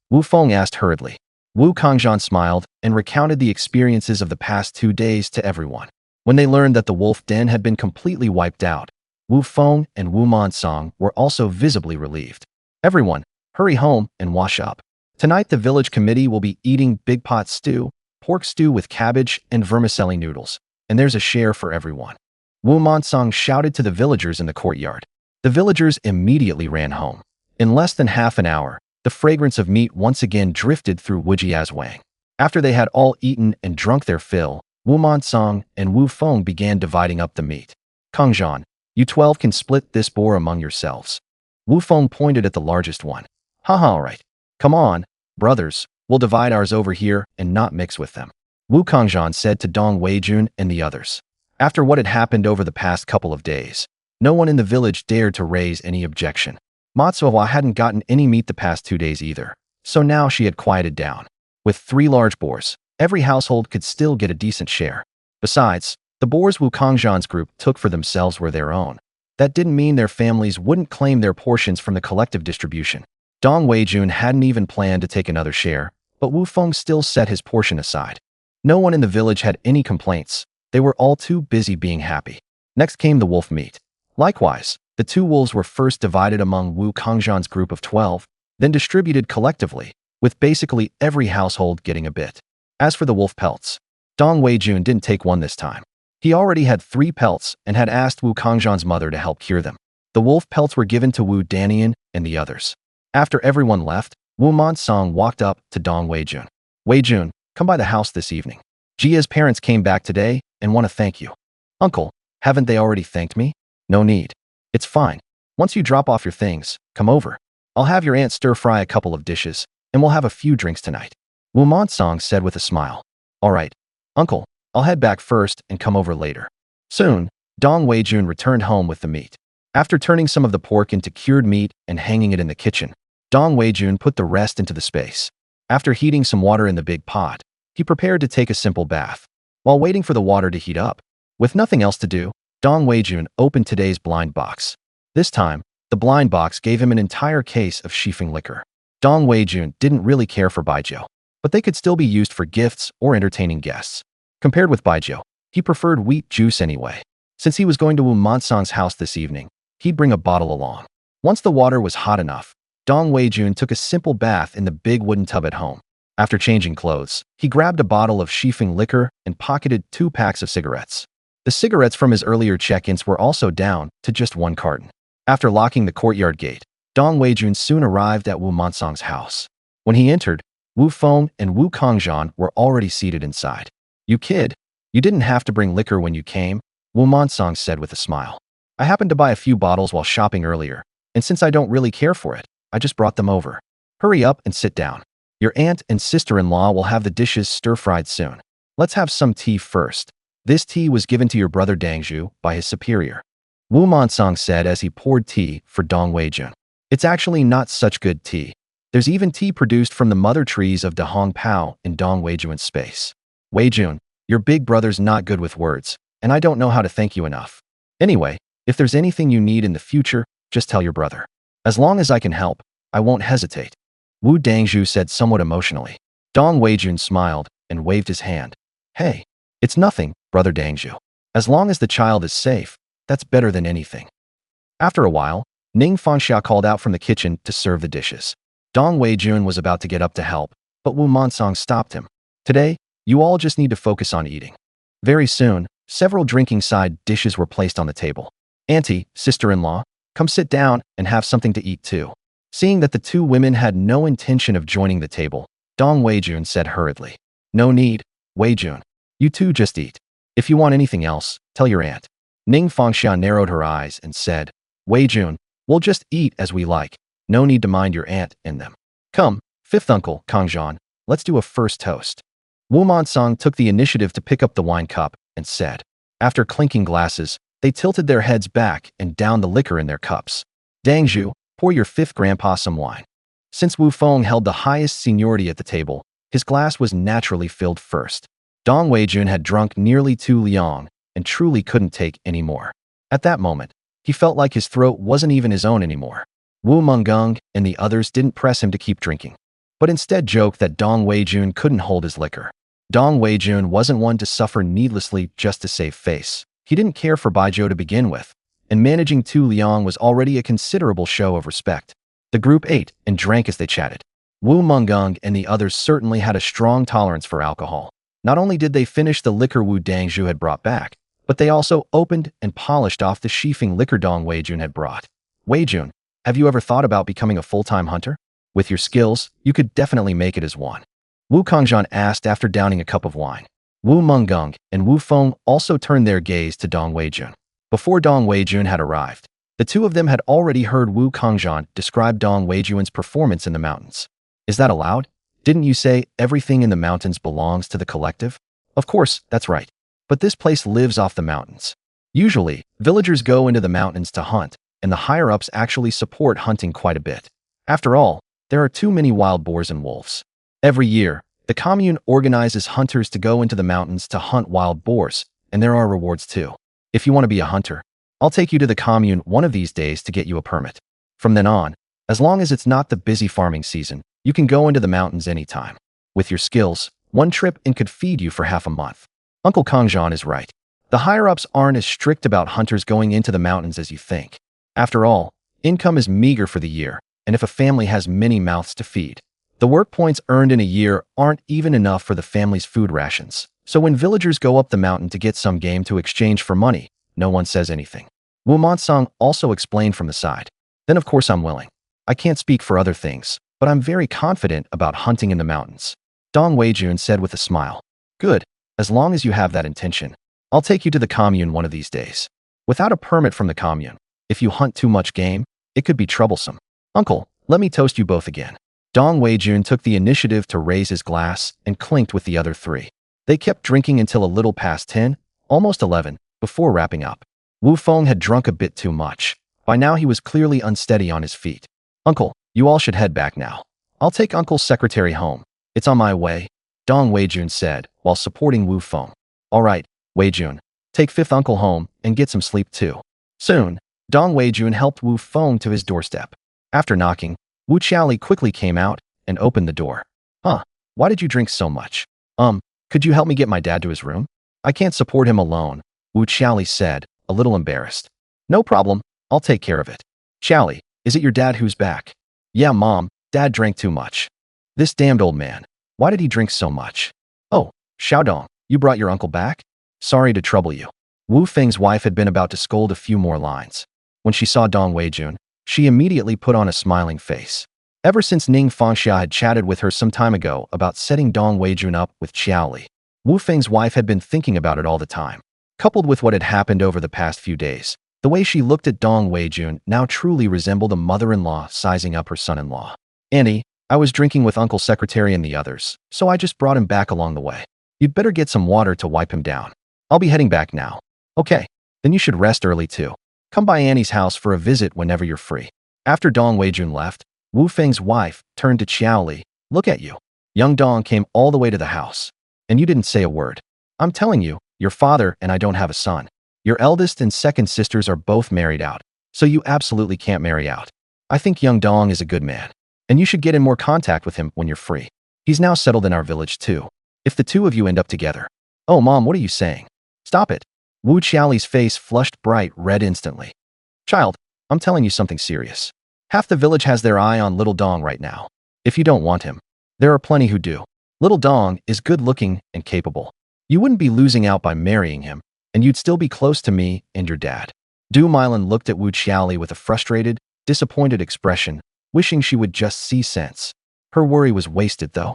Wu Feng asked hurriedly. Wu Kangzhan smiled and recounted the experiences of the past 2 days to everyone. When they learned that the wolf den had been completely wiped out, Wu Feng and Wu Monsong were also visibly relieved. Everyone, hurry home and wash up. Tonight the village committee will be eating big pot stew, pork stew with cabbage and vermicelli noodles, and there's a share for everyone. Wu Monsong shouted to the villagers in the courtyard. The villagers immediately ran home. In less than half an hour, the fragrance of meat once again drifted through Wujiazwang. After they had all eaten and drunk their fill, Wu Monsong and Wu Feng began dividing up the meat. Kangzhan, you 12 can split this boar among yourselves. Wu Feng pointed at the largest one. Haha, all right. Come on, brothers, we'll divide ours over here and not mix with them. Wu Kangzhan said to Dong Weijun and the others. After what had happened over the past couple of days, no one in the village dared to raise any objection. Matsuowa hadn't gotten any meat the past 2 days either, so now she had quieted down. With 3 large boars, every household could still get a decent share. Besides, the boars Wu Kangzhan's group took for themselves were their own. that didn't mean their families wouldn't claim their portions from the collective distribution. Dong Weijun hadn't even planned to take another share, but Wu Feng still set his portion aside. No one in the village had any complaints. They were all too busy being happy. Next came the wolf meat. Likewise, the two wolves were first divided among Wu Kangzhan's group of 12, then distributed collectively, with basically every household getting a bit. As for the wolf pelts, Dong Weijun didn't take one this time. He already had 3 pelts and had asked Wu Kangzhan's mother to help cure them. The wolf pelts were given to Wu Danian and the others. After everyone left, Wu Monsong walked up to Dong Weijun. Weijun, come by the house this evening. Jia's parents came back today and want to thank you. Uncle, haven't they already thanked me? No need. It's fine. Once you drop off your things, come over. I'll have your aunt stir-fry a couple of dishes, and we'll have a few drinks tonight. Wu Monsong said with a smile. All right, Uncle, I'll head back first and come over later. Soon, Dong Weijun returned home with the meat. After turning some of the pork into cured meat and hanging it in the kitchen, Dong Weijun put the rest into the space. After heating some water in the big pot, he prepared to take a simple bath. While waiting for the water to heat up, with nothing else to do, Dong Weijun opened today's blind box. This time, the blind box gave him an entire case of Shifeng liquor. Dong Weijun didn't really care for baijiu, but they could still be used for gifts or entertaining guests. Compared with baijiu, he preferred wheat juice anyway. Since he was going to Wu Monsong's house this evening, he'd bring a bottle along. Once the water was hot enough, Dong Weijun took a simple bath in the big wooden tub at home. After changing clothes, he grabbed a bottle of Shifeng liquor and pocketed 2 packs of cigarettes. The cigarettes from his earlier check-ins were also down to just 1 carton. After locking the courtyard gate, Dong Weijun soon arrived at Wu Monsong's house. When he entered, Wu Feng and Wu Kangzhan were already seated inside. You kid, you didn't have to bring liquor when you came, Wu Monsong said with a smile. I happened to buy a few bottles while shopping earlier, and since I don't really care for it, I just brought them over. Hurry up and sit down. Your aunt and sister-in-law will have the dishes stir-fried soon. Let's have some tea first. This tea was given to your brother Dangzhu by his superior. Wu Monsong said as he poured tea for Dong Weijun. It's actually not such good tea. There's even tea produced from the mother trees of Dahong Pao in Dong Weijun's space. Weijun, your big brother's not good with words, and I don't know how to thank you enough. Anyway, if there's anything you need in the future, just tell your brother. As long as I can help, I won't hesitate. Wu Dangzhu said somewhat emotionally. Dong Weijun smiled and waved his hand. Hey, it's nothing, brother Dangzhu. As long as the child is safe, that's better than anything. After a while, Ning Fangxia called out from the kitchen to serve the dishes. Dong Weijun was about to get up to help, but Wu Monsong stopped him. Today, you all just need to focus on eating. Very soon, several drinking side dishes were placed on the table. Auntie, sister-in-law, come sit down and have something to eat too. Seeing that the 2 women had no intention of joining the table, Dong Weijun said hurriedly. No need, Weijun. You two just eat. If you want anything else, tell your aunt. Ning Fangxia narrowed her eyes and said, Weijun, we'll just eat as we like. No need to mind your aunt and them. Come, 5th uncle, Kangzhan, let's do a first toast. Wu Monsong took the initiative to pick up the wine cup and said. After clinking glasses, they tilted their heads back and downed the liquor in their cups. Dangzhu, pour your 5th grandpa some wine. Since Wu Feng held the highest seniority at the table, his glass was naturally filled first. Dong Weijun had drunk nearly 2 liang and truly couldn't take any more. At that moment, he felt like his throat wasn't even his own anymore. Wu Menggung and the others didn't press him to keep drinking, but instead joked that Dong Weijun couldn't hold his liquor. Dong Weijun wasn't one to suffer needlessly just to save face. He didn't care for baijiu to begin with, and managing 2 liang was already a considerable show of respect. The group ate and drank as they chatted. Wu Menggung and the others certainly had a strong tolerance for alcohol. Not only did they finish the liquor Wu Dangzhu had brought back, but they also opened and polished off the Shifeng liquor Dong Weijun had brought. Weijun, have you ever thought about becoming a full-time hunter? With your skills, you could definitely make it as one. Wu Kangzhan asked after downing a cup of wine. Wu Menggung and Wu Feng also turned their gaze to Dong Weijun. Before Dong Weijun had arrived, the 2 of them had already heard Wu Kangzhan describe Dong Weijun's performance in the mountains. Is that allowed? Didn't you say everything in the mountains belongs to the collective? Of course, that's right. But this place lives off the mountains. Usually, villagers go into the mountains to hunt, and the higher-ups actually support hunting quite a bit. After all, there are too many wild boars and wolves. Every year, the commune organizes hunters to go into the mountains to hunt wild boars, and there are rewards too. If you want to be a hunter, I'll take you to the commune one of these days to get you a permit. From then on, as long as it's not the busy farming season, you can go into the mountains anytime. With your skills, one trip in could feed you for half a month. Uncle Kangjan is right. The higher-ups aren't as strict about hunters going into the mountains as you think. After all, income is meager for the year, and if a family has many mouths to feed, the work points earned in a year aren't even enough for the family's food rations. So when villagers go up the mountain to get some game to exchange for money, no one says anything. Wu Montsang also explained from the side. Then of course I'm willing. I can't speak for other things, but I'm very confident about hunting in the mountains. Dong Weijun said with a smile. Good, as long as you have that intention. I'll take you to the commune one of these days. Without a permit from the commune, if you hunt too much game, it could be troublesome. Uncle, let me toast you both again. Dong Weijun took the initiative to raise his glass and clinked with the other three. They kept drinking until a little past 10, almost 11, before wrapping up. Wu Feng had drunk a bit too much. By now he was clearly unsteady on his feet. Uncle, you all should head back now. I'll take Uncle's secretary home. It's on my way, Dong Weijun said, while supporting Wu Feng. All right, Weijun, take fifth uncle home and get some sleep too. Soon, Dong Weijun helped Wu Feng to his doorstep. After knocking, Wu Qiaoli quickly came out and opened the door. Huh, why did you drink so much? Could you help me get my dad to his room? I can't support him alone, Wu Qiaoli said, a little embarrassed. No problem, I'll take care of it. Qiaoli, is it your dad who's back? Yeah, Mom, Dad drank too much. This damned old man. Why did he drink so much? Oh, Xiaodong, you brought your uncle back? Sorry to trouble you. Wu Feng's wife had been about to scold a few more lines. When she saw Dong Weijun, she immediately put on a smiling face. Ever since Ning Fangxia had chatted with her some time ago about setting Dong Weijun up with Qiaoli, Wu Feng's wife had been thinking about it all the time. Coupled with what had happened over the past few days, the way she looked at Dong Weijun now truly resembled a mother-in-law sizing up her son-in-law. Annie, I was drinking with Uncle Secretary and the others, so I just brought him back along the way. You'd better get some water to wipe him down. I'll be heading back now. Okay, then you should rest early too. Come by Annie's house for a visit whenever you're free. After Dong Weijun left, Wu Feng's wife turned to Qiaoli. Look at you. Young Dong came all the way to the house. And you didn't say a word. I'm telling you, your father and I don't have a son. Your eldest and second sisters are both married out, so you absolutely can't marry out. I think young Dong is a good man, and you should get in more contact with him when you're free. He's now settled in our village too. If the two of you end up together. Oh, Mom, what are you saying? Stop it. Wu Qiaoli's face flushed bright red instantly. Child, I'm telling you something serious. Half the village has their eye on little Dong right now. If you don't want him, there are plenty who do. Little Dong is good-looking and capable. You wouldn't be losing out by marrying him, and you'd still be close to me and your dad. Du Milan looked at Wu Qiaoli with a frustrated, disappointed expression, wishing she would just see sense. Her worry was wasted, though.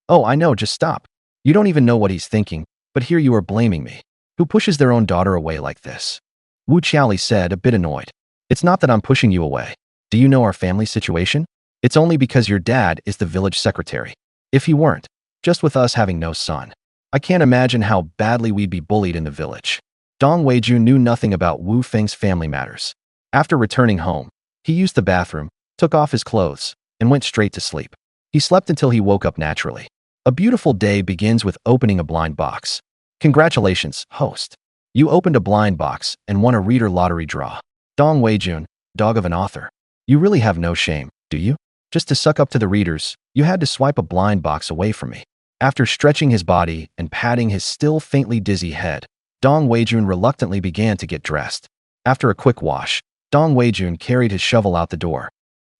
Oh, I know, just stop. You don't even know what he's thinking, but here you are blaming me. Who pushes their own daughter away like this? Wu Qiaoli said, a bit annoyed. It's not that I'm pushing you away. Do you know our family situation? It's only because your dad is the village secretary. If he weren't, just with us having no son, I can't imagine how badly we'd be bullied in the village. Dong Weijun knew nothing about Wu Feng's family matters. After returning home, he used the bathroom, took off his clothes, and went straight to sleep. He slept until he woke up naturally. A beautiful day begins with opening a blind box. Congratulations, host. You opened a blind box and won a reader lottery draw. Dong Weijun, dog of an author. You really have no shame, do you? Just to suck up to the readers, you had to swipe a blind box away from me. After stretching his body and patting his still faintly dizzy head, Dong Weijun reluctantly began to get dressed. After a quick wash, Dong Weijun carried his shovel out the door.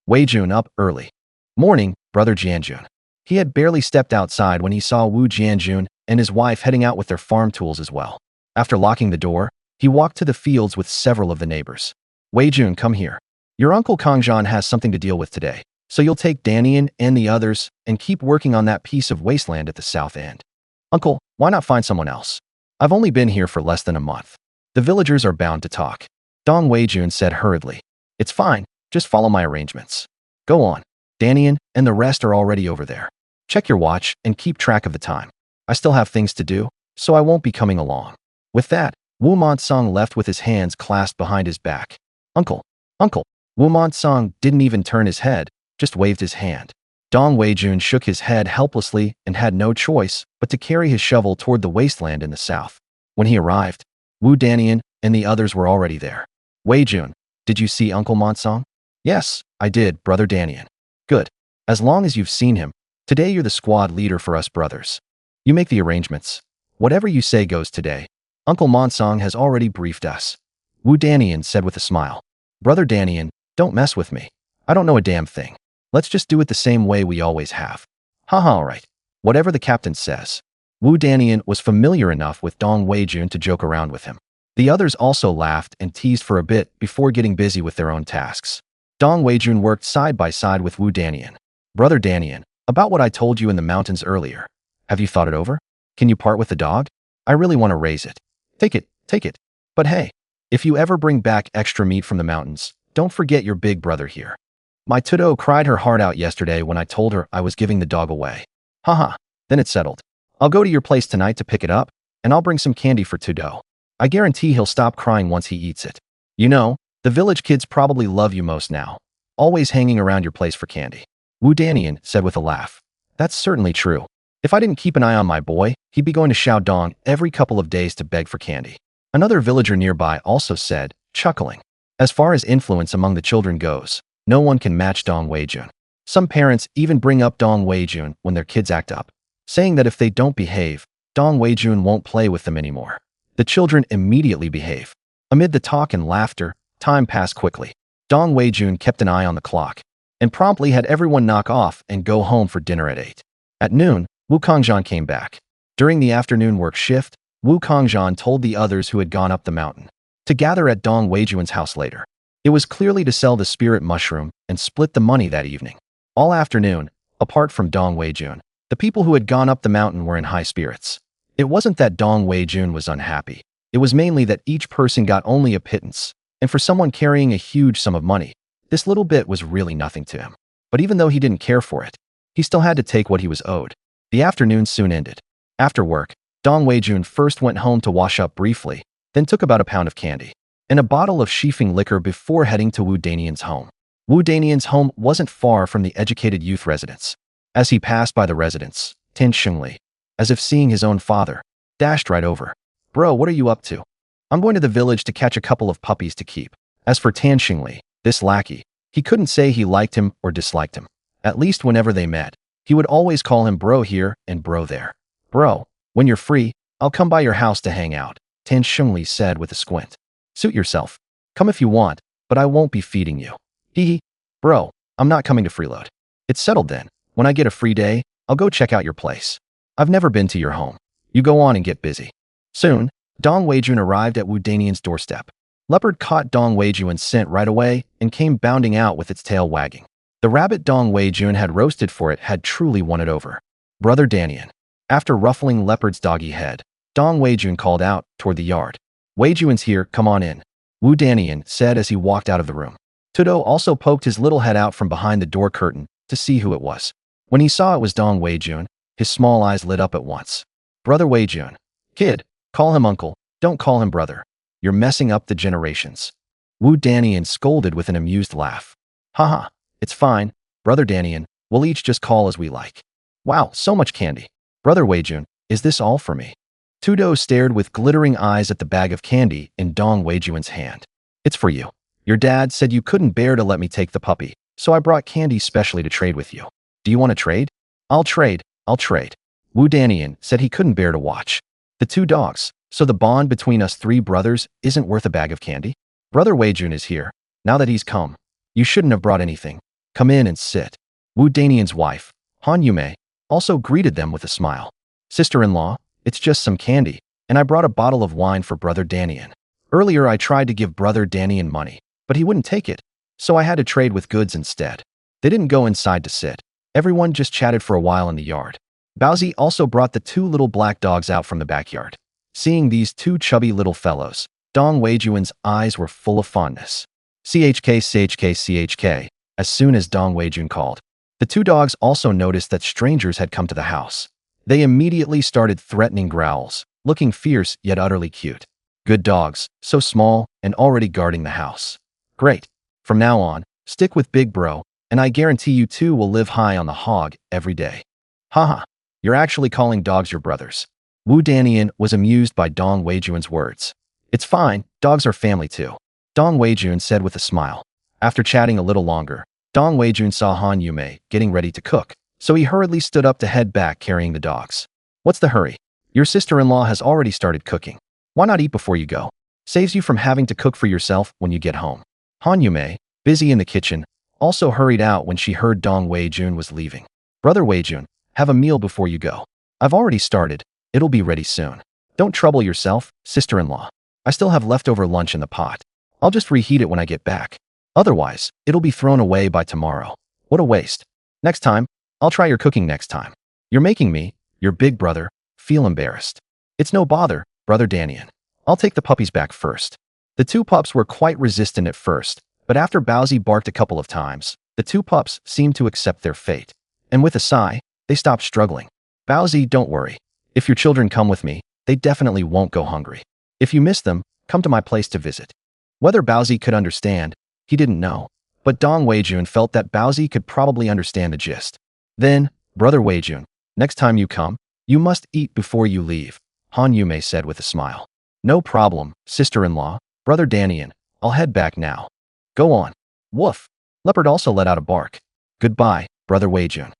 Weijun up early. Morning, brother Jianjun. He had barely stepped outside when he saw Wu Jianjun and his wife heading out with their farm tools as well. After locking the door, he walked to the fields with several of the neighbors. Weijun, come here. Your uncle Kangjan has something to deal with today, so you'll take Danian and the others and keep working on that piece of wasteland at the south end. Uncle, why not find someone else? I've only been here for less than a month. The villagers are bound to talk. Dong Weijun said hurriedly. It's fine, just follow my arrangements. Go on. Danian and the rest are already over there. Check your watch and keep track of the time. I still have things to do, so I won't be coming along. With that, Wu Montsang left with his hands clasped behind his back. Uncle, uncle. Wu Montsang didn't even turn his head, just waved his hand. Dong Weijun shook his head helplessly and had no choice but to carry his shovel toward the wasteland in the south. When he arrived, Wu Danian and the others were already there. Wei Jun, did you see Uncle Monsong? Yes, I did, Brother Danian. Good. As long as you've seen him, today you're the squad leader for us brothers. You make the arrangements. Whatever you say goes today. Uncle Monsong has already briefed us. Wu Danian said with a smile. Brother Danian, don't mess with me. I don't know a damn thing. Let's just do it the same way we always have. Haha, alright. Whatever the captain says. Wu Danian was familiar enough with Dong Weijun to joke around with him. The others also laughed and teased for a bit before getting busy with their own tasks. Dong Weijun worked side by side with Wu Danian. Brother Danian, about what I told you in the mountains earlier. Have you thought it over? Can you part with the dog? I really want to raise it. Take it, take it. But hey, if you ever bring back extra meat from the mountains, don't forget your big brother here. My Tudo cried her heart out yesterday when I told her I was giving the dog away. Haha, then it's settled. I'll go to your place tonight to pick it up, and I'll bring some candy for Tudo. I guarantee he'll stop crying once he eats it. You know, the village kids probably love you most now. Always hanging around your place for candy. Wu Danian said with a laugh. That's certainly true. If I didn't keep an eye on my boy, he'd be going to Xiaodong every couple of days to beg for candy. Another villager nearby also said, chuckling. As far as influence among the children goes, no one can match Dong Weijun. Some parents even bring up Dong Weijun when their kids act up, saying that if they don't behave, Dong Weijun won't play with them anymore. The children immediately behave. Amid the talk and laughter, time passed quickly. Dong Weijun kept an eye on the clock and promptly had everyone knock off and go home for dinner at 8. At noon, Wu Kongzhan came back. During the afternoon work shift, Wu Kongzhan told the others who had gone up the mountain to gather at Dong Weijun's house later. It was clearly to sell the spirit mushroom and split the money that evening. All afternoon, apart from Dong Weijun, the people who had gone up the mountain were in high spirits. It wasn't that Dong Weijun was unhappy. It was mainly that each person got only a pittance, and for someone carrying a huge sum of money, this little bit was really nothing to him. But even though he didn't care for it, he still had to take what he was owed. The afternoon soon ended. After work, Dong Weijun first went home to wash up briefly, then took about a pound of candy and a bottle of Shifeng liquor before heading to Wu Danian's home. Wu Danian's home wasn't far from the educated youth residence. As he passed by the residence, Tin Xingli, as if seeing his own father, dashed right over. Bro, what are you up to? I'm going to the village to catch a couple of puppies to keep. As for Tan Xingli, this lackey, he couldn't say he liked him or disliked him. At least whenever they met, he would always call him bro here and bro there. Bro, when you're free, I'll come by your house to hang out, Tan Xingli said with a squint. Suit yourself. Come if you want, but I won't be feeding you. Hee. Bro, I'm not coming to freeload. It's settled then. When I get a free day, I'll go check out your place. I've never been to your home. You go on and get busy. Soon, Dong Weijun arrived at Wu Danian's doorstep. Leopard caught Dong Weijun's scent right away and came bounding out with its tail wagging. The rabbit Dong Weijun had roasted for it had truly won it over. Brother Danian. After ruffling Leopard's doggy head, Dong Weijun called out toward the yard. Weijun's here, come on in. Wu Danian said as he walked out of the room. Tudo also poked his little head out from behind the door curtain to see who it was. When he saw it was Dong Weijun, his small eyes lit up at once. Brother Weijun. Kid, call him uncle, don't call him brother. You're messing up the generations. Wu Danian scolded with an amused laugh. Haha, it's fine, Brother Danian, we'll each just call as we like. Wow, so much candy. Brother Weijun, is this all for me? Tudo stared with glittering eyes at the bag of candy in Dong Weijun's hand. It's for you. Your dad said you couldn't bear to let me take the puppy, so I brought candy specially to trade with you. Do you want to trade? I'll trade. Wu Danian said he couldn't bear to watch the two dogs, so the bond between us three brothers isn't worth a bag of candy? Brother Weijun is here. Now that he's come, you shouldn't have brought anything. Come in and sit. Wu Danian's wife, Han Yume, also greeted them with a smile. Sister-in-law, it's just some candy, and I brought a bottle of wine for Brother Danian. Earlier I tried to give Brother Danian money, but he wouldn't take it, so I had to trade with goods instead. They didn't go inside to sit. Everyone just chatted for a while in the yard. Baozi also brought the two little black dogs out from the backyard. Seeing these two chubby little fellows, Dong Weijun's eyes were full of fondness. CHK. As soon as Dong Weijun called, the two dogs also noticed that strangers had come to the house. They immediately started threatening growls, looking fierce yet utterly cute. Good dogs, so small and already guarding the house. Great. From now on, stick with Big Bro, and I guarantee you two will live high on the hog every day. Haha, you're actually calling dogs your brothers. Wu Danian was amused by Dong Weijun's words. It's fine, dogs are family too. Dong Weijun said with a smile. After chatting a little longer, Dong Weijun saw Han Yume getting ready to cook, so he hurriedly stood up to head back carrying the dogs. What's the hurry? Your sister-in-law has already started cooking. Why not eat before you go? Saves you from having to cook for yourself when you get home. Han Yume, busy in the kitchen, also hurried out when she heard Dong Weijun was leaving. Brother Weijun, have a meal before you go. I've already started. It'll be ready soon. Don't trouble yourself, sister-in-law. I still have leftover lunch in the pot. I'll just reheat it when I get back. Otherwise, it'll be thrown away by tomorrow. What a waste. Next time, I'll try your cooking next time. You're making me, your big brother, feel embarrassed. It's no bother, Brother Danian. I'll take the puppies back first. The two pups were quite resistant at first, but after Bowsy barked a couple of times, the two pups seemed to accept their fate. And with a sigh, they stopped struggling. Bowsy, don't worry. If your children come with me, they definitely won't go hungry. If you miss them, come to my place to visit. Whether Bowsy could understand, he didn't know. But Dong Weijun felt that Bowsy could probably understand the gist. Then, Brother Weijun, next time you come, you must eat before you leave, Han Yume said with a smile. No problem, sister-in-law, Brother Danian, I'll head back now. Go on. Woof. Leopard also let out a bark. Goodbye, Brother Weijun.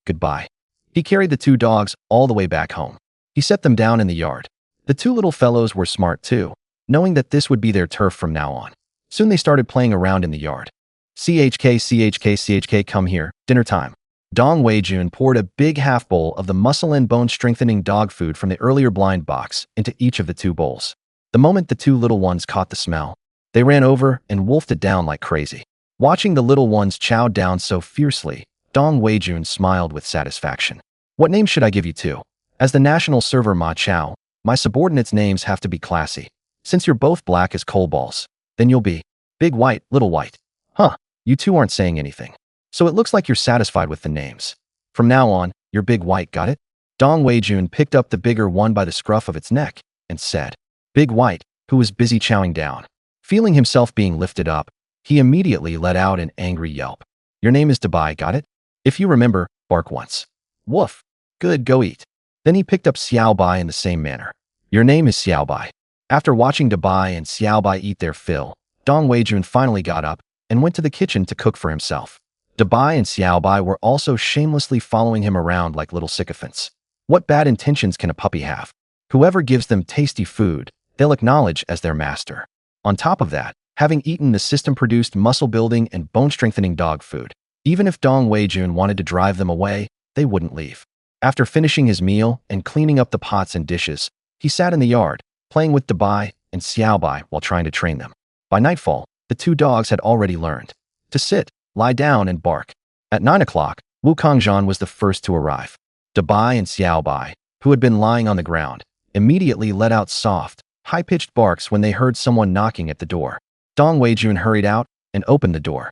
Goodbye. He carried the two dogs all the way back home. He set them down in the yard. The two little fellows were smart too, knowing that this would be their turf from now on. Soon they started playing around in the yard. CHK, come here, dinner time. Dong Weijun poured a big half bowl of the muscle and bone strengthening dog food from the earlier blind box into each of the two bowls. The moment the two little ones caught the smell, they ran over and wolfed it down like crazy. Watching the little ones chow down so fiercely, Dong Weijun smiled with satisfaction. What name should I give you to? As the national server Ma Chao, my subordinates' names have to be classy. Since you're both black as coal balls, then you'll be Big White, Little White. Huh, you two aren't saying anything. So it looks like you're satisfied with the names. From now on, you're Big White, got it? Dong Weijun picked up the bigger one by the scruff of its neck and said, Big White, who was busy chowing down. Feeling himself being lifted up, he immediately let out an angry yelp. Your name is Dabai, got it? If you remember, bark once. Woof. Good, go eat. Then he picked up Xiaobai in the same manner. Your name is Xiaobai. After watching Dabai and Xiaobai eat their fill, Dong Weijun finally got up and went to the kitchen to cook for himself. Dabai and Xiaobai were also shamelessly following him around like little sycophants. What bad intentions can a puppy have? Whoever gives them tasty food, they'll acknowledge as their master. On top of that, having eaten the system-produced muscle-building and bone-strengthening dog food, even if Dong Weijun wanted to drive them away, they wouldn't leave. After finishing his meal and cleaning up the pots and dishes, he sat in the yard, playing with Dabai and Xiaobai while trying to train them. By nightfall, the two dogs had already learned to sit, lie down, and bark. At 9 o'clock, Wu Kangzhan was the first to arrive. Dabai and Xiaobai, who had been lying on the ground, immediately let out soft, high-pitched barks when they heard someone knocking at the door. Dong Weijun hurried out and opened the door.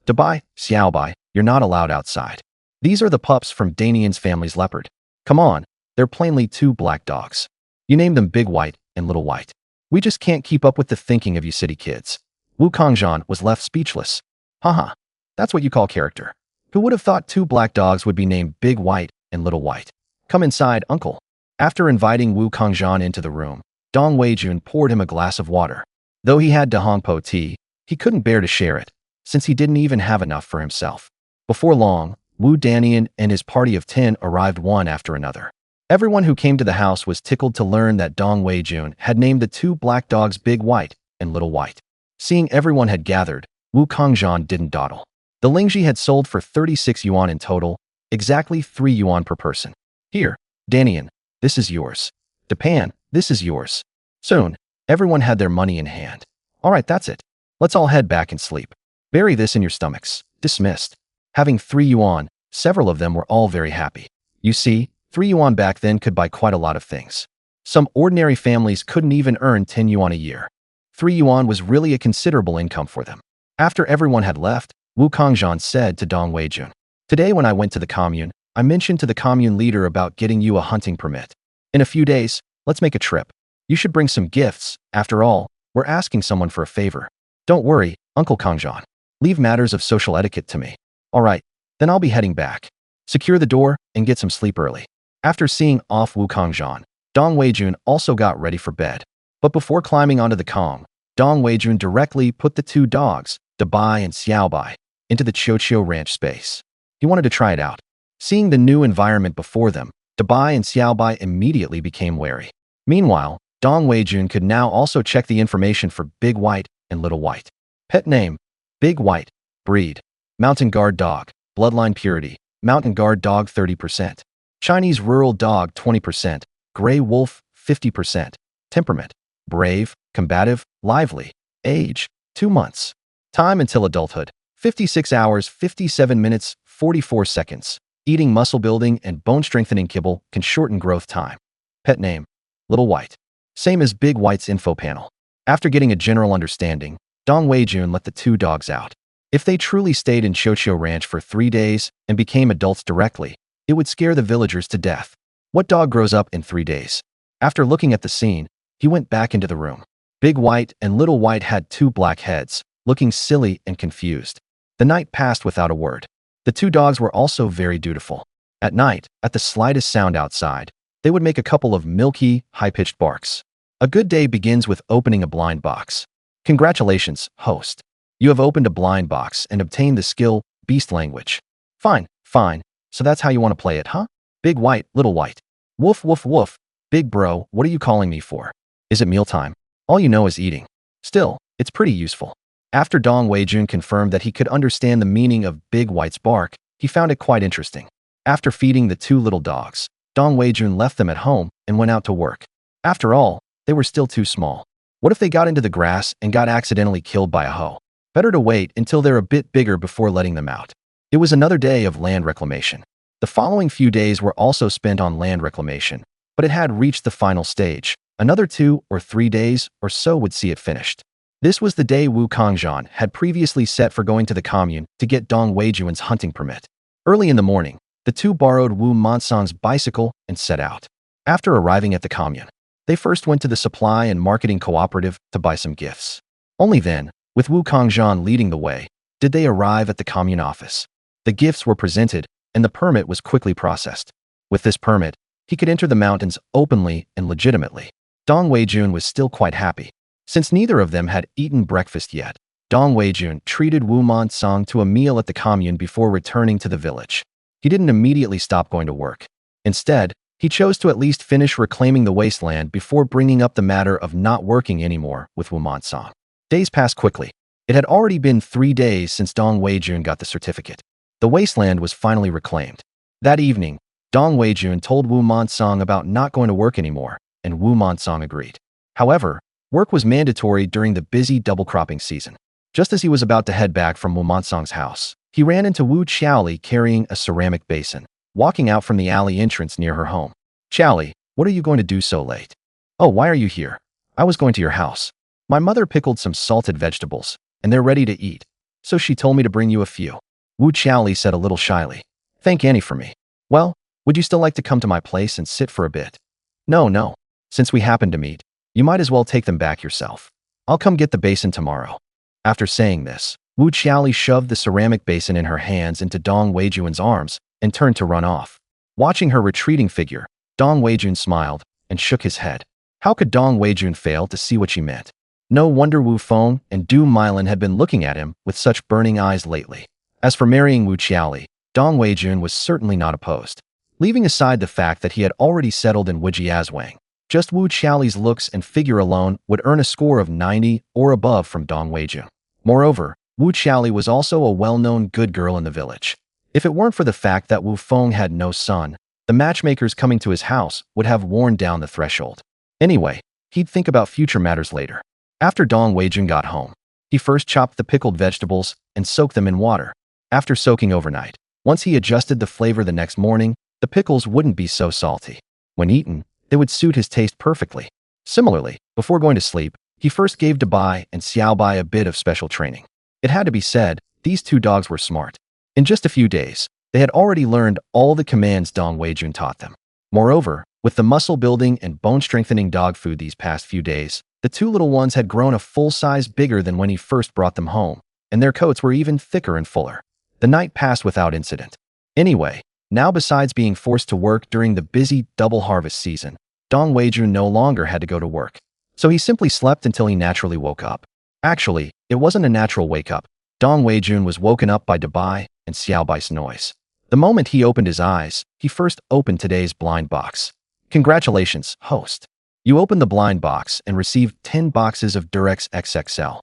Dabai, Xiaobai, you're not allowed outside. These are the pups from Danian's family's leopard. Come on, they're plainly two black dogs. You named them Big White and Little White. We just can't keep up with the thinking of you city kids. Wu Kangzhan was left speechless. Haha, that's what you call character. Who would have thought two black dogs would be named Big White and Little White? Come inside, uncle. After inviting Wu Kangzhan into the room, Dong Weijun poured him a glass of water. Though he had Dahongpo tea, he couldn't bear to share it, since he didn't even have enough for himself. Before long, Wu Danian and his party of 10 arrived one after another. Everyone who came to the house was tickled to learn that Dong Weijun had named the two black dogs Big White and Little White. Seeing everyone had gathered, Wu Kangzhan didn't dawdle. The Lingji had sold for 36 yuan in total, exactly 3 yuan per person. Here, Danian, this is yours. Japan, this is yours. Soon, everyone had their money in hand. All right, that's it. Let's all head back and sleep. Bury this in your stomachs. Dismissed. Having 3 yuan, several of them were all very happy. You see, 3 yuan back then could buy quite a lot of things. Some ordinary families couldn't even earn 10 yuan a year. 3 yuan was really a considerable income for them. After everyone had left, Wu Kangzhan said to Dong Weijun, Today when I went to the commune, I mentioned to the commune leader about getting you a hunting permit. In a few days, let's make a trip. You should bring some gifts. After all, we're asking someone for a favor. Don't worry, Uncle Kangzhan. Leave matters of social etiquette to me. All right, then I'll be heading back. Secure the door and get some sleep early. After seeing off Wu Kangzhan, Dong Weijun also got ready for bed. But before climbing onto the Kong, Dong Weijun directly put the two dogs, Dabai and Xiaobai, into the Chocho Ranch space. He wanted to try it out. Seeing the new environment before them, Dabai and Xiaobai immediately became wary. Meanwhile, Dong Weijun could now also check the information for Big White and Little White. Pet name: Big White. Breed: Mountain Guard Dog. Bloodline purity: Mountain Guard Dog 30%. Chinese Rural Dog 20%. Gray Wolf 50%. Temperament: brave, combative, lively. Age: 2 months. Time until adulthood: 56 hours, 57 minutes, 44 seconds. Eating muscle building and bone strengthening kibble can shorten growth time. Pet name: Little White. Same as Big White's info panel. After getting a general understanding, Dong Weijun let the two dogs out. If they truly stayed in Chocho Ranch for 3 days and became adults directly, it would scare the villagers to death. What dog grows up in 3 days? After looking at the scene, he went back into the room. Big White and Little White had 2 black heads, looking silly and confused. The night passed without a word. The 2 dogs were also very dutiful. At night, at the slightest sound outside, they would make a couple of milky, high-pitched barks. A good day begins with opening a blind box. Congratulations, host. You have opened a blind box and obtained the skill, Beast Language. Fine, fine. So that's how you want to play it, huh? Big White, Little White. Woof, woof, woof. Big bro, what are you calling me for? Is it mealtime? All you know is eating. Still, it's pretty useful. After Dong Weijun confirmed that he could understand the meaning of Big White's bark, he found it quite interesting. After feeding the 2 little dogs, Dong Weijun left them at home and went out to work. After all, they were still too small. What if they got into the grass and got accidentally killed by a hoe? Better to wait until they're a bit bigger before letting them out. It was another day of land reclamation. The following few days were also spent on land reclamation, but it had reached the final stage. Another 2 or 3 days or so would see it finished. This was the day Wu Kangzhan had previously set for going to the commune to get Dong Weijun's hunting permit. Early in the morning, the 2 borrowed Wu Mansang's bicycle and set out. After arriving at the commune, they first went to the supply and marketing cooperative to buy some gifts. Only then, with Wu Kangzhan leading the way, did they arrive at the commune office. The gifts were presented, and the permit was quickly processed. With this permit, he could enter the mountains openly and legitimately. Dong Weijun was still quite happy. Since neither of them had eaten breakfast yet, Dong Weijun treated Wu Mansang to a meal at the commune before returning to the village. He didn't immediately stop going to work. Instead, he chose to at least finish reclaiming the wasteland before bringing up the matter of not working anymore with Wu Mansang. Days passed quickly. It had already been 3 days since Dong Weijun got the certificate. The wasteland was finally reclaimed. That evening, Dong Weijun told Wu Mansang about not going to work anymore, and Wu Mansang agreed. However, work was mandatory during the busy double cropping season. Just as he was about to head back from Wu Mansang's house, he ran into Wu Qiaoli carrying a ceramic basin, walking out from the alley entrance near her home. Qiaoli, what are you going to do so late? Oh, why are you here? I was going to your house. My mother pickled some salted vegetables, and they're ready to eat, so she told me to bring you a few. Wu Qiaoli said a little shyly. Thank Annie for me. Well, would you still like to come to my place and sit for a bit? No. Since we happened to meet, you might as well take them back yourself. I'll come get the basin tomorrow. After saying this, Wu Qiaoli shoved the ceramic basin in her hands into Dong Weijun's arms and turned to run off. Watching her retreating figure, Dong Weijun smiled and shook his head. How could Dong Weijun fail to see what she meant? No wonder Wu Feng and Du Milan had been looking at him with such burning eyes lately. As for marrying Wu Qiaoli, Dong Weijun was certainly not opposed. Leaving aside the fact that he had already settled in Wujiazwang, just Wu Qiaoli's looks and figure alone would earn a score of 90 or above from Dong Weijun. Moreover, Wu Qiaoli was also a well-known good girl in the village. If it weren't for the fact that Wu Feng had no son, the matchmakers coming to his house would have worn down the threshold. Anyway, he'd think about future matters later. After Dong Weijun got home, he first chopped the pickled vegetables and soaked them in water. After soaking overnight, once he adjusted the flavor the next morning, the pickles wouldn't be so salty. When eaten, they would suit his taste perfectly. Similarly, before going to sleep, he first gave Dabai and Xiaobai a bit of special training. It had to be said, these 2 dogs were smart. In just a few days, they had already learned all the commands Dong Weijun taught them. Moreover, with the muscle-building and bone-strengthening dog food these past few days, the 2 little ones had grown a full size bigger than when he first brought them home, and their coats were even thicker and fuller. The night passed without incident. Anyway, now besides being forced to work during the busy double harvest season, Dong Weijun no longer had to go to work. So he simply slept until he naturally woke up. Actually, it wasn't a natural wake-up. Dong Weijun was woken up by Dabai and Xiaobai's noise. The moment he opened his eyes, he first opened today's blind box. Congratulations, host. You opened the blind box and received 10 boxes of Durex XXL.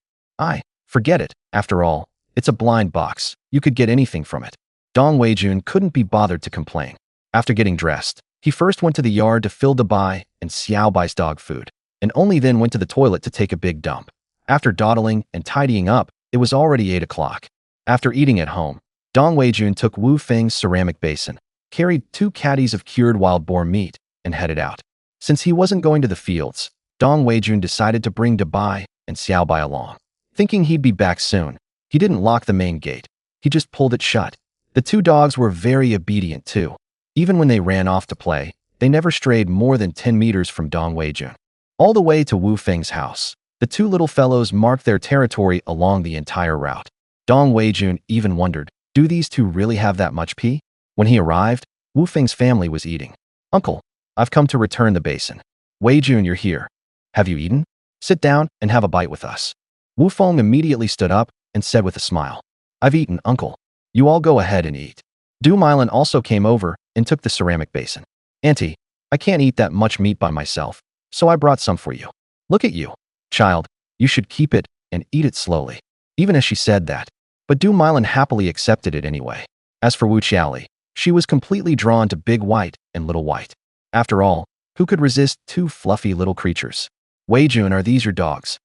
Forget it. After all, it's a blind box. You could get anything from it. Dong Weijun couldn't be bothered to complain. After getting dressed, he first went to the yard to fill Dabai and Xiaobai's dog food, and only then went to the toilet to take a big dump. After dawdling and tidying up, it was already 8 o'clock. After eating at home, Dong Weijun took Wu Feng's ceramic basin, carried 2 caddies of cured wild boar meat, and headed out. Since he wasn't going to the fields, Dong Weijun decided to bring Dabai and Xiaobai along. Thinking he'd be back soon, he didn't lock the main gate. He just pulled it shut. The 2 dogs were very obedient too. Even when they ran off to play, they never strayed more than 10 meters from Dong Weijun. All the way to Wu Feng's house, the 2 little fellows marked their territory along the entire route. Dong Weijun even wondered, do these 2 really have that much pee? When he arrived, Wu Feng's family was eating. Uncle, I've come to return the basin. Weijun, you're here. Have you eaten? Sit down and have a bite with us. Wu Feng immediately stood up and said with a smile, I've eaten, uncle. You all go ahead and eat. Du Milan also came over and took the ceramic basin. Auntie, I can't eat that much meat by myself, so I brought some for you. Look at you. Child, you should keep it and eat it slowly. Even as she said that, but Du Milan happily accepted it anyway. As for Wu Qiaoli, she was completely drawn to Big White and Little White. After all, who could resist 2 fluffy little creatures? Weijun, are these your dogs?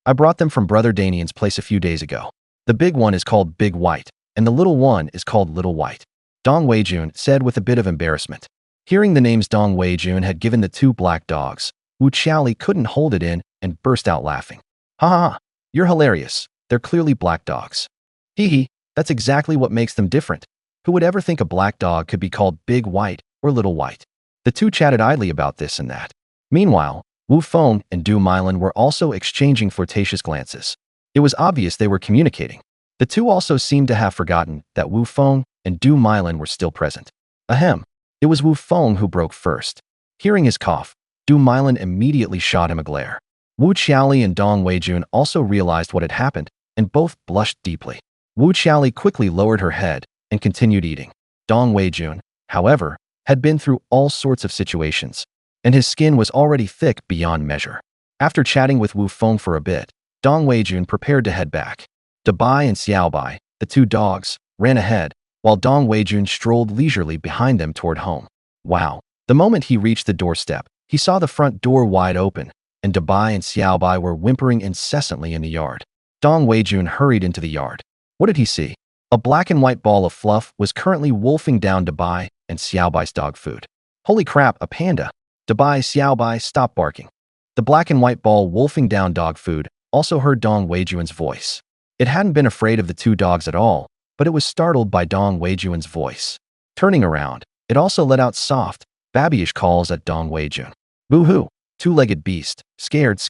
I brought them from Brother Danian's place a few days ago. The big one is called Big White, and the little one is called Little White. Dong Weijun said with a bit of embarrassment. Hearing the names Dong Weijun had given the 2 black dogs, Wu Qiaoli couldn't hold it in and burst out laughing. Ha ha, you're hilarious. They're clearly black dogs. Hee hee, that's exactly what makes them different. Who would ever think a black dog could be called Big White or Little White? The 2 chatted idly about this and that. Meanwhile, Wu Feng and Du Milan were also exchanging flirtatious glances. It was obvious they were communicating. The 2 also seemed to have forgotten that Wu Feng and Du Milan were still present. Ahem. It was Wu Feng who broke first. Hearing his cough, Du Milan immediately shot him a glare. Wu Qiaoli and Dong Weijun also realized what had happened, and both blushed deeply. Wu Qiaoli quickly lowered her head and continued eating. Dong Weijun, however, had been through all sorts of situations, and his skin was already thick beyond measure. After chatting with Wu Feng for a bit, Dong Weijun prepared to head back. Dabai and Xiaobai, the 2 dogs, ran ahead, while Dong Weijun strolled leisurely behind them toward home. Wow! The moment he reached the doorstep, he saw the front door wide open, and Dabai and Xiaobai were whimpering incessantly in the yard. Dong Weijun hurried into the yard. What did he see? A black and white ball of fluff was currently wolfing down Dabai and Xiaobai's dog food. Holy crap, a panda! Dabai, Xiaobai, stop barking. The black and white ball wolfing down dog food also heard Dong Weijun's voice. It hadn't been afraid of the 2 dogs at all, but it was startled by Dong Weijun's voice. Turning around, it also let out soft, babyish calls at Dong Weijun. Boo-hoo, 2-legged beast, scared.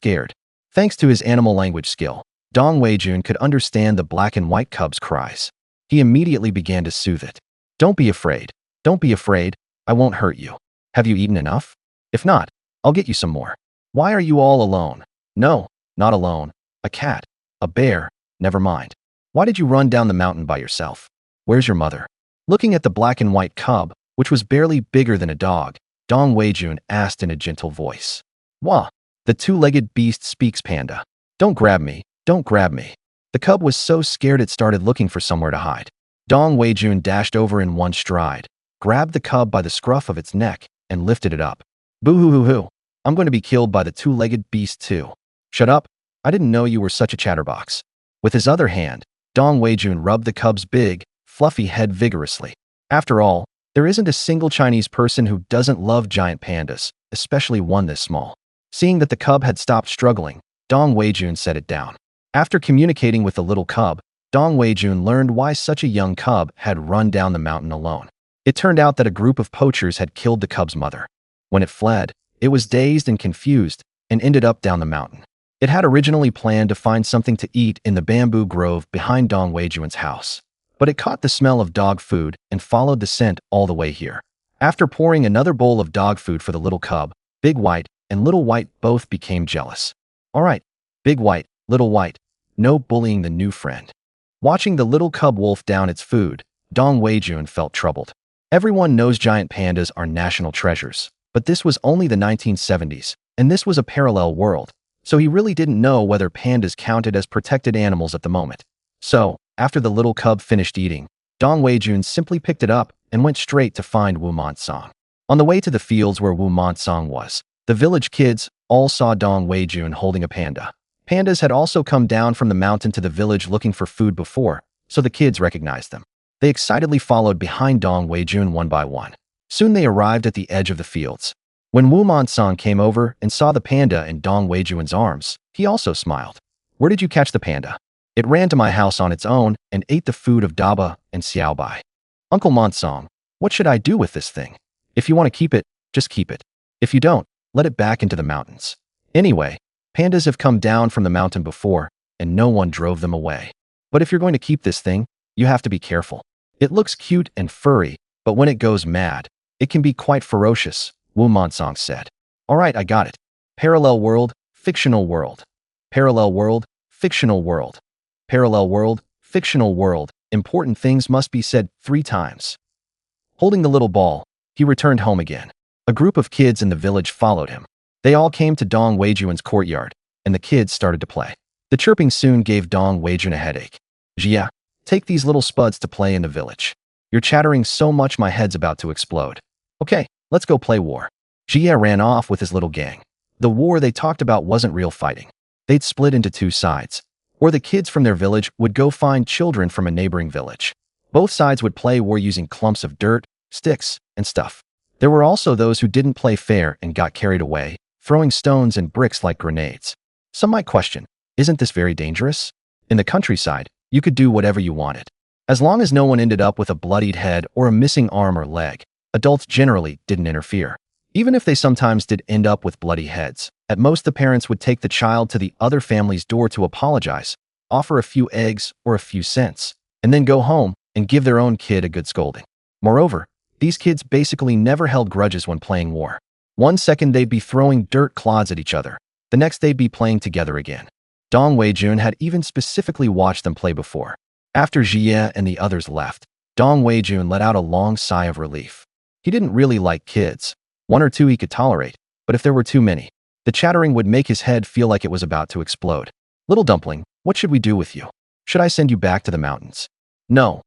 Thanks to his animal language skill, Dong Weijun could understand the black and white cub's cries. He immediately began to soothe it. Don't be afraid. I won't hurt you. Have you eaten enough? If not, I'll get you some more. Why are you all alone? No, not alone. A cat. A bear. Never mind. Why did you run down the mountain by yourself? Where's your mother? Looking at the black and white cub, which was barely bigger than a dog, Dong Weijun asked in a gentle voice. Wah! The 2-legged beast speaks, panda. Don't grab me. The cub was so scared it started looking for somewhere to hide. Dong Weijun dashed over in one stride, grabbed the cub by the scruff of its neck, and lifted it up. Boo-hoo-hoo-hoo. I'm going to be killed by the 2-legged beast too. Shut up. I didn't know you were such a chatterbox. With his other hand, Dong Weijun rubbed the cub's big, fluffy head vigorously. After all, there isn't a single Chinese person who doesn't love giant pandas, especially one this small. Seeing that the cub had stopped struggling, Dong Weijun set it down. After communicating with the little cub, Dong Weijun learned why such a young cub had run down the mountain alone. It turned out that a group of poachers had killed the cub's mother. When it fled, it was dazed and confused and ended up down the mountain. It had originally planned to find something to eat in the bamboo grove behind Dong Weijun's house, but it caught the smell of dog food and followed the scent all the way here. After pouring another bowl of dog food for the little cub, Big White and Little White both became jealous. All right, Big White, Little White, no bullying the new friend. Watching the little cub wolf down its food, Dong Weijun felt troubled. Everyone knows giant pandas are national treasures, but this was only the 1970s, and this was a parallel world, so he really didn't know whether pandas counted as protected animals at the moment. So, after the little cub finished eating, Dong Weijun simply picked it up and went straight to find Wu Montsong. On the way to the fields where Wu Montsong was, the village kids all saw Dong Weijun holding a panda. Pandas had also come down from the mountain to the village looking for food before, so the kids recognized them. They excitedly followed behind Dong Weijun one by one. Soon they arrived at the edge of the fields. When Wu Montsong came over and saw the panda in Dong Weijun's arms, he also smiled. "Where did you catch the panda?" "It ran to my house on its own and ate the food of Daba and Xiaobai." "Uncle Montsong, what should I do with this thing? If you want to keep it, just keep it. If you don't, let it back into the mountains. Anyway, pandas have come down from the mountain before, and no one drove them away. But if you're going to keep this thing, you have to be careful. It looks cute and furry, but when it goes mad, it can be quite ferocious," Wu Montsong said. "All right, I got it. Parallel world, fictional world. Parallel world, fictional world. Parallel world, fictional world. Important things must be said 3 times." Holding the little ball, he returned home again. A group of kids in the village followed him. They all came to Dong Weijun's courtyard, and the kids started to play. The chirping soon gave Dong Weijun a headache. "Jia, take these little spuds to play in the village. You're chattering so much my head's about to explode. Okay, let's go play war." Jia ran off with his little gang. The war they talked about wasn't real fighting. They'd split into 2 sides, or the kids from their village would go find children from a neighboring village. Both sides would play war using clumps of dirt, sticks, and stuff. There were also those who didn't play fair and got carried away, throwing stones and bricks like grenades. Some might question, isn't this very dangerous? In the countryside, you could do whatever you wanted. As long as no one ended up with a bloodied head or a missing arm or leg, adults generally didn't interfere. Even if they sometimes did end up with bloody heads, at most the parents would take the child to the other family's door to apologize, offer a few eggs or a few cents, and then go home and give their own kid a good scolding. Moreover, these kids basically never held grudges when playing war. One second they'd be throwing dirt clods at each other, the next they'd be playing together again. Dong Weijun had even specifically watched them play before. After Jie and the others left, Dong Weijun let out a long sigh of relief. He didn't really like kids. 1 or 2 he could tolerate, but if there were too many, the chattering would make his head feel like it was about to explode. "Little dumpling, what should we do with you? Should I send you back to the mountains?" No,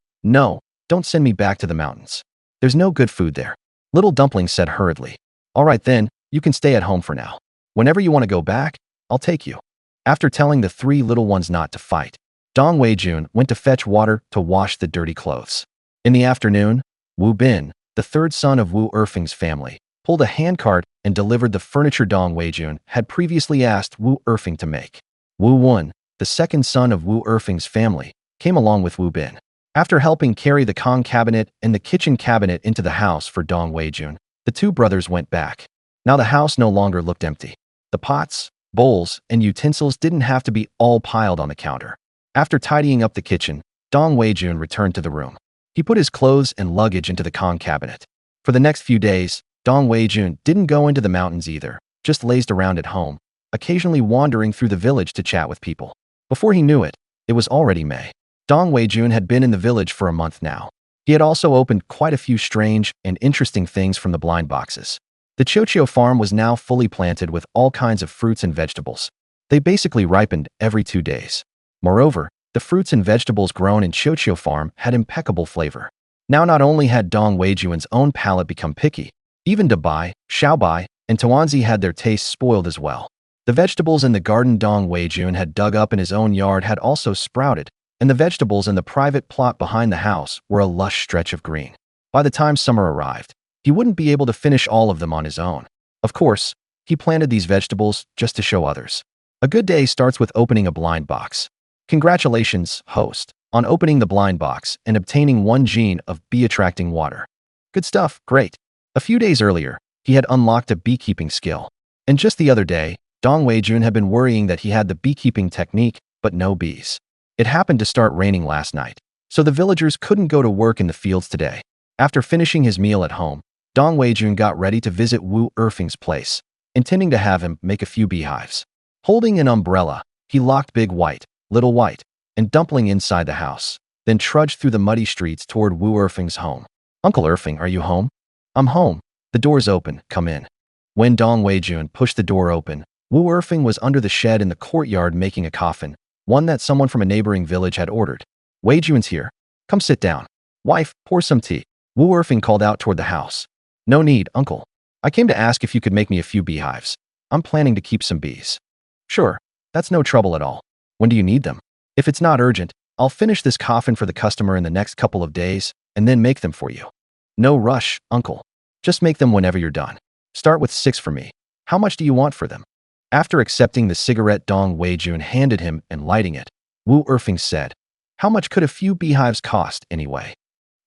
don't send me back to the mountains. There's no good food there," Little Dumpling said hurriedly. "All right then, you can stay at home for now. Whenever you want to go back, I'll take you." After telling the 3 little ones not to fight, Dong Weijun went to fetch water to wash the dirty clothes. In the afternoon, Wu Bin, the 3rd son of Wu Erfing's family, pulled a handcart and delivered the furniture Dong Weijun had previously asked Wu Erfing to make. Wu Wen, the 2nd son of Wu Erfing's family, came along with Wu Bin. After helping carry the Kong cabinet and the kitchen cabinet into the house for Dong Weijun, the 2 brothers went back. Now the house no longer looked empty. The pots, bowls, and utensils didn't have to be all piled on the counter. After tidying up the kitchen, Dong Weijun returned to the room. He put his clothes and luggage into the Kong cabinet. For the next few days, Dong Weijun didn't go into the mountains either, just lazed around at home, occasionally wandering through the village to chat with people. Before he knew it, it was already May. Dong Weijun had been in the village for a month now. He had also opened quite a few strange and interesting things from the blind boxes. The Chochio farm was now fully planted with all kinds of fruits and vegetables. They basically ripened every 2 days. Moreover, the fruits and vegetables grown in Chochio farm had impeccable flavor. Now not only had Dong Weijun's own palate become picky, even Dabai, Xiaobai, and Tuanzi had their tastes spoiled as well. The vegetables in the garden Dong Weijun had dug up in his own yard had also sprouted, and the vegetables in the private plot behind the house were a lush stretch of green. By the time summer arrived, he wouldn't be able to finish all of them on his own. Of course, he planted these vegetables just to show others. A good day starts with opening a blind box. Congratulations, host, on opening the blind box and obtaining 1 gene of bee-attracting water. Good stuff, great. A few days earlier, he had unlocked a beekeeping skill. And just the other day, Dong Weijun had been worrying that he had the beekeeping technique, but no bees. It happened to start raining last night, so the villagers couldn't go to work in the fields today. After finishing his meal at home, Dong Weijun got ready to visit Wu Erfing's place. intending to have him make a few beehives. Holding an umbrella, he locked Big White, Little White, and Dumpling inside the house, then trudged through the muddy streets toward Wu Erfing's home. "Uncle Erfing, are you home?" "I'm home. The door's open. Come in." When Dong Weijun pushed the door open, Wu Erfing was under the shed in the courtyard making a coffin, one that someone from a neighboring village had ordered. "Weijun's here. Come sit down. Wife, pour some tea." Wu Erfing called out toward the house. "No need, uncle. I came to ask if you could make me a few beehives. I'm planning to keep some bees." "Sure. That's no trouble at all. When do you need them?" "If it's not urgent, I'll finish this coffin for the customer in the next couple of days and then make them for you." "No rush, uncle. Just make them whenever you're done. Start with 6 for me. How much do you want for them?" After accepting the cigarette Dong Weijun handed him and lighting it, Wu Erfing said, "How much could a few beehives cost anyway?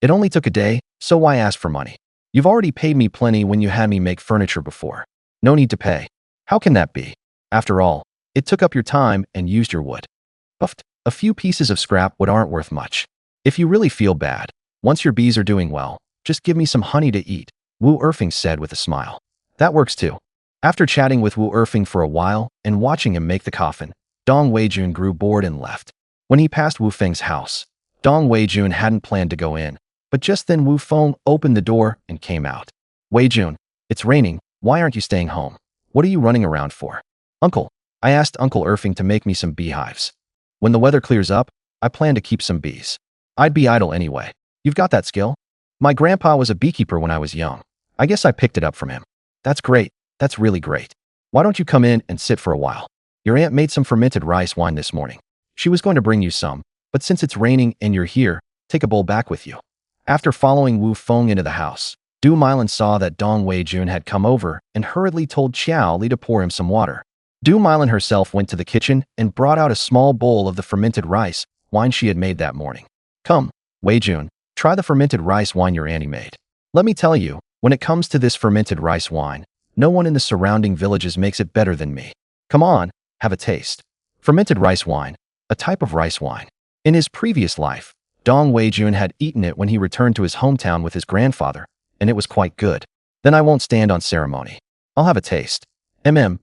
It only took a day, so why ask for money? You've already paid me plenty when you had me make furniture before. No need to pay." "How can that be? After all, it took up your time and used your wood." "Buffed. A few pieces of scrap wood aren't worth much. If you really feel bad, once your bees are doing well, just give me some honey to eat," Wu Erfing said with a smile. "That works too." After chatting with Wu Erfing for a while and watching him make the coffin, Dong Weijun grew bored and left. When he passed Wu Feng's house, Dong Weijun hadn't planned to go in, but just then Wu Feng opened the door and came out. "Weijun, it's raining. Why aren't you staying home? What are you running around for?" "Uncle, I asked Uncle Erfing to make me some beehives. When the weather clears up, I plan to keep some bees. I'd be idle anyway. You've got that skill? My grandpa was a beekeeper when I was young. I guess I picked it up from him." "That's great. That's really great. Why don't you come in and sit for a while? Your aunt made some fermented rice wine this morning. She was going to bring you some, but since it's raining and you're here, take a bowl back with you." After following Wu Feng into the house, Du Milan saw that Dong Weijun had come over and hurriedly told Xiao Li to pour him some water. Du Milan herself went to the kitchen and brought out a small bowl of the fermented rice wine she had made that morning. "Come, Weijun, try the fermented rice wine your auntie made. Let me tell you, when it comes to this fermented rice wine, no one in the surrounding villages makes it better than me. Come on, have a taste." Fermented rice wine, a type of rice wine. In his previous life, Dong Weijun had eaten it when he returned to his hometown with his grandfather, and it was quite good. "Then I won't stand on ceremony. I'll have a taste.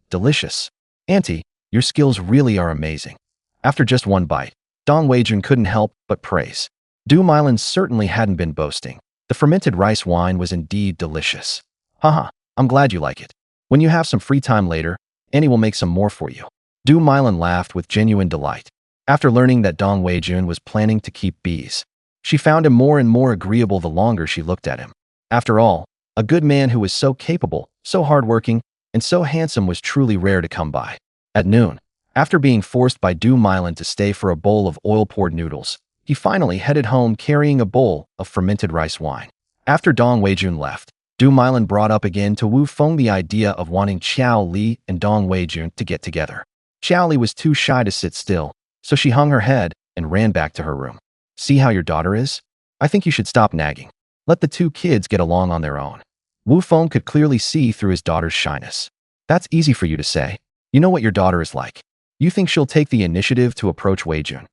Delicious. Auntie, your skills really are amazing." After just one bite, Dong Weijun couldn't help but praise. Du Milan certainly hadn't been boasting. The fermented rice wine was indeed delicious. "Haha, I'm glad you like it. When you have some free time later, Annie will make some more for you." Du Milan laughed with genuine delight. After learning that Dong Weijun was planning to keep bees, she found him more and more agreeable the longer she looked at him. After all, a good man who was so capable, so hardworking, and so handsome was truly rare to come by. At noon, after being forced by Du Milan to stay for a bowl of oil-poured noodles, he finally headed home carrying a bowl of fermented rice wine. After Dong Weijun left, Du Milan brought up again to Wu Feng the idea of wanting Xiao Li and Dong Weijun to get together. Xiao Li was too shy to sit still, so she hung her head and ran back to her room. "See how your daughter is? I think you should stop nagging. Let the two kids get along on their own." Wu Feng could clearly see through his daughter's shyness. "That's easy for you to say. You know what your daughter is like. You think she'll take the initiative to approach Weijun.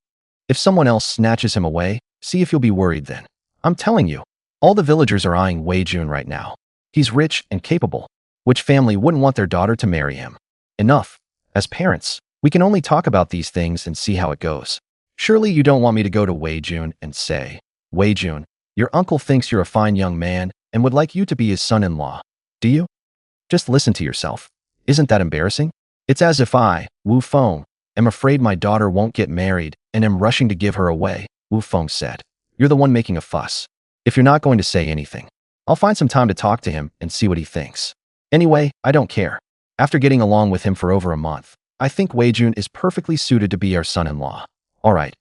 If someone else snatches him away, see if you'll be worried then. I'm telling you, all the villagers are eyeing Weijun right now. He's rich and capable. Which family wouldn't want their daughter to marry him? Enough. As parents, we can only talk about these things and see how it goes. Surely you don't want me to go to Weijun and say, 'Weijun, your uncle thinks you're a fine young man and would like you to be his son-in-law,' do you? Just listen to yourself. Isn't that embarrassing? It's as if I, Wu Feng, am afraid my daughter won't get married and am rushing to give her away," Wu Feng said. "You're the one making a fuss. If you're not going to say anything, I'll find some time to talk to him and see what he thinks. Anyway, I don't care. After getting along with him for over a month, I think Weijun is perfectly suited to be our son-in-law." All right.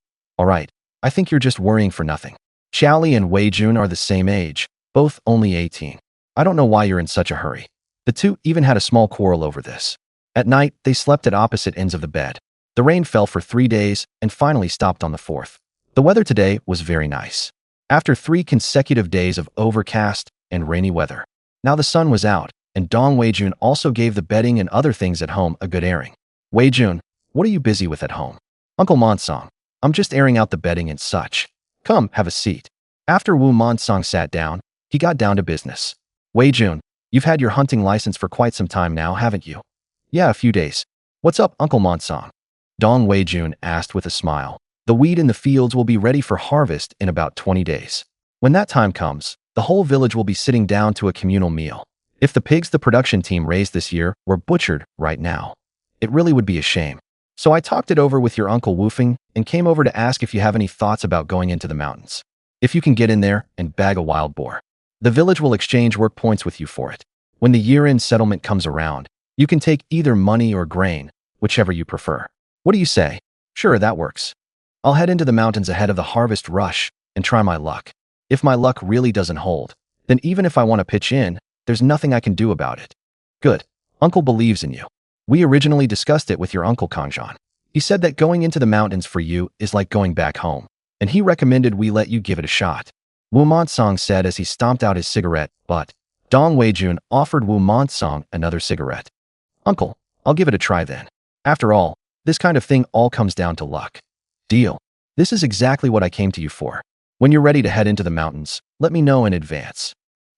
I think you're just worrying for nothing. Xiaoli and Weijun are the same age, both only 18. I don't know why you're in such a hurry." The two even had a small quarrel over this. At night, they slept at opposite ends of the bed. The rain fell for 3 days and finally stopped on the 4th. The weather today was very nice. After 3 consecutive days of overcast and rainy weather, now the sun was out, and Dong Weijun also gave the bedding and other things at home a good airing. "Weijun, what are you busy with at home?" "Uncle Monsong, I'm just airing out the bedding and such. Come, have a seat." After Wu Monsong sat down, he got down to business. "Weijun, You've had your hunting license for quite some time now, haven't you? Yeah, a few days. What's up, Uncle Monsong? Dong Weijun asked with a smile. The wheat in the fields will be ready for harvest in about 20 days. When that time comes, the whole village will be sitting down to a communal meal. If the pigs the production team raised this year were butchered right now, it really would be a shame. So I talked it over with your Uncle Woofing and came over to ask if you have any thoughts about going into the mountains. If you can get in there and bag a wild boar, the village will exchange work points with you for it. When the year-end settlement comes around, you can take either money or grain, whichever you prefer. What do you say? Sure, that works. I'll head into the mountains ahead of the harvest rush and try my luck. If my luck really doesn't hold, then even if I want to pitch in, there's nothing I can do about it. Good. Uncle believes in you. We originally discussed it with your Uncle Kangjan. He said that going into the mountains for you is like going back home, and he recommended we let you give it a shot. Wu Montsong said as he stomped out his cigarette, but Dong Weijun offered Wu Montsong another cigarette. Uncle, I'll give it a try then. After all, this kind of thing all comes down to luck. Deal. This is exactly what I came to you for. When you're ready to head into the mountains, let me know in advance.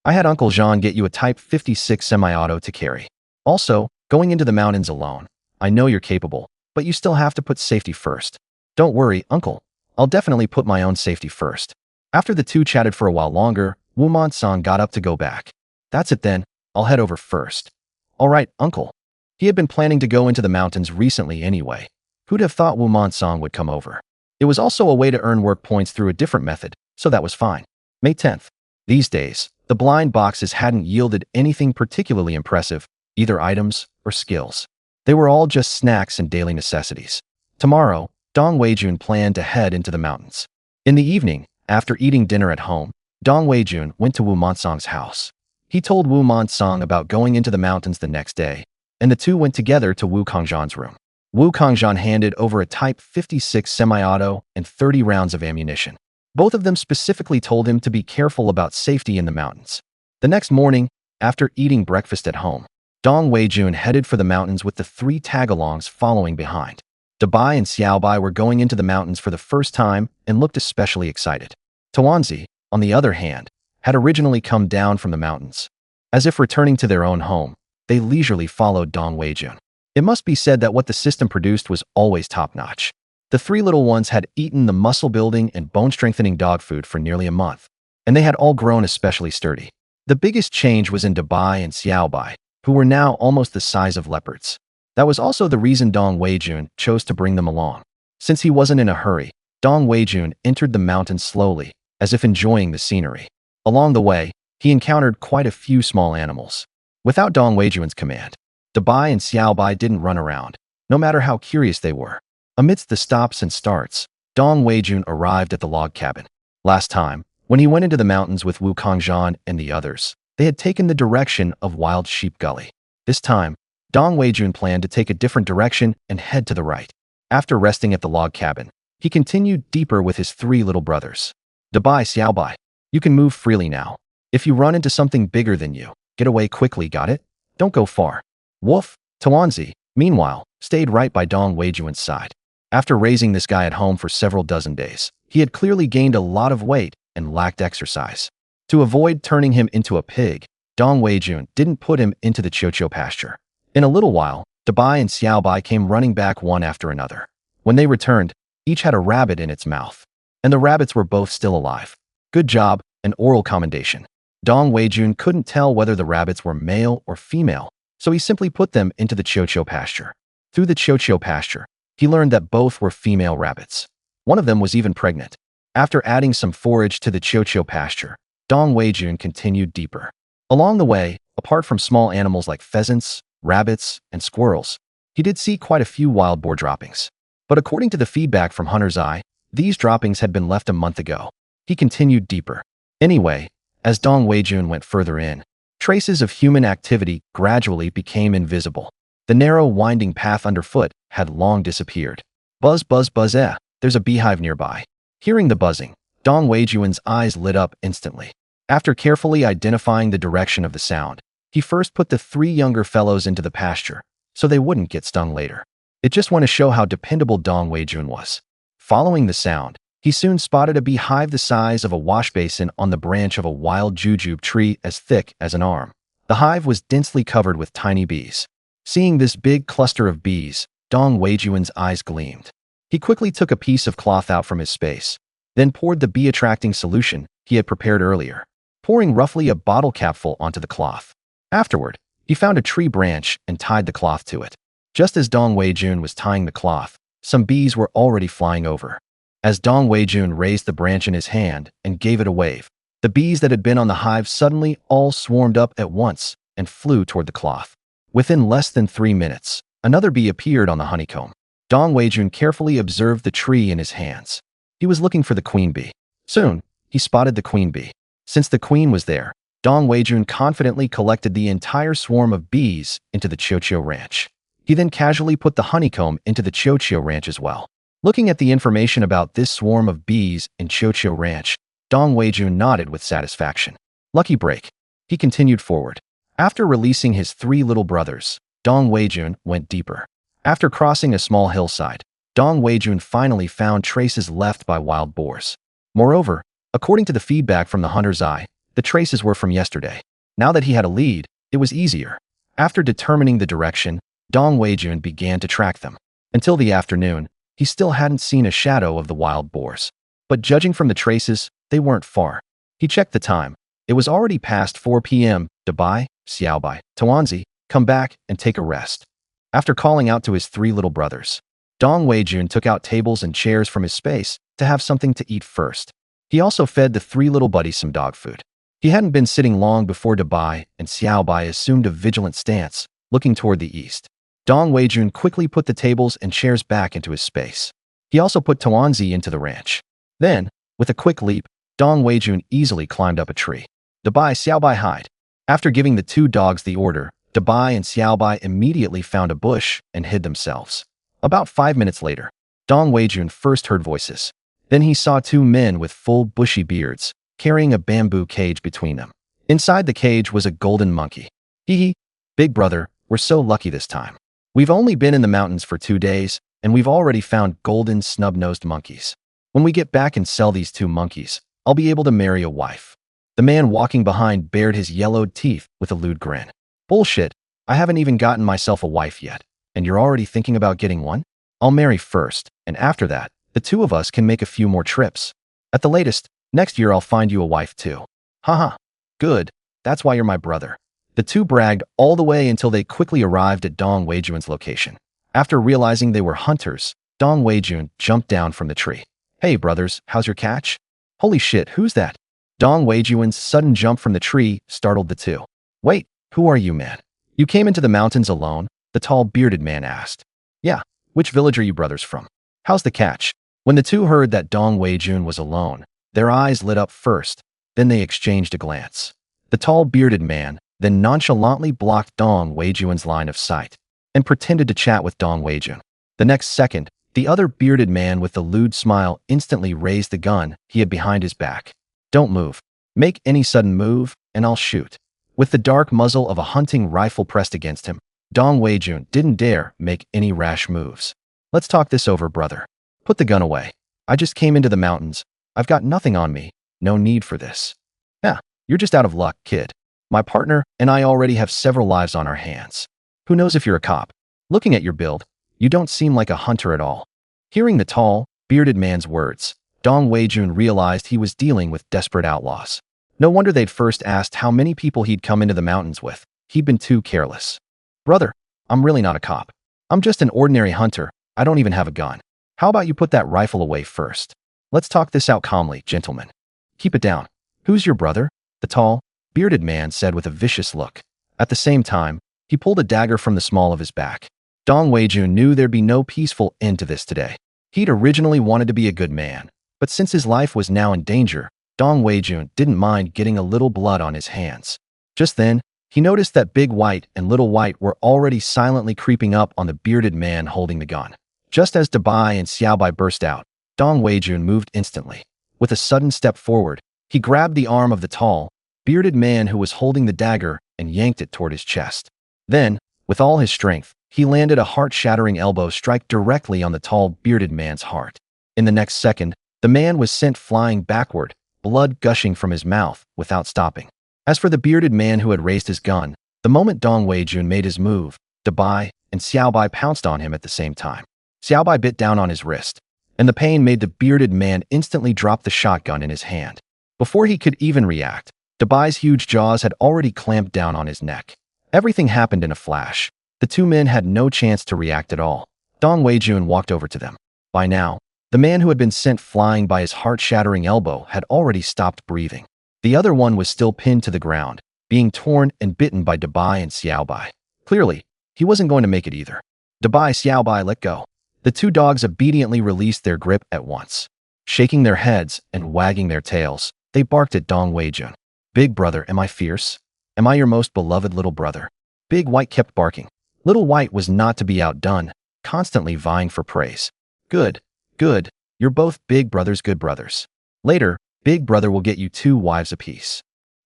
I had Uncle Jean get you a Type 56 semi-auto to carry. Also, going into the mountains alone. I know you're capable, but you still have to put safety first. Don't worry, Uncle. I'll definitely put my own safety first. After the two chatted for a while longer, Wu Montsong got up to go back. That's it then. I'll head over first. All right, Uncle. He had been planning to go into the mountains recently anyway. Who'd have thought Wu Montsong would come over? It was also a way to earn work points through a different method, so that was fine. May 10th. These days, the blind boxes hadn't yielded anything particularly impressive, either items or skills. They were all just snacks and daily necessities. Tomorrow, Dong Weijun planned to head into the mountains. In the evening, after eating dinner at home, Dong Weijun went to Wu Montsong's house. He told Wu Montsong about going into the mountains the next day, and the two went together to Wu Kangjan's room. Wu Kangjan handed over a Type 56 semi-auto and 30 rounds of ammunition. Both of them specifically told him to be careful about safety in the mountains. The next morning, after eating breakfast at home, Dong Weijun headed for the mountains with the three tagalongs following behind. Dabai and Xiaobai were going into the mountains for the first time and looked especially excited. Tawanzi, on the other hand, had originally come down from the mountains. As if returning to their own home, they leisurely followed Dong Weijun. It must be said that what the system produced was always top-notch. The three little ones had eaten the muscle-building and bone-strengthening dog food for nearly a month, and they had all grown especially sturdy. The biggest change was in Dabai and Xiaobai, who were now almost the size of leopards. That was also the reason Dong Weijun chose to bring them along. Since he wasn't in a hurry, Dong Weijun entered the mountains slowly, as if enjoying the scenery. Along the way, he encountered quite a few small animals. Without Dong Weijun's command, Dabai and Xiaobai didn't run around, no matter how curious they were. Amidst the stops and starts, Dong Weijun arrived at the log cabin. Last time, when he went into the mountains with Wu Kangjan and the others, they had taken the direction of Wild Sheep Gully. This time, Dong Weijun planned to take a different direction and head to the right. After resting at the log cabin, he continued deeper with his three little brothers. Dabai, Xiaobai, you can move freely now. If you run into something bigger than you, get away quickly, got it? Don't go far. Woof, Tawanzi, meanwhile, stayed right by Dong Weijun's side. After raising this guy at home for several dozen days, he had clearly gained a lot of weight and lacked exercise. To avoid turning him into a pig, Dong Weijun didn't put him into the Chocho pasture. In a little while, Dabai and Xiaobai came running back one after another. When they returned, each had a rabbit in its mouth, and the rabbits were both still alive. Good job, an oral commendation. Dong Weijun couldn't tell whether the rabbits were male or female, so he simply put them into the Chocho pasture. Through the Chocho pasture, he learned that both were female rabbits. One of them was even pregnant. After adding some forage to the Chocho pasture, Dong Weijun continued deeper. Along the way, apart from small animals like pheasants, rabbits, and squirrels, he did see quite a few wild boar droppings. But according to the feedback from Hunter's Eye, these droppings had been left a month ago. He continued deeper. Anyway, as Dong Weijun went further in, traces of human activity gradually became invisible. The narrow, winding path underfoot had long disappeared. Buzz, buzz, buzz, there's a beehive nearby. Hearing the buzzing, Dong Weijun's eyes lit up instantly. After carefully identifying the direction of the sound, he first put the three younger fellows into the pasture, so they wouldn't get stung later. It just went to show how dependable Dong Weijun was. Following the sound, he soon spotted a beehive the size of a wash basin on the branch of a wild jujube tree as thick as an arm. The hive was densely covered with tiny bees. Seeing this big cluster of bees, Dong Weijuan's eyes gleamed. He quickly took a piece of cloth out from his space, then poured the bee-attracting solution he had prepared earlier, pouring roughly a bottle capful onto the cloth. Afterward, he found a tree branch and tied the cloth to it. Just as Dong Weijun was tying the cloth, some bees were already flying over. As Dong Weijun raised the branch in his hand and gave it a wave, the bees that had been on the hive suddenly all swarmed up at once and flew toward the cloth. Within less than 3 minutes, another bee appeared on the honeycomb. Dong Weijun carefully observed the tree in his hands. He was looking for the queen bee. Soon, he spotted the queen bee. Since the queen was there, Dong Weijun confidently collected the entire swarm of bees into the Qiuqiu ranch. He then casually put the honeycomb into the Qiuqiu ranch as well. Looking at the information about this swarm of bees in Qiuqiu ranch, Dong Weijun nodded with satisfaction. Lucky break. He continued forward. After releasing his 3 little brothers, Dong Weijun went deeper. After crossing a small hillside, Dong Weijun finally found traces left by wild boars. Moreover, according to the feedback from the hunter's eye, the traces were from yesterday. Now that he had a lead, it was easier. After determining the direction, Dong Weijun began to track them. Until the afternoon, he still hadn't seen a shadow of the wild boars. But judging from the traces, they weren't far. He checked the time. It was already past 4 p.m. Dabai, Xiaobai, Tawanzi, come back and take a rest. After calling out to his 3 little brothers, Dong Weijun took out tables and chairs from his space to have something to eat first. He also fed the 3 little buddies some dog food. He hadn't been sitting long before Dabai and Xiaobai assumed a vigilant stance, looking toward the east. Dong Weijun quickly put the tables and chairs back into his space. He also put Tawanzi into the ranch. Then, with a quick leap, Dong Weijun easily climbed up a tree. Dabai Xiaobai hide. After giving the 2 dogs the order, Dabai and Xiaobai immediately found a bush and hid themselves. About 5 minutes later, Dong Weijun first heard voices. Then he saw 2 men with full bushy beards, carrying a bamboo cage between them. Inside the cage was a golden monkey. Hee hee, big brother, we're so lucky this time. We've only been in the mountains for 2 days, and we've already found golden snub-nosed monkeys. When we get back and sell these 2 monkeys, I'll be able to marry a wife. The man walking behind bared his yellowed teeth with a lewd grin. Bullshit, I haven't even gotten myself a wife yet, and you're already thinking about getting one? I'll marry first, and after that, the 2 of us can make a few more trips. At the latest, next year I'll find you a wife too. Haha, good, that's why you're my brother. The 2 bragged all the way until they quickly arrived at Dong Weijun's location. After realizing they were hunters, Dong Weijun jumped down from the tree. Hey brothers, how's your catch? Holy shit, who's that? Dong Weijun's sudden jump from the tree startled the 2. Wait, who are you, man? You came into the mountains alone? The tall bearded man asked. Yeah, which village are you brothers from? How's the catch? When the 2 heard that Dong Weijun was alone, their eyes lit up first, then they exchanged a glance. The tall bearded man then nonchalantly blocked Dong Weijun's line of sight and pretended to chat with Dong Weijun. The next second, the other bearded man with the lewd smile instantly raised the gun he had behind his back. Don't move. Make any sudden move, and I'll shoot. With the dark muzzle of a hunting rifle pressed against him, Dong Weijun didn't dare make any rash moves. Let's talk this over, brother. Put the gun away. I just came into the mountains. I've got nothing on me. No need for this. Yeah, you're just out of luck, kid. My partner and I already have several lives on our hands. Who knows if you're a cop? Looking at your build, you don't seem like a hunter at all. Hearing the tall, bearded man's words, Dong Weijun realized he was dealing with desperate outlaws. No wonder they'd first asked how many people he'd come into the mountains with. He'd been too careless. Brother, I'm really not a cop. I'm just an ordinary hunter. I don't even have a gun. How about you put that rifle away first? Let's talk this out calmly, gentlemen. Keep it down. Who's your brother? The tall, bearded man said with a vicious look. At the same time, he pulled a dagger from the small of his back. Dong Weijun knew there'd be no peaceful end to this today. He'd originally wanted to be a good man, but since his life was now in danger, Dong Weijun didn't mind getting a little blood on his hands. Just then, he noticed that Big White and Little White were already silently creeping up on the bearded man holding the gun. Just as Dabai and Xiaobai burst out, Dong Weijun moved instantly. With a sudden step forward, he grabbed the arm of the tall, bearded man who was holding the dagger and yanked it toward his chest. Then, with all his strength, he landed a heart-shattering elbow strike directly on the tall, bearded man's heart. In the next second, the man was sent flying backward, blood gushing from his mouth without stopping. As for the bearded man who had raised his gun, the moment Dong Weijun made his move, Dabai and Xiaobai pounced on him at the same time. Xiaobai bit down on his wrist, and the pain made the bearded man instantly drop the shotgun in his hand. Before he could even react, Dabai's huge jaws had already clamped down on his neck. Everything happened in a flash. The two men had no chance to react at all. Dong Weijun walked over to them. By now, the man who had been sent flying by his heart-shattering elbow had already stopped breathing. The other one was still pinned to the ground, being torn and bitten by Dabai and Xiaobai. Clearly, he wasn't going to make it either. Dabai and Xiaobai let go. The two dogs obediently released their grip at once. Shaking their heads and wagging their tails, they barked at Dong Weijun. "Big brother, am I fierce? Am I your most beloved little brother?" Big White kept barking. Little White was not to be outdone, constantly vying for praise. "Good, good, you're both Big Brother's good brothers. Later, Big Brother will get you 2 wives apiece."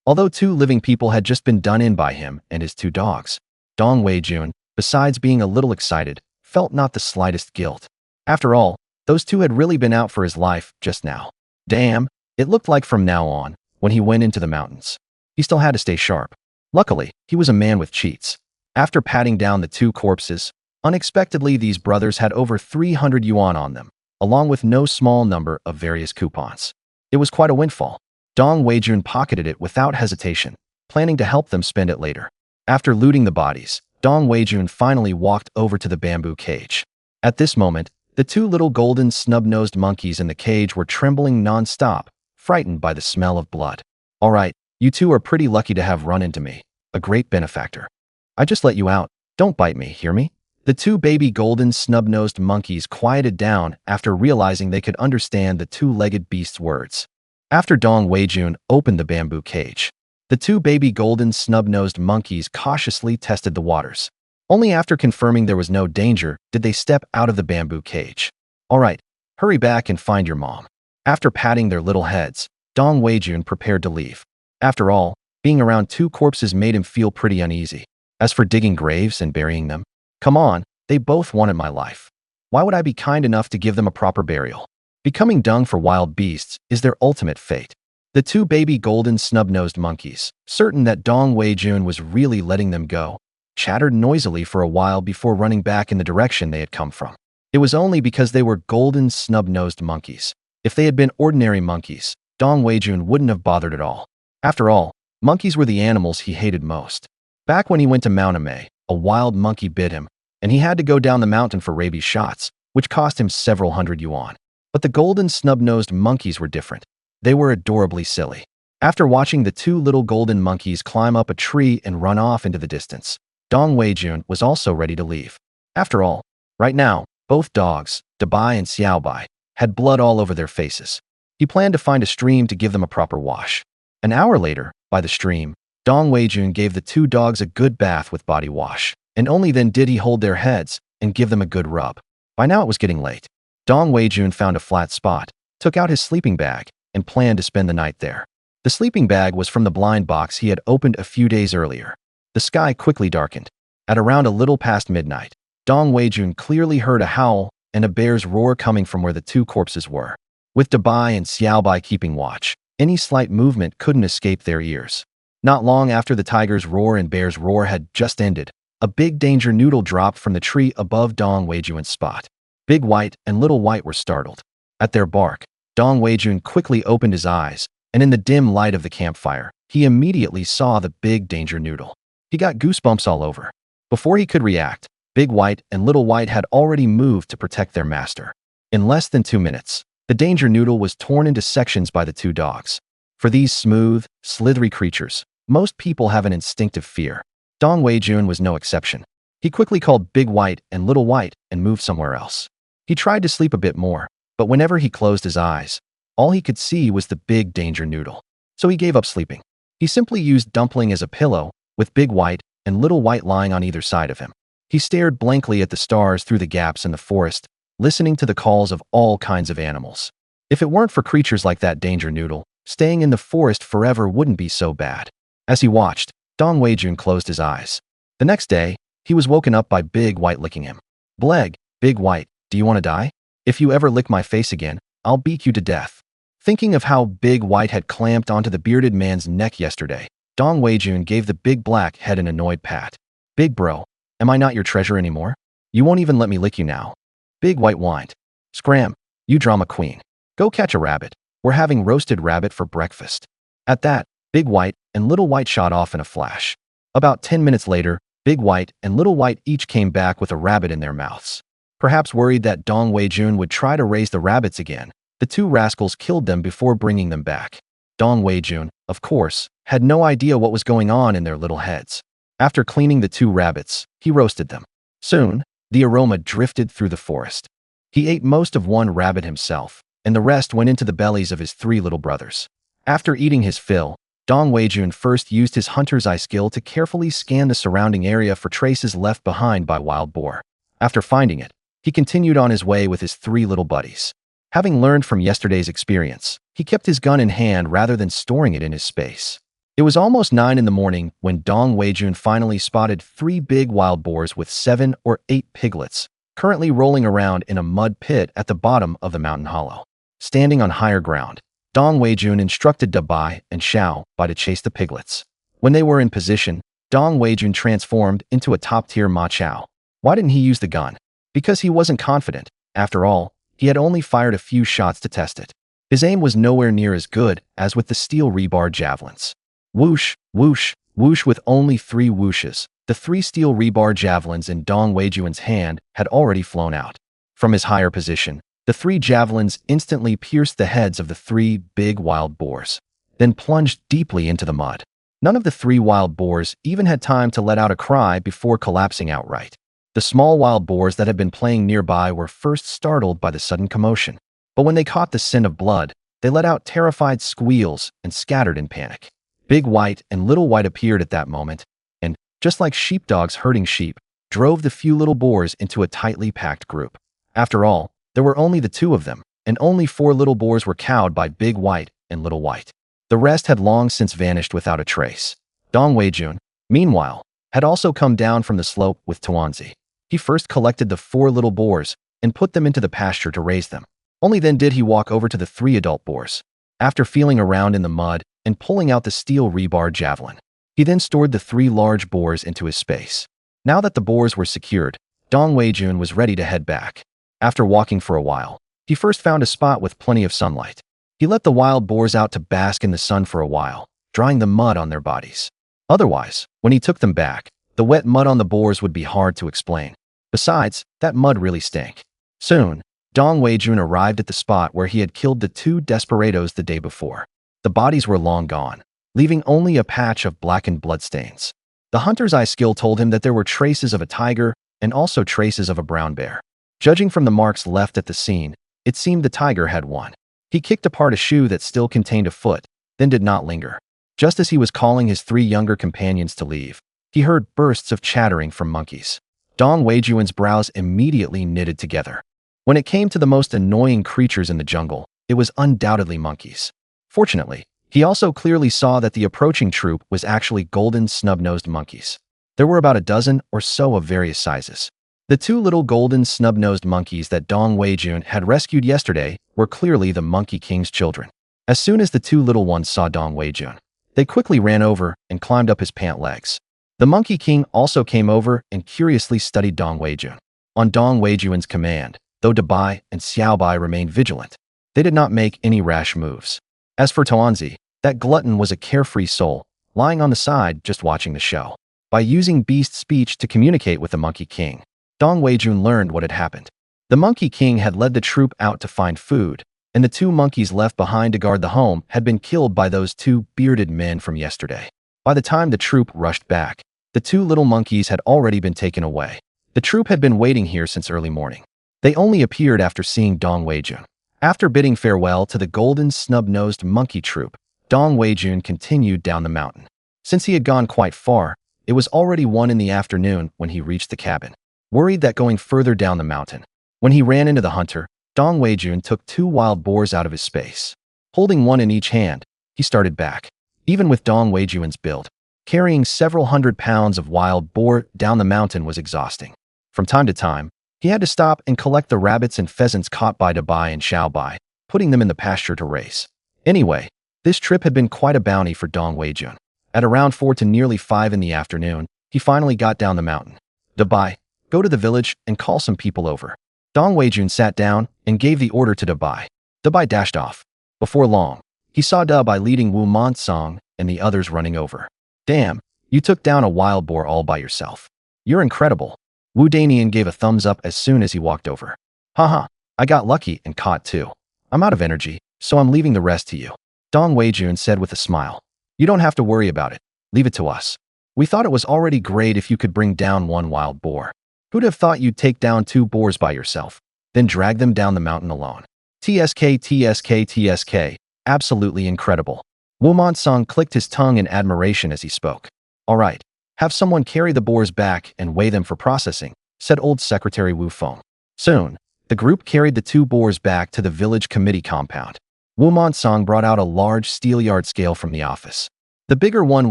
Although 2 living people had just been done in by him and his 2 dogs, Dong Weijun, besides being a little excited, felt not the slightest guilt. After all, those 2 had really been out for his life just now. Damn, it looked like from now on, when he went into the mountains, he still had to stay sharp. Luckily, he was a man with cheats. After patting down the 2 corpses, unexpectedly these brothers had over 300 yuan on them, along with no small number of various coupons. It was quite a windfall. Dong Weijun pocketed it without hesitation, planning to help them spend it later. After looting the bodies, Dong Weijun finally walked over to the bamboo cage. At this moment, the 2 little golden snub-nosed monkeys in the cage were trembling non-stop, frightened by the smell of blood. "All right, you 2 are pretty lucky to have run into me, a great benefactor. I just let you out. Don't bite me, hear me?" The 2 baby golden snub-nosed monkeys quieted down after realizing they could understand the 2-legged beast's words. After Dong Weijun opened the bamboo cage, the 2 baby golden snub-nosed monkeys cautiously tested the waters. Only after confirming there was no danger did they step out of the bamboo cage. "All right, hurry back and find your mom." After patting their little heads, Dong Weijun prepared to leave. After all, being around 2 corpses made him feel pretty uneasy. As for digging graves and burying them, come on, they both wanted my life. Why would I be kind enough to give them a proper burial? Becoming dung for wild beasts is their ultimate fate. The 2 baby golden snub-nosed monkeys, certain that Dong Weijun was really letting them go, chattered noisily for a while before running back in the direction they had come from. It was only because they were golden snub-nosed monkeys. If they had been ordinary monkeys, Dong Weijun wouldn't have bothered at all. After all, monkeys were the animals he hated most. Back when he went to Mount Amei, a wild monkey bit him, and he had to go down the mountain for rabies shots, which cost him several hundred yuan. But the golden snub-nosed monkeys were different. They were adorably silly. After watching the 2 little golden monkeys climb up a tree and run off into the distance, Dong Weijun was also ready to leave. After all, right now, both dogs, Dabai and Xiaobai, had blood all over their faces. He planned to find a stream to give them a proper wash. An hour later, by the stream, Dong Weijun gave the 2 dogs a good bath with body wash, and only then did he hold their heads and give them a good rub. By now it was getting late. Dong Weijun found a flat spot, took out his sleeping bag, and planned to spend the night there. The sleeping bag was from the blind box he had opened a few days earlier. The sky quickly darkened. At around a little past midnight, Dong Weijun clearly heard a howl and a bear's roar coming from where the 2 corpses were. With Dabai and Xiaobai keeping watch, any slight movement couldn't escape their ears. Not long after the tiger's roar and bear's roar had just ended, a big danger noodle dropped from the tree above Dong Weijun's spot. Big White and Little White were startled. At their bark, Dong Weijun quickly opened his eyes, and in the dim light of the campfire, he immediately saw the big danger noodle. He got goosebumps all over. Before he could react, Big White and Little White had already moved to protect their master. In less than 2 minutes, the danger noodle was torn into sections by the 2 dogs. For these smooth, slithery creatures, most people have an instinctive fear. Dong Weijun was no exception. He quickly called Big White and Little White and moved somewhere else. He tried to sleep a bit more, but whenever he closed his eyes, all he could see was the big danger noodle. So he gave up sleeping. He simply used Dumpling as a pillow, with Big White and Little White lying on either side of him. He stared blankly at the stars through the gaps in the forest, listening to the calls of all kinds of animals. If it weren't for creatures like that danger noodle, staying in the forest forever wouldn't be so bad. As he watched, Dong Weijun closed his eyes. The next day, he was woken up by Big White licking him. "Bleg, Big White, do you want to die? If you ever lick my face again, I'll beat you to death." Thinking of how Big White had clamped onto the bearded man's neck yesterday, Dong Weijun gave the big black head an annoyed pat. Big bro, am I not your treasure anymore? You won't even let me lick you now. Big white whined. Scram, you drama queen. Go catch a rabbit. We're having roasted rabbit for breakfast. At that, Big White and Little White shot off in a flash. About 10 minutes later, Big White and Little White each came back with a rabbit in their mouths. Perhaps worried that Dong Weijun would try to raise the rabbits again, the two rascals killed them before bringing them back. Dong Weijun, of course, had no idea what was going on in their little heads. After cleaning the two rabbits, he roasted them. Soon, the aroma drifted through the forest. He ate most of one rabbit himself, and the rest went into the bellies of his three little brothers. After eating his fill, Dong Weijun first used his hunter's eye skill to carefully scan the surrounding area for traces left behind by wild boar. After finding it, he continued on his way with his three little buddies. Having learned from yesterday's experience, he kept his gun in hand rather than storing it in his space. It was almost 9 in the morning when Dong Weijun finally spotted 3 big wild boars with 7 or 8 piglets, currently rolling around in a mud pit at the bottom of the mountain hollow. Standing on higher ground, Dong Weijun instructed Dabai and Xiao Bai to chase the piglets. When they were in position, Dong Weijun transformed into a top-tier Ma Chao. Why didn't he use the gun? Because he wasn't confident. After all, he had only fired a few shots to test it. His aim was nowhere near as good as with the steel rebar javelins. Whoosh, whoosh, whoosh. With only 3 whooshes, the 3 steel rebar javelins in Dong Weijun's hand had already flown out. From his higher position, the 3 javelins instantly pierced the heads of the 3 big wild boars, then plunged deeply into the mud. None of the 3 wild boars even had time to let out a cry before collapsing outright. The small wild boars that had been playing nearby were first startled by the sudden commotion, but when they caught the scent of blood, they let out terrified squeals and scattered in panic. Big White and Little White appeared at that moment, and, just like sheepdogs herding sheep, drove the few little boars into a tightly packed group. After all, there were only the 2 of them, and only 4 little boars were cowed by Big White and Little White. The rest had long since vanished without a trace. Dong Weijun, meanwhile, had also come down from the slope with Tuanzi. He first collected the 4 little boars and put them into the pasture to raise them. Only then did he walk over to the 3 adult boars. After feeling around in the mud and pulling out the steel rebar javelin, he then stored the 3 large boars into his space. Now that the boars were secured, Dong Weijun was ready to head back. After walking for a while, he first found a spot with plenty of sunlight. He let the wild boars out to bask in the sun for a while, drying the mud on their bodies. Otherwise, when he took them back, the wet mud on the boars would be hard to explain. Besides, that mud really stank. Soon, Dong Weijun arrived at the spot where he had killed the 2 desperados the day before. The bodies were long gone, leaving only a patch of blackened bloodstains. The hunter's eye skill told him that there were traces of a tiger and also traces of a brown bear. Judging from the marks left at the scene, it seemed the tiger had won. He kicked apart a shoe that still contained a foot, then did not linger. Just as he was calling his 3 younger companions to leave, he heard bursts of chattering from monkeys. Dong Weijun's brows immediately knitted together. When it came to the most annoying creatures in the jungle, it was undoubtedly monkeys. Fortunately, he also clearly saw that the approaching troop was actually golden snub-nosed monkeys. There were about a dozen or so of various sizes. The 2 little golden snub-nosed monkeys that Dong Weijun had rescued yesterday were clearly the Monkey King's children. As soon as the 2 little ones saw Dong Weijun, they quickly ran over and climbed up his pant legs. The Monkey King also came over and curiously studied Dong Weijun. On Dong Weijun's command, though Dabai and Xiao Bai remained vigilant, they did not make any rash moves. As for Tuanzi, that glutton was a carefree soul, lying on the side just watching the show. By using beast speech to communicate with the Monkey King, Dong Weijun learned what had happened. The Monkey King had led the troop out to find food, and the 2 monkeys left behind to guard the home had been killed by those 2 bearded men from yesterday. By the time the troop rushed back, the 2 little monkeys had already been taken away. The troop had been waiting here since early morning. They only appeared after seeing Dong Weijun. After bidding farewell to the golden snub-nosed monkey troop, Dong Weijun continued down the mountain. Since he had gone quite far, it was already 1 in the afternoon when he reached the cabin. Worried that going further down the mountain, when he ran into the hunter, Dong Weijun took 2 wild boars out of his space. Holding 1 in each hand, he started back. Even with Dong Weijun's build, carrying several hundred pounds of wild boar down the mountain was exhausting. From time to time, he had to stop and collect the rabbits and pheasants caught by Dabai and Xiao Bai, putting them in the pasture to raise. Anyway, this trip had been quite a bounty for Dong Weijun. At around 4 to nearly 5 in the afternoon, he finally got down the mountain. Dabai, go to the village and call some people over. Dong Weijun sat down and gave the order to Dabai. Dabai dashed off. Before long, he saw Dabai leading Wu Monsong and the others running over. Damn, you took down a wild boar all by yourself. You're incredible. Wu Danian gave a thumbs up as soon as he walked over. Haha, I got lucky and caught two. I'm out of energy, so I'm leaving the rest to you. Dong Weijun said with a smile. You don't have to worry about it. Leave it to us. We thought it was already great if you could bring down one wild boar. Who'd have thought you'd take down two boars by yourself, then drag them down the mountain alone? TSK. Absolutely incredible. Wu Monsong clicked his tongue in admiration as he spoke. All right, have someone carry the boars back and weigh them for processing, said old Secretary Wu Feng. Soon, the group carried the two boars back to the village committee compound. Wu Monsong brought out a large steel yard scale from the office. The bigger one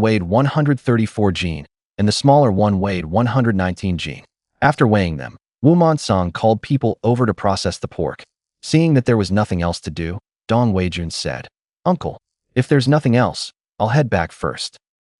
weighed 134 jin, and the smaller one weighed 119 jin. After weighing them, Wu Monsong called people over to process the pork. Seeing that there was nothing else to do, Dong Weijun said, Uncle, if there's nothing else, I'll head back first.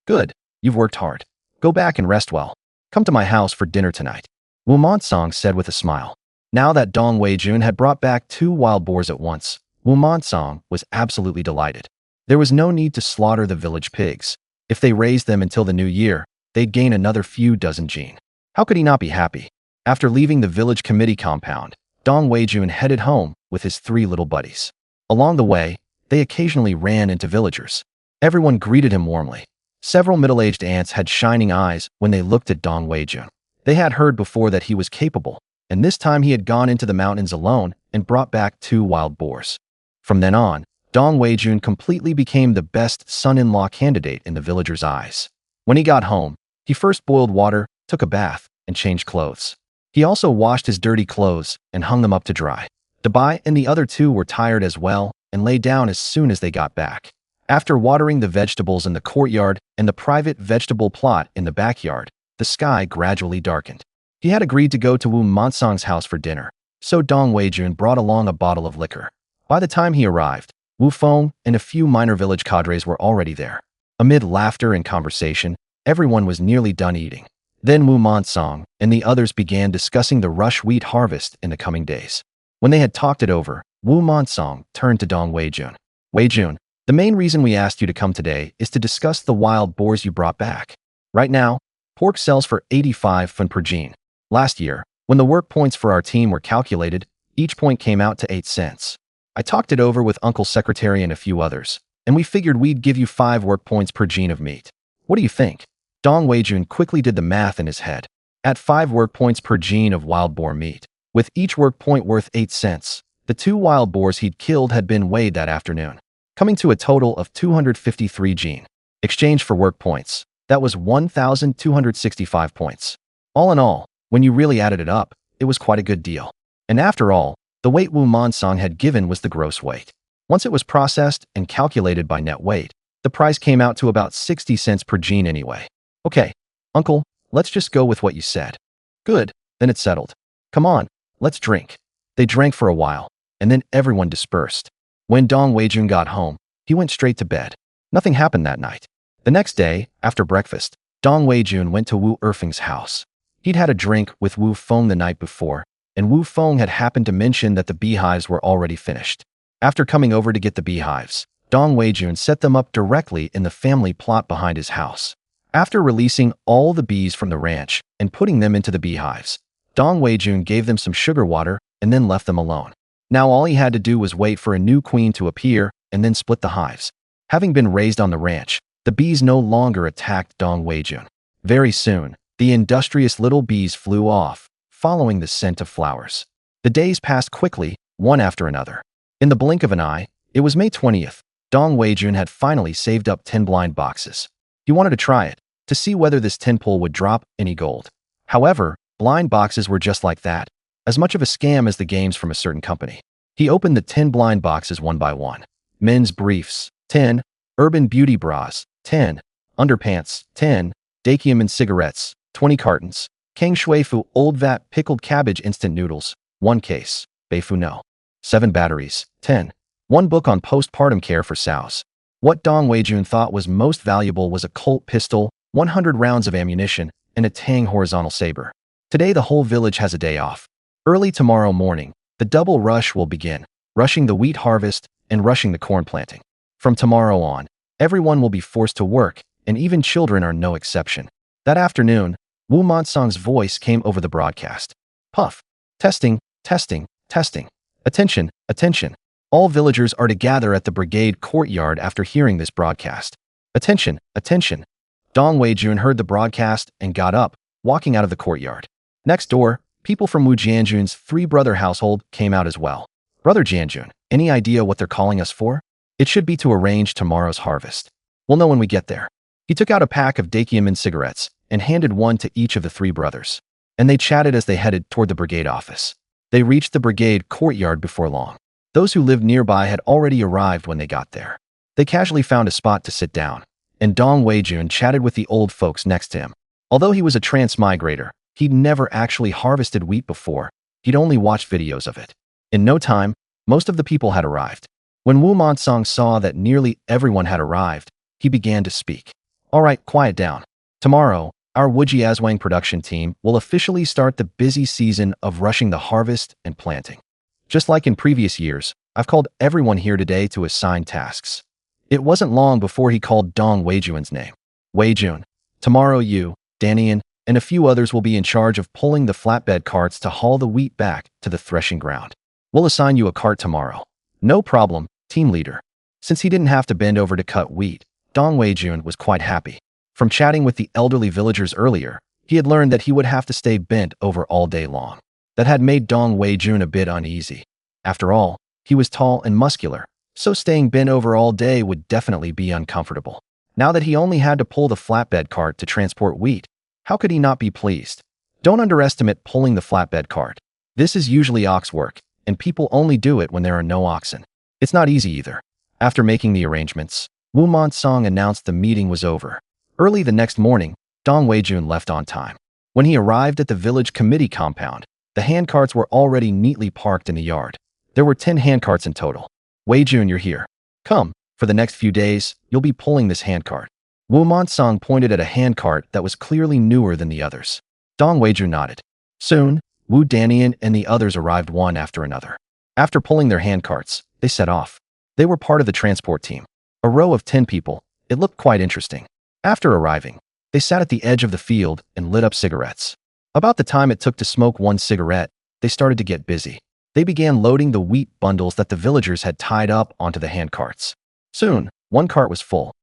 Good, you've worked hard. Go back and rest well. Come to my house for dinner tonight, Wu Monsong said with a smile. Now that Dong Weijun had brought back two wild boars at once, Wu Monsong was absolutely delighted. There was no need to slaughter the village pigs. If they raised them until the new year, they'd gain another few dozen jin. How could he not be happy? After leaving the village committee compound, Dong Weijun headed home with his three little buddies. Along the way, they occasionally ran into villagers. Everyone greeted him warmly. Several middle-aged aunts had shining eyes when they looked at Dong Weijun. They had heard before that he was capable, and this time he had gone into the mountains alone and brought back two wild boars. From then on, Dong Weijun completely became the best son-in-law candidate in the villagers' eyes. When he got home, he first boiled water, took a bath, and changed clothes. He also washed his dirty clothes and hung them up to dry. Dabai and the other two were tired as well and lay down as soon as they got back. After watering the vegetables in the courtyard and the private vegetable plot in the backyard, the sky gradually darkened. He had agreed to go to Wu Monsong's house for dinner, so Dong Weijun brought along a bottle of liquor. By the time he arrived, Wu Feng and a few minor village cadres were already there. Amid laughter and conversation, everyone was nearly done eating. Then Wu Monsong and the others began discussing the rush wheat harvest in the coming days. When they had talked it over, Wu Monsong turned to Dong Weijun. Weijun, the main reason we asked you to come today is to discuss the wild boars you brought back. Right now, pork sells for 85 fun per jin. Last year, when the work points for our team were calculated, each point came out to 8 cents. I talked it over with Uncle Secretary and a few others, and we figured we'd give you 5 work points per jin of meat. What do you think? Dong Weijun quickly did the math in his head. At 5 work points per jin of wild boar meat, with each work point worth 8 cents, the 2 wild boars he'd killed had been weighed that afternoon, coming to a total of 253 jin. Exchanged for work points, that was 1,265 points. All in all, when you really added it up, it was quite a good deal. And after all, the weight Wu Monsong had given was the gross weight. Once it was processed and calculated by net weight, the price came out to about 60 cents per jin anyway. Okay, Uncle, let's just go with what you said. Good, then it's settled. Come on, let's drink. They drank for a while, and then everyone dispersed. When Dong Weijun got home, he went straight to bed. Nothing happened that night. The next day, after breakfast, Dong Weijun went to Wu Erfeng's house. He'd had a drink with Wu Feng the night before, and Wu Feng had happened to mention that the beehives were already finished. After coming over to get the beehives, Dong Weijun set them up directly in the family plot behind his house. After releasing all the bees from the ranch and putting them into the beehives, Dong Weijun gave them some sugar water and then left them alone. Now all he had to do was wait for a new queen to appear and then split the hives. Having been raised on the ranch, the bees no longer attacked Dong Weijun. Very soon, the industrious little bees flew off, following the scent of flowers. The days passed quickly, one after another. In the blink of an eye, it was May 20th. Dong Weijun had finally saved up 10 blind boxes. He wanted to try it, to see whether this 10 pull would drop any gold. However, blind boxes were just like that, as much of a scam as the games from a certain company. He opened the 10 blind boxes one by one. Men's briefs, 10. Urban beauty bras, 10. Underpants, 10. Dakium and cigarettes, 20 cartons. Kang Shui Fu old vat pickled cabbage instant noodles, 1 case. Beifu no. 7 batteries, 10. 1 book on postpartum care for sows. What Dong Weijun thought was most valuable was a Colt pistol, 100 rounds of ammunition, and a Tang horizontal saber. Today the whole village has a day off. Early tomorrow morning, the double rush will begin, rushing the wheat harvest and rushing the corn planting. From tomorrow on, everyone will be forced to work, and even children are no exception. That afternoon, Wu Montsong's voice came over the broadcast. Puff. Testing, testing, testing. Attention, attention. All villagers are to gather at the brigade courtyard after hearing this broadcast. Attention, attention. Dong Weijun heard the broadcast and got up, walking out of the courtyard. Next door, people from Wu Jianjun's three-brother household came out as well. Brother Jianjun, any idea what they're calling us for? It should be to arrange tomorrow's harvest. We'll know when we get there. He took out a pack of Dakiamin cigarettes and handed one to each of the three brothers. And they chatted as they headed toward the brigade office. They reached the brigade courtyard before long. Those who lived nearby had already arrived when they got there. They casually found a spot to sit down, and Dong Weijun chatted with the old folks next to him. Although he was a transmigrator, he'd never actually harvested wheat before. He'd only watched videos of it. In no time, most of the people had arrived. When Wu Montsong saw that nearly everyone had arrived, he began to speak. All right, quiet down. Tomorrow, our Wujiazwang production team will officially start the busy season of rushing the harvest and planting. Just like in previous years, I've called everyone here today to assign tasks. It wasn't long before he called Dong Weijun's name. Weijun, tomorrow you, Danian, and a few others will be in charge of pulling the flatbed carts to haul the wheat back to the threshing ground. We'll assign you a cart tomorrow. No problem, team leader. Since he didn't have to bend over to cut wheat, Dong Weijun was quite happy. From chatting with the elderly villagers earlier, he had learned that he would have to stay bent over all day long. That had made Dong Weijun a bit uneasy. After all, he was tall and muscular, so staying bent over all day would definitely be uncomfortable. Now that he only had to pull the flatbed cart to transport wheat, how could he not be pleased? Don't underestimate pulling the flatbed cart. This is usually ox work, and people only do it when there are no oxen. It's not easy either. After making the arrangements, Wu Montsong announced the meeting was over. Early the next morning, Dong Weijun left on time. When he arrived at the village committee compound, the handcarts were already neatly parked in the yard. There were 10 handcarts in total. Weijun, you're here. Come, for the next few days, you'll be pulling this handcart. Wu Montsong pointed at a handcart that was clearly newer than the others. Dong Weijun nodded. Soon, Wu Danian and the others arrived one after another. After pulling their handcarts, they set off. They were part of the transport team. A row of 10 people. It looked quite interesting. After arriving, they sat at the edge of the field and lit up cigarettes. About the time it took to smoke one cigarette, they started to get busy. They began loading the wheat bundles that the villagers had tied up onto the handcarts. Soon, one cart was full.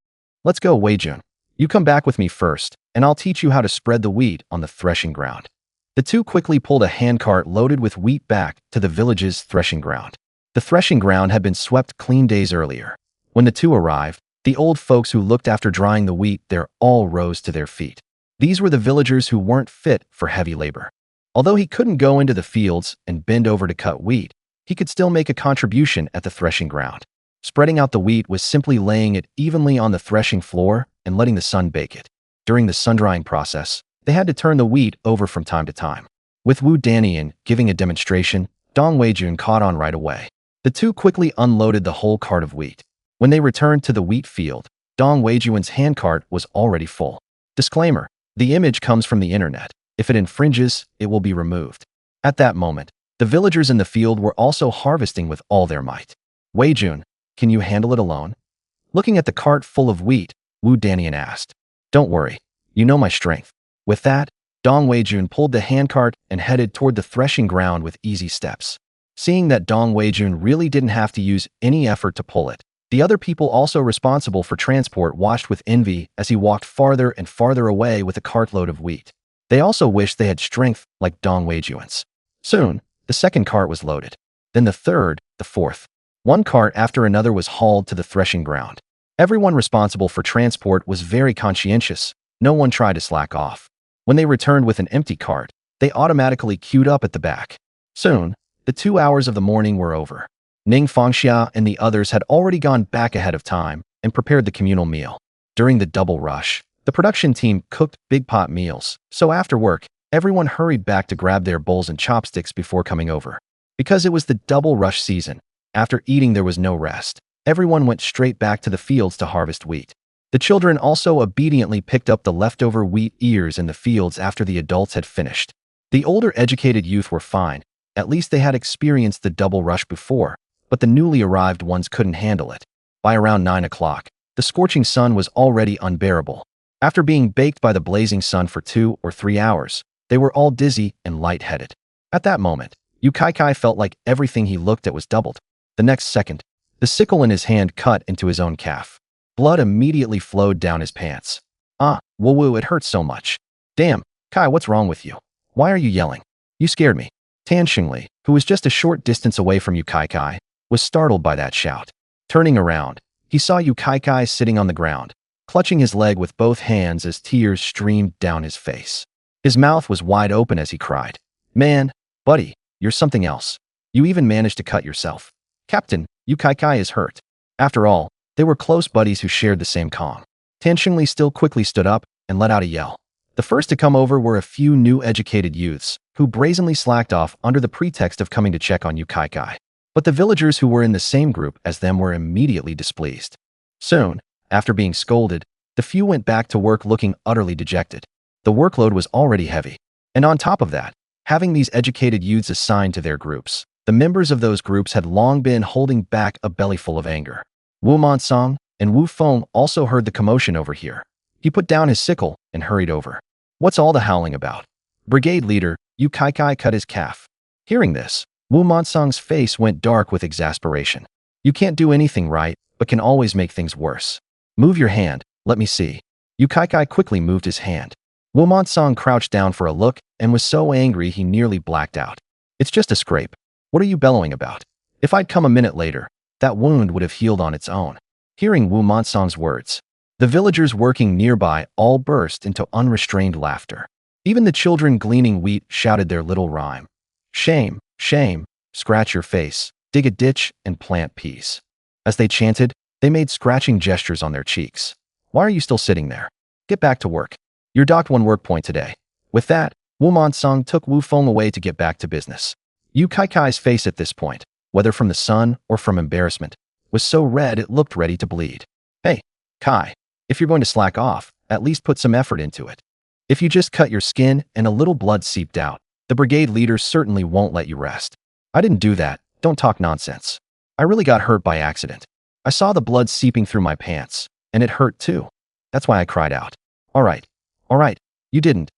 Let's go, Weijun. You come back with me first, and I'll teach you how to spread the wheat on the threshing ground. The two quickly pulled a handcart loaded with wheat back to the village's threshing ground. The threshing ground had been swept clean days earlier. When the two arrived, the old folks who looked after drying the wheat there all rose to their feet. These were the villagers who weren't fit for heavy labor. Although he couldn't go into the fields and bend over to cut wheat, he could still make a contribution at the threshing ground. Spreading out the wheat was simply laying it evenly on the threshing floor and letting the sun bake it. During the sun-drying process, they had to turn the wheat over from time to time. With Wu Danian giving a demonstration, Dong Weijun caught on right away. The two quickly unloaded the whole cart of wheat. When they returned to the wheat field, Dong Weijun's handcart was already full. Disclaimer: the image comes from the internet. If it infringes, it will be removed. At that moment, the villagers in the field were also harvesting with all their might. Weijun, can you handle it alone? Looking at the cart full of wheat, Wu Danian asked. Don't worry, you know my strength. With that, Dong Weijun pulled the handcart and headed toward the threshing ground with easy steps. Seeing that Dong Weijun really didn't have to use any effort to pull it, the other people also responsible for transport watched with envy as he walked farther and farther away with a cartload of wheat. They also wished they had strength like Dong Weijun's. Soon, the second cart was loaded. Then the third, the fourth. One cart after another was hauled to the threshing ground. Everyone responsible for transport was very conscientious. No one tried to slack off. When they returned with an empty cart, they automatically queued up at the back. Soon, the 2 hours of the morning were over. Ning Fangxia and the others had already gone back ahead of time and prepared the communal meal. During the double rush, the production team cooked big pot meals, so after work, everyone hurried back to grab their bowls and chopsticks before coming over. Because it was the double rush season, after eating there was no rest. everyone went straight back to the fields to harvest wheat. The children also obediently picked up the leftover wheat ears in the fields after the adults had finished. The older educated youth were fine. At least they had experienced the double rush before, but the newly arrived ones couldn't handle it. By around 9 o'clock, the scorching sun was already unbearable. After being baked by the blazing sun for 2 or 3 hours, they were all dizzy and lightheaded. At that moment, Yukaikai felt like everything he looked at was doubled. The next second, the sickle in his hand cut into his own calf. Blood immediately flowed down his pants. Woo, it hurts so much. Damn, Kai, what's wrong with you? Why are you yelling? You scared me. Tan Xingli, who was just a short distance away from Yukaikai, was startled by that shout. Turning around, he saw Yukaikai sitting on the ground, clutching his leg with both hands as tears streamed down his face. His mouth was wide open as he cried. Man, buddy, you're something else. You even managed to cut yourself. Captain, Yukaikai is hurt. After all, they were close buddies who shared the same calm. Tan Xingli still quickly stood up and let out a yell. The first to come over were a few new educated youths, who brazenly slacked off under the pretext of coming to check on Yukaikai. But the villagers who were in the same group as them were immediately displeased. Soon, after being scolded, the few went back to work looking utterly dejected. The workload was already heavy. And on top of that, having these educated youths assigned to their groups, the members of those groups had long been holding back a bellyful of anger. Wu Monsong and Wu Feng also heard the commotion over here. He put down his sickle and hurried over. What's all the howling about? Brigade leader, Yukaikai cut his calf. Hearing this, Wu Monsong's face went dark with exasperation. You can't do anything right, but can always make things worse. Move your hand, let me see. Yukaikai quickly moved his hand. Wu Monsong crouched down for a look and was so angry he nearly blacked out. It's just a scrape. What are you bellowing about? If I'd come a minute later, that wound would have healed on its own. Hearing Wu Monsong's words, the villagers working nearby all burst into unrestrained laughter. Even the children gleaning wheat shouted their little rhyme. Shame, shame, scratch your face, dig a ditch, and plant peas. As they chanted, they made scratching gestures on their cheeks. Why are you still sitting there? Get back to work. You're docked 1 work point today. With that, Wu Monsong took Wu Feng away to get back to business. Yukaikai's face at this point, whether from the sun or from embarrassment, was so red it looked ready to bleed. Hey, Kai, if you're going to slack off, at least put some effort into it. If you just cut your skin and a little blood seeped out, the brigade leader certainly won't let you rest. I didn't do that, don't talk nonsense. I really got hurt by accident. I saw the blood seeping through my pants, and it hurt too. That's why I cried out. All right, you didn't.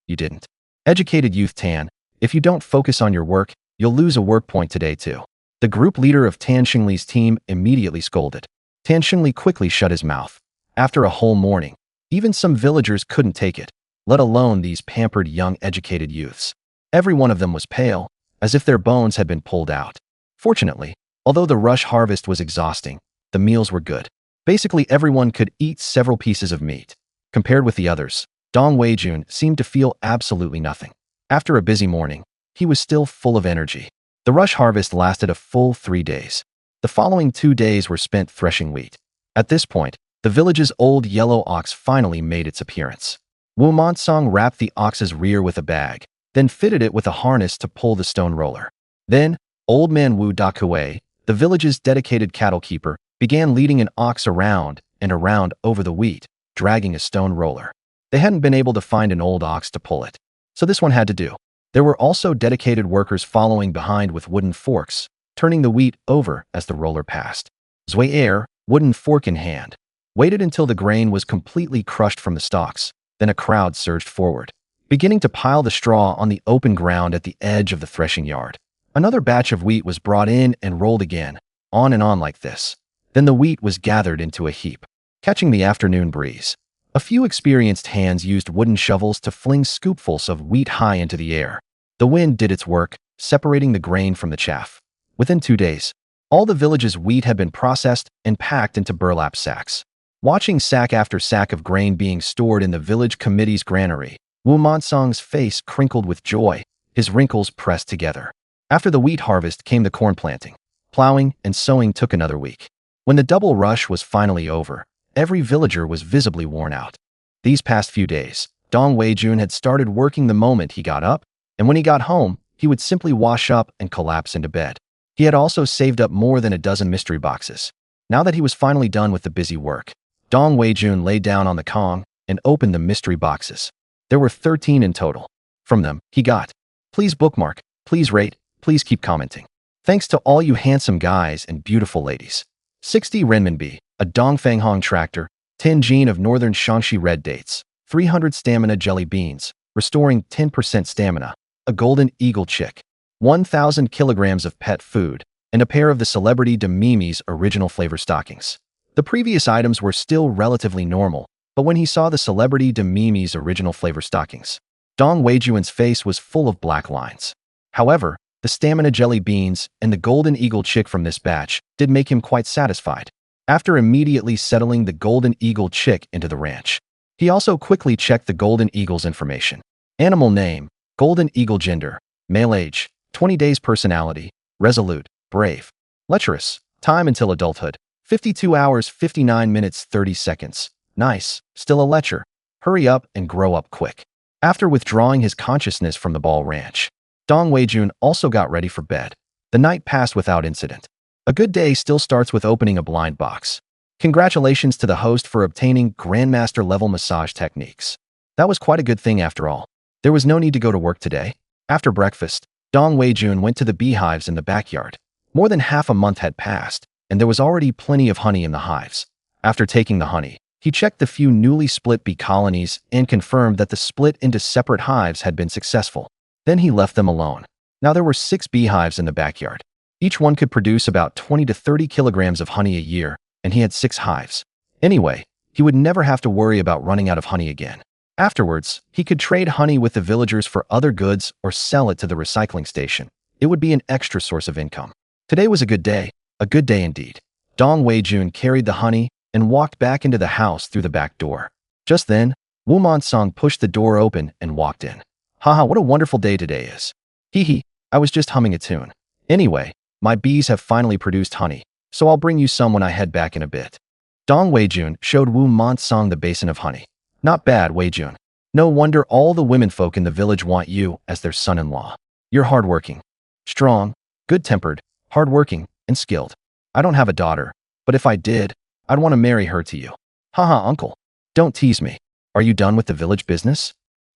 Educated youth Tan, if you don't focus on your work, you'll lose a work point today too. The group leader of Tan Xingli's team immediately scolded. Tan Xingli quickly shut his mouth. After a whole morning, even some villagers couldn't take it, let alone these pampered young educated youths. Every one of them was pale, as if their bones had been pulled out. Fortunately, although the rush harvest was exhausting, the meals were good. Basically everyone could eat several pieces of meat. Compared with the others, Dong Weijun seemed to feel absolutely nothing. After a busy morning, he was still full of energy. The rush harvest lasted a full 3 days. The following 2 days were spent threshing wheat. At this point, the village's old yellow ox finally made its appearance. Wu Monsong wrapped the ox's rear with a bag, then fitted it with a harness to pull the stone roller. Then, old man Wu Dakue, the village's dedicated cattle keeper, began leading an ox around and around over the wheat, dragging a stone roller. They hadn't been able to find an old ox to pull it, so this one had to do. There were also dedicated workers following behind with wooden forks, turning the wheat over as the roller passed. Zui, wooden fork in hand, waited until the grain was completely crushed from the stalks. Then a crowd surged forward, beginning to pile the straw on the open ground at the edge of the threshing yard. Another batch of wheat was brought in and rolled again, on and on like this. Then the wheat was gathered into a heap, catching the afternoon breeze. A few experienced hands used wooden shovels to fling scoopfuls of wheat high into the air. The wind did its work, separating the grain from the chaff. Within 2 days, all the village's wheat had been processed and packed into burlap sacks. Watching sack after sack of grain being stored in the village committee's granary, Wu Monsong's face crinkled with joy, his wrinkles pressed together. After the wheat harvest came the corn planting. Plowing and sowing took another week. When the double rush was finally over, every villager was visibly worn out. These past few days, Dong Weijun had started working the moment he got up, and when he got home, he would simply wash up and collapse into bed. He had also saved up more than a dozen mystery boxes. Now that he was finally done with the busy work, Dong Weijun lay down on the Kong and opened the mystery boxes. There were 13 in total. From them, he got, "Please bookmark, please rate, please keep commenting. Thanks to all you handsome guys and beautiful ladies." 60 renminbi, a Dongfanghong tractor, 10 gene of northern Shaanxi red dates, 300 stamina jelly beans, restoring 10% stamina, a golden eagle chick, 1,000 kilograms of pet food, and a pair of the Celebrity de Mimi's original flavor stockings. The previous items were still relatively normal, but when he saw the Celebrity de Mimi's original flavor stockings, Dong Weijun's face was full of black lines. However, the stamina jelly beans and the golden eagle chick from this batch did make him quite satisfied. After immediately settling the golden eagle chick into the ranch, he also quickly checked the golden eagle's information. Animal name, golden eagle gender, male age, 20 days personality, resolute, brave, lecherous, time until adulthood, 52 hours 59 minutes 30 seconds. Nice, still a lecher. Hurry up and grow up quick. After withdrawing his consciousness from the ball ranch, Dong Weijun also got ready for bed. The night passed without incident. A good day still starts with opening a blind box. Congratulations to the host for obtaining Grandmaster level massage techniques. That was quite a good thing after all. There was no need to go to work today. After breakfast, Dong Weijun went to the beehives in the backyard. More than half a month had passed, and there was already plenty of honey in the hives. After taking the honey, he checked the few newly split bee colonies and confirmed that the split into separate hives had been successful. Then he left them alone. Now there were 6 beehives in the backyard. Each one could produce about 20 to 30 kilograms of honey a year, and he had 6 hives. Anyway, he would never have to worry about running out of honey again. Afterwards, he could trade honey with the villagers for other goods or sell it to the recycling station. It would be an extra source of income. Today was a good day indeed. Dong Weijun carried the honey and walked back into the house through the back door. Just then, Wu Monsong pushed the door open and walked in. "Haha, what a wonderful day today is. Hee hee, I was just humming a tune. Anyway, my bees have finally produced honey, so I'll bring you some when I head back in a bit." Dong Weijun showed Wu Monsong the basin of honey. "Not bad, Weijun. No wonder all the womenfolk in the village want you as their son-in-law. You're hardworking, strong, good-tempered, hardworking, and skilled. I don't have a daughter, but if I did, I'd want to marry her to you." "Haha, uncle. Don't tease me. Are you done with the village business?"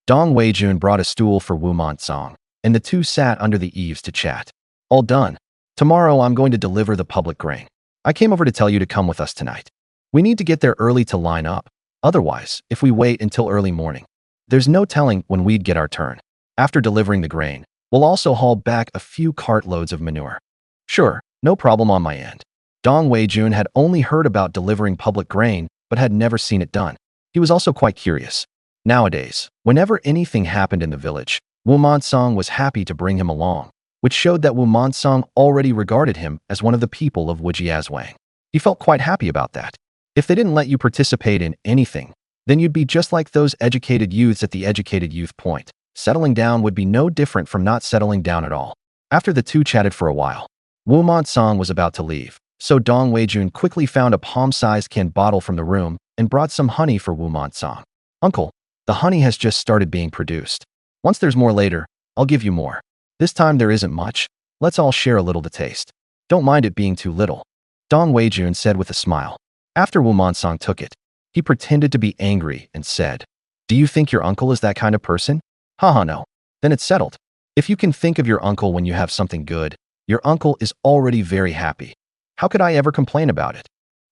Dong Weijun brought a stool for Wu Monsong, and the two sat under the eaves to chat. "All done. Tomorrow I'm going to deliver the public grain. I came over to tell you to come with us tonight. We need to get there early to line up. Otherwise, if we wait until early morning, there's no telling when we'd get our turn. After delivering the grain, we'll also haul back a few cartloads of manure." "Sure, no problem on my end." Dong Weijun had only heard about delivering public grain, but had never seen it done. He was also quite curious. Nowadays, whenever anything happened in the village, Wu Monsong was happy to bring him along, which showed that Wu Monsong already regarded him as one of the people of Wujiazwang. He felt quite happy about that. If they didn't let you participate in anything, then you'd be just like those educated youths at the educated youth point. Settling down would be no different from not settling down at all. After the two chatted for a while, Wu Monsong was about to leave, so Dong Weijun quickly found a palm-sized can bottle from the room and brought some honey for Wu Monsong. "Uncle, the honey has just started being produced. Once there's more later, I'll give you more. This time there isn't much. Let's all share a little to taste. Don't mind it being too little," Dong Weijun said with a smile. After Wu Monsong took it, he pretended to be angry and said, "Do you think your uncle is that kind of person?" "Haha, no. Then it's settled. If you can think of your uncle when you have something good, your uncle is already very happy. How could I ever complain about it?"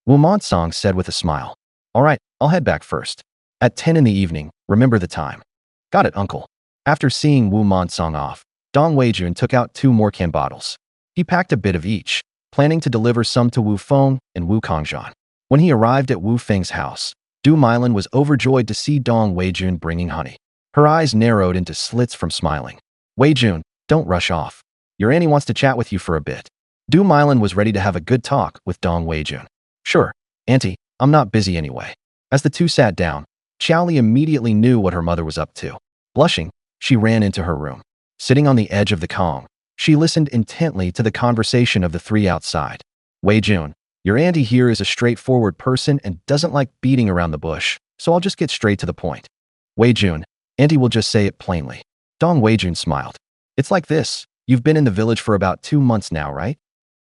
Wu Monsong said with a smile. "All right, I'll head back first. At 10 in the evening, remember the time." "Got it, uncle." After seeing Wu Monsong off, Dong Weijun took out 2 more can bottles. He packed a bit of each, planning to deliver some to Wu Feng and Wu Kongzhan. When he arrived at Wu Feng's house, Du Mylan was overjoyed to see Dong Weijun bringing honey. Her eyes narrowed into slits from smiling. "Weijun, don't rush off. Your auntie wants to chat with you for a bit." Du Mylan was ready to have a good talk with Dong Weijun. "Sure, auntie, I'm not busy anyway." As the two sat down, Xiaoli immediately knew what her mother was up to. Blushing, she ran into her room. Sitting on the edge of the Kong, she listened intently to the conversation of the 3 outside. "Weijun, your auntie here is a straightforward person and doesn't like beating around the bush, so I'll just get straight to the point." "Weijun, auntie will just say it plainly." Dong Weijun smiled. "It's like this. You've been in the village for about 2 months now, right?"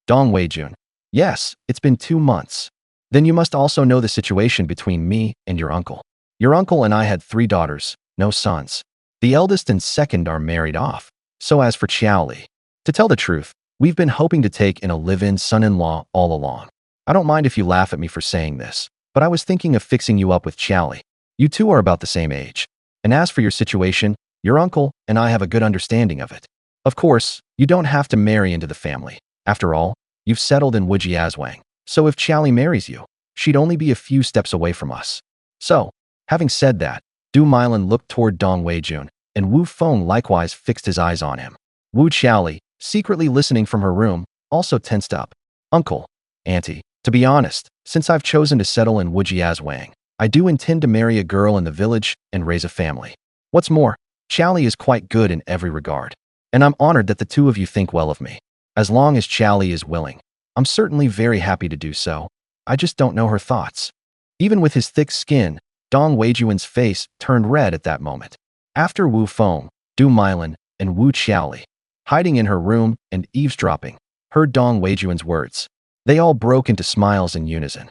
Dong Weijun. Yes, it's been 2 months. Then you must also know the situation between me and your uncle. Your uncle and I had 3 daughters, no sons. The eldest and second are married off. So as for Xiaoli, to tell the truth, we've been hoping to take in a live-in son-in-law all along. I don't mind if you laugh at me for saying this, but I was thinking of fixing you up with Xiaoli. You two are about the same age. And as for your situation, your uncle and I have a good understanding of it. Of course, you don't have to marry into the family. After all, you've settled in Wujiazwang. So if Xiaoli marries you, she'd only be a few steps away from us. So, having said that, Du Milan looked toward Dong Weijun, and Wu Feng likewise fixed his eyes on him. Wu Xiaoli, secretly listening from her room, also tensed up. Uncle, Auntie, to be honest, since I've chosen to settle in Wujiazwang, I do intend to marry a girl in the village and raise a family. What's more, Xiaoli is quite good in every regard, and I'm honored that the two of you think well of me. As long as Xiaoli is willing, I'm certainly very happy to do so. I just don't know her thoughts. Even with his thick skin, Dong Weijun's face turned red at that moment. After Wu Feng, Du Milan, and Wu Xiaoli, hiding in her room and eavesdropping, heard Dong Weijun's words. They all broke into smiles in unison.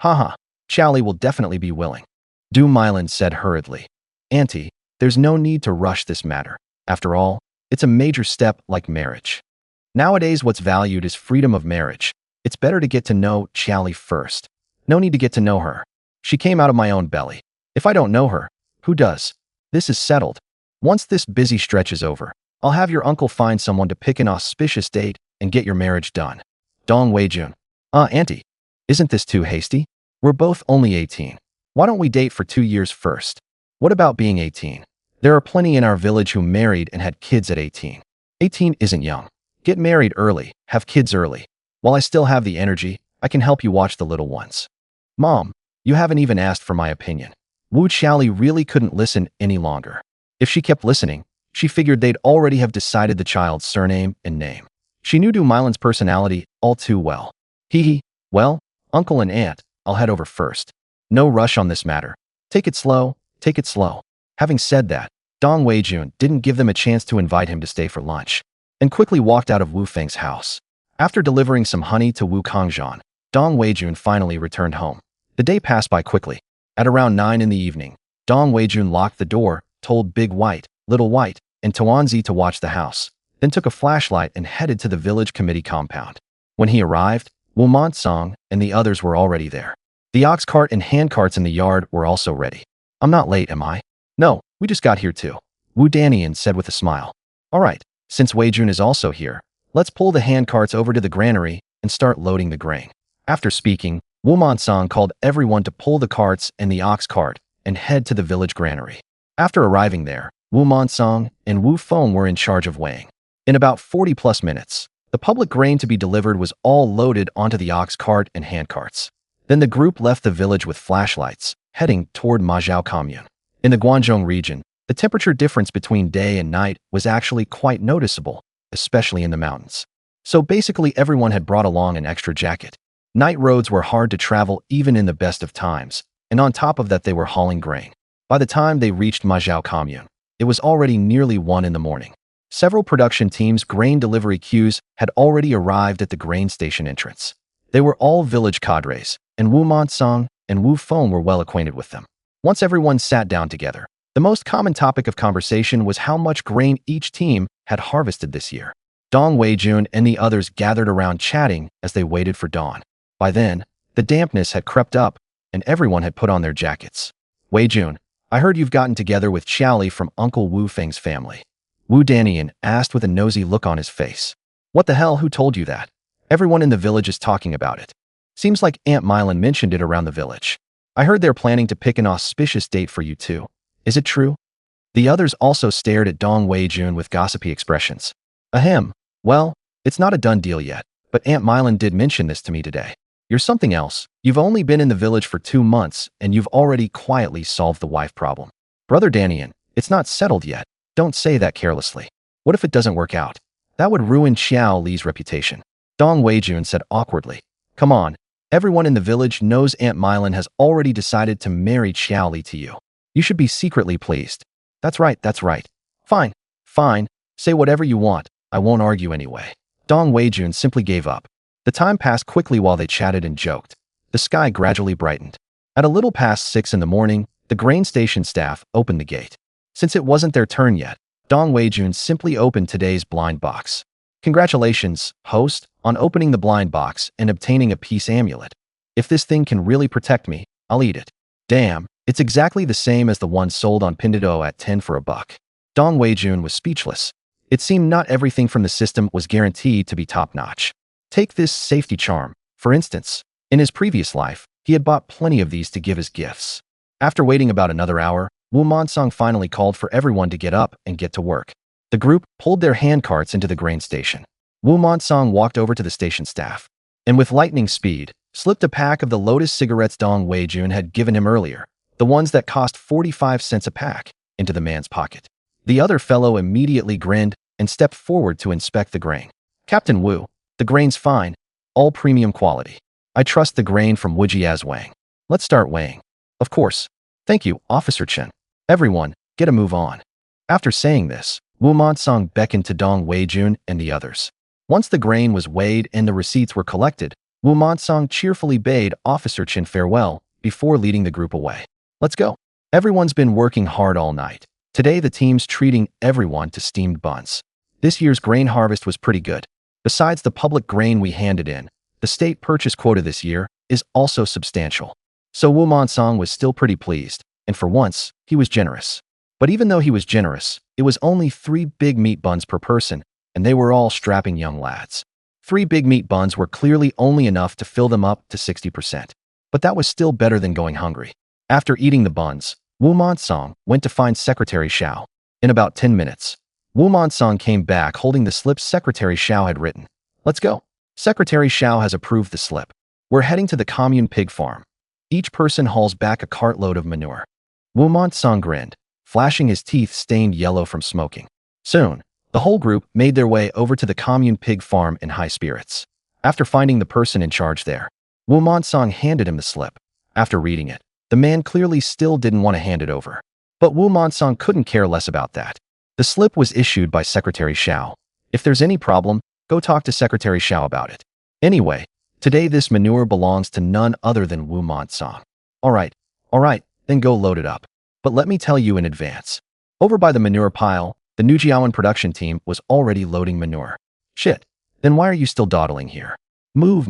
Haha, Xiaoli will definitely be willing. Du Milan said hurriedly. Auntie, there's no need to rush this matter. After all, it's a major step like marriage. Nowadays, what's valued is freedom of marriage. It's better to get to know Xiaoli first. No need to get to know her. She came out of my own belly. If I don't know her, who does? This is settled. Once this busy stretch is over, I'll have your uncle find someone to pick an auspicious date and get your marriage done. Dong Weijun. Auntie, isn't this too hasty? We're both only 18. Why don't we date for 2 years first? What about being 18? There are plenty in our village who married and had kids at 18. 18 isn't young. Get married early, have kids early. While I still have the energy, I can help you watch the little ones. Mom, you haven't even asked for my opinion. Wu Xiaoli really couldn't listen any longer. If she kept listening, she figured they'd already have decided the child's surname and name. She knew Du Milan's personality all too well. Hee, well, uncle and aunt, I'll head over first. No rush on this matter. Take it slow, take it slow. Having said that, Dong Weijun didn't give them a chance to invite him to stay for lunch, and quickly walked out of Wu Feng's house. After delivering some honey to Wu Kangzhan, Dong Weijun finally returned home. The day passed by quickly. At around 9 in the evening, Dong Weijun locked the door, told Big White, Little White, and Tuanzi to watch the house, then took a flashlight and headed to the village committee compound. When he arrived, Wu Montsong and the others were already there. The ox cart and hand carts in the yard were also ready. I'm not late, am I? No, we just got here too, Wu Danian said with a smile. All right, since Weijun is also here, let's pull the hand carts over to the granary and start loading the grain. After speaking, Wu Montsong called everyone to pull the carts and the ox cart and head to the village granary. After arriving there, Wu Montsong and Wu Feng were in charge of weighing. In about 40+ minutes, the public grain to be delivered was all loaded onto the ox cart and hand carts. Then the group left the village with flashlights, heading toward Majiao Commune. In the Guangzhou region, the temperature difference between day and night was actually quite noticeable, especially in the mountains. So basically everyone had brought along an extra jacket. Night roads were hard to travel even in the best of times, and on top of that they were hauling grain. By the time they reached Majiao Commune, it was already nearly 1 in the morning. Several production teams' grain delivery queues had already arrived at the grain station entrance. They were all village cadres, and Wu Montsong and Wu Feng were well acquainted with them. Once everyone sat down together, the most common topic of conversation was how much grain each team had harvested this year. Dong Weijun and the others gathered around chatting as they waited for dawn. By then, the dampness had crept up, and everyone had put on their jackets. Weijun, I heard you've gotten together with Xiaoli from Uncle Wu Feng's family. Wu Danian asked with a nosy look on his face. What the hell, who told you that? Everyone in the village is talking about it. Seems like Aunt Milan mentioned it around the village. I heard they're planning to pick an auspicious date for you too. Is it true? The others also stared at Dong Weijun with gossipy expressions. Ahem. Well, it's not a done deal yet, but Aunt Milan did mention this to me today. You're something else. You've only been in the village for 2 months, and you've already quietly solved the wife problem. Brother Danian, it's not settled yet. Don't say that carelessly. What if it doesn't work out? That would ruin Xiao Li's reputation. Dong Weijun said awkwardly. Come on. Everyone in the village knows Aunt Milan has already decided to marry Xiao Li to you. You should be secretly pleased. That's right, that's right. Fine, fine. Say whatever you want. I won't argue anyway. Dong Weijun simply gave up. The time passed quickly while they chatted and joked. The sky gradually brightened. At a little past 6 in the morning, the grain station staff opened the gate. Since it wasn't their turn yet, Dong Weijun simply opened today's blind box. Congratulations, host, on opening the blind box and obtaining a peace amulet. If this thing can really protect me, I'll eat it. Damn, it's exactly the same as the one sold on Pinduoduo at 10 for a buck. Dong Weijun was speechless. It seemed not everything from the system was guaranteed to be top-notch. Take this safety charm, for instance. In his previous life, he had bought plenty of these to give as gifts. After waiting about another hour, Wu Monsong finally called for everyone to get up and get to work. The group pulled their handcarts into the grain station. Wu Monsong walked over to the station staff, and with lightning speed, slipped a pack of the Lotus cigarettes Dong Weijun had given him earlier, the ones that cost 45 cents a pack, into the man's pocket. The other fellow immediately grinned and stepped forward to inspect the grain. Captain Wu, the grain's fine, all premium quality. I trust the grain from Wujiazwang. Let's start weighing. Of course. Thank you, Officer Chen. Everyone, get a move on. After saying this, Wu Monsong beckoned to Dong Weijun and the others. Once the grain was weighed and the receipts were collected, Wu Monsong cheerfully bade Officer Chen farewell before leading the group away. Let's go. Everyone's been working hard all night. Today the team's treating everyone to steamed buns. This year's grain harvest was pretty good. Besides the public grain we handed in, the state purchase quota this year is also substantial. So Wu Monsong was still pretty pleased, and for once, he was generous. But even though he was generous, it was only 3 big meat buns per person, and they were all strapping young lads. 3 big meat buns were clearly only enough to fill them up to 60%. But that was still better than going hungry. After eating the buns, Wu Monsong went to find Secretary Xiao. In about 10 minutes, Wu Monsong came back holding the slip Secretary Xiao had written. Let's go. Secretary Xiao has approved the slip. We're heading to the commune pig farm. Each person hauls back a cartload of manure. Wu Monsong grinned, flashing his teeth stained yellow from smoking. Soon, the whole group made their way over to the commune pig farm in high spirits. After finding the person in charge there, Wu Monsong handed him the slip. After reading it, the man clearly still didn't want to hand it over. But Wu Monsong couldn't care less about that. The slip was issued by Secretary Xiao. If there's any problem, go talk to Secretary Xiao about it. Anyway, today this manure belongs to none other than Wu Monsong. All right, then go load it up. But let me tell you in advance. Over by the manure pile, the Nujiawan production team was already loading manure. Shit, then why are you still dawdling here? Move.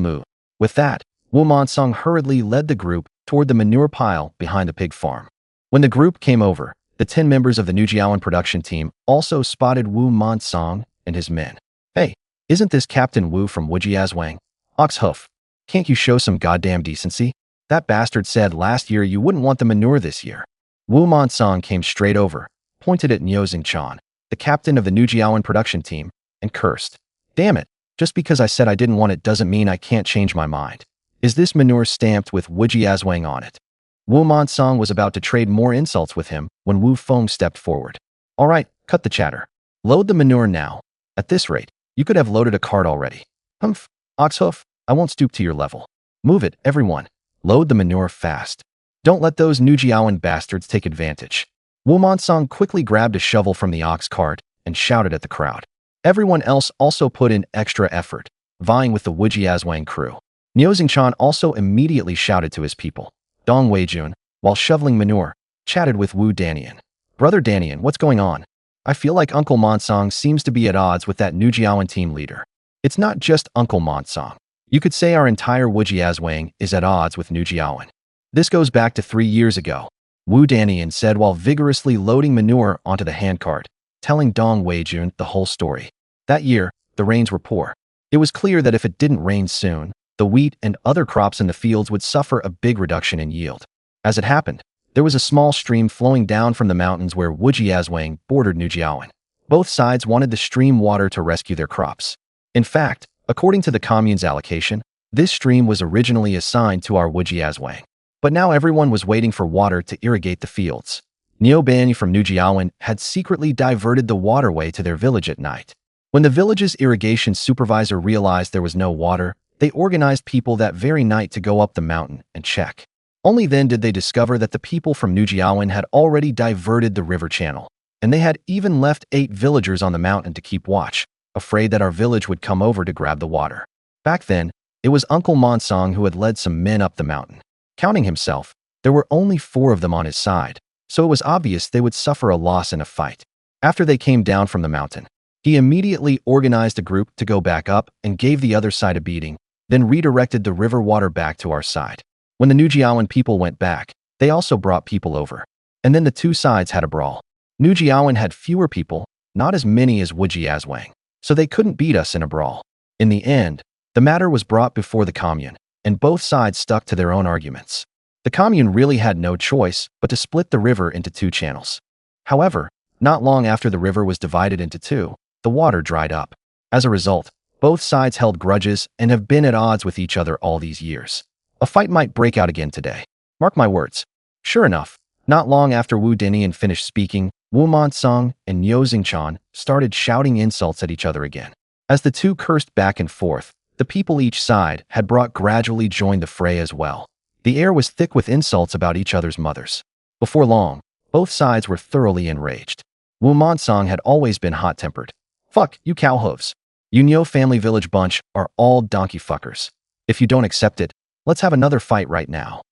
With that, Wu Monsong hurriedly led the group toward the manure pile behind the pig farm. When the group came over, the 10 members of the Nujiawan production team also spotted Wu Monsong and his men. Hey, isn't this Captain Wu from Wujiazwang? Oxhoof, can't you show some goddamn decency? That bastard said last year you wouldn't want the manure this year. Wu Monsong came straight over, pointed at Niu Xingchan, the captain of the Nujiawan production team, and cursed. Damn it, just because I said I didn't want it doesn't mean I can't change my mind. Is this manure stamped with Wujiazwang on it? Wu Monsong was about to trade more insults with him when Wu Feng stepped forward. All right, cut the chatter. Load the manure now. At this rate, you could have loaded a cart already. Humph, Oxhoof, I won't stoop to your level. Move it, everyone. Load the manure fast. Don't let those Nujiawan bastards take advantage. Wu Monsong quickly grabbed a shovel from the ox cart and shouted at the crowd. Everyone else also put in extra effort, vying with the Wujiazwang crew. Niu Xingchan also immediately shouted to his people. Dong Weijun, while shoveling manure, chatted with Wu Danian. Brother Danian, what's going on? I feel like Uncle Monsong seems to be at odds with that Nujiawan team leader. It's not just Uncle Monsong. You could say our entire Wujiazwang is at odds with Nujiawan. This goes back to 3 years ago, Wu Danian said while vigorously loading manure onto the handcart, telling Dong Weijun the whole story. That year, the rains were poor. It was clear that if it didn't rain soon, the wheat and other crops in the fields would suffer a big reduction in yield. As it happened, there was a small stream flowing down from the mountains where Wujiazwang bordered Nujiawan. Both sides wanted the stream water to rescue their crops. In fact, according to the commune's allocation, this stream was originally assigned to our Wujiazwang. But now everyone was waiting for water to irrigate the fields. Niu Ban from Nujiawan had secretly diverted the waterway to their village at night. When the village's irrigation supervisor realized there was no water, they organized people that very night to go up the mountain and check. Only then did they discover that the people from Nujiawan had already diverted the river channel, and they had even left 8 villagers on the mountain to keep watch, afraid that our village would come over to grab the water. Back then, It was Uncle Monsong who had led some men up the mountain. Counting himself, there were only 4 of them on his side, so it was obvious they would suffer a loss in a fight. After they came down from the mountain, he immediately organized a group to go back up and gave the other side a beating, then redirected the river water back to our side. When the Nujiawan people went back, they also brought people over. And then the 2 sides had a brawl. Nujiawan had fewer people, not as many as Wujiazwang, so they couldn't beat us in a brawl. In the end, the matter was brought before the commune, and both sides stuck to their own arguments. The commune really had no choice but to split the river into 2 channels. However, not long after the river was divided into 2, the water dried up. As a result, both sides held grudges and have been at odds with each other all these years. A fight might break out again today. Mark my words. Sure enough, not long after Wu Denian finished speaking, Wu Monsong and Niu Xingchan started shouting insults at each other again. As the 2 cursed back and forth, the people each side had brought gradually joined the fray as well. The air was thick with insults about each other's mothers. Before long, both sides were thoroughly enraged. Wu Monsong had always been hot-tempered. Fuck, you cowhooves. You Niu family village bunch are all donkey fuckers. If you don't accept it, let's have another fight right now.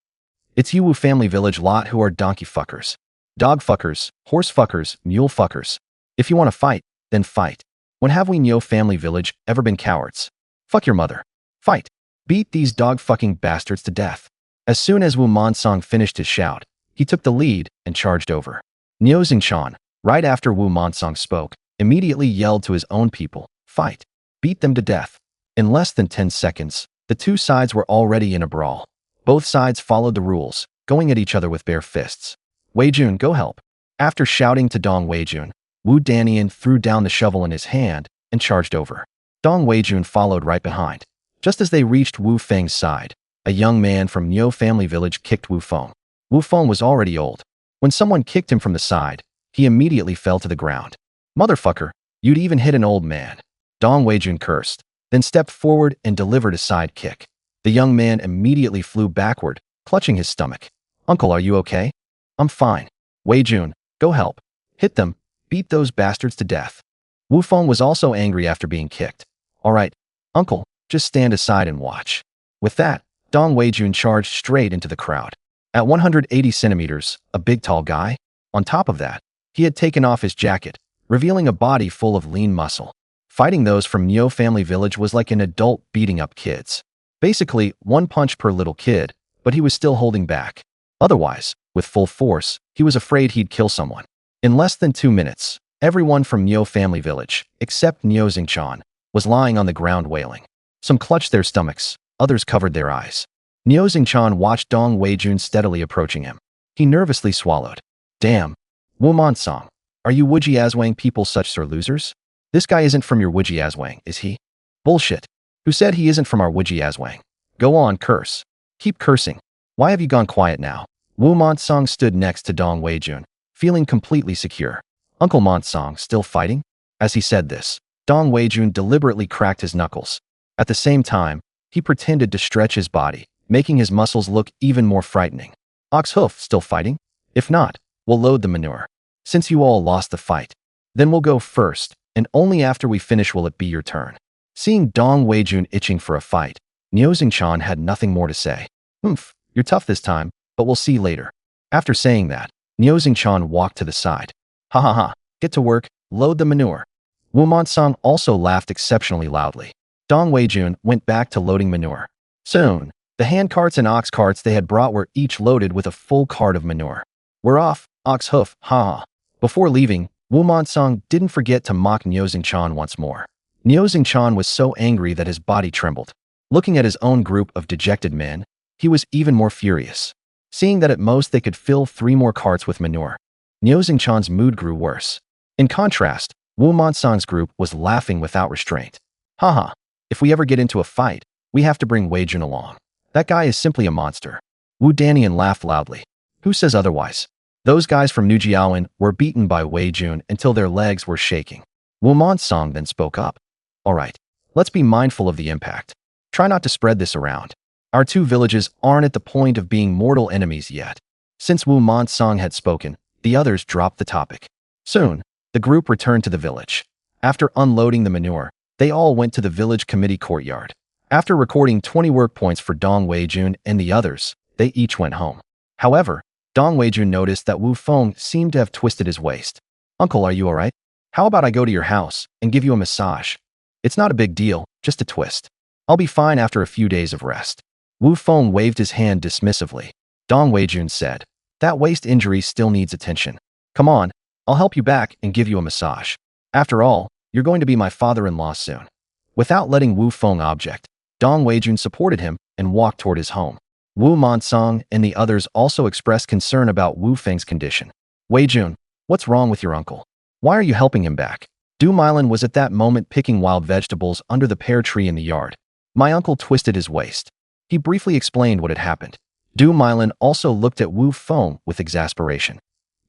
It's you Wu family village lot who are donkey fuckers. Dog fuckers, horse fuckers, mule fuckers. If you want to fight, then fight. When have we Niu family village ever been cowards? Fuck your mother. Fight. Beat these dog-fucking bastards to death. As soon as Wu Monsong finished his shout, he took the lead and charged over. Niu Xingchan, right after Wu Monsong spoke, immediately yelled to his own people, fight. Beat them to death. In less than 10 seconds, the 2 sides were already in a brawl. Both sides followed the rules, going at each other with bare fists. Weijun, go help. After shouting to Dong Weijun, Wu Danian threw down the shovel in his hand and charged over. Dong Weijun followed right behind. Just as they reached Wu Feng's side, a young man from Niu family village kicked Wu Feng. Wu Feng was already old. When someone kicked him from the side, he immediately fell to the ground. Motherfucker, you'd even hit an old man. Dong Weijun cursed, then stepped forward and delivered a side kick. The young man immediately flew backward, clutching his stomach. Uncle, are you okay? I'm fine. Weijun, go help. Hit them. Beat those bastards to death. Wu Feng was also angry after being kicked. All right, uncle, just stand aside and watch. With that, Dong Weijun charged straight into the crowd. At 180 centimeters, a big tall guy. On top of that, he had taken off his jacket, revealing a body full of lean muscle. Fighting those from Niu family village was like an adult beating up kids. Basically, 1 punch per little kid, but he was still holding back. Otherwise, with full force, he was afraid he'd kill someone. In less than 2 minutes, everyone from Niu family village, except Niu Xingchan, was lying on the ground wailing. Some clutched their stomachs, others covered their eyes. Niu Xingchan watched Dong Weijun steadily approaching him. He nervously swallowed. Damn. Wu Monsong, are you Wujiazwang people such sore losers? This guy isn't from your Wujiazwang, is he? Bullshit. Who said he isn't from our Wujiazwang? Go on, curse. Keep cursing. Why have you gone quiet now? Wu Monsong stood next to Dong Weijun, feeling completely secure. Uncle Monsong still fighting? As he said this, Dong Weijun deliberately cracked his knuckles. At the same time, he pretended to stretch his body, making his muscles look even more frightening. Ox Hoof still fighting? If not, we'll load the manure. Since you all lost the fight, then we'll go first, and only after we finish will it be your turn. Seeing Dong Weijun itching for a fight, Niu Xingchan had nothing more to say. Humph, you're tough this time, but we'll see later. After saying that, Niu Xingchan walked to the side. Ha ha ha, get to work, load the manure. Wu Monsong also laughed exceptionally loudly. Dong Weijun went back to loading manure. Soon, the hand carts and ox carts they had brought were each loaded with a full cart of manure. We're off, Ox Hoof, ha ha. Before leaving, Wu Monsong didn't forget to mock Niu Xingchan once more. Niu Xingchan was so angry that his body trembled. Looking at his own group of dejected men, he was even more furious. Seeing that at most they could fill 3 more carts with manure, Niu Xingchan's mood grew worse. In contrast, Wu Monsong's group was laughing without restraint. Haha, if we ever get into a fight, we have to bring Weijun along. That guy is simply a monster. Wu Danian laughed loudly. Who says otherwise? Those guys from Nujiawan were beaten by Weijun until their legs were shaking. Wu Monsong then spoke up. All right, let's be mindful of the impact. Try not to spread this around. Our 2 villages aren't at the point of being mortal enemies yet. Since Wu Monsong had spoken, the others dropped the topic. Soon, the group returned to the village. After unloading the manure, they all went to the village committee courtyard. After recording 20 work points for Dong Weijun and the others, they each went home. However, Dong Weijun noticed that Wu Feng seemed to have twisted his waist. "Uncle, are you alright? How about I go to your house and give you a massage? It's not a big deal, just a twist. I'll be fine after a few days of rest." Wu Feng waved his hand dismissively. Dong Weijun said, "That waist injury still needs attention. Come on, I'll help you back and give you a massage. After all, you're going to be my father-in-law soon." Without letting Wu Feng object, Dong Weijun supported him and walked toward his home. Wu Monsong and the others also expressed concern about Wu Feng's condition. "Weijun, what's wrong with your uncle? Why are you helping him back?" Du Milan was at that moment picking wild vegetables under the pear tree in the yard. "My uncle twisted his waist." He briefly explained what had happened. Du Milan also looked at Wu Feng with exasperation.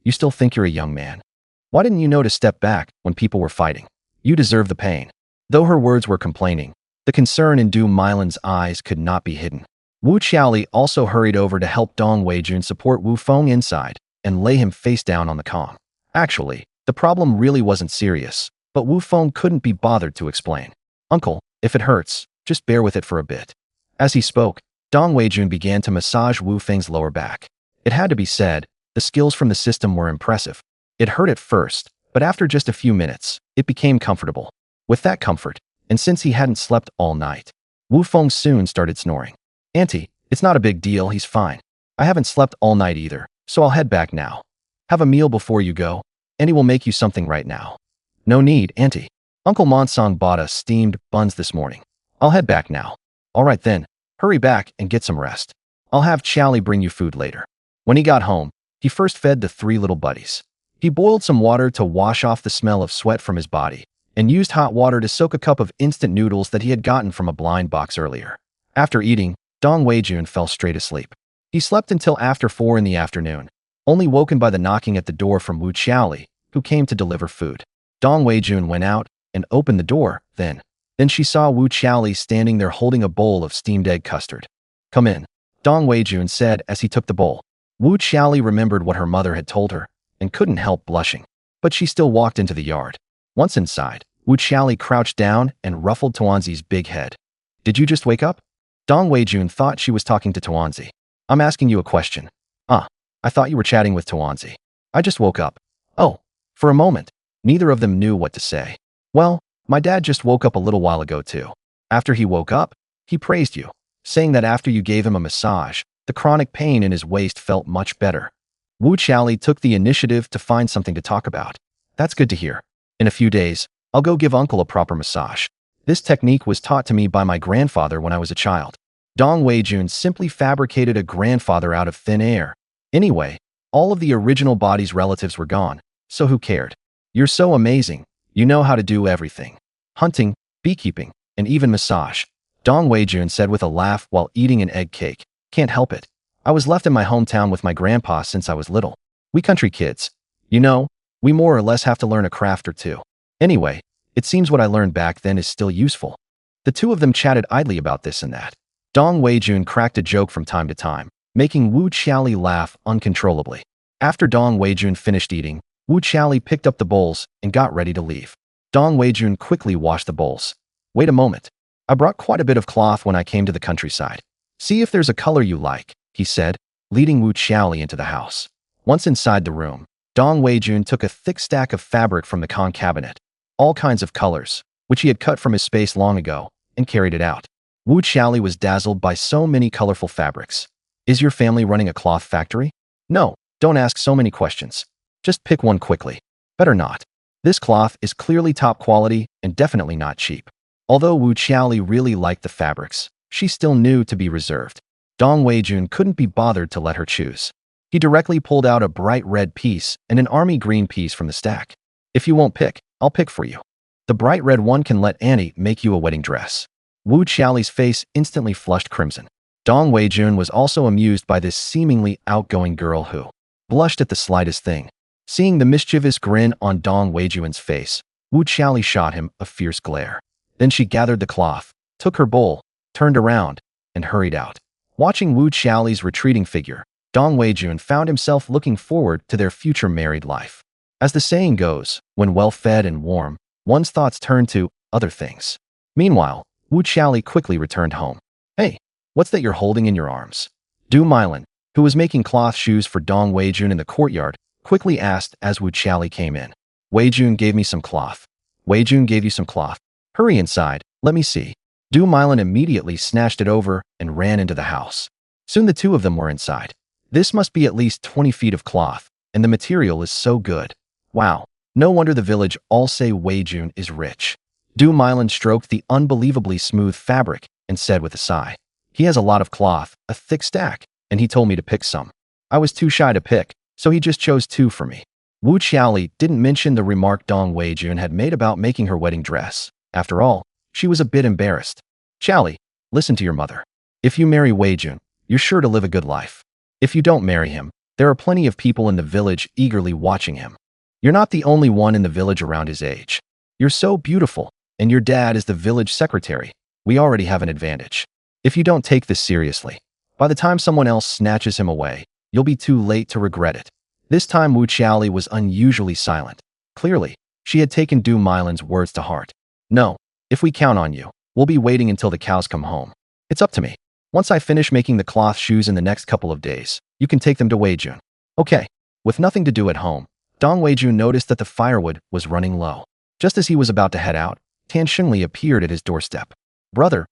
"You still think you're a young man? Why didn't you know to step back when people were fighting? You deserve the pain." Though her words were complaining, the concern in Du Milan's eyes could not be hidden. Wu Qiaoli also hurried over to help Dong Weijun support Wu Feng inside and lay him face down on the calm. Actually, the problem really wasn't serious, but Wu Feng couldn't be bothered to explain. "Uncle, if it hurts, just bear with it for a bit." As he spoke, Dong Weijun began to massage Wu Feng's lower back. It had to be said, the skills from the system were impressive. It hurt at first, but after just a few minutes, it became comfortable. With that comfort, and since he hadn't slept all night, Wu Feng soon started snoring. "Auntie, it's not a big deal, he's fine. I haven't slept all night either, so I'll head back now. Have a meal before you go. Auntie will make you something right now." "No need, Auntie. Uncle Monsong bought us steamed buns this morning. I'll head back now." "All right then, hurry back and get some rest. I'll have Qiaoli bring you food later." When he got home, he first fed the three little buddies. He boiled some water to wash off the smell of sweat from his body, and used hot water to soak a cup of instant noodles that he had gotten from a blind box earlier. After eating, Dong Weijun fell straight asleep. He slept until after 4 in the afternoon, only woken by the knocking at the door from Wu Qiaoli, who came to deliver food. Dong Weijun went out and opened the door, then she saw Wu Qiaoli standing there holding a bowl of steamed egg custard. "Come in," Dong Weijun said as he took the bowl. Wu Qiaoli remembered what her mother had told her and couldn't help blushing, but she still walked into the yard. Once inside, Wu Qiaoli crouched down and ruffled Tuanzi's big head. "Did you just wake up?" Dong Weijun thought she was talking to Tuanzi. "I'm asking you a question." I thought you were chatting with Tuanzi. I just woke up." "Oh." For a moment, neither of them knew what to say. "Well, my dad just woke up a little while ago too. After he woke up, he praised you, saying that after you gave him a massage, the chronic pain in his waist felt much better." Wu Qiaoli took the initiative to find something to talk about. "That's good to hear. In a few days, I'll go give Uncle a proper massage. This technique was taught to me by my grandfather when I was a child." Dong Weijun simply fabricated a grandfather out of thin air. Anyway, all of the original body's relatives were gone, so who cared? "You're so amazing. You know how to do everything. Hunting, beekeeping, and even massage," Dong Weijun said with a laugh while eating an egg cake. "Can't help it. I was left in my hometown with my grandpa since I was little. We country kids, you know, we more or less have to learn a craft or two. Anyway, it seems what I learned back then is still useful." The two of them chatted idly about this and that. Dong Weijun cracked a joke from time to time, making Wu Qiaoli laugh uncontrollably. After Dong Weijun finished eating, Wu Qiaoli picked up the bowls and got ready to leave. Dong Weijun quickly washed the bowls. "Wait a moment. I brought quite a bit of cloth when I came to the countryside. See if there's a color you like," he said, leading Wu Qiaoli into the house. Once inside the room, Dong Weijun took a thick stack of fabric from the con cabinet, all kinds of colors, which he had cut from his space long ago, and carried it out. Wu Qiaoli was dazzled by so many colorful fabrics. "Is your family running a cloth factory?" "No, don't ask so many questions. Just pick one quickly." "Better not. This cloth is clearly top quality and definitely not cheap." Although Wu Qiaoli really liked the fabrics, she still knew to be reserved. Dong Weijun couldn't be bothered to let her choose. He directly pulled out a bright red piece and an army green piece from the stack. "If you won't pick, I'll pick for you. The bright red one can let Annie make you a wedding dress." Wu Qiaoli's face instantly flushed crimson. Dong Weijun was also amused by this seemingly outgoing girl who blushed at the slightest thing. Seeing the mischievous grin on Dong Weijun's face, Wu Qiaoli shot him a fierce glare. Then she gathered the cloth, took her bowl, turned around, and hurried out. Watching Wu Qiaoli's retreating figure, Dong Weijun found himself looking forward to their future married life. As the saying goes, when well fed and warm, one's thoughts turn to other things. Meanwhile, Wu Qiaoli quickly returned home. Hey, what's that you're holding in your arms? Du Milan, who was making cloth shoes for Dong Weijun in the courtyard, quickly asked as Wu Qiaoli came in. Weijun gave me some cloth. Weijun gave you some cloth. Hurry inside, let me see. Du Milan immediately snatched it over and ran into the house. Soon the two of them were inside. This must be at least 20 feet of cloth, and the material is so good. Wow, no wonder the village all say Weijun is rich. Du Milan stroked the unbelievably smooth fabric and said with a sigh, he has a lot of cloth, a thick stack, and he told me to pick some. I was too shy to pick, so he just chose 2 for me. Wu Qiaoli didn't mention the remark Dong Weijun had made about making her wedding dress. After all, she was a bit embarrassed. Qiaoli, listen to your mother. If you marry Weijun, you're sure to live a good life. If you don't marry him, there are plenty of people in the village eagerly watching him. You're not the only one in the village around his age. You're so beautiful, and your dad is the village secretary. We already have an advantage. If you don't take this seriously, by the time someone else snatches him away, you'll be too late to regret it. This time Wu Qiaoli was unusually silent. Clearly, she had taken Du Milan's words to heart. No, if we count on you, we'll be waiting until the cows come home. It's up to me. Once I finish making the cloth shoes in the next couple of days, you can take them to Weijun. Okay. With nothing to do at home, Dong Weijun noticed that the firewood was running low. Just as he was about to head out, Tan Xingli appeared at his doorstep. Brother,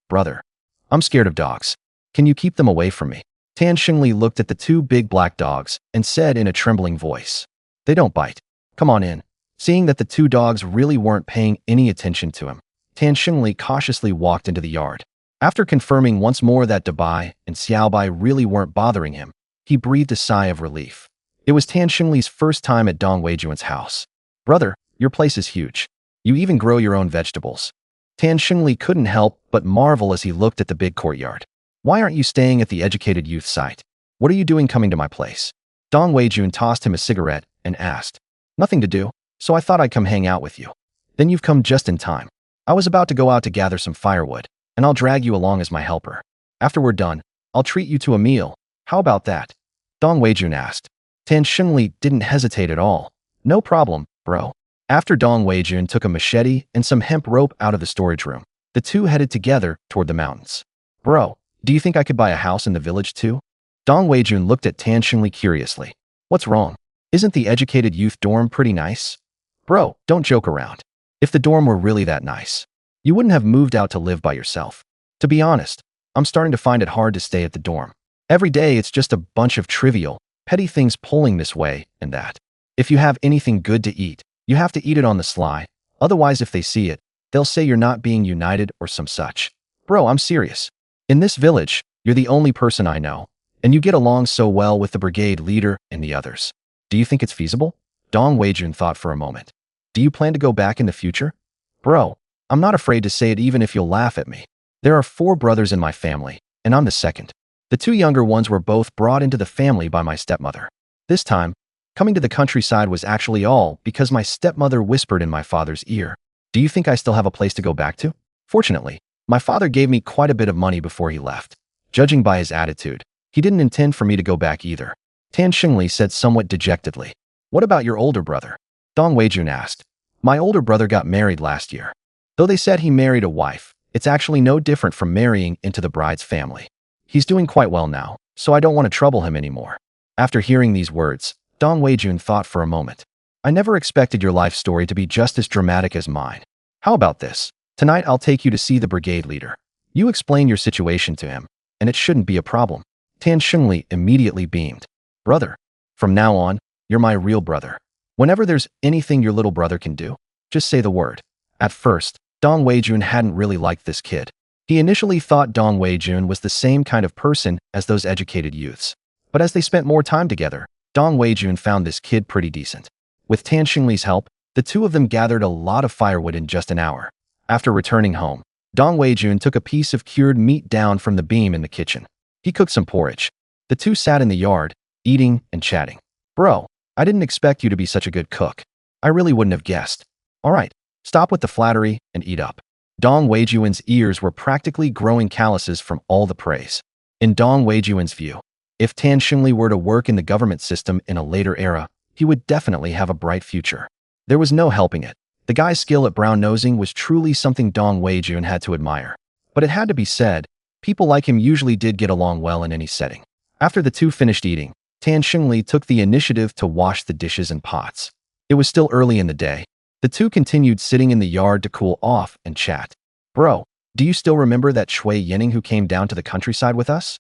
I'm scared of dogs. Can you keep them away from me? Tan Xingli looked at the 2 big black dogs and said in a trembling voice, they don't bite. Come on in. Seeing that the 2 dogs really weren't paying any attention to him, Tan Xingli cautiously walked into the yard. After confirming once more that Dabai and Xiaobai really weren't bothering him, he breathed a sigh of relief. It was Tan Xingli's first time at Dong Weijun's house. Brother, your place is huge. You even grow your own vegetables. Tan Xingli couldn't help but marvel as he looked at the big courtyard. Why aren't you staying at the educated youth site? What are you doing coming to my place? Dong Weijun tossed him a cigarette and asked. Nothing to do, so I thought I'd come hang out with you. Then you've come just in time. I was about to go out to gather some firewood, and I'll drag you along as my helper. After we're done, I'll treat you to a meal. How about that? Dong Weijun asked. Tan Xingli didn't hesitate at all. No problem, bro. After Dong Weijun took a machete and some hemp rope out of the storage room, the two headed together toward the mountains. Bro, do you think I could buy a house in the village too? Dong Weijun looked at Tan Xingli curiously. What's wrong? Isn't the educated youth dorm pretty nice? Bro, don't joke around. If the dorm were really that nice, you wouldn't have moved out to live by yourself. To be honest, I'm starting to find it hard to stay at the dorm. Every day it's just a bunch of trivial, petty things pulling this way and that. If you have anything good to eat, you have to eat it on the sly. Otherwise, if they see it, they'll say you're not being united or some such. Bro, I'm serious. In this village, you're the only person I know, and you get along so well with the brigade leader and the others. Do you think it's feasible? Dong Weijun thought for a moment. Do you plan to go back in the future? Bro, I'm not afraid to say it even if you'll laugh at me. There are 4 brothers in my family, and I'm the second. The 2 younger ones were both brought into the family by my stepmother. This time, coming to the countryside was actually all because my stepmother whispered in my father's ear. Do you think I still have a place to go back to? Fortunately, my father gave me quite a bit of money before he left. Judging by his attitude, he didn't intend for me to go back either. Tan Xingli said somewhat dejectedly. What about your older brother? Dong Weijun asked. My older brother got married last year. Though they said he married a wife, it's actually no different from marrying into the bride's family. He's doing quite well now, so I don't want to trouble him anymore. After hearing these words, Dong Weijun thought for a moment. I never expected your life story to be just as dramatic as mine. How about this? Tonight I'll take you to see the brigade leader. You explain your situation to him, and it shouldn't be a problem. Tan Xingli immediately beamed. Brother, from now on, you're my real brother. Whenever there's anything your little brother can do, just say the word. At first, Dong Weijun hadn't really liked this kid. He initially thought Dong Weijun was the same kind of person as those educated youths. But as they spent more time together, Dong Weijun found this kid pretty decent. With Tan Xingli's help, the two of them gathered a lot of firewood in just an hour. After returning home, Dong Weijun took a piece of cured meat down from the beam in the kitchen. He cooked some porridge. The two sat in the yard, eating and chatting. Bro, I didn't expect you to be such a good cook. I really wouldn't have guessed. All right, stop with the flattery and eat up. Dong Weijun's ears were practically growing calluses from all the praise. In Dong Weijun's view, if Tan Xingli were to work in the government system in a later era, he would definitely have a bright future. There was no helping it. The guy's skill at brown-nosing was truly something Dong Weijun had to admire. But it had to be said, people like him usually did get along well in any setting. After the two finished eating, Tan Xingli took the initiative to wash the dishes and pots. It was still early in the day. The two continued sitting in the yard to cool off and chat. Bro, do you still remember that Shui Yining who came down to the countryside with us?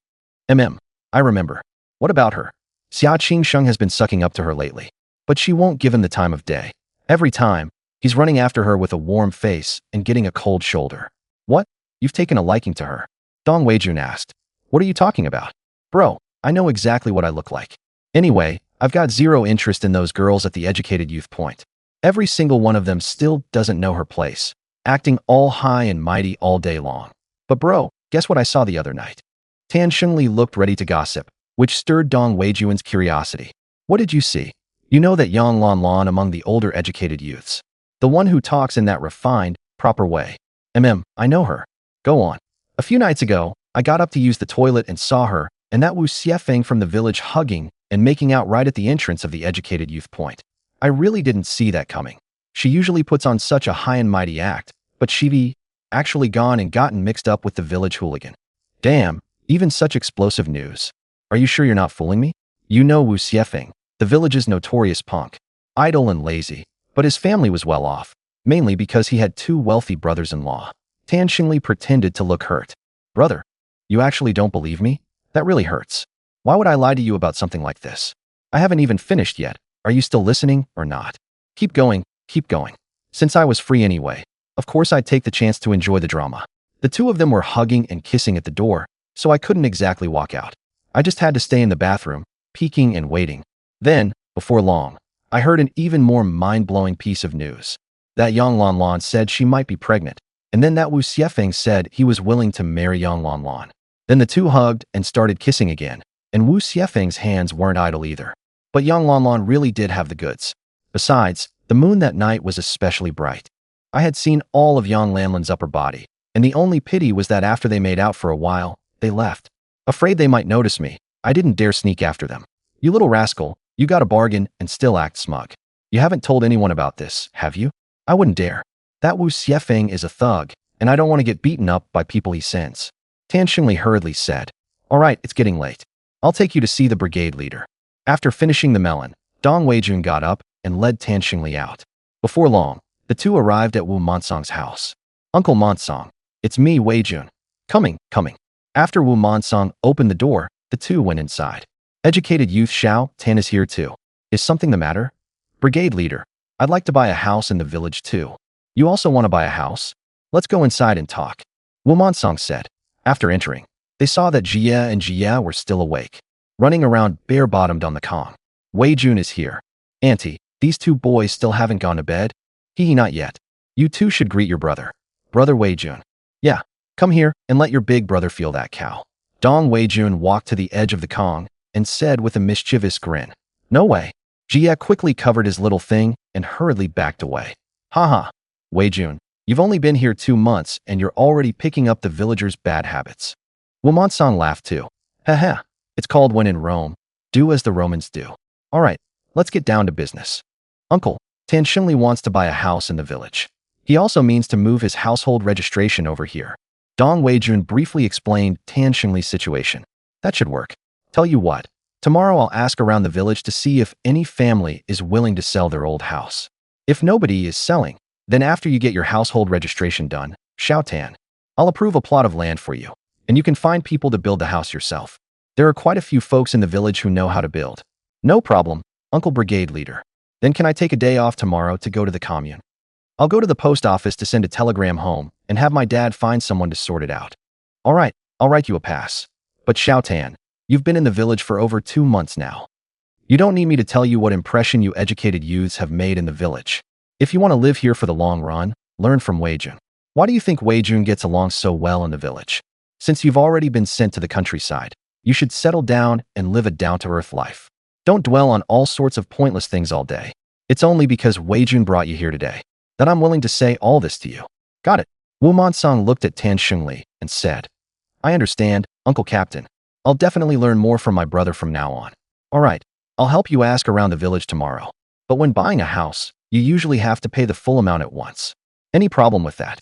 I remember. What about her? Xia Qingsheng has been sucking up to her lately, but she won't give him the time of day. Every time, he's running after her with a warm face and getting a cold shoulder. What? You've taken a liking to her? Dong Weijun asked. What are you talking about? Bro, I know exactly what I look like. Anyway, I've got zero interest in those girls at the educated youth point. Every single one of them still doesn't know her place, acting all high and mighty all day long. But bro, guess what I saw the other night? Tan Xingli looked ready to gossip, which stirred Dong Weijun's curiosity. What did you see? You know that Yang Lan Lan among the older educated youths. The one who talks in that refined, proper way. I know her. Go on. A few nights ago, I got up to use the toilet and saw her and that Wu Xiefeng from the village hugging and making out right at the entrance of the educated youth point. I really didn't see that coming. She usually puts on such a high and mighty act, but she actually gone and gotten mixed up with the village hooligan. Damn, even such explosive news. Are you sure you're not fooling me? You know Wu Xiefeng, the village's notorious punk, idle and lazy, but his family was well off, mainly because he had two wealthy brothers-in-law. Tan Xingli pretended to look hurt. Brother, you actually don't believe me? That really hurts. Why would I lie to you about something like this? I haven't even finished yet. Are you still listening or not? Keep going, keep going. Since I was free anyway, of course I'd take the chance to enjoy the drama. The two of them were hugging and kissing at the door, so I couldn't exactly walk out. I just had to stay in the bathroom, peeking and waiting. Then, before long, I heard an even more mind-blowing piece of news. That Yang Lan Lan said she might be pregnant, and then that Wu Xiefeng said he was willing to marry Yang Lan Lan. Then the two hugged and started kissing again, and Wu Xiefeng's hands weren't idle either. But Yang Lan Lan really did have the goods. Besides, the moon that night was especially bright. I had seen all of Yang Lanlan's upper body, and the only pity was that after they made out for a while, they left. Afraid they might notice me, I didn't dare sneak after them. You little rascal, you got a bargain and still act smug. You haven't told anyone about this, have you? I wouldn't dare. That Wu Xiefeng is a thug, and I don't want to get beaten up by people he sends. Tan Xingli hurriedly said. All right, it's getting late. I'll take you to see the brigade leader. After finishing the melon, Dong Weijun got up and led Tan Xingli out. Before long, the two arrived at Wu Monsong's house. Uncle Monsong, it's me, Weijun. Coming. After Wu Monsong opened the door, the two went inside. Educated youth Xiao Tan is here too. Is something the matter? Brigade leader, I'd like to buy a house in the village too. You also want to buy a house? Let's go inside and talk. Wu Monsong said. After entering, they saw that Jia and Jia were still awake, running around bare-bottomed on the Kong. Weijun is here. Auntie, these two boys still haven't gone to bed? Not yet. You two should greet your brother. Brother Weijun. Yeah, come here and let your big brother feel that cow. Dong Weijun walked to the edge of the Kong and said with a mischievous grin. No way. Jia quickly covered his little thing and hurriedly backed away. Haha. Weijun, you've only been here 2 months and you're already picking up the villagers' bad habits. Wu Monsong laughed too. Haha. It's called when in Rome, do as the Romans do. All right, let's get down to business. Uncle, Tan Xingli wants to buy a house in the village. He also means to move his household registration over here. Dong Weijun briefly explained Tan Xingli's situation. That should work. Tell you what, tomorrow I'll ask around the village to see if any family is willing to sell their old house. If nobody is selling, then after you get your household registration done, Xiao Tan, I'll approve a plot of land for you, and you can find people to build the house yourself. There are quite a few folks in the village who know how to build. No problem, Uncle Brigade Leader. Then can I take a day off tomorrow to go to the commune? I'll go to the post office to send a telegram home and have my dad find someone to sort it out. All right, I'll write you a pass. But Xiao Tan, you've been in the village for over 2 months now. You don't need me to tell you what impression you educated youths have made in the village. If you want to live here for the long run, learn from Weijun. Why do you think Weijun gets along so well in the village? Since you've already been sent to the countryside, you should settle down and live a down-to-earth life. Don't dwell on all sorts of pointless things all day. It's only because Weijun brought you here today that I'm willing to say all this to you. Got it. Wu Monsong looked at Tan Xingli and said, I understand, Uncle Captain. I'll definitely learn more from my brother from now on. All right, I'll help you ask around the village tomorrow. But when buying a house, you usually have to pay the full amount at once. Any problem with that?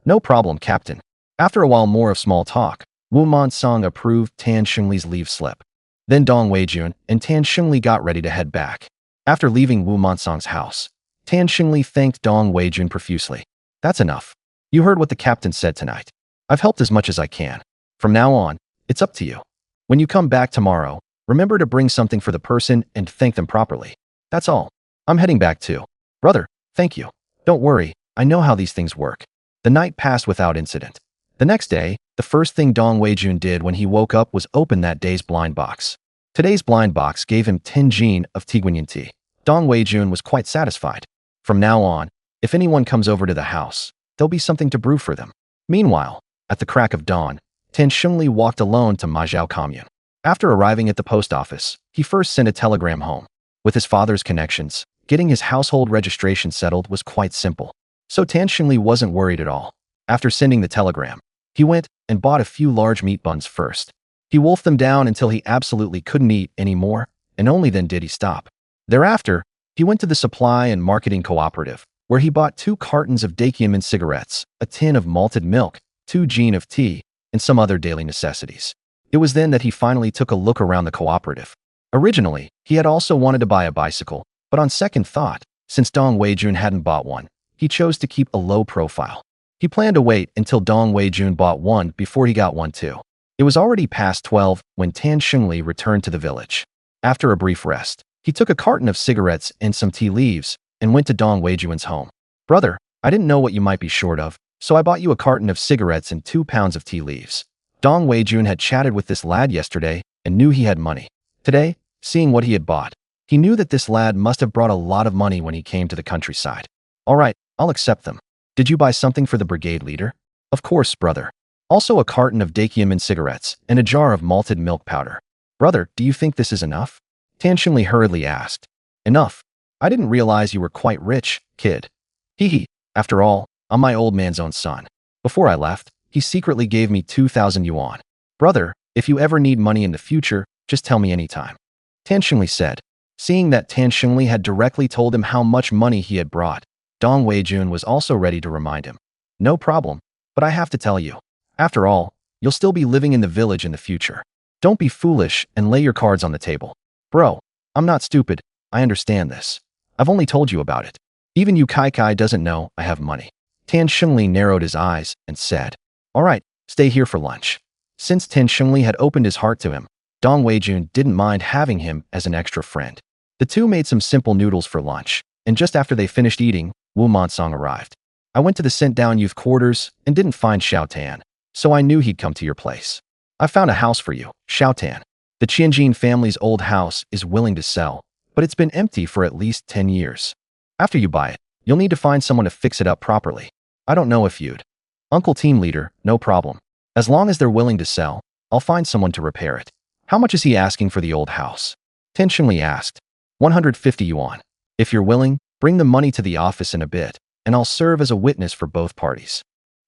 No problem, Captain. After a while more of small talk, Wu Song approved Tan Xingli's leave slip. Then Dong Weijun and Tan Xingli got ready to head back. After leaving Wu Song's house, Tan Xingli thanked Dong Weijun profusely. That's enough. You heard what the captain said tonight. I've helped as much as I can. From now on, it's up to you. When you come back tomorrow, remember to bring something for the person and thank them properly. That's all. I'm heading back too. Brother, thank you. Don't worry, I know how these things work. The night passed without incident. The next day, the first thing Dong Weijun did when he woke up was open that day's blind box. Today's blind box gave him 10 jin of Tiguanyin tea. Dong Weijun was quite satisfied. From now on, if anyone comes over to the house, there'll be something to brew for them. Meanwhile, at the crack of dawn, Tan Xingli walked alone to Majiao commune. After arriving at the post office, he first sent a telegram home. With his father's connections, getting his household registration settled was quite simple. So Tan Xingli wasn't worried at all. After sending the telegram, he went and bought a few large meat buns first. He wolfed them down until he absolutely couldn't eat anymore, and only then did he stop. Thereafter, he went to the supply and marketing cooperative, where he bought 2 cartons of Dakiamin cigarettes, a tin of malted milk, 2 jin of tea, and some other daily necessities. It was then that he finally took a look around the cooperative. Originally, he had also wanted to buy a bicycle, but on second thought, since Dong Weijun hadn't bought one, he chose to keep a low profile. He planned to wait until Dong Weijun bought one before he got one too. It was already past 12 when Tan Xingli returned to the village. After a brief rest, he took a carton of cigarettes and some tea leaves and went to Dong Weijun's home. Brother, I didn't know what you might be short of, so I bought you a carton of cigarettes and 2 pounds of tea leaves. Dong Weijun had chatted with this lad yesterday and knew he had money. Today, seeing what he had bought, he knew that this lad must have brought a lot of money when he came to the countryside. All right, I'll accept them. Did you buy something for the brigade leader? Of course, brother. Also a carton of Dakiamin cigarettes and a jar of malted milk powder. Brother, do you think this is enough? Tan Xingli hurriedly asked. Enough. I didn't realize you were quite rich, kid. Hee hee. After all, I'm my old man's own son. Before I left, he secretly gave me 2,000 yuan. Brother, if you ever need money in the future, just tell me anytime. Tan Xingli said. Seeing that Tan Xingli had directly told him how much money he had brought, Dong Weijun was also ready to remind him. No problem, but I have to tell you. After all, you'll still be living in the village in the future. Don't be foolish and lay your cards on the table. Bro, I'm not stupid, I understand this. I've only told you about it. Even Yu Kai doesn't know I have money. Tan Xingli narrowed his eyes and said, all right, stay here for lunch. Since Tan Xingli had opened his heart to him, Dong Weijun didn't mind having him as an extra friend. The two made some simple noodles for lunch, and just after they finished eating, Wu Song arrived. I went to the sent-down youth quarters and didn't find Xiao Tan, so I knew he'd come to your place. I found a house for you, Xiao Tan. The Qianjin family's old house is willing to sell, but it's been empty for at least 10 years. After you buy it, you'll need to find someone to fix it up properly. I don't know if you'd. Uncle Team Leader, no problem. As long as they're willing to sell, I'll find someone to repair it. How much is he asking for the old house? Tan Xingli asked. 150 yuan. If you're willing, bring the money to the office in a bit, and I'll serve as a witness for both parties.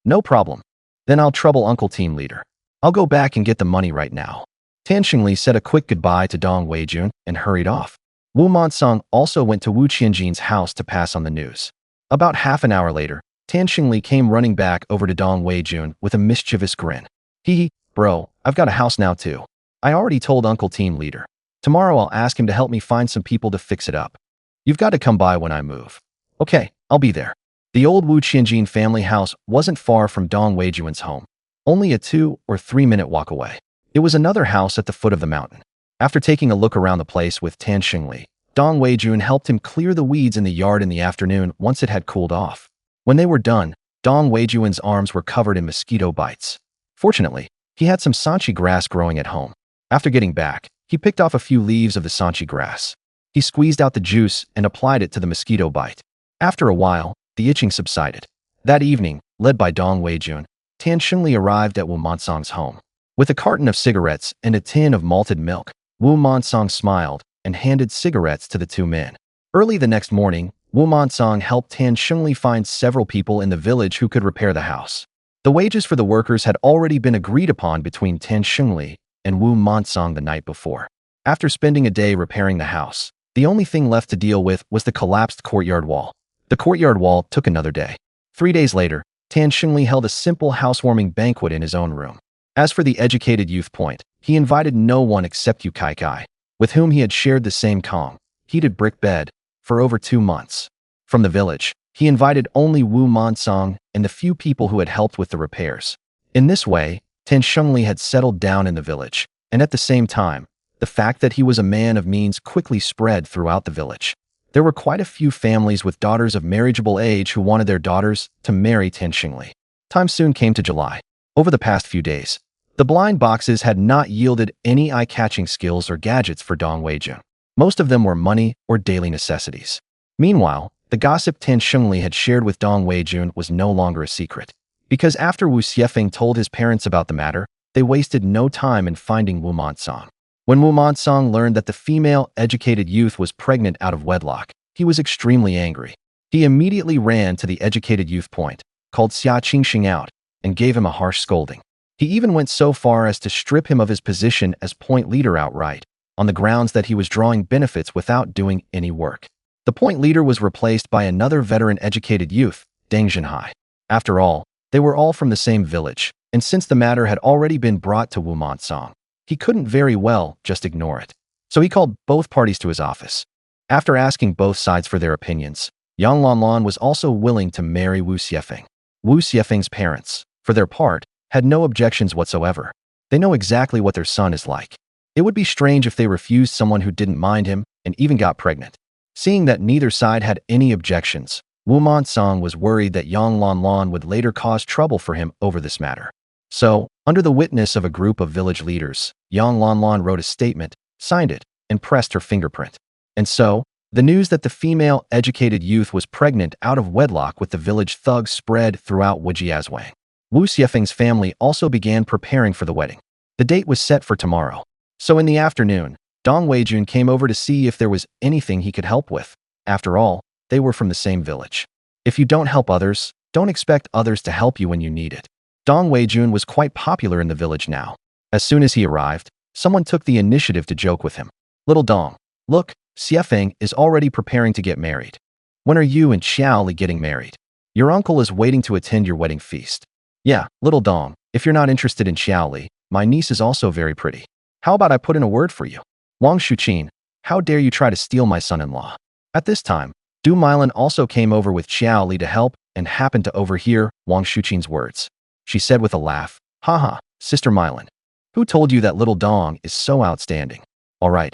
No problem. Then I'll trouble Uncle Team Leader. I'll go back and get the money right now. Tan Xingli said a quick goodbye to Dong Weijun and hurried off. Wu Song also went to Wu Qianjin's house to pass on the news. About half an hour later, Tan Xingli came running back over to Dong Weijun with a mischievous grin. Hee, bro, I've got a house now too. I already told Uncle Team Leader. Tomorrow I'll ask him to help me find some people to fix it up. You've got to come by when I move. Okay, I'll be there. The old Wu Qianjin family house wasn't far from Dong Weijun's home, only a 2 or 3 minute walk away. It was another house at the foot of the mountain. After taking a look around the place with Tan Xingli, Dong Weijun helped him clear the weeds in the yard in the afternoon once it had cooled off. When they were done, Dong Weijun's arms were covered in mosquito bites. Fortunately, he had some sanchi grass growing at home. After getting back, he picked off a few leaves of the sanchi grass. He squeezed out the juice and applied it to the mosquito bite. After a while, the itching subsided. That evening, led by Dong Weijun, Tan Xingli arrived at Wu Song's home. With a carton of cigarettes and a tin of malted milk, Wu Song smiled and handed cigarettes to the two men. Early the next morning, Wu Song helped Tan Xingli find several people in the village who could repair the house. The wages for the workers had already been agreed upon between Tan Xingli and Wu Song the night before. After spending a day repairing the house, the only thing left to deal with was the collapsed courtyard wall. The courtyard wall took another day. 3 days later, Tan Xingli held a simple housewarming banquet in his own room. As for the educated youth point, he invited no one except Yu Kai Kai, with whom he had shared the same Kong, heated brick bed, for over 2 months. From the village, he invited only Wu Monsong and the few people who had helped with the repairs. In this way, Tan Xingli had settled down in the village, and at the same time, the fact that he was a man of means quickly spread throughout the village. There were quite a few families with daughters of marriageable age who wanted their daughters to marry Tan Xingli. Time soon came to July. Over the past few days, the blind boxes had not yielded any eye-catching skills or gadgets for Dong Weijun. Most of them were money or daily necessities. Meanwhile, the gossip Tan Xingli had shared with Dong Weijun was no longer a secret. Because after Wu Xiefeng told his parents about the matter, they wasted no time in finding Wu Monsong. When Wu Monsong learned that the female educated youth was pregnant out of wedlock, he was extremely angry. He immediately ran to the educated youth point, called Xia Qingxing out, and gave him a harsh scolding. He even went so far as to strip him of his position as point leader outright, on the grounds that he was drawing benefits without doing any work. The point leader was replaced by another veteran educated youth, Deng Zhenhai. After all, they were all from the same village, and since the matter had already been brought to Wu Monsong, he couldn't very well just ignore it. So he called both parties to his office. After asking both sides for their opinions, Yang Lanlan was also willing to marry Wu Xiefeng. Wu Xiefeng's parents, for their part, had no objections whatsoever. They know exactly what their son is like. It would be strange if they refused someone who didn't mind him and even got pregnant. Seeing that neither side had any objections, Wu Monsong was worried that Yang Lanlan would later cause trouble for him over this matter. So, under the witness of a group of village leaders, Yang Lanlan wrote a statement, signed it, and pressed her fingerprint. And so, the news that the female educated youth was pregnant out of wedlock with the village thugs spread throughout Wujiazwang. Wu Xiefeng's family also began preparing for the wedding. The date was set for tomorrow. So in the afternoon, Dong Weijun came over to see if there was anything he could help with. After all, they were from the same village. If you don't help others, don't expect others to help you when you need it. Dong Weijun was quite popular in the village now. As soon as he arrived, someone took the initiative to joke with him. Little Dong, look, Xiefeng is already preparing to get married. When are you and Xiaoli getting married? Your uncle is waiting to attend your wedding feast. Yeah, little Dong, if you're not interested in Xiaoli, my niece is also very pretty. How about I put in a word for you? Wang Shuqin, how dare you try to steal my son-in-law? At this time, Du Milan also came over with Xiaoli to help and happened to overhear Wang Shuqin's words. She said with a laugh, haha, Sister Milan. Who told you that little Dong is so outstanding? All right,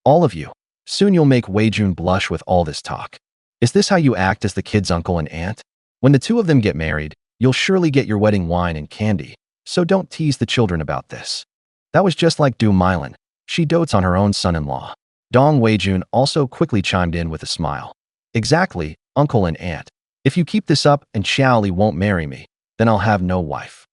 all of you. Soon you'll make Weijun blush with all this talk. Is this how you act as the kid's uncle and aunt? When the two of them get married, you'll surely get your wedding wine and candy, so don't tease the children about this. That was just like Du Milan. She dotes on her own son-in-law. Dong Weijun also quickly chimed in with a smile. Exactly, uncle and aunt. If you keep this up and Xiaoli won't marry me, then I'll have no wife.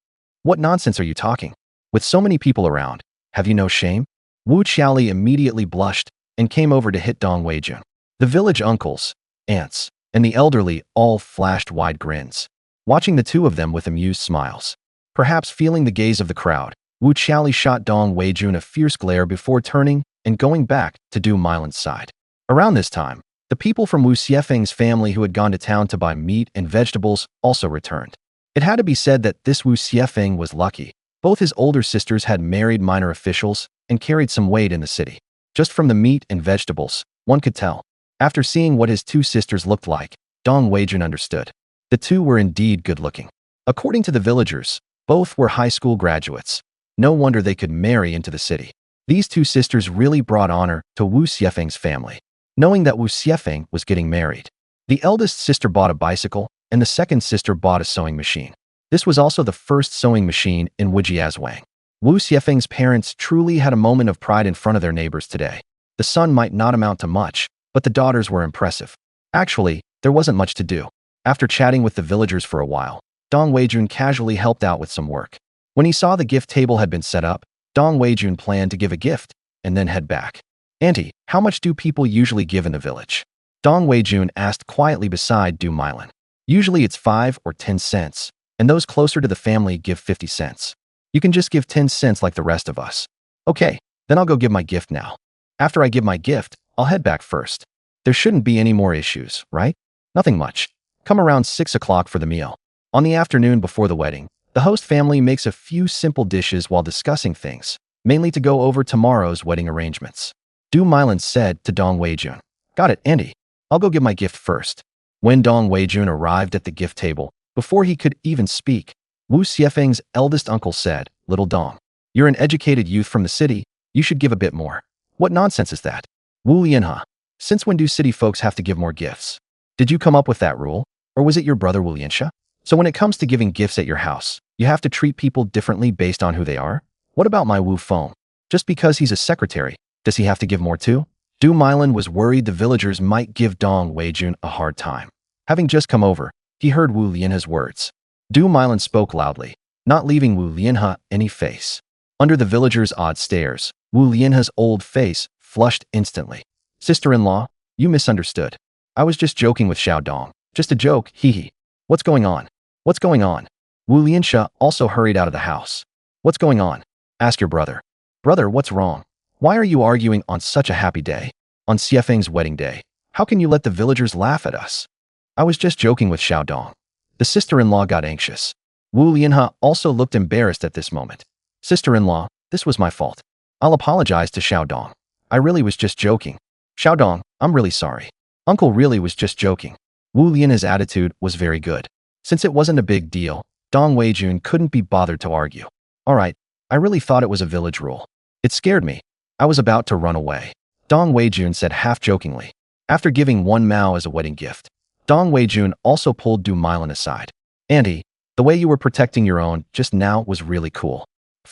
What nonsense are you talking? With so many people around, have you no shame? Wu Xiaoli immediately blushed and came over to hit Dong Weijun. The village uncles, aunts, and the elderly all flashed wide grins, watching the two of them with amused smiles. Perhaps feeling the gaze of the crowd, Wu Xiaoli shot Dong Weijun a fierce glare before turning and going back to Du Milan's side. Around this time, the people from Wu Xiefeng's family who had gone to town to buy meat and vegetables also returned. It had to be said that this Wu Xiefeng was lucky. Both his older sisters had married minor officials and carried some weight in the city. Just from the meat and vegetables, one could tell. After seeing what his two sisters looked like, Dong Weijun understood. The two were indeed good-looking. According to the villagers, both were high school graduates. No wonder they could marry into the city. These two sisters really brought honor to Wu Xiefeng's family, knowing that Wu Xiefeng was getting married. The eldest sister bought a bicycle, and the second sister bought a sewing machine. This was also the first sewing machine in Wujiazwang. Wu Xiefeng's parents truly had a moment of pride in front of their neighbors today. The son might not amount to much, but the daughters were impressive. Actually, there wasn't much to do. After chatting with the villagers for a while, Dong Weijun casually helped out with some work. When he saw the gift table had been set up, Dong Weijun planned to give a gift and then head back. Auntie, how much do people usually give in the village? Dong Weijun asked quietly beside Du Milan. Usually it's 5 or 10 cents, and those closer to the family give 50 cents. You can just give 10 cents like the rest of us. Okay, then I'll go give my gift now. After I give my gift, I'll head back first. There shouldn't be any more issues, right? Nothing much. Come around 6 o'clock for the meal. On the afternoon before the wedding, the host family makes a few simple dishes while discussing things, mainly to go over tomorrow's wedding arrangements. Du Mylan said to Dong Weijun, "Got it, Andy. I'll go get my gift first." When Dong Weijun arrived at the gift table, before he could even speak, Wu Xiefeng's eldest uncle said, "Little Dong, you're an educated youth from the city. You should give a bit more." "What nonsense is that? Wu Lianhe, since when do city folks have to give more gifts? Did you come up with that rule? Or was it your brother Wu Lianxia? So when it comes to giving gifts at your house, you have to treat people differently based on who they are? What about my Wu Feng? Just because he's a secretary, does he have to give more too?" Du Mylan was worried the villagers might give Dong Weijun a hard time. Having just come over, he heard Wu Lianhe's words. Du Mylan spoke loudly, not leaving Wu Lianhe any face. Under the villagers' odd stares, Wu Lianhe's old face flushed instantly. "Sister-in-law, you misunderstood. I was just joking with Xiao Dong. Just a joke, hee hee. What's going on? What's going on?" Wu Lianxia also hurried out of the house. "What's going on? Ask your brother." "Brother, what's wrong? Why are you arguing on such a happy day? On Xiefeng's wedding day? How can you let the villagers laugh at us?" "I was just joking with Xiao Dong." The sister-in-law got anxious. Wu Lianhe also looked embarrassed at this moment. "Sister-in-law, this was my fault. I'll apologize to Xiao Dong. I really was just joking. Xiao Dong, I'm really sorry. Uncle really was just joking." Wu Lianhe's attitude was very good. Since it wasn't a big deal, Dong Weijun couldn't be bothered to argue. "All right, I really thought it was a village rule. It scared me. I was about to run away," Dong Weijun said half-jokingly. After giving 1 mao as a wedding gift, Dong Weijun also pulled Du Mylan aside. "Andy, the way you were protecting your own just now was really cool.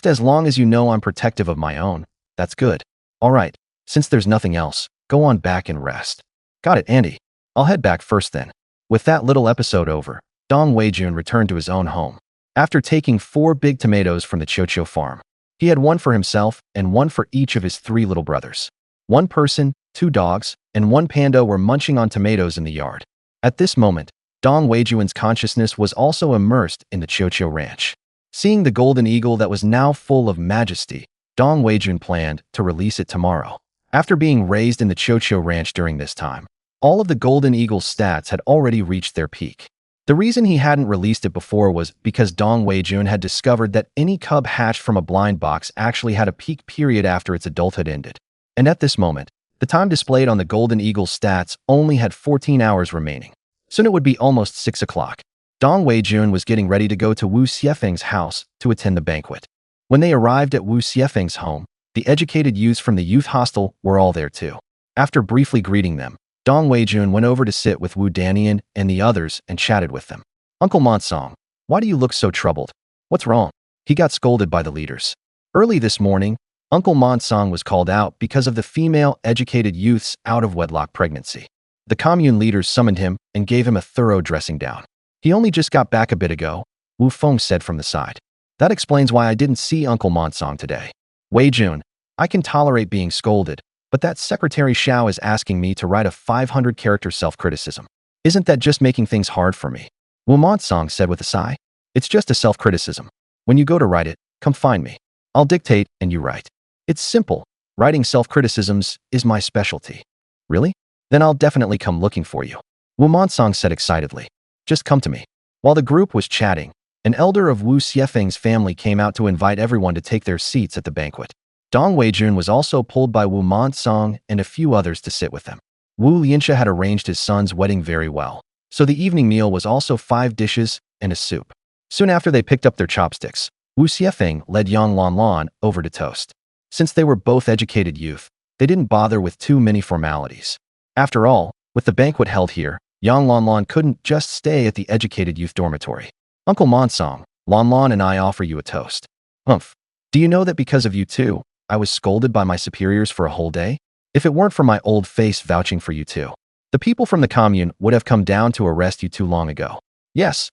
As long as you know I'm protective of my own, that's good. All right, since there's nothing else, go on back and rest." "Got it, Andy. I'll head back first then." With that little episode over, Dong Weijun returned to his own home. After taking 4 big tomatoes from the Chocho farm, he had one for himself and one for each of his 3 little brothers. One person, 2 dogs, and 1 panda were munching on tomatoes in the yard. At this moment, Dong Weijun's consciousness was also immersed in the Chocho ranch. Seeing the golden eagle that was now full of majesty, Dong Weijun planned to release it tomorrow. After being raised in the Chocho ranch during this time, all of the golden eagle's stats had already reached their peak. The reason he hadn't released it before was because Dong Weijun had discovered that any cub hatched from a blind box actually had a peak period after its adulthood ended. And at this moment, the time displayed on the golden eagle's stats only had 14 hours remaining. Soon it would be almost 6 o'clock. Dong Weijun was getting ready to go to Wu Xiefeng's house to attend the banquet. When they arrived at Wu Xiefeng's home, the educated youths from the youth hostel were all there too. After briefly greeting them, Dong Weijun went over to sit with Wu Danian and the others and chatted with them. "Uncle Monsong, why do you look so troubled? What's wrong?" He got scolded by the leaders. Early this morning, Uncle Monsong was called out because of the female educated youth's out-of-wedlock pregnancy. The commune leaders summoned him and gave him a thorough dressing down. "He only just got back a bit ago," Wu Feng said from the side. "That explains why I didn't see Uncle Monsong today. Weijun, I can tolerate being scolded, but that Secretary Xiao is asking me to write a 500-character self-criticism. Isn't that just making things hard for me?" Wu Monsong said with a sigh. "It's just a self-criticism. When you go to write it, come find me. I'll dictate and you write. It's simple. Writing self-criticisms is my specialty." "Really? Then I'll definitely come looking for you," Wu Monsong said excitedly. "Just come to me." While the group was chatting, an elder of Wu Xiefeng's family came out to invite everyone to take their seats at the banquet. Dong Weijun was also pulled by Wu Monsong and a few others to sit with them. Wu Lianxia had arranged his son's wedding very well, so the evening meal was also 5 dishes and a soup. Soon after they picked up their chopsticks, Wu Xiefeng led Yang Lanlan over to toast. Since they were both educated youth, they didn't bother with too many formalities. After all, with the banquet held here, Yang Lanlan couldn't just stay at the educated youth dormitory. "Uncle Monsong, Lanlan and I offer you a toast." "Humph. Do you know that because of you too, I was scolded by my superiors for a whole day? If it weren't for my old face vouching for you too, the people from the commune would have come down to arrest you too long ago." Yes,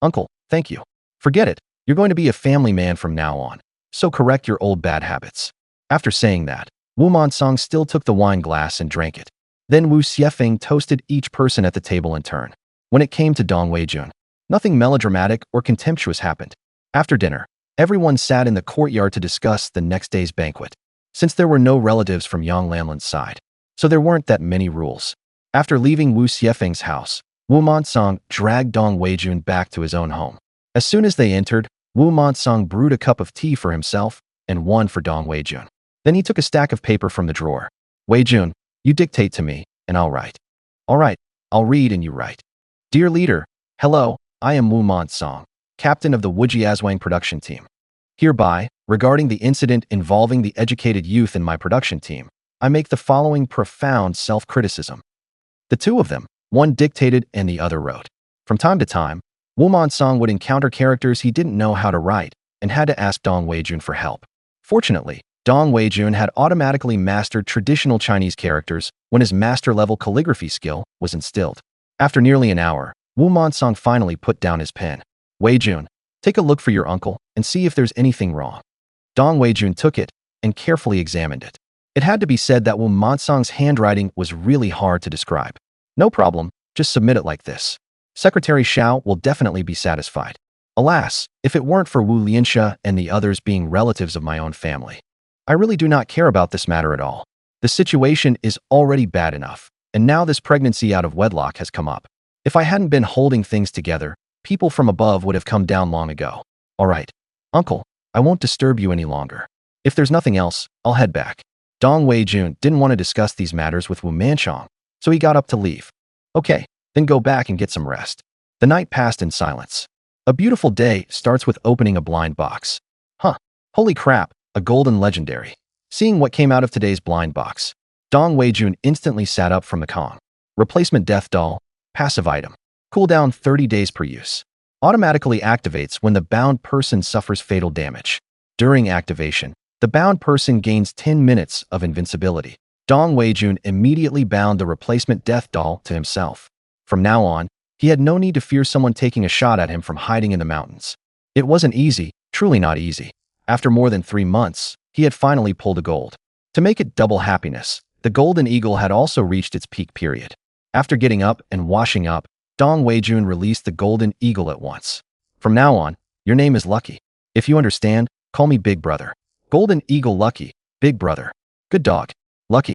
uncle, thank you. Forget it. You're going to be a family man from now on. So correct your old bad habits." After saying that, Wu Monsong still took the wine glass and drank it. Then Wu Xiefeng toasted each person at the table in turn. When it came to Dong Weijun, nothing melodramatic or contemptuous happened. After dinner, everyone sat in the courtyard to discuss the next day's banquet. Since there were no relatives from Yang Lanlan's side, so there weren't that many rules. After leaving Wu Xiefeng's house, Wu Monsong dragged Dong Weijun back to his own home. As soon as they entered, Wu Monsong brewed a cup of tea for himself and one for Dong Weijun. Then he took a stack of paper from the drawer. Weijun, you dictate to me, and I'll write. All right, I'll read and you write. Dear leader, hello, I am Wu Monsong, captain of the Wujiazwang production team. Hereby, regarding the incident involving the educated youth in my production team, I make the following profound self-criticism. The two of them, one dictated and the other wrote. From time to time, Wu Monsong would encounter characters he didn't know how to write and had to ask Dong Weijun for help. Fortunately, Dong Weijun had automatically mastered traditional Chinese characters when his master-level calligraphy skill was instilled. After nearly an hour, Wu Monsong finally put down his pen. Weijun, take a look for your uncle and see if there's anything wrong. Dong Weijun took it and carefully examined it. It had to be said that Wu Monsong's handwriting was really hard to describe. No problem, just submit it like this. Secretary Xiao will definitely be satisfied. Alas, if it weren't for Wu Lianxia and the others being relatives of my own family. I really do not care about this matter at all. The situation is already bad enough, and now this pregnancy out of wedlock has come up. If I hadn't been holding things together, people from above would have come down long ago. All right, uncle, I won't disturb you any longer. If there's nothing else, I'll head back. Dong Weijun didn't want to discuss these matters with Wu Manchong, so he got up to leave. Okay, then go back and get some rest. The night passed in silence. A beautiful day starts with opening a blind box. Huh, holy crap, a golden legendary. Seeing what came out of today's blind box, Dong Weijun instantly sat up from the Kong. Replacement death doll, passive item. Cooldown 30 days per use. Automatically activates when the bound person suffers fatal damage. During activation, the bound person gains 10 minutes of invincibility. Dong Weijun immediately bound the replacement death doll to himself. From now on, he had no need to fear someone taking a shot at him from hiding in the mountains. It wasn't easy, truly not easy. After more than 3 months, he had finally pulled a gold. To make it double happiness, the golden eagle had also reached its peak period. After getting up and washing up, Dong Weijun released the golden eagle at once. From now on, your name is Lucky. If you understand, call me Big Brother. Golden Eagle Lucky, Big Brother. Good dog. Lucky.